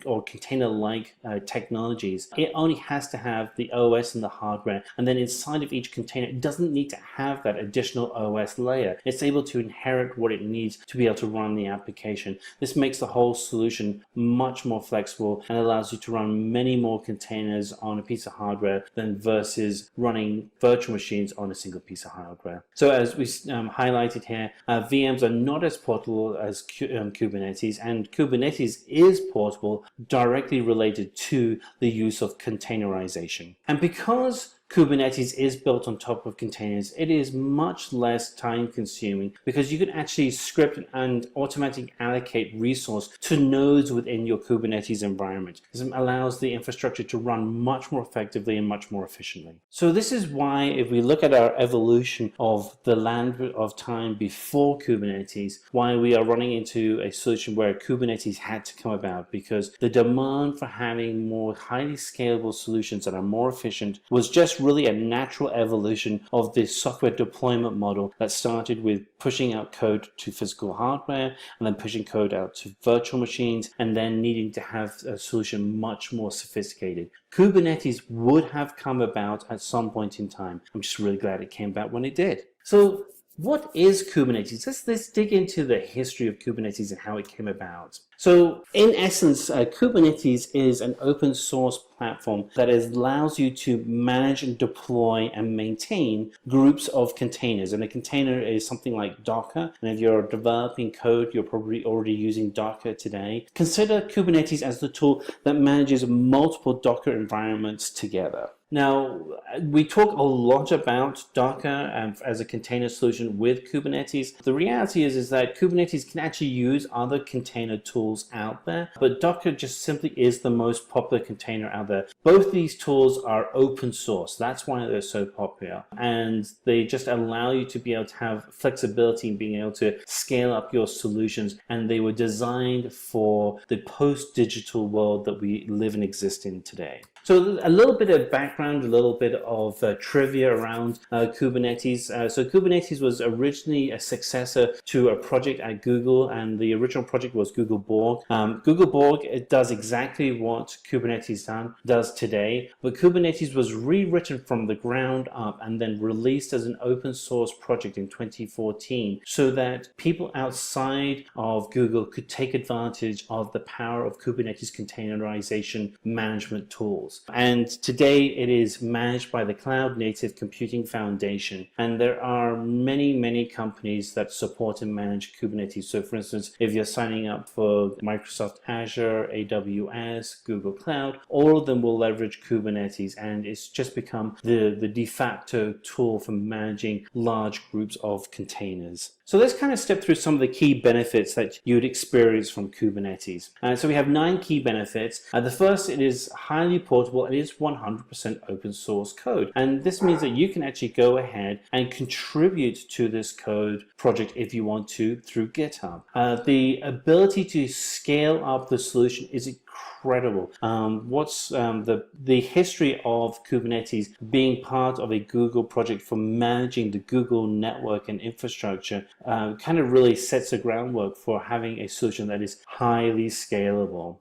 S3: or container-like technologies, it only has to have the OS and the hardware, and then inside of each container, it doesn't need to have that additional OS layer. It's able to inherit what it needs to be able to run the application. This makes the whole solution much more flexible and allows you to run many more containers on a piece of hardware than versus running virtual machines on a single piece of hardware. So as we highlighted here, VMs are not as portable as Kubernetes, and Kubernetes is portable, directly related to the use of containerization. And because Kubernetes is built on top of containers, it is much less time consuming because you can actually script and automatically allocate resource to nodes within your Kubernetes environment. This allows the infrastructure to run much more effectively and much more efficiently. So this is why, if we look at our evolution of the land of time before Kubernetes, why we are running into a solution where Kubernetes had to come about, because the demand for having more highly scalable solutions that are more efficient was just really a natural evolution of this software deployment model that started with pushing out code to physical hardware and then pushing code out to virtual machines, and then needing to have a solution much more sophisticated. Kubernetes would have come about at some point in time. I'm just really glad it came about when it did. So what is Kubernetes? Let's dig into the history of Kubernetes and how it came about. So in essence, Kubernetes is an open source platform that allows you to manage and deploy and maintain groups of containers. And a container is something like Docker. And if you're developing code, you're probably already using Docker today. Consider Kubernetes as the tool that manages multiple Docker environments together. Now, we talk a lot about Docker as a container solution with Kubernetes. The reality is that Kubernetes can actually use other container tools out there, but Docker just simply is the most popular container out there. Both these tools are open source. That's why they're so popular. And they just allow you to be able to have flexibility in being able to scale up your solutions. And they were designed for the post-digital world that we live and exist in today. So a little bit of background, a little bit of trivia around Kubernetes. So Kubernetes was originally a successor to a project at Google, and the original project was Google Borg. Google Borg, it does exactly what Kubernetes does today, but Kubernetes was rewritten from the ground up and then released as an open source project in 2014 so that people outside of Google could take advantage of the power of Kubernetes containerization management tools. And today it is managed by the Cloud Native Computing Foundation. And there are many companies that support and manage Kubernetes. So for instance, if you're signing up for Microsoft Azure, AWS, Google Cloud, all of them will leverage Kubernetes. And it's just become the de facto tool for managing large groups of containers. So let's kind of step through some of the key benefits that you'd experience from Kubernetes. So we have 9 key benefits. The first, it is highly portable. It is 100% open source code. And this means that you can actually go ahead and contribute to this code project if you want to through GitHub. The ability to scale up the solution is incredible. What's the history of Kubernetes being part of a Google project for managing the Google network and infrastructure kind of really sets the groundwork for having a solution that is highly scalable.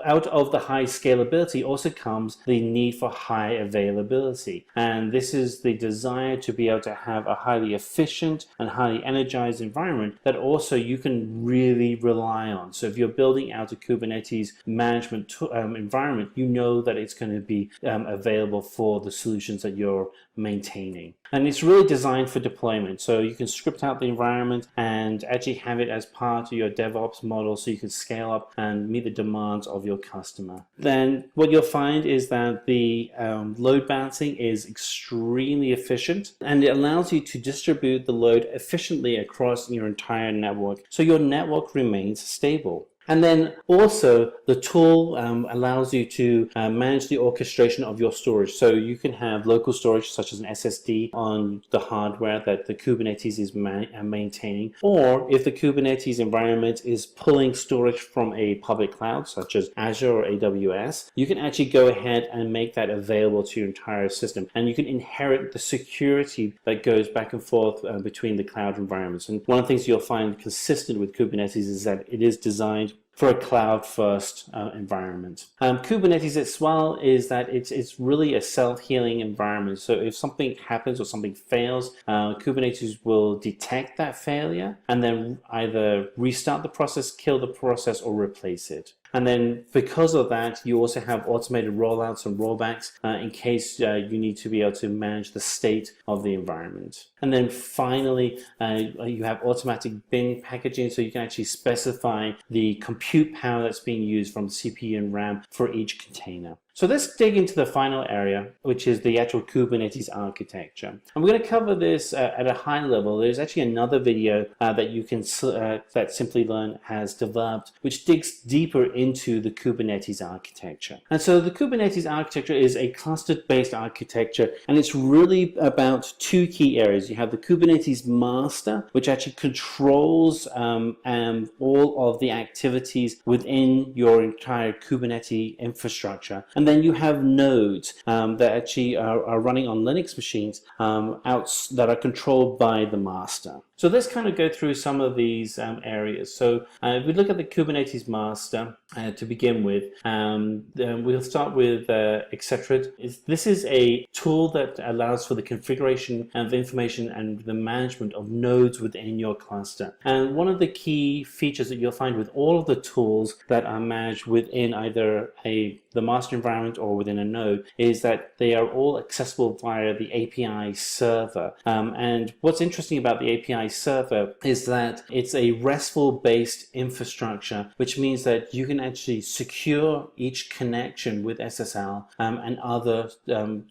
S3: Out of the high scalability also comes the need for high availability. And this is the desire to be able to have a highly efficient and highly energized environment that also you can really rely on. So if you're building out a Kubernetes management environment, you know that it's going to be available for the solutions that you're maintaining. And it's really designed for deployment. So you can script out the environment and actually have it as part of your DevOps model so you can scale up and meet the demands of your customer. Then what you'll find is that the load balancing is extremely efficient, and it allows you to distribute the load efficiently across your entire network so your network remains stable. And then also the tool allows you to manage the orchestration of your storage. So you can have local storage such as an SSD on the hardware that the Kubernetes is maintaining. Or if the Kubernetes environment is pulling storage from a public cloud such as Azure or AWS, you can actually go ahead and make that available to your entire system. And you can inherit the security that goes back and forth between the cloud environments. And one of the things you'll find consistent with Kubernetes is that it is designed for a cloud-first environment. Kubernetes as well is that it's really a self-healing environment. So if something happens or something fails, Kubernetes will detect that failure and then either restart the process, kill the process, or replace it. And then because of that, you also have automated rollouts and rollbacks in case you need to be able to manage the state of the environment. And then finally, you have automatic bin packaging, so you can actually specify the compute power that's being used from CPU and RAM for each container. So let's dig into the final area, which is the actual Kubernetes architecture. And we're going to cover this at a high level. There's actually another video that you can that Simplilearn has developed, which digs deeper into the Kubernetes architecture. And so the Kubernetes architecture is a clustered-based architecture, and it's really about 2 key areas. You have the Kubernetes master, which actually controls all of the activities within your entire Kubernetes infrastructure. And then you have nodes that actually are running on Linux machines that are controlled by the master. So let's kind of go through some of these areas. So if we look at the Kubernetes master to begin with, we'll start with etc. This is a tool that allows for the configuration of information and the management of nodes within your cluster. And one of the key features that you'll find with all of the tools that are managed within either the master environment environment or within a node is that they are all accessible via the API server. And what's interesting about the API server is that it's a RESTful-based infrastructure, which means that you can actually secure each connection with SSL and other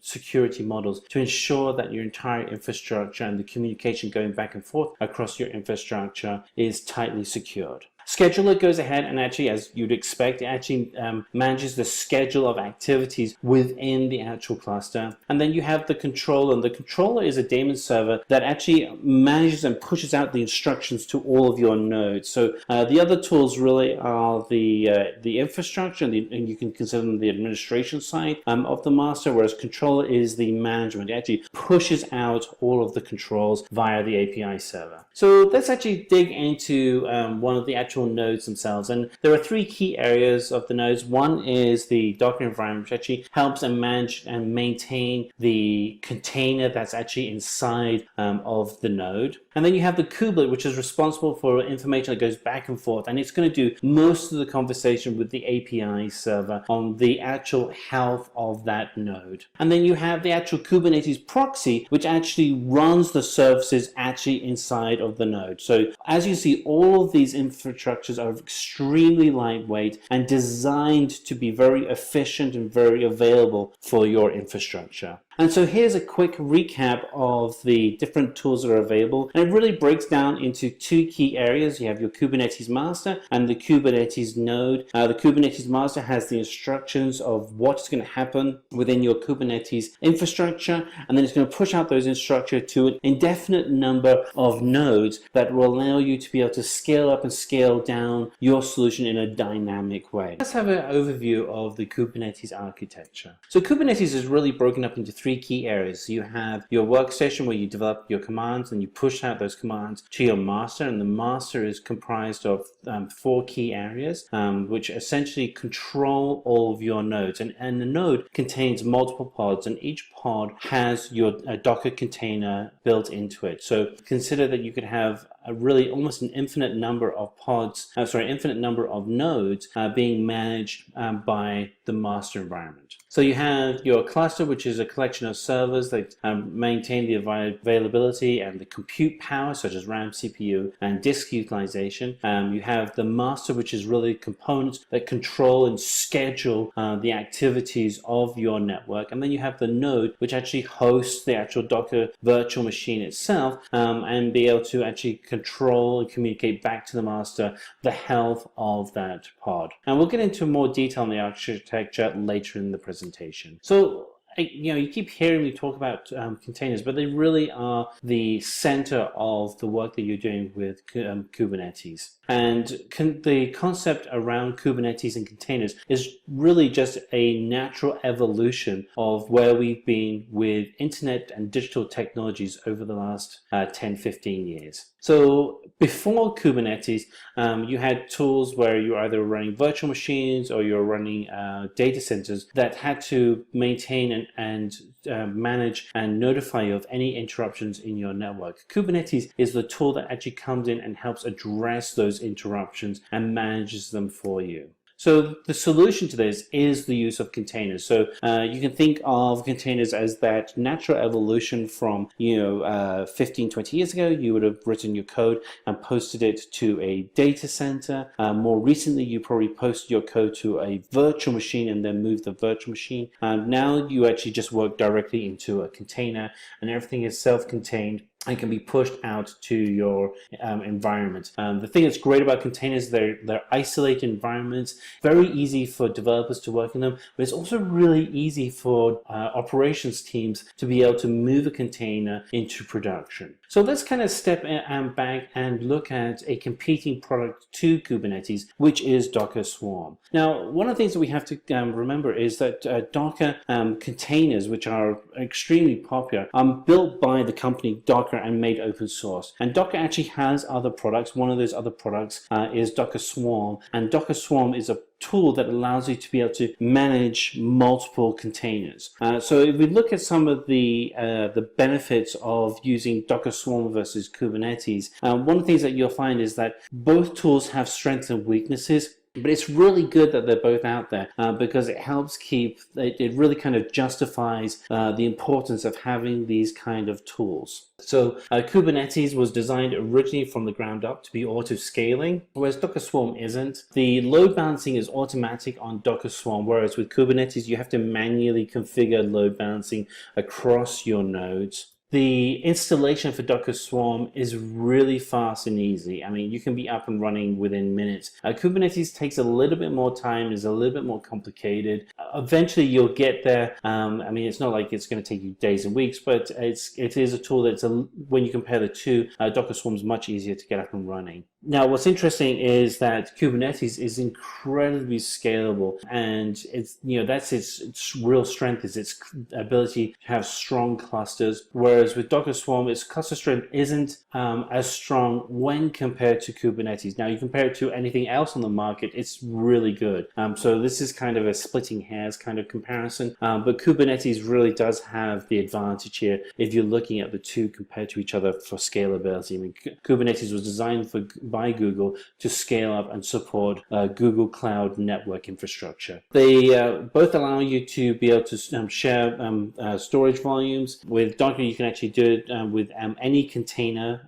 S3: security models to ensure that your entire infrastructure and the communication going back and forth across your infrastructure is tightly secured. Scheduler goes ahead and actually, as you'd expect, it actually manages the schedule of activities within the actual cluster. And then you have the controller, and the controller is a daemon server that actually manages and pushes out the instructions to all of your nodes. So the other tools really are the infrastructure, and you can consider them the administration side of the master, whereas controller is the management. It actually pushes out all of the controls via the API server. So let's actually dig into one of the actual nodes themselves, and there are three key areas of the nodes. One is the Docker environment, which actually helps and manage and maintain the container that's actually inside of the node. And then you have the kubelet, which is responsible for information that goes back and forth, and it's going to do most of the conversation with the API server on the actual health of that node. And then you have the actual Kubernetes proxy, which actually runs the services actually inside of the node. So as you see, all of these infrastructures are extremely lightweight and designed to be very efficient and very available for your infrastructure. And so here's a quick recap of the different tools that are available, and it really breaks down into two key areas. You have your Kubernetes master and the Kubernetes node. The Kubernetes master has the instructions of what's going to happen within your Kubernetes infrastructure, and then it's going to push out those instructions to an indefinite number of nodes that will allow you to be able to scale up and scale down your solution in a dynamic way. Let's have an overview of the Kubernetes architecture. So Kubernetes is really broken up into three key areas. You have your workstation where you develop your commands and you push out those commands to your master, and the master is comprised of four key areas which essentially control all of your nodes, and the node contains multiple pods, and each pod has your Docker container built into it. So consider that you could have really almost an infinite number of pods, infinite number of nodes being managed by the master environment. So you have your cluster, which is a collection of servers that maintain the availability and the compute power, such as RAM, CPU, and disk utilization. You have the master, which is really components that control and schedule the activities of your network. And then you have the node, which actually hosts the actual Docker virtual machine itself and be able to actually control and communicate back to the master the health of that pod. And we'll get into more detail on the architecture later in the presentation. So you keep hearing me talk about containers, but they really are the center of the work that you're doing with Kubernetes. And the concept around Kubernetes and containers is really just a natural evolution of where we've been with internet and digital technologies over the last 10-15 years. So before Kubernetes, you had tools where you're either running virtual machines or you're running data centers that had to maintain and manage and notify you of any interruptions in your network. Kubernetes is the tool that actually comes in and helps address those interruptions and manages them for you. So the solution to this is the use of containers. So you can think of containers as that natural evolution from 15-20 years ago. You would have written your code and posted it to a data center. More recently, you probably posted your code to a virtual machine and then moved the virtual machine. Now you actually just work directly into a container, and everything is self-contained and can be pushed out to your environment. The thing that's great about containers, they're isolated environments, very easy for developers to work in them, but it's also really easy for operations teams to be able to move a container into production. So let's kind of step back and look at a competing product to Kubernetes, which is Docker Swarm. Now, one of the things that we have to remember is that Docker containers, which are extremely popular, are built by the company Docker and made open source. And Docker actually has other products. One of those other products is Docker Swarm, and Docker Swarm is a tool that allows you to be able to manage multiple containers. So if we look at some of the benefits of using Docker Swarm versus Kubernetes, one of the things that you'll find is that both tools have strengths and weaknesses. But it's really good that they're both out there because it helps it really kind of justifies the importance of having these kind of tools. So Kubernetes was designed originally from the ground up to be auto-scaling, whereas Docker Swarm isn't. The load balancing is automatic on Docker Swarm, whereas with Kubernetes you have to manually configure load balancing across your nodes. The installation for Docker Swarm is really fast and easy. I mean, you can be up and running within minutes. Kubernetes takes a little bit more time, is a little bit more complicated. Eventually, you'll get there. I mean, it's not like it's going to take you days and weeks, but it is a tool that's, when you compare the two, Docker Swarm is much easier to get up and running. Now, what's interesting is that Kubernetes is incredibly scalable, and that's its real strength, is its ability to have strong clusters. Whereas with Docker Swarm, its cluster strength isn't as strong when compared to Kubernetes. Now, you compare it to anything else on the market, it's really good. So this is kind of a splitting hairs kind of comparison, but Kubernetes really does have the advantage here if you're looking at the two compared to each other for scalability. I mean, Kubernetes was designed by Google to scale up and support Google Cloud network infrastructure. They both allow you to be able to share storage volumes. With Docker, you can actually do it with any container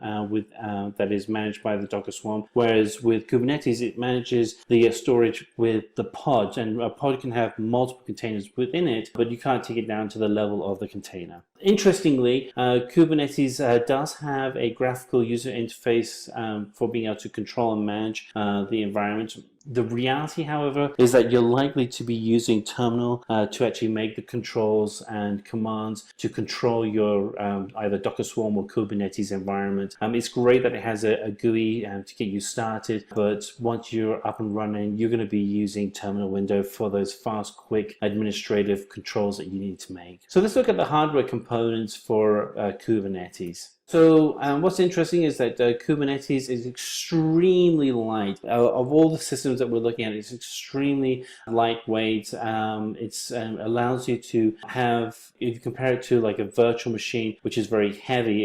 S3: that is managed by the Docker Swarm, whereas with Kubernetes, it manages the storage with the pod, and a pod can have multiple containers within it, but you can't take it down to the level of the container. Interestingly, Kubernetes does have a graphical user interface for being able to control and manage the environment. The reality, however, is that you're likely to be using terminal to actually make the controls and commands to control your either Docker Swarm or Kubernetes environment. It's great that it has a GUI to get you started, but once you're up and running, you're going to be using terminal window for those fast, quick administrative controls that you need to make. So let's look at the hardware components for Kubernetes. So what's interesting is that Kubernetes is extremely light. Of all the systems that we're looking at, it's extremely lightweight. It allows you to have, if you compare it to like a virtual machine, which is very heavy,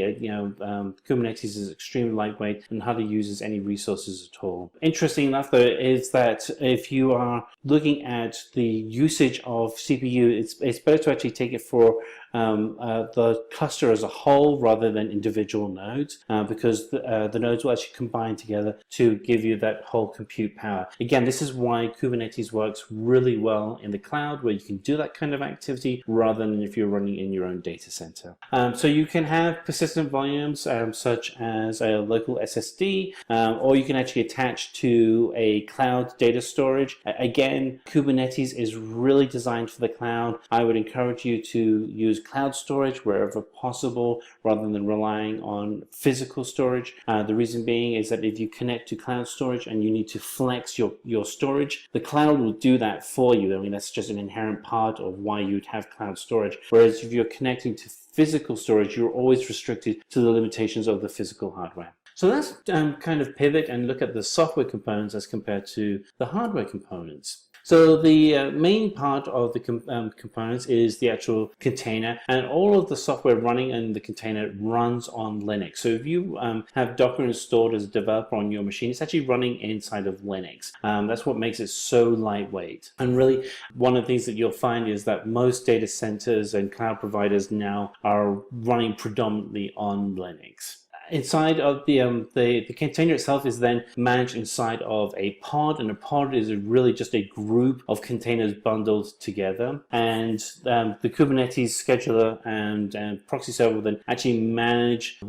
S3: Kubernetes is extremely lightweight and hardly uses any resources at all. Interesting enough, though, is that if you are looking at the usage of CPU, it's better to actually take it for the cluster as a whole rather than individual nodes, because the nodes will actually combine together to give you that whole compute power. Again, this is why Kubernetes works really well in the cloud, where you can do that kind of activity rather than if you're running in your own data center. So you can have persistent volumes such as a local SSD, or you can actually attach to a cloud data storage. Again, Kubernetes is really designed for the cloud. I would encourage you to use cloud storage wherever possible rather than relying on physical storage. The reason being is that if you connect to cloud storage and you need to flex your storage, the cloud will do that for you. I mean, that's just an inherent part of why you'd have cloud storage. Whereas if you're connecting to physical storage, you're always restricted to the limitations of the physical hardware. So let's kind of pivot and look at the software components as compared to the hardware components. So the main part of the components is the actual container, and all of the software running in the container runs on Linux. So if you have Docker installed as a developer on your machine, it's actually running inside of Linux. That's what makes it so lightweight. And really, one of the things that you'll find is that most data centers and cloud providers now are running predominantly on Linux. Inside of the container itself is then managed inside of a pod, and a pod is really just a group of containers bundled together. And the Kubernetes scheduler and proxy server will then actually manage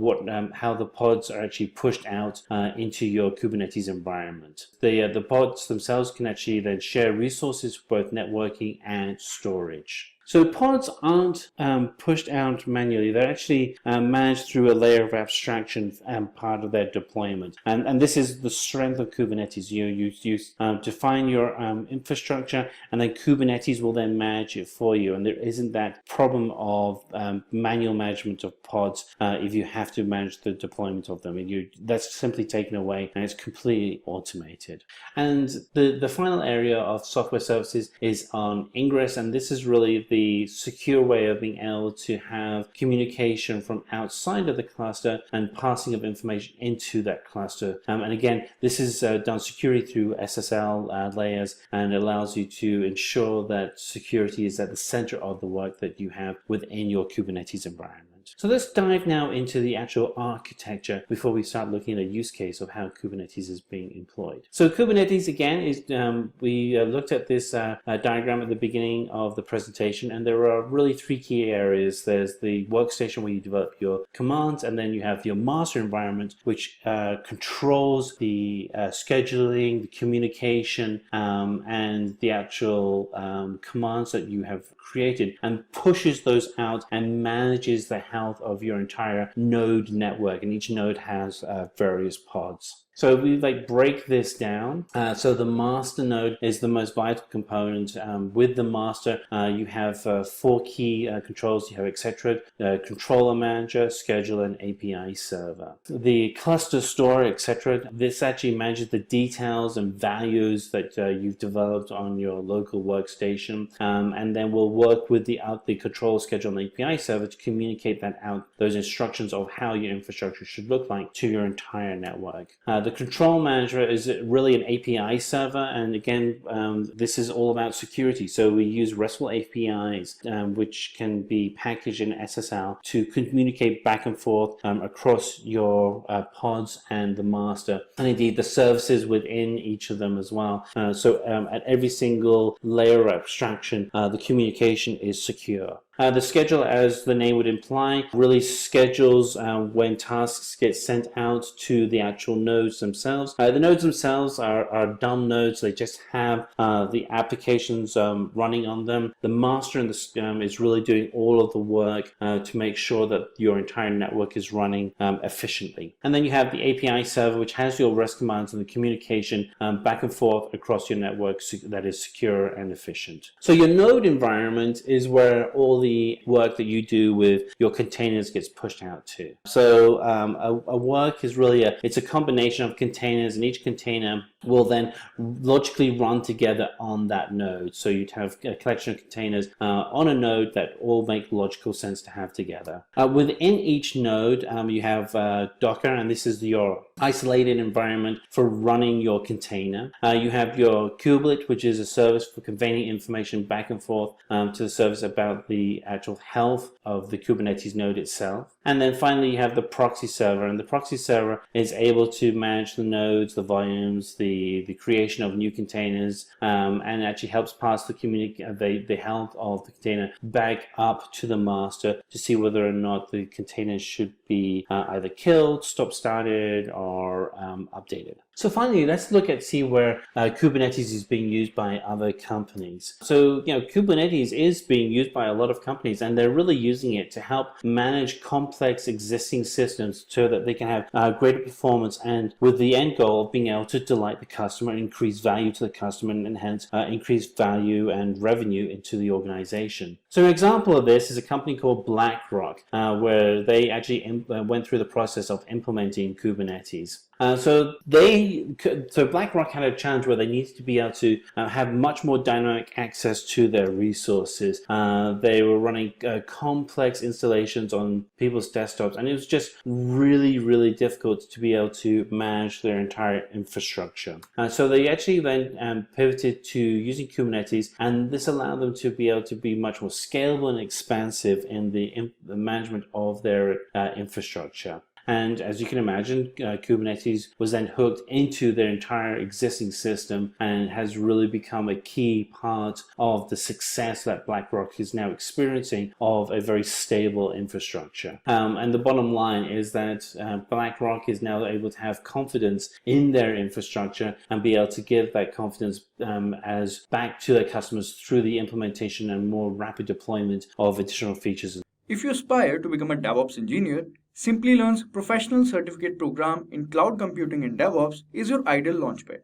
S3: how the pods are actually pushed out into your Kubernetes environment. The pods themselves can actually then share resources for both networking and storage. So pods aren't pushed out manually. They're actually managed through a layer of abstraction part of their deployment. And this is the strength of Kubernetes. You define your infrastructure, and then Kubernetes will then manage it for you. And there isn't that problem of manual management of pods if you have to manage the deployment of them. That's simply taken away, and it's completely automated. And the final area of software services is on Ingress, and this is really the secure way of being able to have communication from outside of the cluster and passing of information into that cluster. And again, this is done securely through SSL layers, and allows you to ensure that security is at the center of the work that you have within your Kubernetes environment. So let's dive now into the actual architecture before we start looking at a use case of how Kubernetes is being employed. So Kubernetes, again, is we looked at this diagram at the beginning of the presentation, and there are really three key areas. There's the workstation where you develop your commands, and then you have your master environment, which controls the scheduling, the communication, and the actual commands that you have created, and pushes those out and manages the health of your entire node network, and each node has various pods. So we break this down. So the master node is the most vital component. With the master, you have four key controls. You have etc., controller manager, scheduler, and API server. The cluster store, etc., this actually manages the details and values that you've developed on your local workstation, and then we'll work with the controller, schedule, and API server to communicate that out, those instructions of how your infrastructure should look like to your entire network. The control manager is really an API server, and again, this is all about security. So we use RESTful APIs, which can be packaged in SSL to communicate back and forth across your pods and the master, and indeed the services within each of them as well. So at every single layer of abstraction, the communication is secure. The schedule, as the name would imply, really schedules when tasks get sent out to the actual nodes themselves. The nodes themselves are dumb nodes. They just have the applications running on them. The master is really doing all of the work to make sure that your entire network is running efficiently. And then you have the API server, which has your REST commands and the communication back and forth across your network that is secure and efficient. So your node environment is where all the work that you do with your containers gets pushed out to. So a work is really it's a combination of containers, and each container will then logically run together on that node. So you'd have a collection of containers on a node that all make logical sense to have together. Within each node, you have Docker, and this is your isolated environment for running your container. You have your kubelet, which is a service for conveying information back and forth to the service about the actual health of the Kubernetes node itself. And then finally you have the proxy server, and the proxy server is able to manage the nodes, the volumes, the creation of new containers, and actually helps pass the health of the container back up to the master to see whether or not the containers should be either killed, stop started, or updated. So finally, let's see where Kubernetes is being used by other companies. So, Kubernetes is being used by a lot of companies, and they're really using it to help manage complex existing systems so that they can have greater performance, and with the end goal of being able to delight the customer and increase value to the customer, and hence increase value and revenue into the organization. So an example of this is a company called BlackRock, where they actually went through the process of implementing Kubernetes. So BlackRock had a challenge where they needed to be able to have much more dynamic access to their resources. They were running complex installations on people's desktops, and it was just really, really difficult to be able to manage their entire infrastructure. So they actually then pivoted to using Kubernetes, and this allowed them to be able to be much more scalable and expansive in the management of their infrastructure. And as you can imagine, Kubernetes was then hooked into their entire existing system and has really become a key part of the success that BlackRock is now experiencing of a very stable infrastructure. And the bottom line is that BlackRock is now able to have confidence in their infrastructure and be able to give that confidence as back to their customers through the implementation and more rapid deployment of additional features.
S1: If you aspire to become a DevOps engineer, Simplilearn's professional certificate program in cloud computing and DevOps is your ideal launchpad.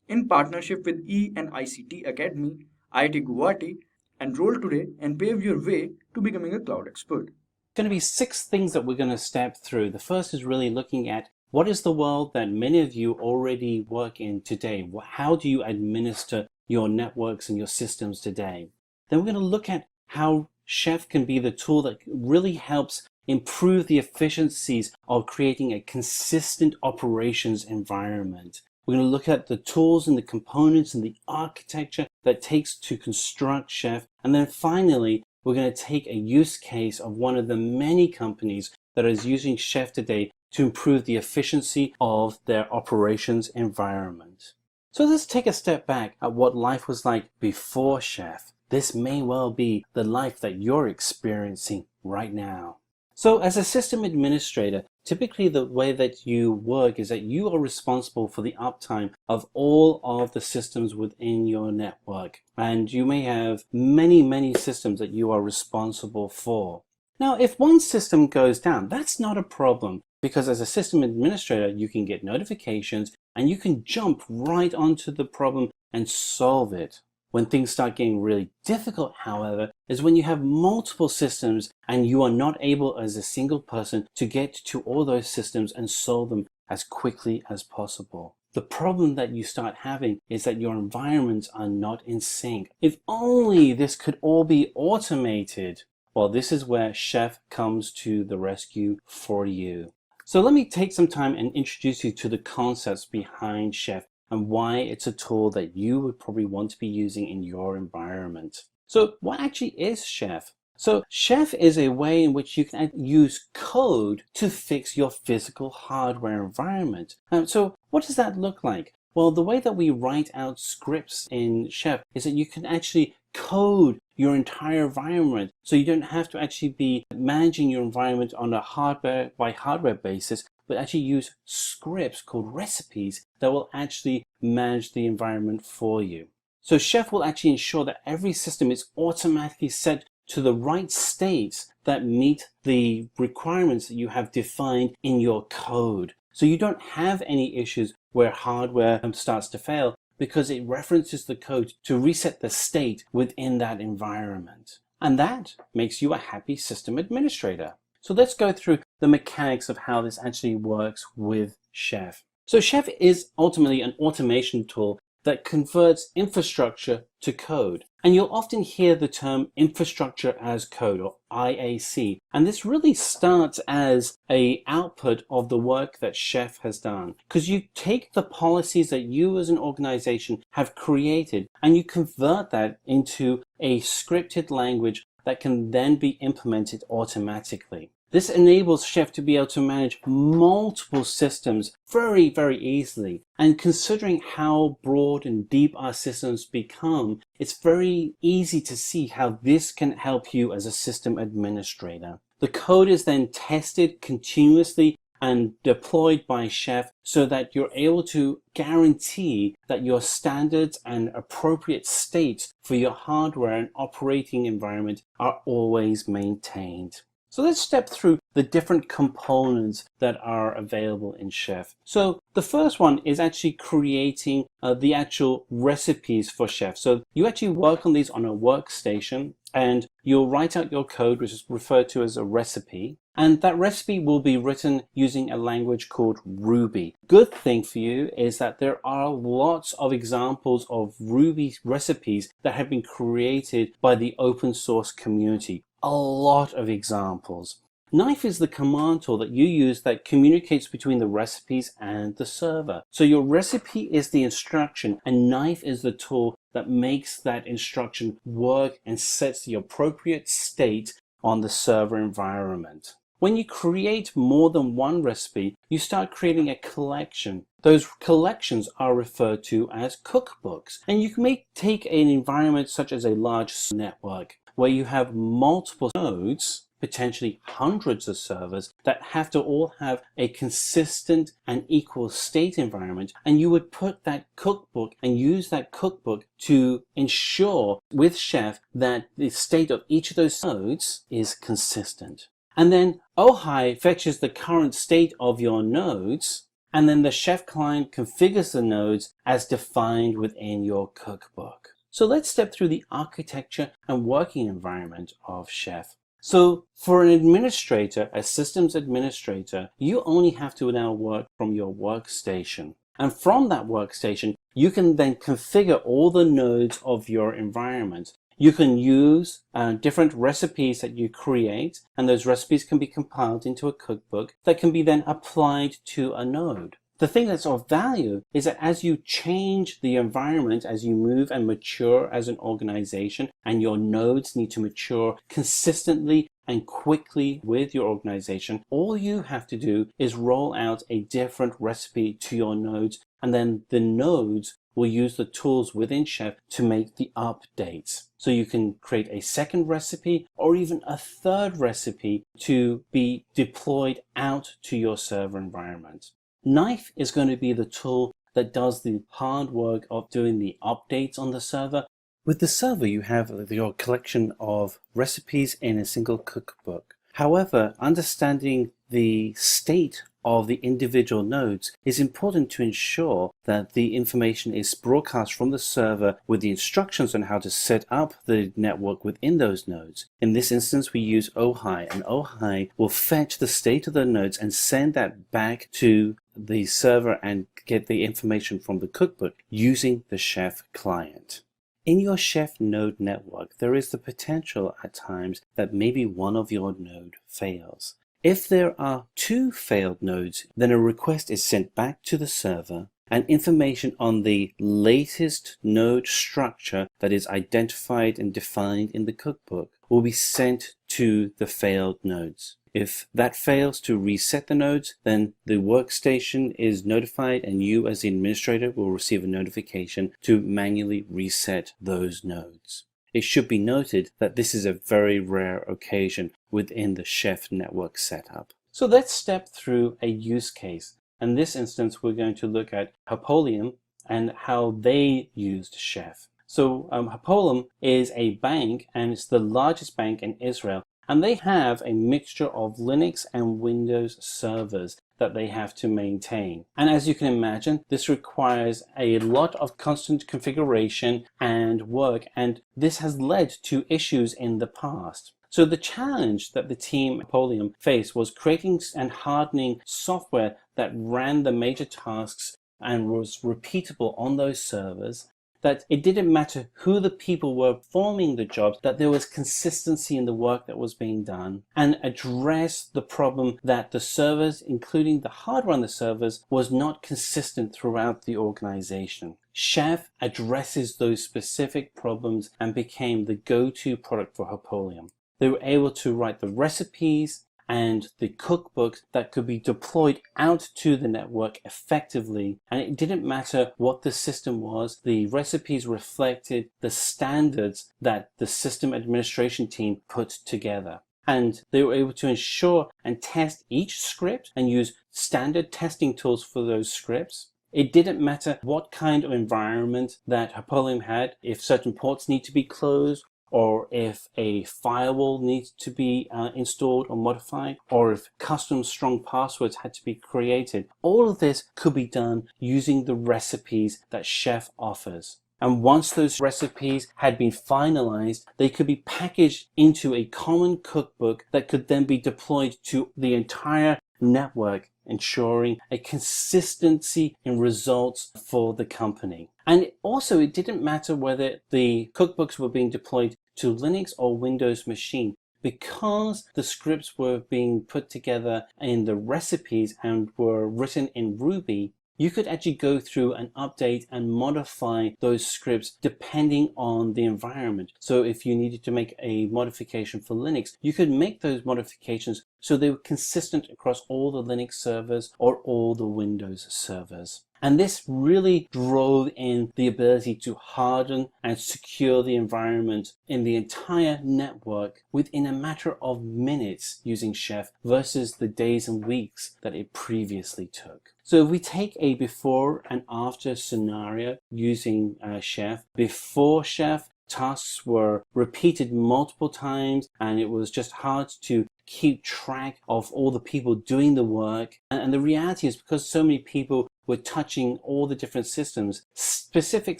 S1: In partnership with E&ICT Academy, IIT Guwahati, enroll today and pave your way to becoming a cloud expert.
S3: Going to be 6 things that we're going to step through. The first is really looking at what is the world that many of you already work in today. How do you administer your networks and your systems today? Then we're going to look at how Chef can be the tool that really helps improve the efficiencies of creating a consistent operations environment. We're going to look at the tools and the components and the architecture that it takes to construct Chef. And then finally, we're going to take a use case of one of the many companies that is using Chef today to improve the efficiency of their operations environment. So let's take a step back at what life was like before Chef. This may well be the life that you're experiencing right now. So as a system administrator, typically the way that you work is that you are responsible for the uptime of all of the systems within your network. And you may have many systems that you are responsible for. Now, if one system goes down, that's not a problem, because as a system administrator, you can get notifications and you can jump right onto the problem and solve it. When things start getting really difficult, however, is when you have multiple systems and you are not able as a single person to get to all those systems and solve them as quickly as possible. The problem that you start having is that your environments are not in sync. If only this could all be automated. Well, this is where Chef comes to the rescue for you. So let me take some time and introduce you to the concepts behind Chef and why it's a tool that you would probably want to be using in your environment. So what actually is Chef? So Chef is a way in which you can use code to fix your physical hardware environment. So what does that look like? Well, the way that we write out scripts in Chef is that you can actually code your entire environment. So you don't have to actually be managing your environment on a hardware by hardware basis, but actually use scripts called recipes that will actually manage the environment for you. So Chef will actually ensure that every system is automatically set to the right states that meet the requirements that you have defined in your code. So you don't have any issues where hardware starts to fail, because it references the code to reset the state within that environment. And that makes you a happy system administrator. So let's go through the mechanics of how this actually works with Chef. So Chef is ultimately an automation tool that converts infrastructure to code. And you'll often hear the term infrastructure as code, or IAC. And this really starts as an output of the work that Chef has done. Because you take the policies that you as an organization have created and you convert that into a scripted language that can then be implemented automatically. This enables Chef to be able to manage multiple systems very easily. And considering how broad and deep our systems become, it's very easy to see how this can help you as a system administrator. The code is then tested continuously and deployed by Chef so that you're able to guarantee that your standards and appropriate states for your hardware and operating environment are always maintained. So let's step through the different components that are available in Chef. So the first one is actually creating the actual recipes for Chef. So you actually work on these on a workstation and you'll write out your code, which is referred to as a recipe. And that recipe will be written using a language called Ruby. Good thing for you is that there are lots of examples of Ruby recipes that have been created by the open source community. A lot of examples. Knife is the command tool that you use that communicates between the recipes and the server. So your recipe is the instruction and Knife is the tool that makes that instruction work and sets the appropriate state on the server environment. When you create more than one recipe, you start creating a collection. Those collections are referred to as cookbooks. And you may take an environment such as a large network where you have multiple nodes, potentially hundreds of servers that have to all have a consistent and equal state environment. And you would put that cookbook and use that cookbook to ensure with Chef that the state of each of those nodes is consistent. And then Ohai fetches the current state of your nodes, and then the Chef client configures the nodes as defined within your cookbook. So let's step through the architecture and working environment of Chef. So for an administrator, a systems administrator, you only have to now work from your workstation. And from that workstation, you can then configure all the nodes of your environment. You can use different recipes that you create, and those recipes can be compiled into a cookbook that can be then applied to a node. The thing that's of value is that as you change the environment, as you move and mature as an organization, and your nodes need to mature consistently and quickly with your organization, all you have to do is roll out a different recipe to your nodes, and then the nodes will use the tools within Chef to make the updates. So you can create a second recipe or even a third recipe to be deployed out to your server environment. Knife is going to be the tool that does the hard work of doing the updates on the server. With the server, you have your collection of recipes in a single cookbook. However, understanding the state of the individual nodes is important to ensure that the information is broadcast from the server with the instructions on how to set up the network within those nodes. In this instance, we use OHI, and OHI will fetch the state of the nodes and send that back to the server and get the information from the cookbook using the Chef client. In your Chef node network, there is the potential at times that maybe one of your node fails. If there are 2 failed nodes, then a request is sent back to the server, and information on the latest node structure that is identified and defined in the cookbook will be sent to the failed nodes. If that fails to reset the nodes, then the workstation is notified, and you as the administrator will receive a notification to manually reset those nodes. It should be noted that this is a very rare occasion within the Chef network setup. So let's step through a use case. In this instance, we're going to look at Hapoleum and how they used Chef. So Hapoleum is a bank, and it's the largest bank in Israel. And they have a mixture of Linux and Windows servers that they have to maintain. And as you can imagine, this requires a lot of constant configuration and work, and this has led to issues in the past. So the challenge that the team at Hapoleum faced was creating and hardening software that ran the major tasks and was repeatable on those servers, that it didn't matter who the people were performing the jobs, that there was consistency in the work that was being done, and address the problem that the servers, including the hardware on the servers, was not consistent throughout the organization. Chef addresses those specific problems and became the go-to product for Hapoleum. They were able to write the recipes and the cookbooks that could be deployed out to the network effectively, and it didn't matter what the system was. The recipes reflected the standards that the system administration team put together, and they were able to ensure and test each script and use standard testing tools for those scripts. It didn't matter what kind of environment that Hapoleum had, if certain ports need to be closed, or if a firewall needs to be installed or modified, or if custom strong passwords had to be created. All of this could be done using the recipes that Chef offers. And once those recipes had been finalized, they could be packaged into a common cookbook that could then be deployed to the entire network, ensuring a consistency in results for the company. And also, it didn't matter whether the cookbooks were being deployed to Linux or Windows machine, because the scripts were being put together in the recipes and were written in Ruby. You could actually go through and update and modify those scripts depending on the environment. So if you needed to make a modification for Linux, you could make those modifications so they were consistent across all the Linux servers or all the Windows servers. And this really drove in the ability to harden and secure the environment in the entire network within a matter of minutes using Chef versus the days and weeks that it previously took. So if we take a before and after scenario using Chef, before Chef, tasks were repeated multiple times, and it was just hard to keep track of all the people doing the work. And the reality is, because so many people were touching all the different systems, specific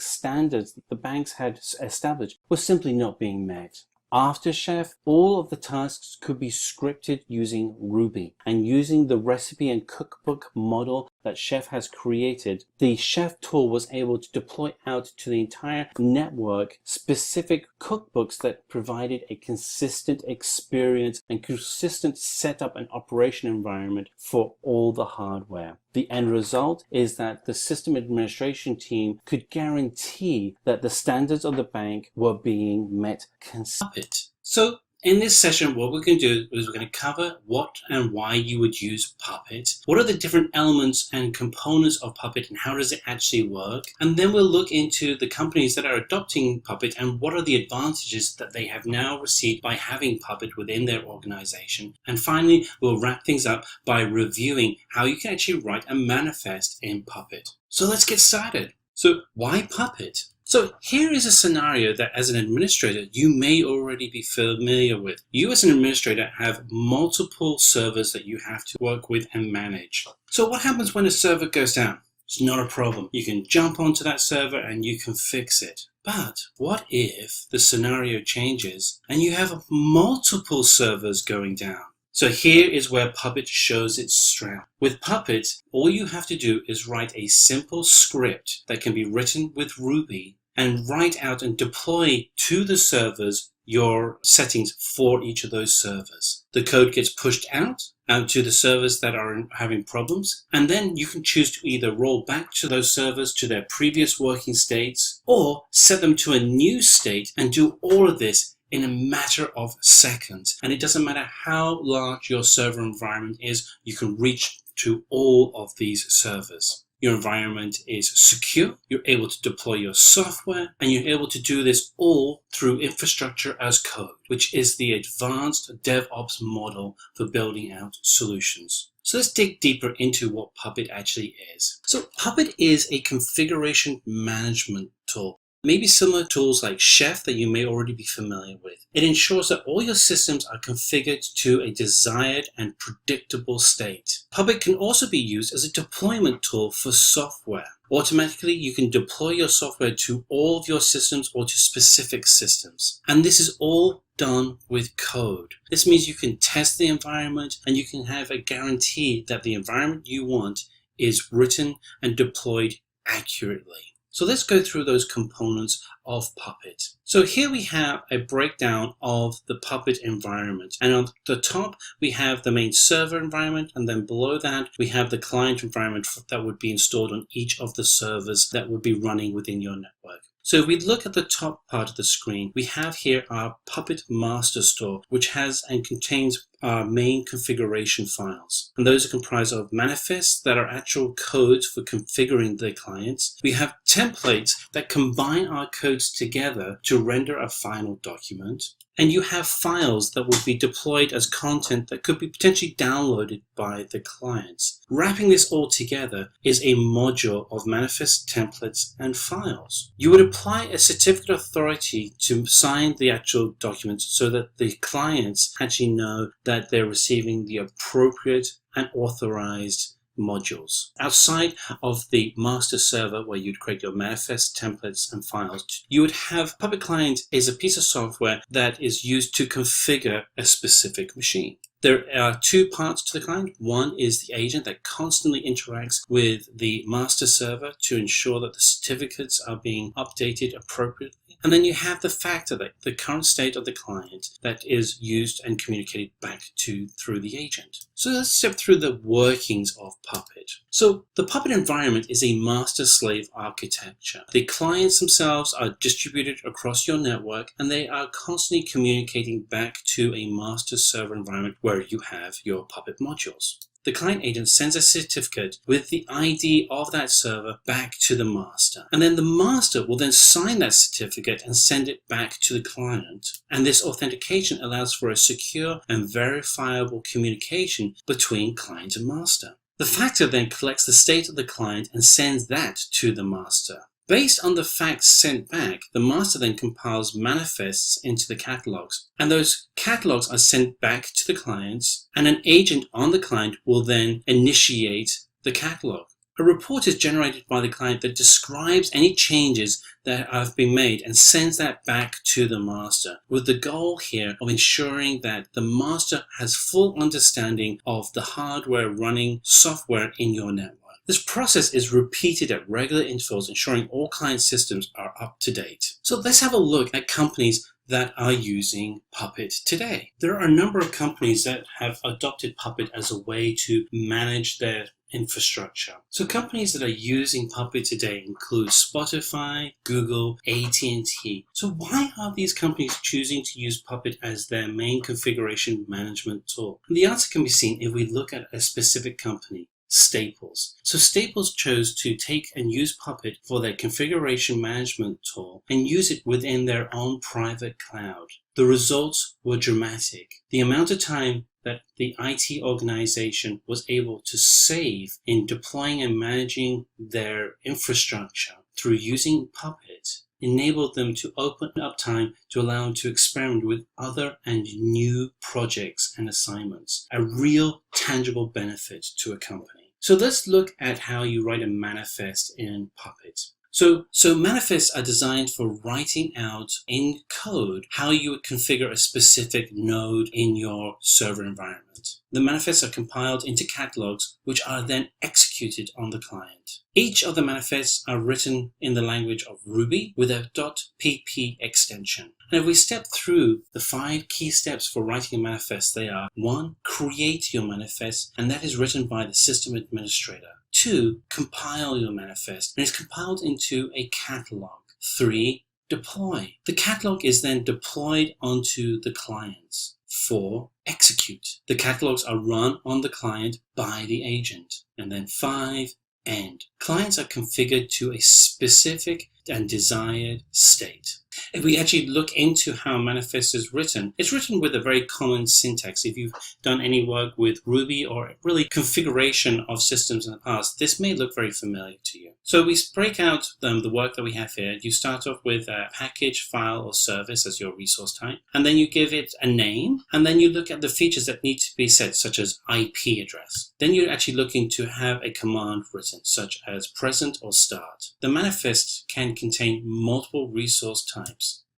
S3: standards that the banks had established were simply not being met. After Chef, all of the tasks could be scripted using Ruby, and using the recipe and cookbook model that Chef has created, the Chef tool was able to deploy out to the entire network specific cookbooks that provided a consistent experience and consistent setup and operation environment for all the hardware. The end result is that the system administration team could guarantee that the standards of the bank were being met consistently. So in this session, what we're going to do is we're going to cover what and why you would use Puppet, what are the different elements and components of Puppet and how does it actually work, and then we'll look into the companies that are adopting Puppet and what are the advantages that they have now received by having Puppet within their organization. And finally, we'll wrap things up by reviewing how you can actually write a manifest in Puppet. So let's get started. So why Puppet? So here is a scenario that as an administrator, you may already be familiar with. You as an administrator have multiple servers that you have to work with and manage. So what happens when a server goes down? It's not a problem. You can jump onto that server and you can fix it. But what if the scenario changes and you have multiple servers going down? So here is where Puppet shows its strength. With Puppet, all you have to do is write a simple script that can be written with Ruby and write out and deploy to the servers your settings for each of those servers. The code gets pushed out to the servers that are having problems, and then you can choose to either roll back to those servers to their previous working states or set them to a new state and do all of this in a matter of seconds. And it doesn't matter how large your server environment is, you can reach to all of these servers. Your environment is secure, you're able to deploy your software, and you're able to do this all through infrastructure as code, which is the advanced DevOps model for building out solutions. So let's dig deeper into what Puppet actually is. So Puppet is a configuration management tool. Maybe similar tools like Chef that you may already be familiar with. It ensures that all your systems are configured to a desired and predictable state. Puppet can also be used as a deployment tool for software. Automatically, you can deploy your software to all of your systems or to specific systems. And this is all done with code. This means you can test the environment and you can have a guarantee that the environment you want is written and deployed accurately. So let's go through those components of Puppet. So here we have a breakdown of the Puppet environment. And on the top, we have the main server environment. And then below that, we have the client environment that would be installed on each of the servers that would be running within your network. So if we look at the top part of the screen, we have here our Puppet master store, which has and contains our main configuration files. And those are comprised of manifests that are actual codes for configuring the clients. We have templates that combine our codes together to render a final document. And you have files that will be deployed as content that could be potentially downloaded by the clients. Wrapping this all together is a module of manifest templates and files. You would apply a certificate of authority to sign the actual documents so that the clients actually know that they're receiving the appropriate and authorized modules. Outside of the master server where you'd create your manifest templates and files, you would have Puppet Client is a piece of software that is used to configure a specific machine. There are two parts to the client. One is the agent that constantly interacts with the master server to ensure that the certificates are being updated appropriately. And then you have the factor, that the current state of the client that is used and communicated back to through the agent. So let's step through the workings of Puppet. So the Puppet environment is a master-slave architecture. The clients themselves are distributed across your network and they are constantly communicating back to a master server environment where you have your Puppet modules. The client agent sends a certificate with the ID of that server back to the master. And then the master will then sign that certificate and send it back to the client. And this authentication allows for a secure and verifiable communication between client and master. The factor then collects the state of the client and sends that to the master. Based on the facts sent back, the master then compiles manifests into the catalogs, and those catalogs are sent back to the clients, and an agent on the client will then initiate the catalog. A report is generated by the client that describes any changes that have been made and sends that back to the master, with the goal here of ensuring that the master has full understanding of the hardware running software in your network. This process is repeated at regular intervals, ensuring all client systems are up to date. So let's have a look at companies that are using Puppet today. There are a number of companies that have adopted Puppet as a way to manage their infrastructure. So companies that are using Puppet today include Spotify, Google, AT&T. So why are these companies choosing to use Puppet as their main configuration management tool? And the answer can be seen if we look at a specific company. Staples. So Staples chose to take and use Puppet for their configuration management tool and use it within their own private cloud. The results were dramatic. The amount of time that the IT organization was able to save in deploying and managing their infrastructure through using Puppet enabled them to open up time to allow them to experiment with other and new projects and assignments, a real tangible benefit to a company. So let's look at how you write a manifest in Puppet. So manifests are designed for writing out in code how you would configure a specific node in your server environment. The manifests are compiled into catalogs, which are then executed on the client. Each of the manifests are written in the language of Ruby with a .pp extension. And if we step through the 5 key steps for writing a manifest, they are: 1. Create your manifest, and that is written by the system administrator. 2. Compile your manifest, and it's compiled into a catalog. 3. Deploy. The catalog is then deployed onto the clients. 4. Execute. The catalogs are run on the client by the agent. And then 5. End. Clients are configured to a specific and desired state. If we actually look into how a manifest is written, it's written with a very common syntax. If you've done any work with Ruby or really configuration of systems in the past, this may look very familiar to you. So we break out the work that we have here. You start off with a package, file, or service as your resource type, and then you give it a name, and then you look at the features that need to be set, such as IP address. Then you're actually looking to have a command written, such as present or start. The manifest can contain multiple resource types.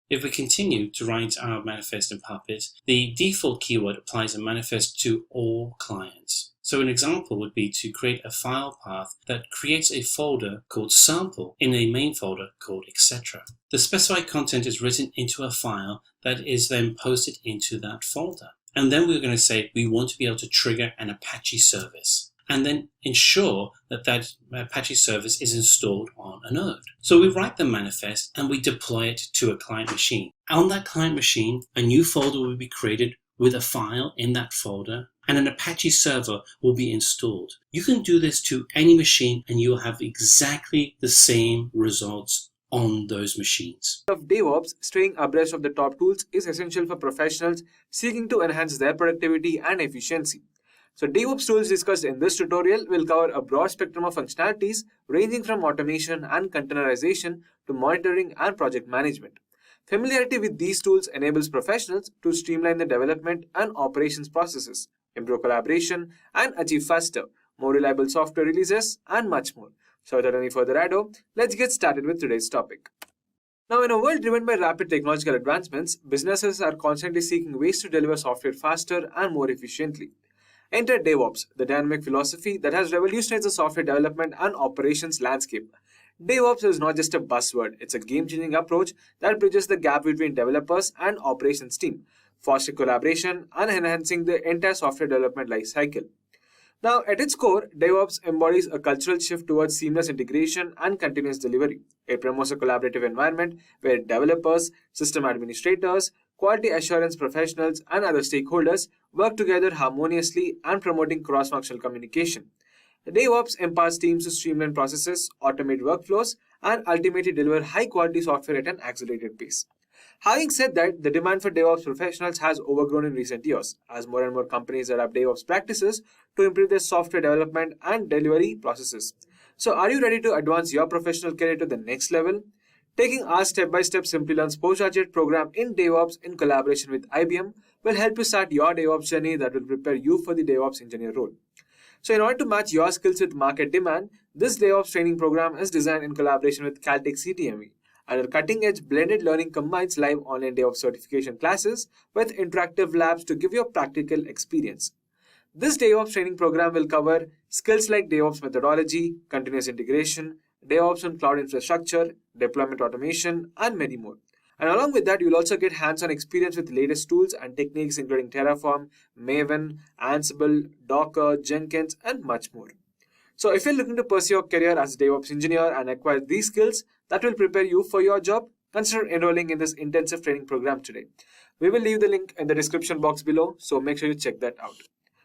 S3: If we continue to write our manifest in Puppet, the default keyword applies a manifest to all clients. So an example would be to create a file path that creates a folder called sample in a main folder called etc. The specified content is written into a file that is then posted into that folder. And then we're going to say we want to be able to trigger an Apache service, and then ensure that that Apache service is installed on a node. So we write the manifest and we deploy it to a client machine. On that client machine, a new folder will be created with a file in that folder, and an Apache server will be installed. You can do this to any machine and you'll have exactly the same results on those machines.
S6: Of DevOps, staying abreast of the top tools is essential for professionals seeking to enhance their productivity and efficiency. So DevOps tools discussed in this tutorial will cover a broad spectrum of functionalities ranging from automation and containerization to monitoring and project management. Familiarity with these tools enables professionals to streamline the development and operations processes, improve collaboration, and achieve faster, more reliable software releases, and much more. So without any further ado, let's get started with today's topic. Now, in a world driven by rapid technological advancements, businesses are constantly seeking ways to deliver software faster and more efficiently. Enter DevOps, the dynamic philosophy that has revolutionized the software development and operations landscape. DevOps is not just a buzzword, it's a game-changing approach that bridges the gap between developers and operations team, fostering collaboration and enhancing the entire software development lifecycle. Now, at its core, DevOps embodies a cultural shift towards seamless integration and continuous delivery. It promotes a collaborative environment where developers, system administrators, quality assurance professionals, and other stakeholders work together harmoniously and promoting cross-functional communication. DevOps empowers teams to streamline processes, automate workflows, and ultimately deliver high-quality software at an accelerated pace. Having said that, the demand for DevOps professionals has overgrown in recent years as more and more companies adopt DevOps practices to improve their software development and delivery processes. So, are you ready to advance your professional career to the next level? Taking our step-by-step Simplilearn's postgraduate program in DevOps in collaboration with IBM will help you start your DevOps journey that will prepare you for the DevOps engineer role. So in order to match your skills with market demand, This DevOps training program is designed in collaboration with Caltech CTME, and our cutting-edge blended learning combines live online DevOps certification classes with interactive labs to give you a practical experience. This DevOps training program will cover skills like DevOps methodology, continuous integration, DevOps on cloud infrastructure, deployment automation, and many more. And along with that, you'll also get hands-on experience with latest tools and techniques including Terraform, Maven, Ansible, Docker, Jenkins, and much more. So if you're looking to pursue your career as a DevOps engineer and acquire these skills that will prepare you for your job, consider enrolling in this intensive training program today. We will leave the link in the description box below, so make sure you check that out.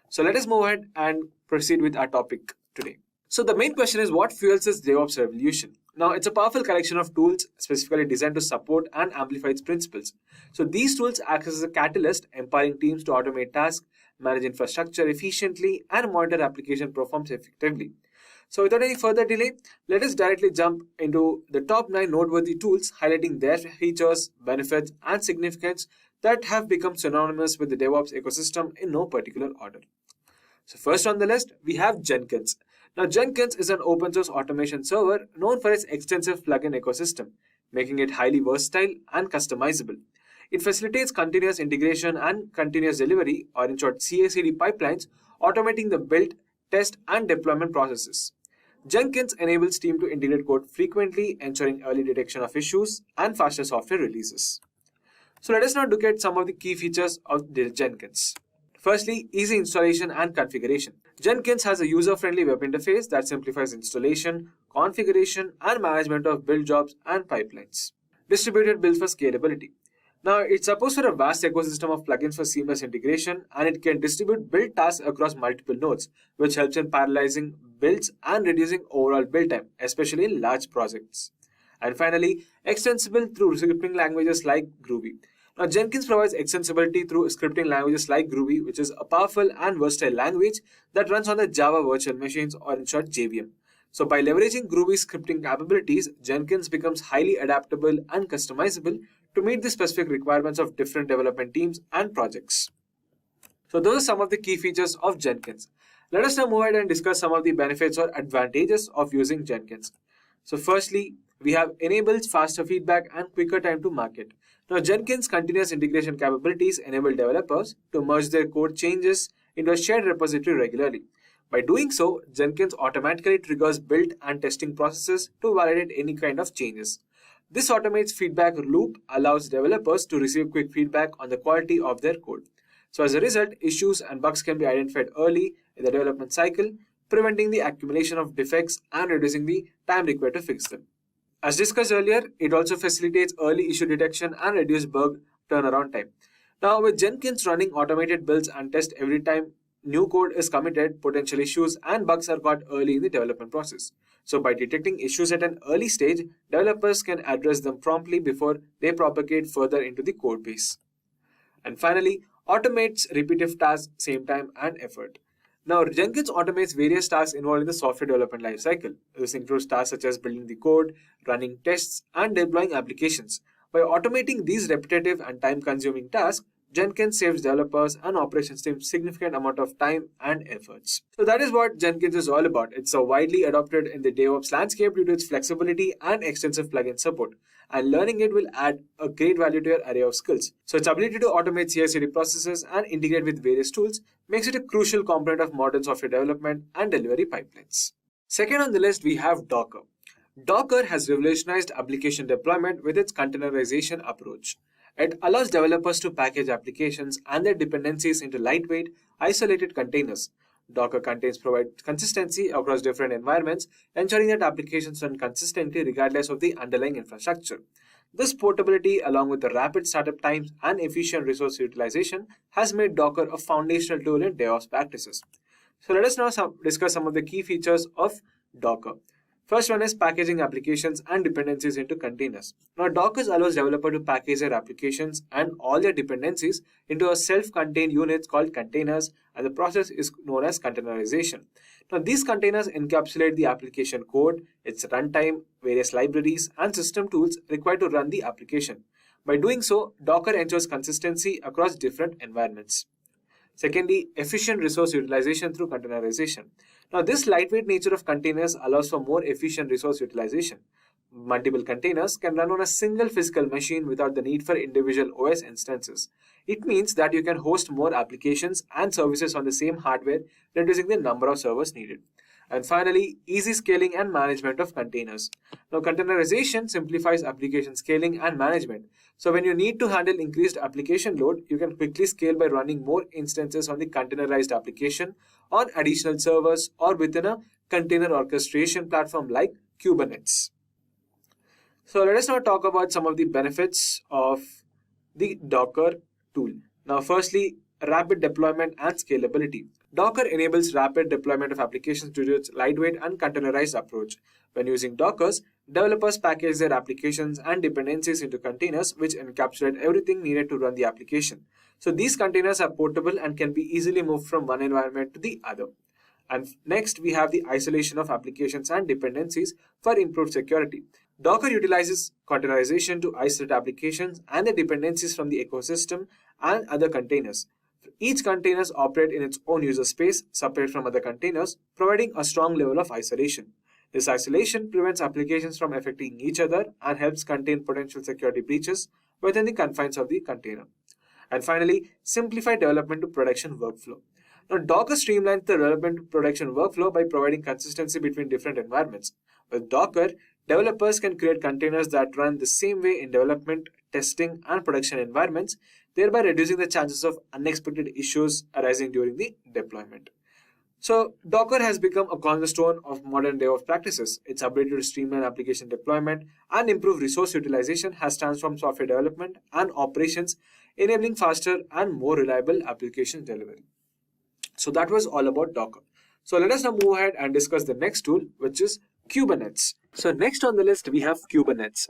S6: So let us move ahead and proceed with our topic today. So the main question is, what fuels this DevOps revolution? Now, it's a powerful collection of tools specifically designed to support and amplify its principles. So these tools act as a catalyst, empowering teams to automate tasks, manage infrastructure efficiently, and monitor application performance effectively. So without any further delay, let us directly jump into the top 9 noteworthy tools, highlighting their features, benefits, and significance that have become synonymous with the DevOps ecosystem in no particular order. So first on the list, we have Jenkins. Now, Jenkins is an open source automation server known for its extensive plugin ecosystem, making it highly versatile and customizable. It facilitates continuous integration and continuous delivery, or in short CI/CD pipelines, automating the build, test, and deployment processes. Jenkins enables teams to integrate code frequently, ensuring early detection of issues and faster software releases. So let us now look at some of the key features of Jenkins. Firstly, easy installation and configuration. Jenkins has a user-friendly web interface that simplifies installation, configuration, and management of build jobs and pipelines. Distributed builds for scalability. Now, it supports for a vast ecosystem of plugins for seamless integration, and it can distribute build tasks across multiple nodes, which helps in parallelizing builds and reducing overall build time, especially in large projects. And finally, extensible through scripting languages like Groovy. Now, Jenkins provides extensibility through scripting languages like Groovy, which is a powerful and versatile language that runs on the Java virtual machines, or in short JVM. So by leveraging Groovy's scripting capabilities, Jenkins becomes highly adaptable and customizable to meet the specific requirements of different development teams and projects. So those are some of the key features of Jenkins. Let us now move ahead and discuss some of the benefits or advantages of using Jenkins. So firstly, we have enables faster feedback and quicker time to market. Now, Jenkins' continuous integration capabilities enable developers to merge their code changes into a shared repository regularly. By doing so, Jenkins automatically triggers build and testing processes to validate any kind of changes. This automates feedback loop, allows developers to receive quick feedback on the quality of their code. So as a result, issues and bugs can be identified early in the development cycle, preventing the accumulation of defects and reducing the time required to fix them. As discussed earlier, it also facilitates early issue detection and reduced bug turnaround time. Now, with Jenkins running automated builds and tests every time new code is committed, potential issues and bugs are caught early in the development process. So by detecting issues at an early stage, developers can address them promptly before they propagate further into the code base. And finally, automates repetitive tasks, same time and effort. Now, Jenkins automates various tasks involved in the software development lifecycle. This includes tasks such as building the code, running tests, and deploying applications. By automating these repetitive and time-consuming tasks, Jenkins saves developers and operations teams significant amount of time and efforts. So that is what Jenkins is all about. It's so widely adopted in the DevOps landscape due to its flexibility and extensive plugin support. And learning it will add a great value to your array of skills. So its ability to automate CI/CD processes and integrate with various tools makes it a crucial component of modern software development and delivery pipelines. Second on the list, we have Docker. Docker has revolutionized application deployment with its containerization approach. It allows developers to package applications and their dependencies into lightweight, isolated containers. Docker containers provide consistency across different environments, ensuring that applications run consistently regardless of the underlying infrastructure. This portability, along with the rapid startup times and efficient resource utilization, has made Docker a foundational tool in DevOps practices. So let us now discuss some of the key features of Docker. First one is packaging applications and dependencies into containers. Now, Docker allows developers to package their applications and all their dependencies into a self-contained units called containers, and the process is known as containerization. Now, these containers encapsulate the application code, its runtime, various libraries, and system tools required to run the application. By doing so, Docker ensures consistency across different environments. Secondly, efficient resource utilization through containerization. Now, this lightweight nature of containers allows for more efficient resource utilization. Multiple containers can run on a single physical machine without the need for individual OS instances. It means that you can host more applications and services on the same hardware, reducing the number of servers needed. And finally, easy scaling and management of containers. Now, containerization simplifies application scaling and management. So when you need to handle increased application load, you can quickly scale by running more instances on the containerized application, on additional servers, or within a container orchestration platform like Kubernetes. So let us now talk about some of the benefits of the Docker tool. Now, firstly, rapid deployment and scalability. Docker enables rapid deployment of applications due to its lightweight and containerized approach. When using Dockers, developers package their applications and dependencies into containers which encapsulate everything needed to run the application. So these containers are portable and can be easily moved from one environment to the other. And next, we have the isolation of applications and dependencies for improved security. Docker utilizes containerization to isolate applications and the dependencies from the ecosystem and other containers. Each containers operate in its own user space, separate from other containers, providing a strong level of isolation. This isolation prevents applications from affecting each other and helps contain potential security breaches within the confines of the container. And finally, simplify development to production workflow. Now, Docker streamlines the development to production workflow by providing consistency between different environments. With Docker, developers can create containers that run the same way in development, testing, and production environments, thereby reducing the chances of unexpected issues arising during the deployment. So, Docker has become a cornerstone of modern DevOps practices. Its ability to streamline application deployment and improve resource utilization has transformed software development and operations, enabling faster and more reliable application delivery. So that was all about Docker. So let us now move ahead and discuss the next tool, which is Kubernetes. So next on the list, we have Kubernetes.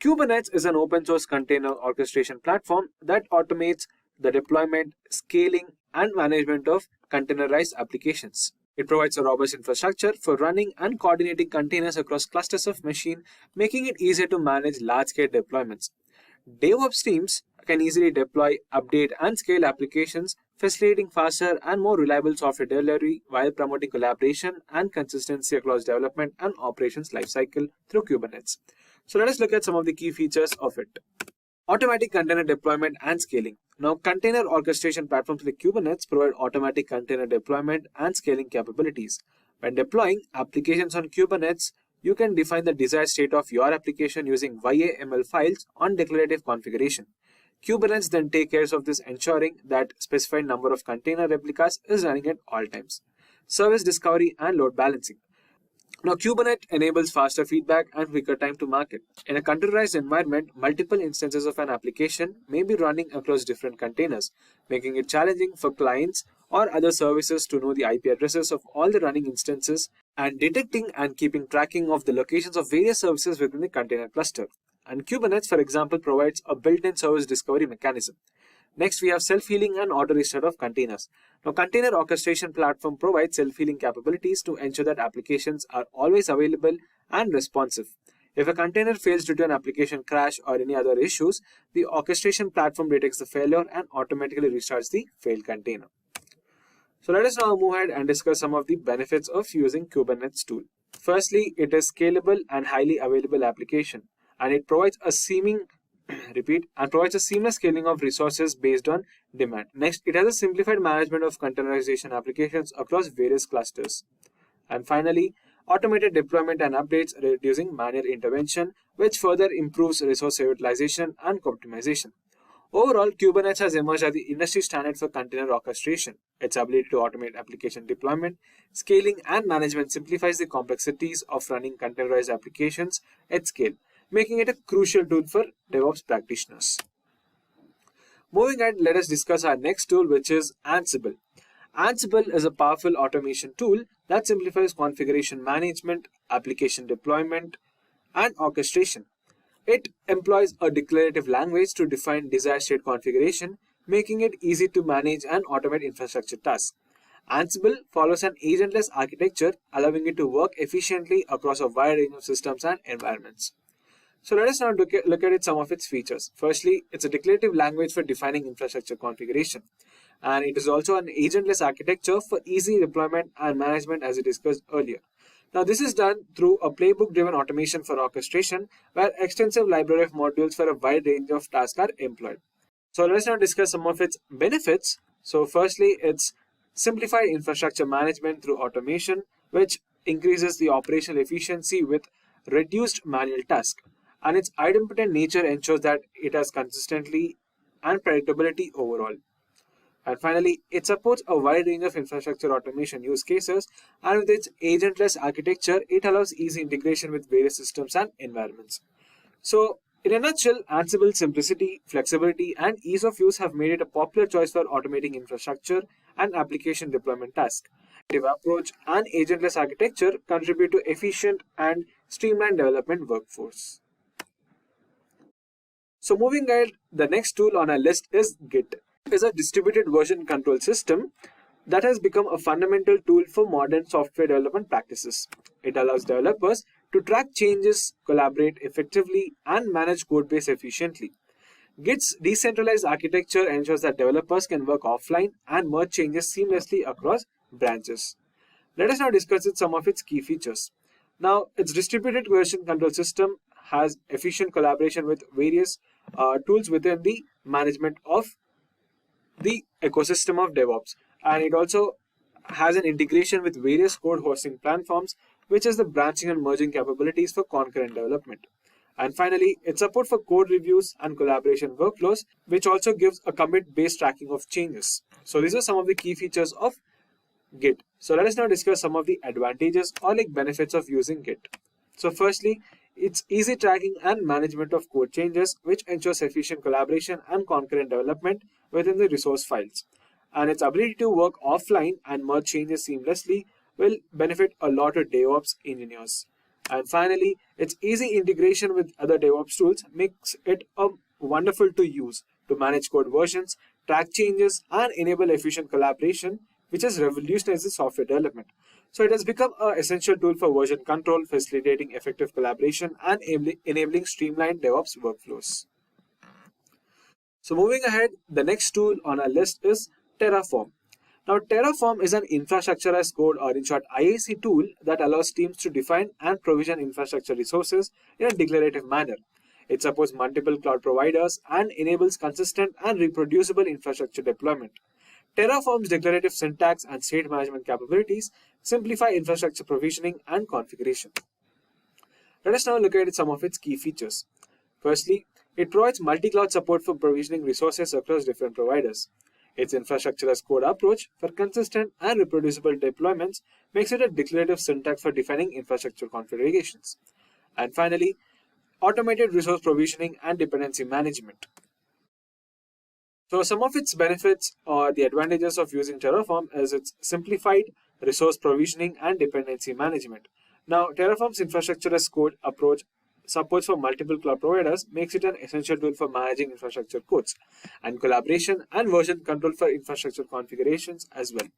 S6: Kubernetes is an open source container orchestration platform that automates the deployment, scaling, and management of containerized applications. It provides a robust infrastructure for running and coordinating containers across clusters of machines, making it easier to manage large-scale deployments. DevOps teams can easily deploy, update, and scale applications, facilitating faster and more reliable software delivery while promoting collaboration and consistency across development and operations lifecycle through Kubernetes. So let us look at some of the key features of it. Automatic container deployment and scaling. Now, container orchestration platforms like Kubernetes provide automatic container deployment and scaling capabilities. When deploying applications on Kubernetes, you can define the desired state of your application using YAML files on declarative configuration. Kubernetes then takes care of this, ensuring that specified number of container replicas is running at all times. Service discovery and load balancing. Now, Kubernetes enables faster feedback and quicker time to market. In a containerized environment, multiple instances of an application may be running across different containers, making it challenging for clients or other services to know the IP addresses of all the running instances and detecting and keeping tracking of the locations of various services within the container cluster. And Kubernetes, for example, provides a built-in service discovery mechanism. Next, we have self-healing and auto restart of containers. Now, container orchestration platform provides self-healing capabilities to ensure that applications are always available and responsive. If a container fails due to an application crash or any other issues, the orchestration platform detects the failure and automatically restarts the failed container. So let us now move ahead and discuss some of the benefits of using Kubernetes tool. Firstly, it is scalable and highly available application, and it provides a seamless scaling of resources based on demand. Next, it has a simplified management of containerization applications across various clusters. And finally, automated deployment and updates, reducing manual intervention, which further improves resource utilization and optimization. Overall, Kubernetes has emerged as the industry standard for container orchestration. Its ability to automate application deployment, scaling, and management simplifies the complexities of running containerized applications at scale, making it a crucial tool for DevOps practitioners. Moving on, let us discuss our next tool, which is Ansible. Ansible is a powerful automation tool that simplifies configuration management, application deployment, and orchestration. It employs a declarative language to define desired state configuration, making it easy to manage and automate infrastructure tasks. Ansible follows an agentless architecture, allowing it to work efficiently across a wide range of systems and environments. So let us now look at some of its features. Firstly, it's a declarative language for defining infrastructure configuration. And it is also an agentless architecture for easy deployment and management as we discussed earlier. Now this is done through a playbook-driven automation for orchestration where extensive library of modules for a wide range of tasks are employed. So let's now discuss some of its benefits. So firstly, it's simplified infrastructure management through automation, which increases the operational efficiency with reduced manual tasks. And its idempotent nature ensures that it has consistency and predictability overall. And finally, it supports a wide range of infrastructure automation use cases, and with its agentless architecture, it allows easy integration with various systems and environments. So, in a nutshell, Ansible's simplicity, flexibility, and ease of use have made it a popular choice for automating infrastructure and application deployment tasks. Its approach and agentless architecture contribute to efficient and streamlined development workforce. So moving ahead, the next tool on our list is Git. It is a distributed version control system that has become a fundamental tool for modern software development practices. It allows developers to track changes, collaborate effectively, and manage codebase efficiently. Git's decentralized architecture ensures that developers can work offline and merge changes seamlessly across branches. Let us now discuss some of its key features. Now, its distributed version control system has efficient collaboration with various tools within the management of the ecosystem of DevOps, and it also has an integration with various code hosting platforms, which is the branching and merging capabilities for concurrent development. And finally, its support for code reviews and collaboration workflows, which also gives a commit-based tracking of changes. So these are some of the key features of Git. So let us now discuss some of the advantages or benefits of using Git. So firstly, it's easy tracking and management of code changes, which ensures efficient collaboration and concurrent development within the resource files. And its ability to work offline and merge changes seamlessly will benefit a lot of DevOps engineers. And finally, its easy integration with other DevOps tools makes it a wonderful to use to manage code versions, track changes, and enable efficient collaboration, which has revolutionized the software development. So it has become an essential tool for version control, facilitating effective collaboration and enabling streamlined DevOps workflows. So moving ahead, the next tool on our list is Terraform. Now, Terraform is an infrastructure as code, or in short IAC tool, that allows teams to define and provision infrastructure resources in a declarative manner. It supports multiple cloud providers and enables consistent and reproducible infrastructure deployment. Terraform's declarative syntax and state management capabilities simplify infrastructure provisioning and configuration. Let us now look at some of its key features. Firstly, it provides multi-cloud support for provisioning resources across different providers. Its infrastructure as code approach for consistent and reproducible deployments makes it a declarative syntax for defining infrastructure configurations. And finally, automated resource provisioning and dependency management. So some of its benefits or the advantages of using Terraform is its simplified resource provisioning and dependency management. Now, Terraform's infrastructure as code approach supports for multiple cloud providers makes it an essential tool for managing infrastructure codes and collaboration and version control for infrastructure configurations as well.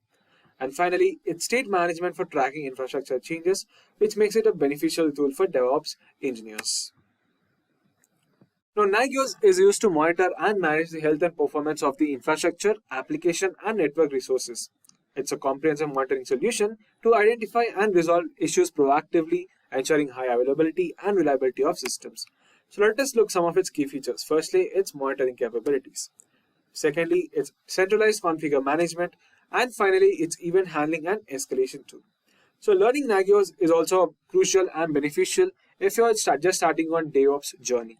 S6: And finally, it's state management for tracking infrastructure changes, which makes it a beneficial tool for DevOps engineers. Now, Nagios is used to monitor and manage the health and performance of the infrastructure, application, and network resources. It's a comprehensive monitoring solution to identify and resolve issues proactively, ensuring high availability and reliability of systems. So let us look at some of its key features. Firstly, its monitoring capabilities. Secondly, its centralized configure management. And finally, its event handling and escalation tool. So learning Nagios is also crucial and beneficial if you are just starting on DevOps journey.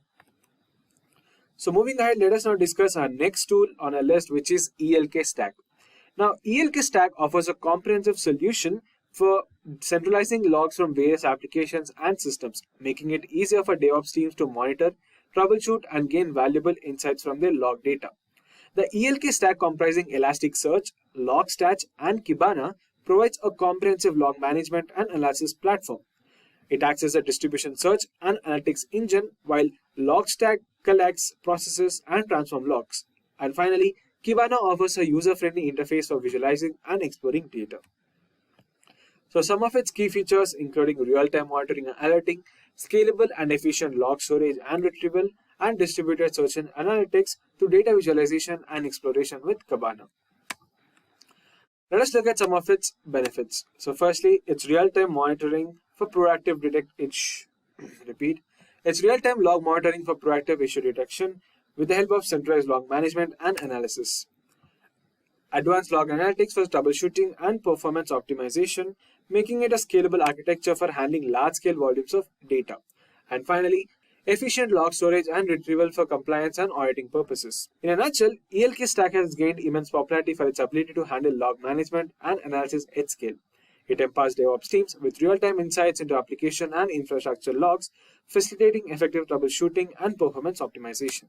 S6: So moving ahead, let us now discuss our next tool on our list, which is ELK Stack. Now, ELK Stack offers a comprehensive solution for centralizing logs from various applications and systems, making it easier for DevOps teams to monitor, troubleshoot, and gain valuable insights from their log data. The ELK Stack, comprising Elasticsearch, Logstash, and Kibana, provides a comprehensive log management and analysis platform. It acts as a distribution search and analytics engine, while Logstash collects, processes, and transforms logs. And finally, Kibana offers a user-friendly interface for visualizing and exploring data. So some of its key features, including real-time monitoring and alerting, scalable and efficient log storage and retrieval, and distributed search and analytics to data visualization and exploration with Kibana. Let us look at some of its benefits. So firstly, it's real-time monitoring for proactive it's real-time log monitoring for proactive issue detection with the help of centralized log management and analysis. Advanced log analytics for troubleshooting and performance optimization, making it a scalable architecture for handling large-scale volumes of data. And finally, efficient log storage and retrieval for compliance and auditing purposes. In a nutshell, ELK stack has gained immense popularity for its ability to handle log management and analysis at scale. It empowers DevOps teams with real-time insights into application and infrastructure logs, facilitating effective troubleshooting and performance optimization.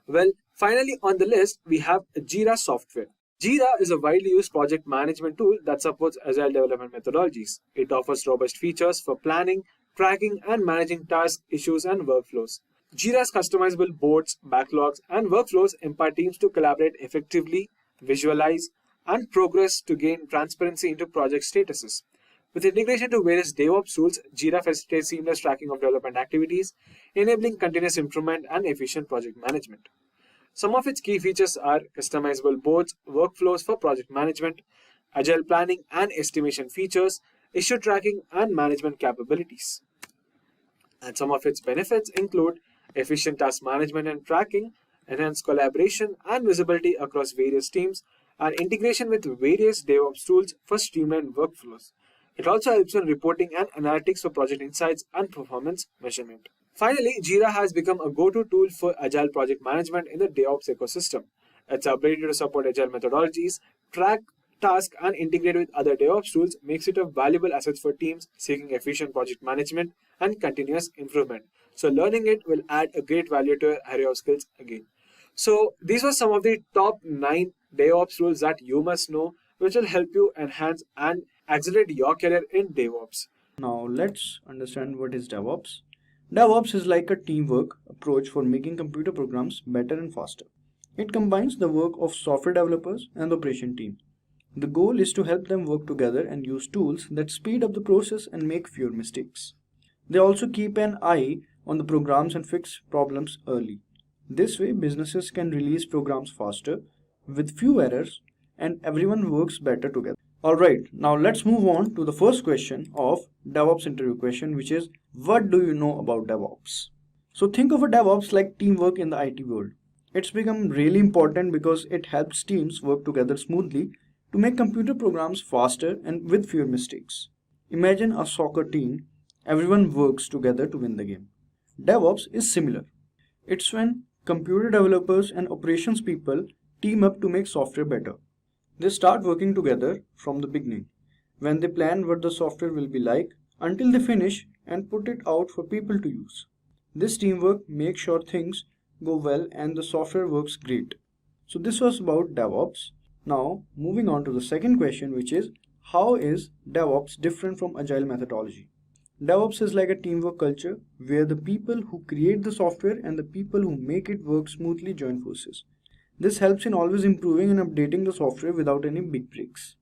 S6: Well, finally on the list, we have Jira software. Jira is a widely used project management tool that supports agile development methodologies. It offers robust features for planning, tracking, and managing tasks, issues, and workflows. Jira's customizable boards, backlogs, and workflows empower teams to collaborate effectively, visualize, and progress to gain transparency into project statuses. With integration to various DevOps tools, Jira facilitates seamless tracking of development activities, enabling continuous improvement and efficient project management. Some of its key features are customizable boards, workflows for project management, agile planning and estimation features, issue tracking and management capabilities. And some of its benefits include efficient task management and tracking, enhanced collaboration and visibility across various teams, and integration with various DevOps tools for streamlined workflows. It also helps in reporting and analytics for project insights and performance measurement. Finally, Jira has become a go-to tool for agile project management in the DevOps ecosystem. Its ability to support agile methodologies, track tasks, and integrate with other DevOps tools makes it a valuable asset for teams seeking efficient project management and continuous improvement. So learning it will add a great value to your area of skills again. So these were some of the top 9 DevOps rules that you must know, which will help you enhance and accelerate your career in DevOps.
S1: Now let's understand what is DevOps. DevOps is like a teamwork approach for making computer programs better and faster. It combines the work of software developers and the operation team. The goal is to help them work together and use tools that speed up the process and make fewer mistakes. They also keep an eye on the programs and fix problems early. This way, businesses can release programs faster, with few errors, and everyone works better together. Alright, now let's move on to the first question of DevOps interview question, which is, what do you know about DevOps? So think of a DevOps like teamwork in the IT world. It's become really important because it helps teams work together smoothly to make computer programs faster and with fewer mistakes. Imagine a soccer team, everyone works together to win the game. DevOps is similar. It's when computer developers and operations people team up to make software better. They start working together from the beginning, when they plan what the software will be like, until they finish and put it out for people to use. This teamwork makes sure things go well and the software works great. So this was about DevOps. Now moving on to the second question, which is, how is DevOps different from Agile methodology? DevOps is like a teamwork culture where the people who create the software and the people who make it work smoothly join forces. This helps in always improving and updating the software without any big breaks.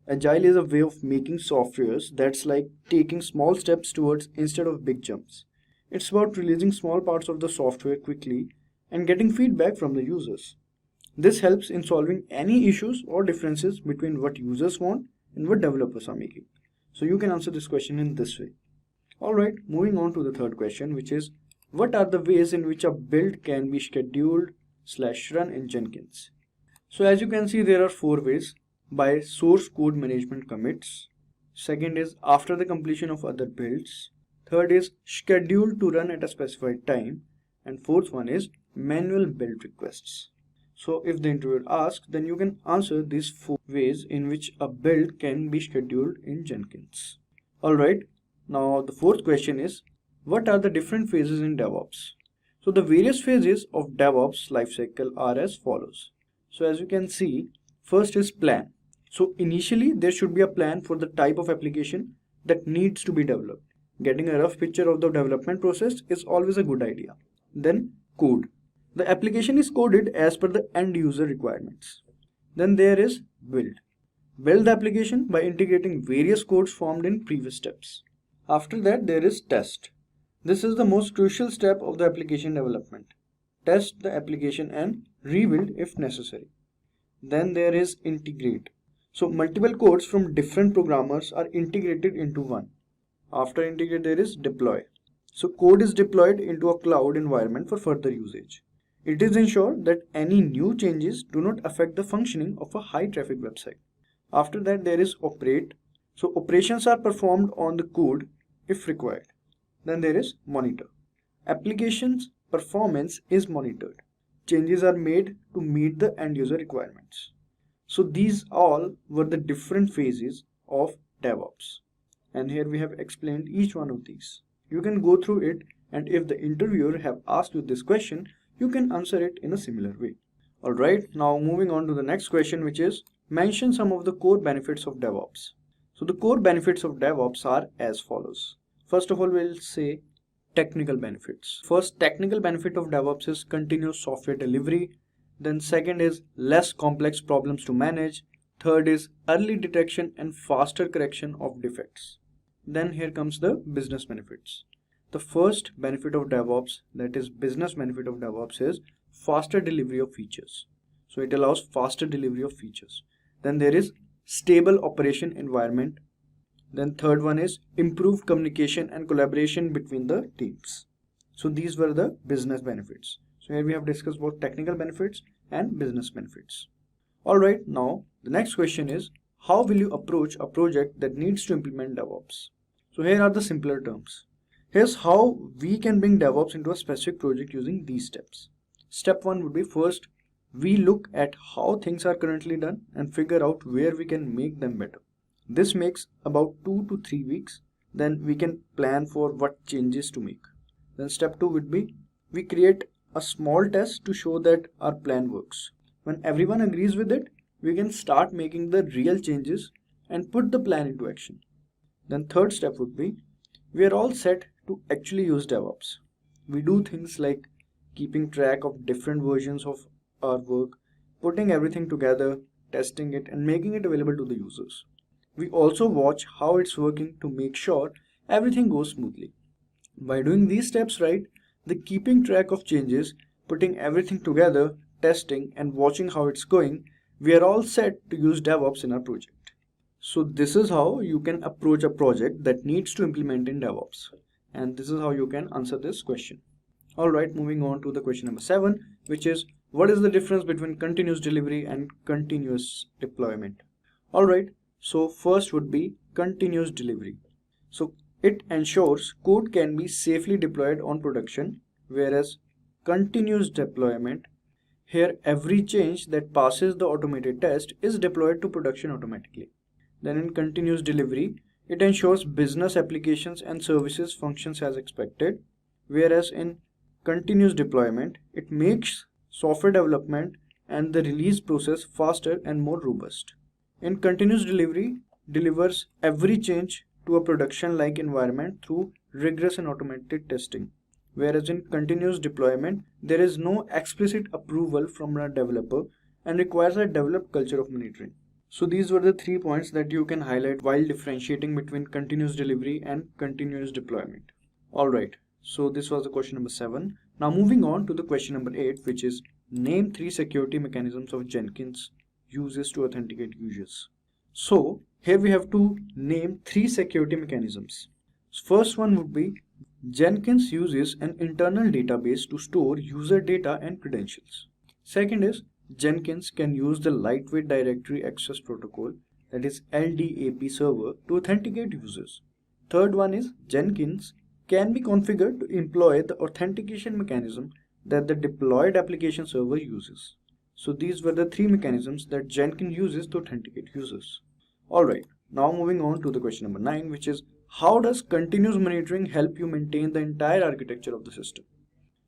S1: Agile is a way of making softwares that's like taking small steps towards instead of big jumps. It's about releasing small parts of the software quickly and getting feedback from the users. This helps in solving any issues or differences between what users want and what developers are making. So you can answer this question in this way. Alright, moving on to the third question, which is, what are the ways in which a build can be scheduled/run in Jenkins? So as you can see, there are 4 ways. By source code management commits. Second is after the completion of other builds. Third is scheduled to run at a specified time. And fourth one is manual build requests. So if the interviewer asks, then you can answer these 4 ways in which a build can be scheduled in Jenkins. Alright, now the fourth question is, what are the different phases in DevOps? So the various phases of DevOps lifecycle are as follows. So as you can see, first is plan. So initially there should be a plan for the type of application that needs to be developed. Getting a rough picture of the development process is always a good idea. Then code. The application is coded as per the end user requirements. Then there is build. Build the application by integrating various codes formed in previous steps. After that, there is test. This is the most crucial step of the application development. Test the application and rebuild if necessary. Then there is integrate. So multiple codes from different programmers are integrated into one. After integrate, there is deploy. So code is deployed into a cloud environment for further usage. It is ensured that any new changes do not affect the functioning of a high traffic website. After that, there is operate. So operations are performed on the code if required. Then there is monitor. Application's performance is monitored. Changes are made to meet the end user requirements. So these all were the different phases of DevOps. And here we have explained each one of these. You can go through it, and if the interviewer have asked you this question, you can answer it in a similar way. Alright, now moving on to the next question, which is mention some of the core benefits of DevOps. So the core benefits of DevOps are as follows. First of all, we'll say technical benefits. First, technical benefit of DevOps is continuous software delivery. Then second is less complex problems to manage. Third is early detection and faster correction of defects. Then here comes the business benefits. The first benefit of DevOps, that is business benefit of DevOps, is faster delivery of features. So it allows faster delivery of features. Then there is stable operation environment. Then third one is improved communication and collaboration between the teams. So these were the business benefits. So here we have discussed both technical benefits and business benefits. Alright, now the next question is, how will you approach a project that needs to implement DevOps? So here are the simpler terms. Here's how we can bring DevOps into a specific project using these steps. Step 1 would be, first, we look at how things are currently done and figure out where we can make them better. This makes about 2 to 3 weeks. Then we can plan for what changes to make. Then step 2 would be, we create a small test to show that our plan works. When everyone agrees with it, we can start making the real changes and put the plan into action. Then third step would be, we are all set to actually use DevOps. We do things like keeping track of different versions of our work, putting everything together, testing it, and making it available to the users. We also watch how it's working to make sure everything goes smoothly. By doing these steps right, the keeping track of changes, putting everything together, testing, and watching how it's going, we are all set to use DevOps in our project. So this is how you can approach a project that needs to implement in DevOps. And this is how you can answer this question. Alright, moving on to the question number 7, which is, what is the difference between continuous delivery and continuous deployment? Alright, so first would be continuous delivery. So it ensures code can be safely deployed on production, whereas continuous deployment, here every change that passes the automated test is deployed to production automatically. Then in continuous delivery, it ensures business applications and services functions as expected, whereas in continuous deployment, it makes software development and the release process faster and more robust. In continuous delivery, delivers every change to a production-like environment through rigorous and automated testing. Whereas in continuous deployment, there is no explicit approval from a developer and requires a developed culture of monitoring. So these were the 3 points that you can highlight while differentiating between continuous delivery and continuous deployment. Alright, so this was the question number 7. Now moving on to the question number 8, which is name 3 security mechanisms of Jenkins uses to authenticate users. So here we have to name 3 security mechanisms. First one would be, Jenkins uses an internal database to store user data and credentials. Second is, Jenkins can use the lightweight directory access protocol, that is LDAP server, to authenticate users. Third one is, Jenkins can be configured to employ the authentication mechanism that the deployed application server uses. So these were the 3 mechanisms that Jenkins uses to authenticate users. Alright, now moving on to the question number 9, which is, how does continuous monitoring help you maintain the entire architecture of the system?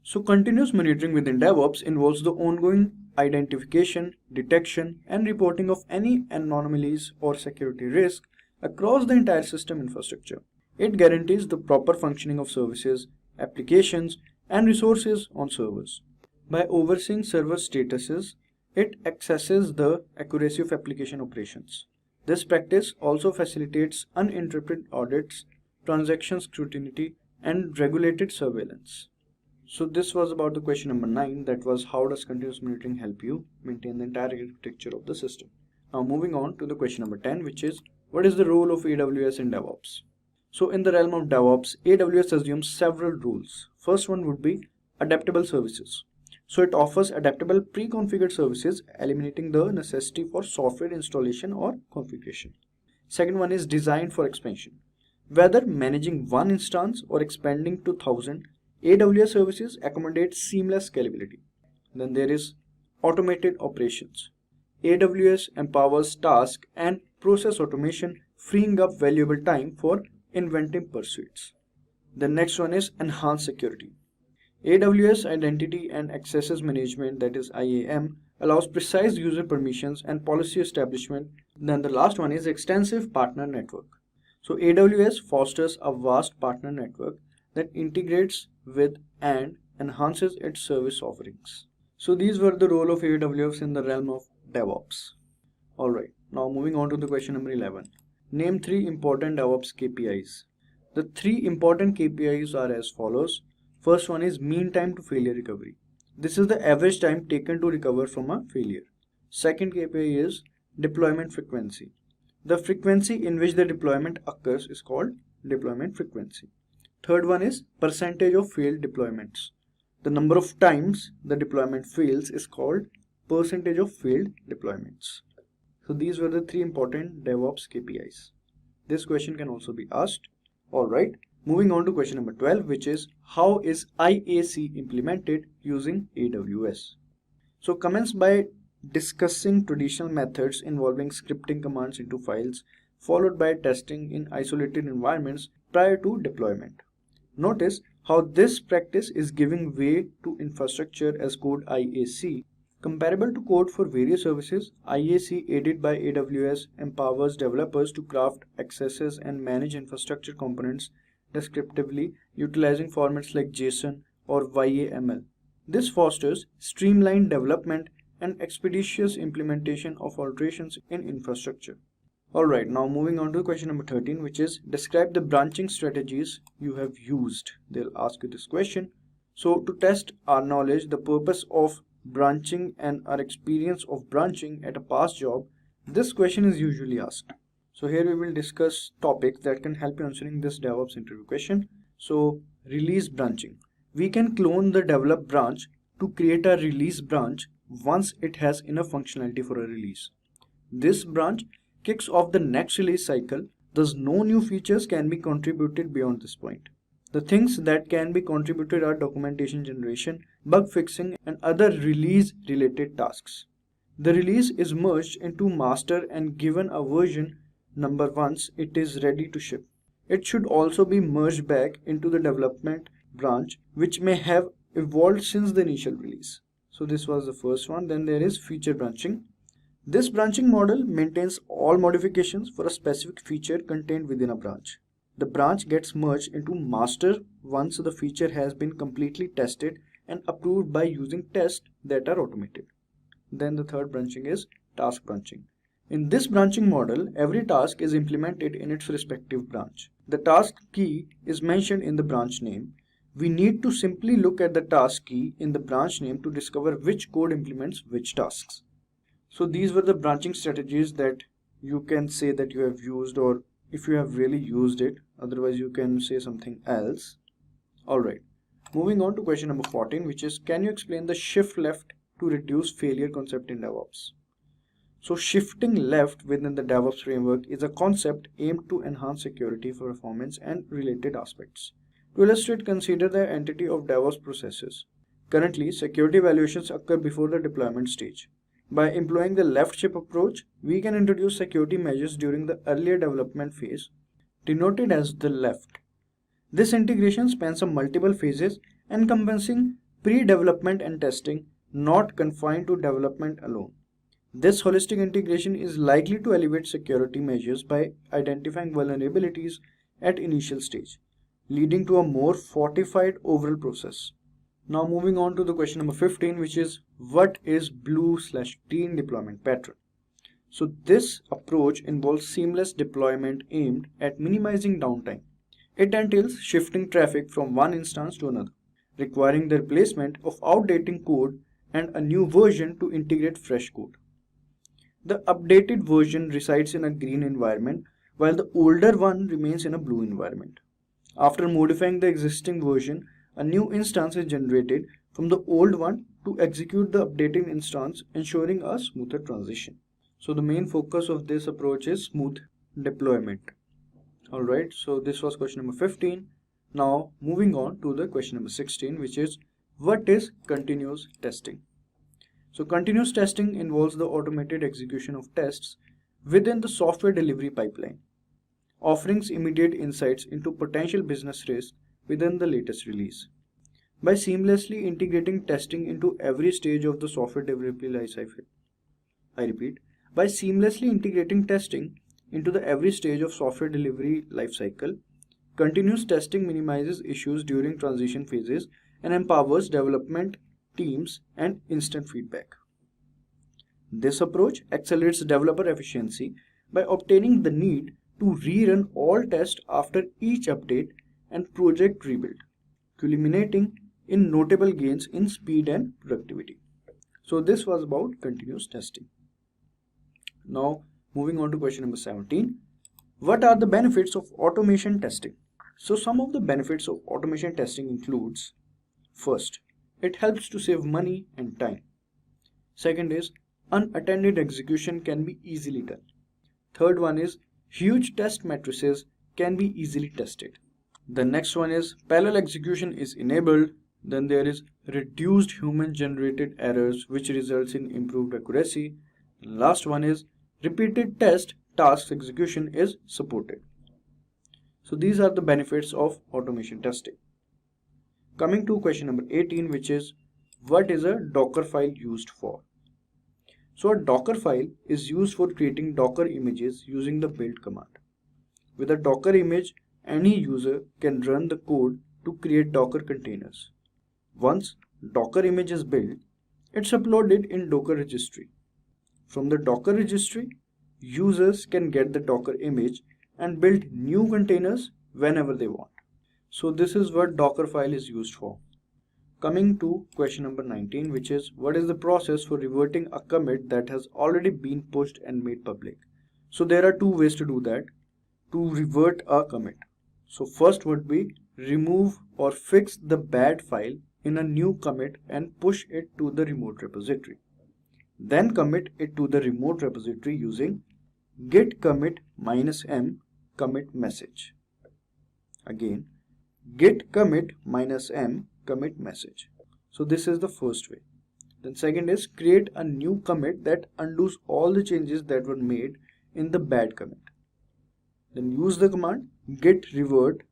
S1: So continuous monitoring within DevOps involves the ongoing identification, detection, and reporting of any anomalies or security risk across the entire system infrastructure. It guarantees the proper functioning of services, applications, and resources on servers. By overseeing server statuses, it accesses the accuracy of application operations. This practice also facilitates uninterrupted audits transaction scrutiny, and regulated surveillance. So this was about the question number 9, that was how does continuous monitoring help you maintain the entire architecture of the system. Now moving on to the question number 10, which is what is the role of AWS in DevOps? So in the realm of DevOps, AWS assumes several rules. First one would be adaptable services. So it offers adaptable pre-configured services, eliminating the necessity for software installation or configuration. Second one is designed for expansion. Whether managing one instance or expanding to 1000, AWS services accommodate seamless scalability. Then there is automated operations. AWS empowers task and process automation, freeing up valuable time for inventive pursuits. The next one is enhanced security. AWS Identity and Access Management, that is IAM, allows precise user permissions and policy establishment. Then the last one is extensive partner network. So AWS fosters a vast partner network that integrates with and enhances its service offerings. So these were the role of AWS in the realm of DevOps. Alright, now moving on to the question number 11. Name 3 important DevOps KPIs. The 3 important KPIs are as follows. First one is mean time to failure recovery. This is the average time taken to recover from a failure. Second KPI is deployment frequency. The frequency in which the deployment occurs is called deployment frequency. Third one is percentage of failed deployments. The number of times the deployment fails is called percentage of failed deployments. So these were the 3 important DevOps KPIs. This question can also be asked. Alright, moving on to question number 12, which is how is IAC implemented using AWS? So commence by discussing traditional methods involving scripting commands into files, followed by testing in isolated environments prior to deployment. Notice how this practice is giving way to infrastructure as code IAC. Comparable to code for various services, IAC aided by AWS empowers developers to craft accesses and manage infrastructure components descriptively utilizing formats like JSON or YAML. This fosters streamlined development and expeditious implementation of alterations in infrastructure. Alright, now moving on to question number 13, which is describe the branching strategies you have used. They'll ask you this question. So to test our knowledge, the purpose of branching and our experience of branching at a past job, this question is usually asked. So here we will discuss topics that can help you answering this DevOps interview question. So release branching. We can clone the develop branch to create a release branch once it has enough functionality for a release. This branch kicks off the next release cycle, thus no new features can be contributed beyond this point. The things that can be contributed are documentation generation, bug fixing, and other release related tasks. The release is merged into master and given a version number once it is ready to ship. It should also be merged back into the development branch, which may have evolved since the initial release. So this was the first one. Then there is feature branching. This branching model maintains all modifications for a specific feature contained within a branch. The branch gets merged into master once the feature has been completely tested and approved by using tests that are automated. Then the third branching is task branching. In this branching model, every task is implemented in its respective branch. The task key is mentioned in the branch name. We need to simply look at the task key in the branch name to discover which code implements which tasks. So these were the branching strategies that you can say that you have used, or if you have really used it, otherwise you can say something else. Alright, moving on to question number 14, which is can you explain the shift left to reduce failure concept in DevOps? So shifting left within the DevOps framework is a concept aimed to enhance security, performance, and related aspects. To illustrate, consider the entity of DevOps processes. Currently, security evaluations occur before the deployment stage. By employing the left shift approach, we can introduce security measures during the earlier development phase, denoted as the left. This integration spans on multiple phases, encompassing pre-development and testing, not confined to development alone. This holistic integration is likely to elevate security measures by identifying vulnerabilities at initial stage, leading to a more fortified overall process. Now moving on to the question number 15, which is what is blue/green deployment pattern? So this approach involves seamless deployment aimed at minimizing downtime. It entails shifting traffic from one instance to another, requiring the replacement of outdated code and a new version to integrate fresh code. The updated version resides in a green environment while the older one remains in a blue environment. After modifying the existing version, a new instance is generated from the old one to execute the updated instance, ensuring a smoother transition. So the main focus of this approach is smooth deployment. Alright, so this was question number 15. Now moving on to the question number 16, which is what is continuous testing? So continuous testing involves the automated execution of tests within the software delivery pipeline, offering immediate insights into potential business risks within the latest release. By seamlessly integrating testing into every stage of the software delivery lifecycle. I repeat, by seamlessly integrating testing into the every stage of software delivery lifecycle, continuous testing minimizes issues during transition phases and empowers development teams and instant feedback. This approach accelerates developer efficiency by obtaining the need to rerun all tests after each update and project rebuild, culminating in notable gains in speed and productivity. So this was about continuous testing. Now moving on to question number 17. What are the benefits of automation testing? So some of the benefits of automation testing includes: first, it helps to save money and time. Second is unattended execution can be easily done. Third one is huge test matrices can be easily tested. The next one is parallel execution is enabled. Then there is reduced human generated errors which results in improved accuracy. And last one is repeated test tasks execution is supported. So these are the benefits of automation testing. Coming to question number 18, which is what is a Docker file used for? So a Docker file is used for creating Docker images using the build command. With a Docker image, any user can run the code to create Docker containers. Once Docker image is built, it's uploaded in Docker registry. From the Docker registry, users can get the Docker image and build new containers whenever they want. So this is what Docker file is used for. Coming to question number 19, which is what is the process for reverting a commit that has already been pushed and made public? So there are two ways to do that, to revert a commit. So first would be remove or fix the bad file in a new commit and push it to the remote repository. Then commit it to the remote repository using git commit -m commit message. Again, git commit -m commit message. So this is the first way. Then second is create a new commit that undoes all the changes that were made in the bad commit. Then use the command git revert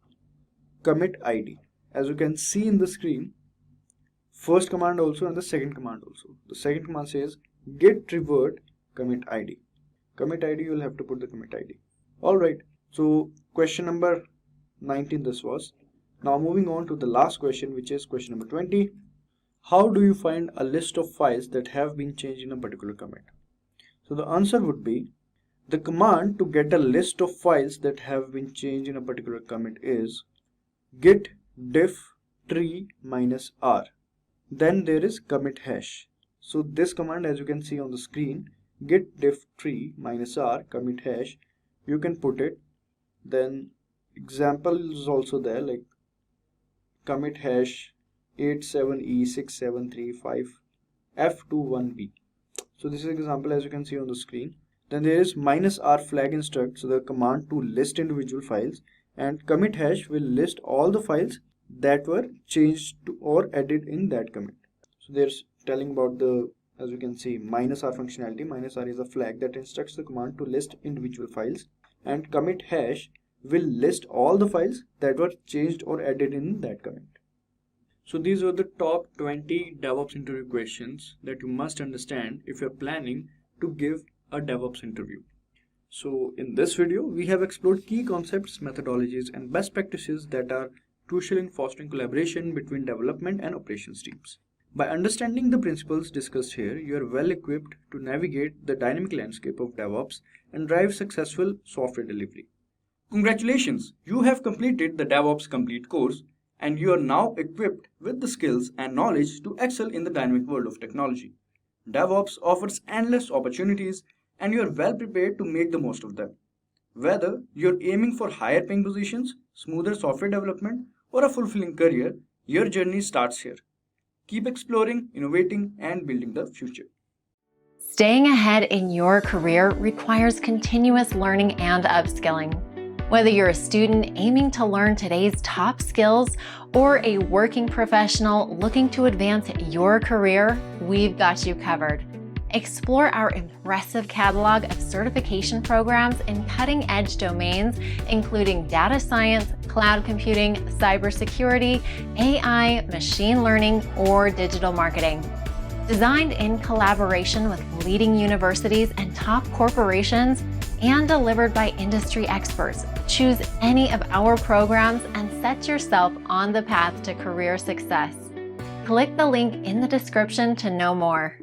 S1: commit id. As you can see in the screen, first command also and the second command also. The second command says git revert commit id. Commit id, you will have to put the commit id. Alright, so question number 19 this was. Now moving on to the last question, which is question number 20. How do you find a list of files that have been changed in a particular commit? So the answer would be the command to get a list of files that have been changed in a particular commit is git diff tree -r. Then there is commit hash. So this command, as you can see on the screen, git diff tree -r commit hash, you can put it. Then example is also there, like commit hash 87E6735F21B. So this is example as you can see on the screen. Then there is -r flag instruct, so the command to list individual files, and commit hash will list all the files that were changed to or added in that commit. So there's telling about the, as you can see, -r functionality. -r is a flag that instructs the command to list individual files, and commit hash will list all the files that were changed or added in that commit. So these were the top 20 DevOps interview questions that you must understand if you're planning to give a DevOps interview. So in this video, we have explored key concepts, methodologies, and best practices that are crucial in fostering collaboration between development and operations teams. By understanding the principles discussed here, you are well equipped to navigate the dynamic landscape of DevOps and drive successful software delivery. Congratulations, you have completed the DevOps Complete course and you are now equipped with the skills and knowledge to excel in the dynamic world of technology. DevOps offers endless opportunities and you are well prepared to make the most of them. Whether you're aiming for higher paying positions, smoother software development, or a fulfilling career, your journey starts here. Keep exploring, innovating, and building the future.
S12: Staying ahead in your career requires continuous learning and upskilling. Whether you're a student aiming to learn today's top skills or a working professional looking to advance your career, we've got you covered. Explore our impressive catalog of certification programs in cutting-edge domains, including data science, cloud computing, cybersecurity, AI, machine learning, or digital marketing. Designed in collaboration with leading universities and top corporations, and delivered by industry experts, choose any of our programs and set yourself on the path to career success. Click the link in the description to know more.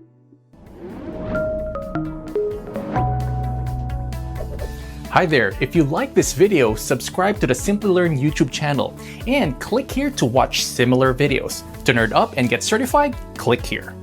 S13: Hi there, if you like this video, subscribe to the Simplilearn YouTube channel and click here to watch similar videos. To nerd up and get certified, click here.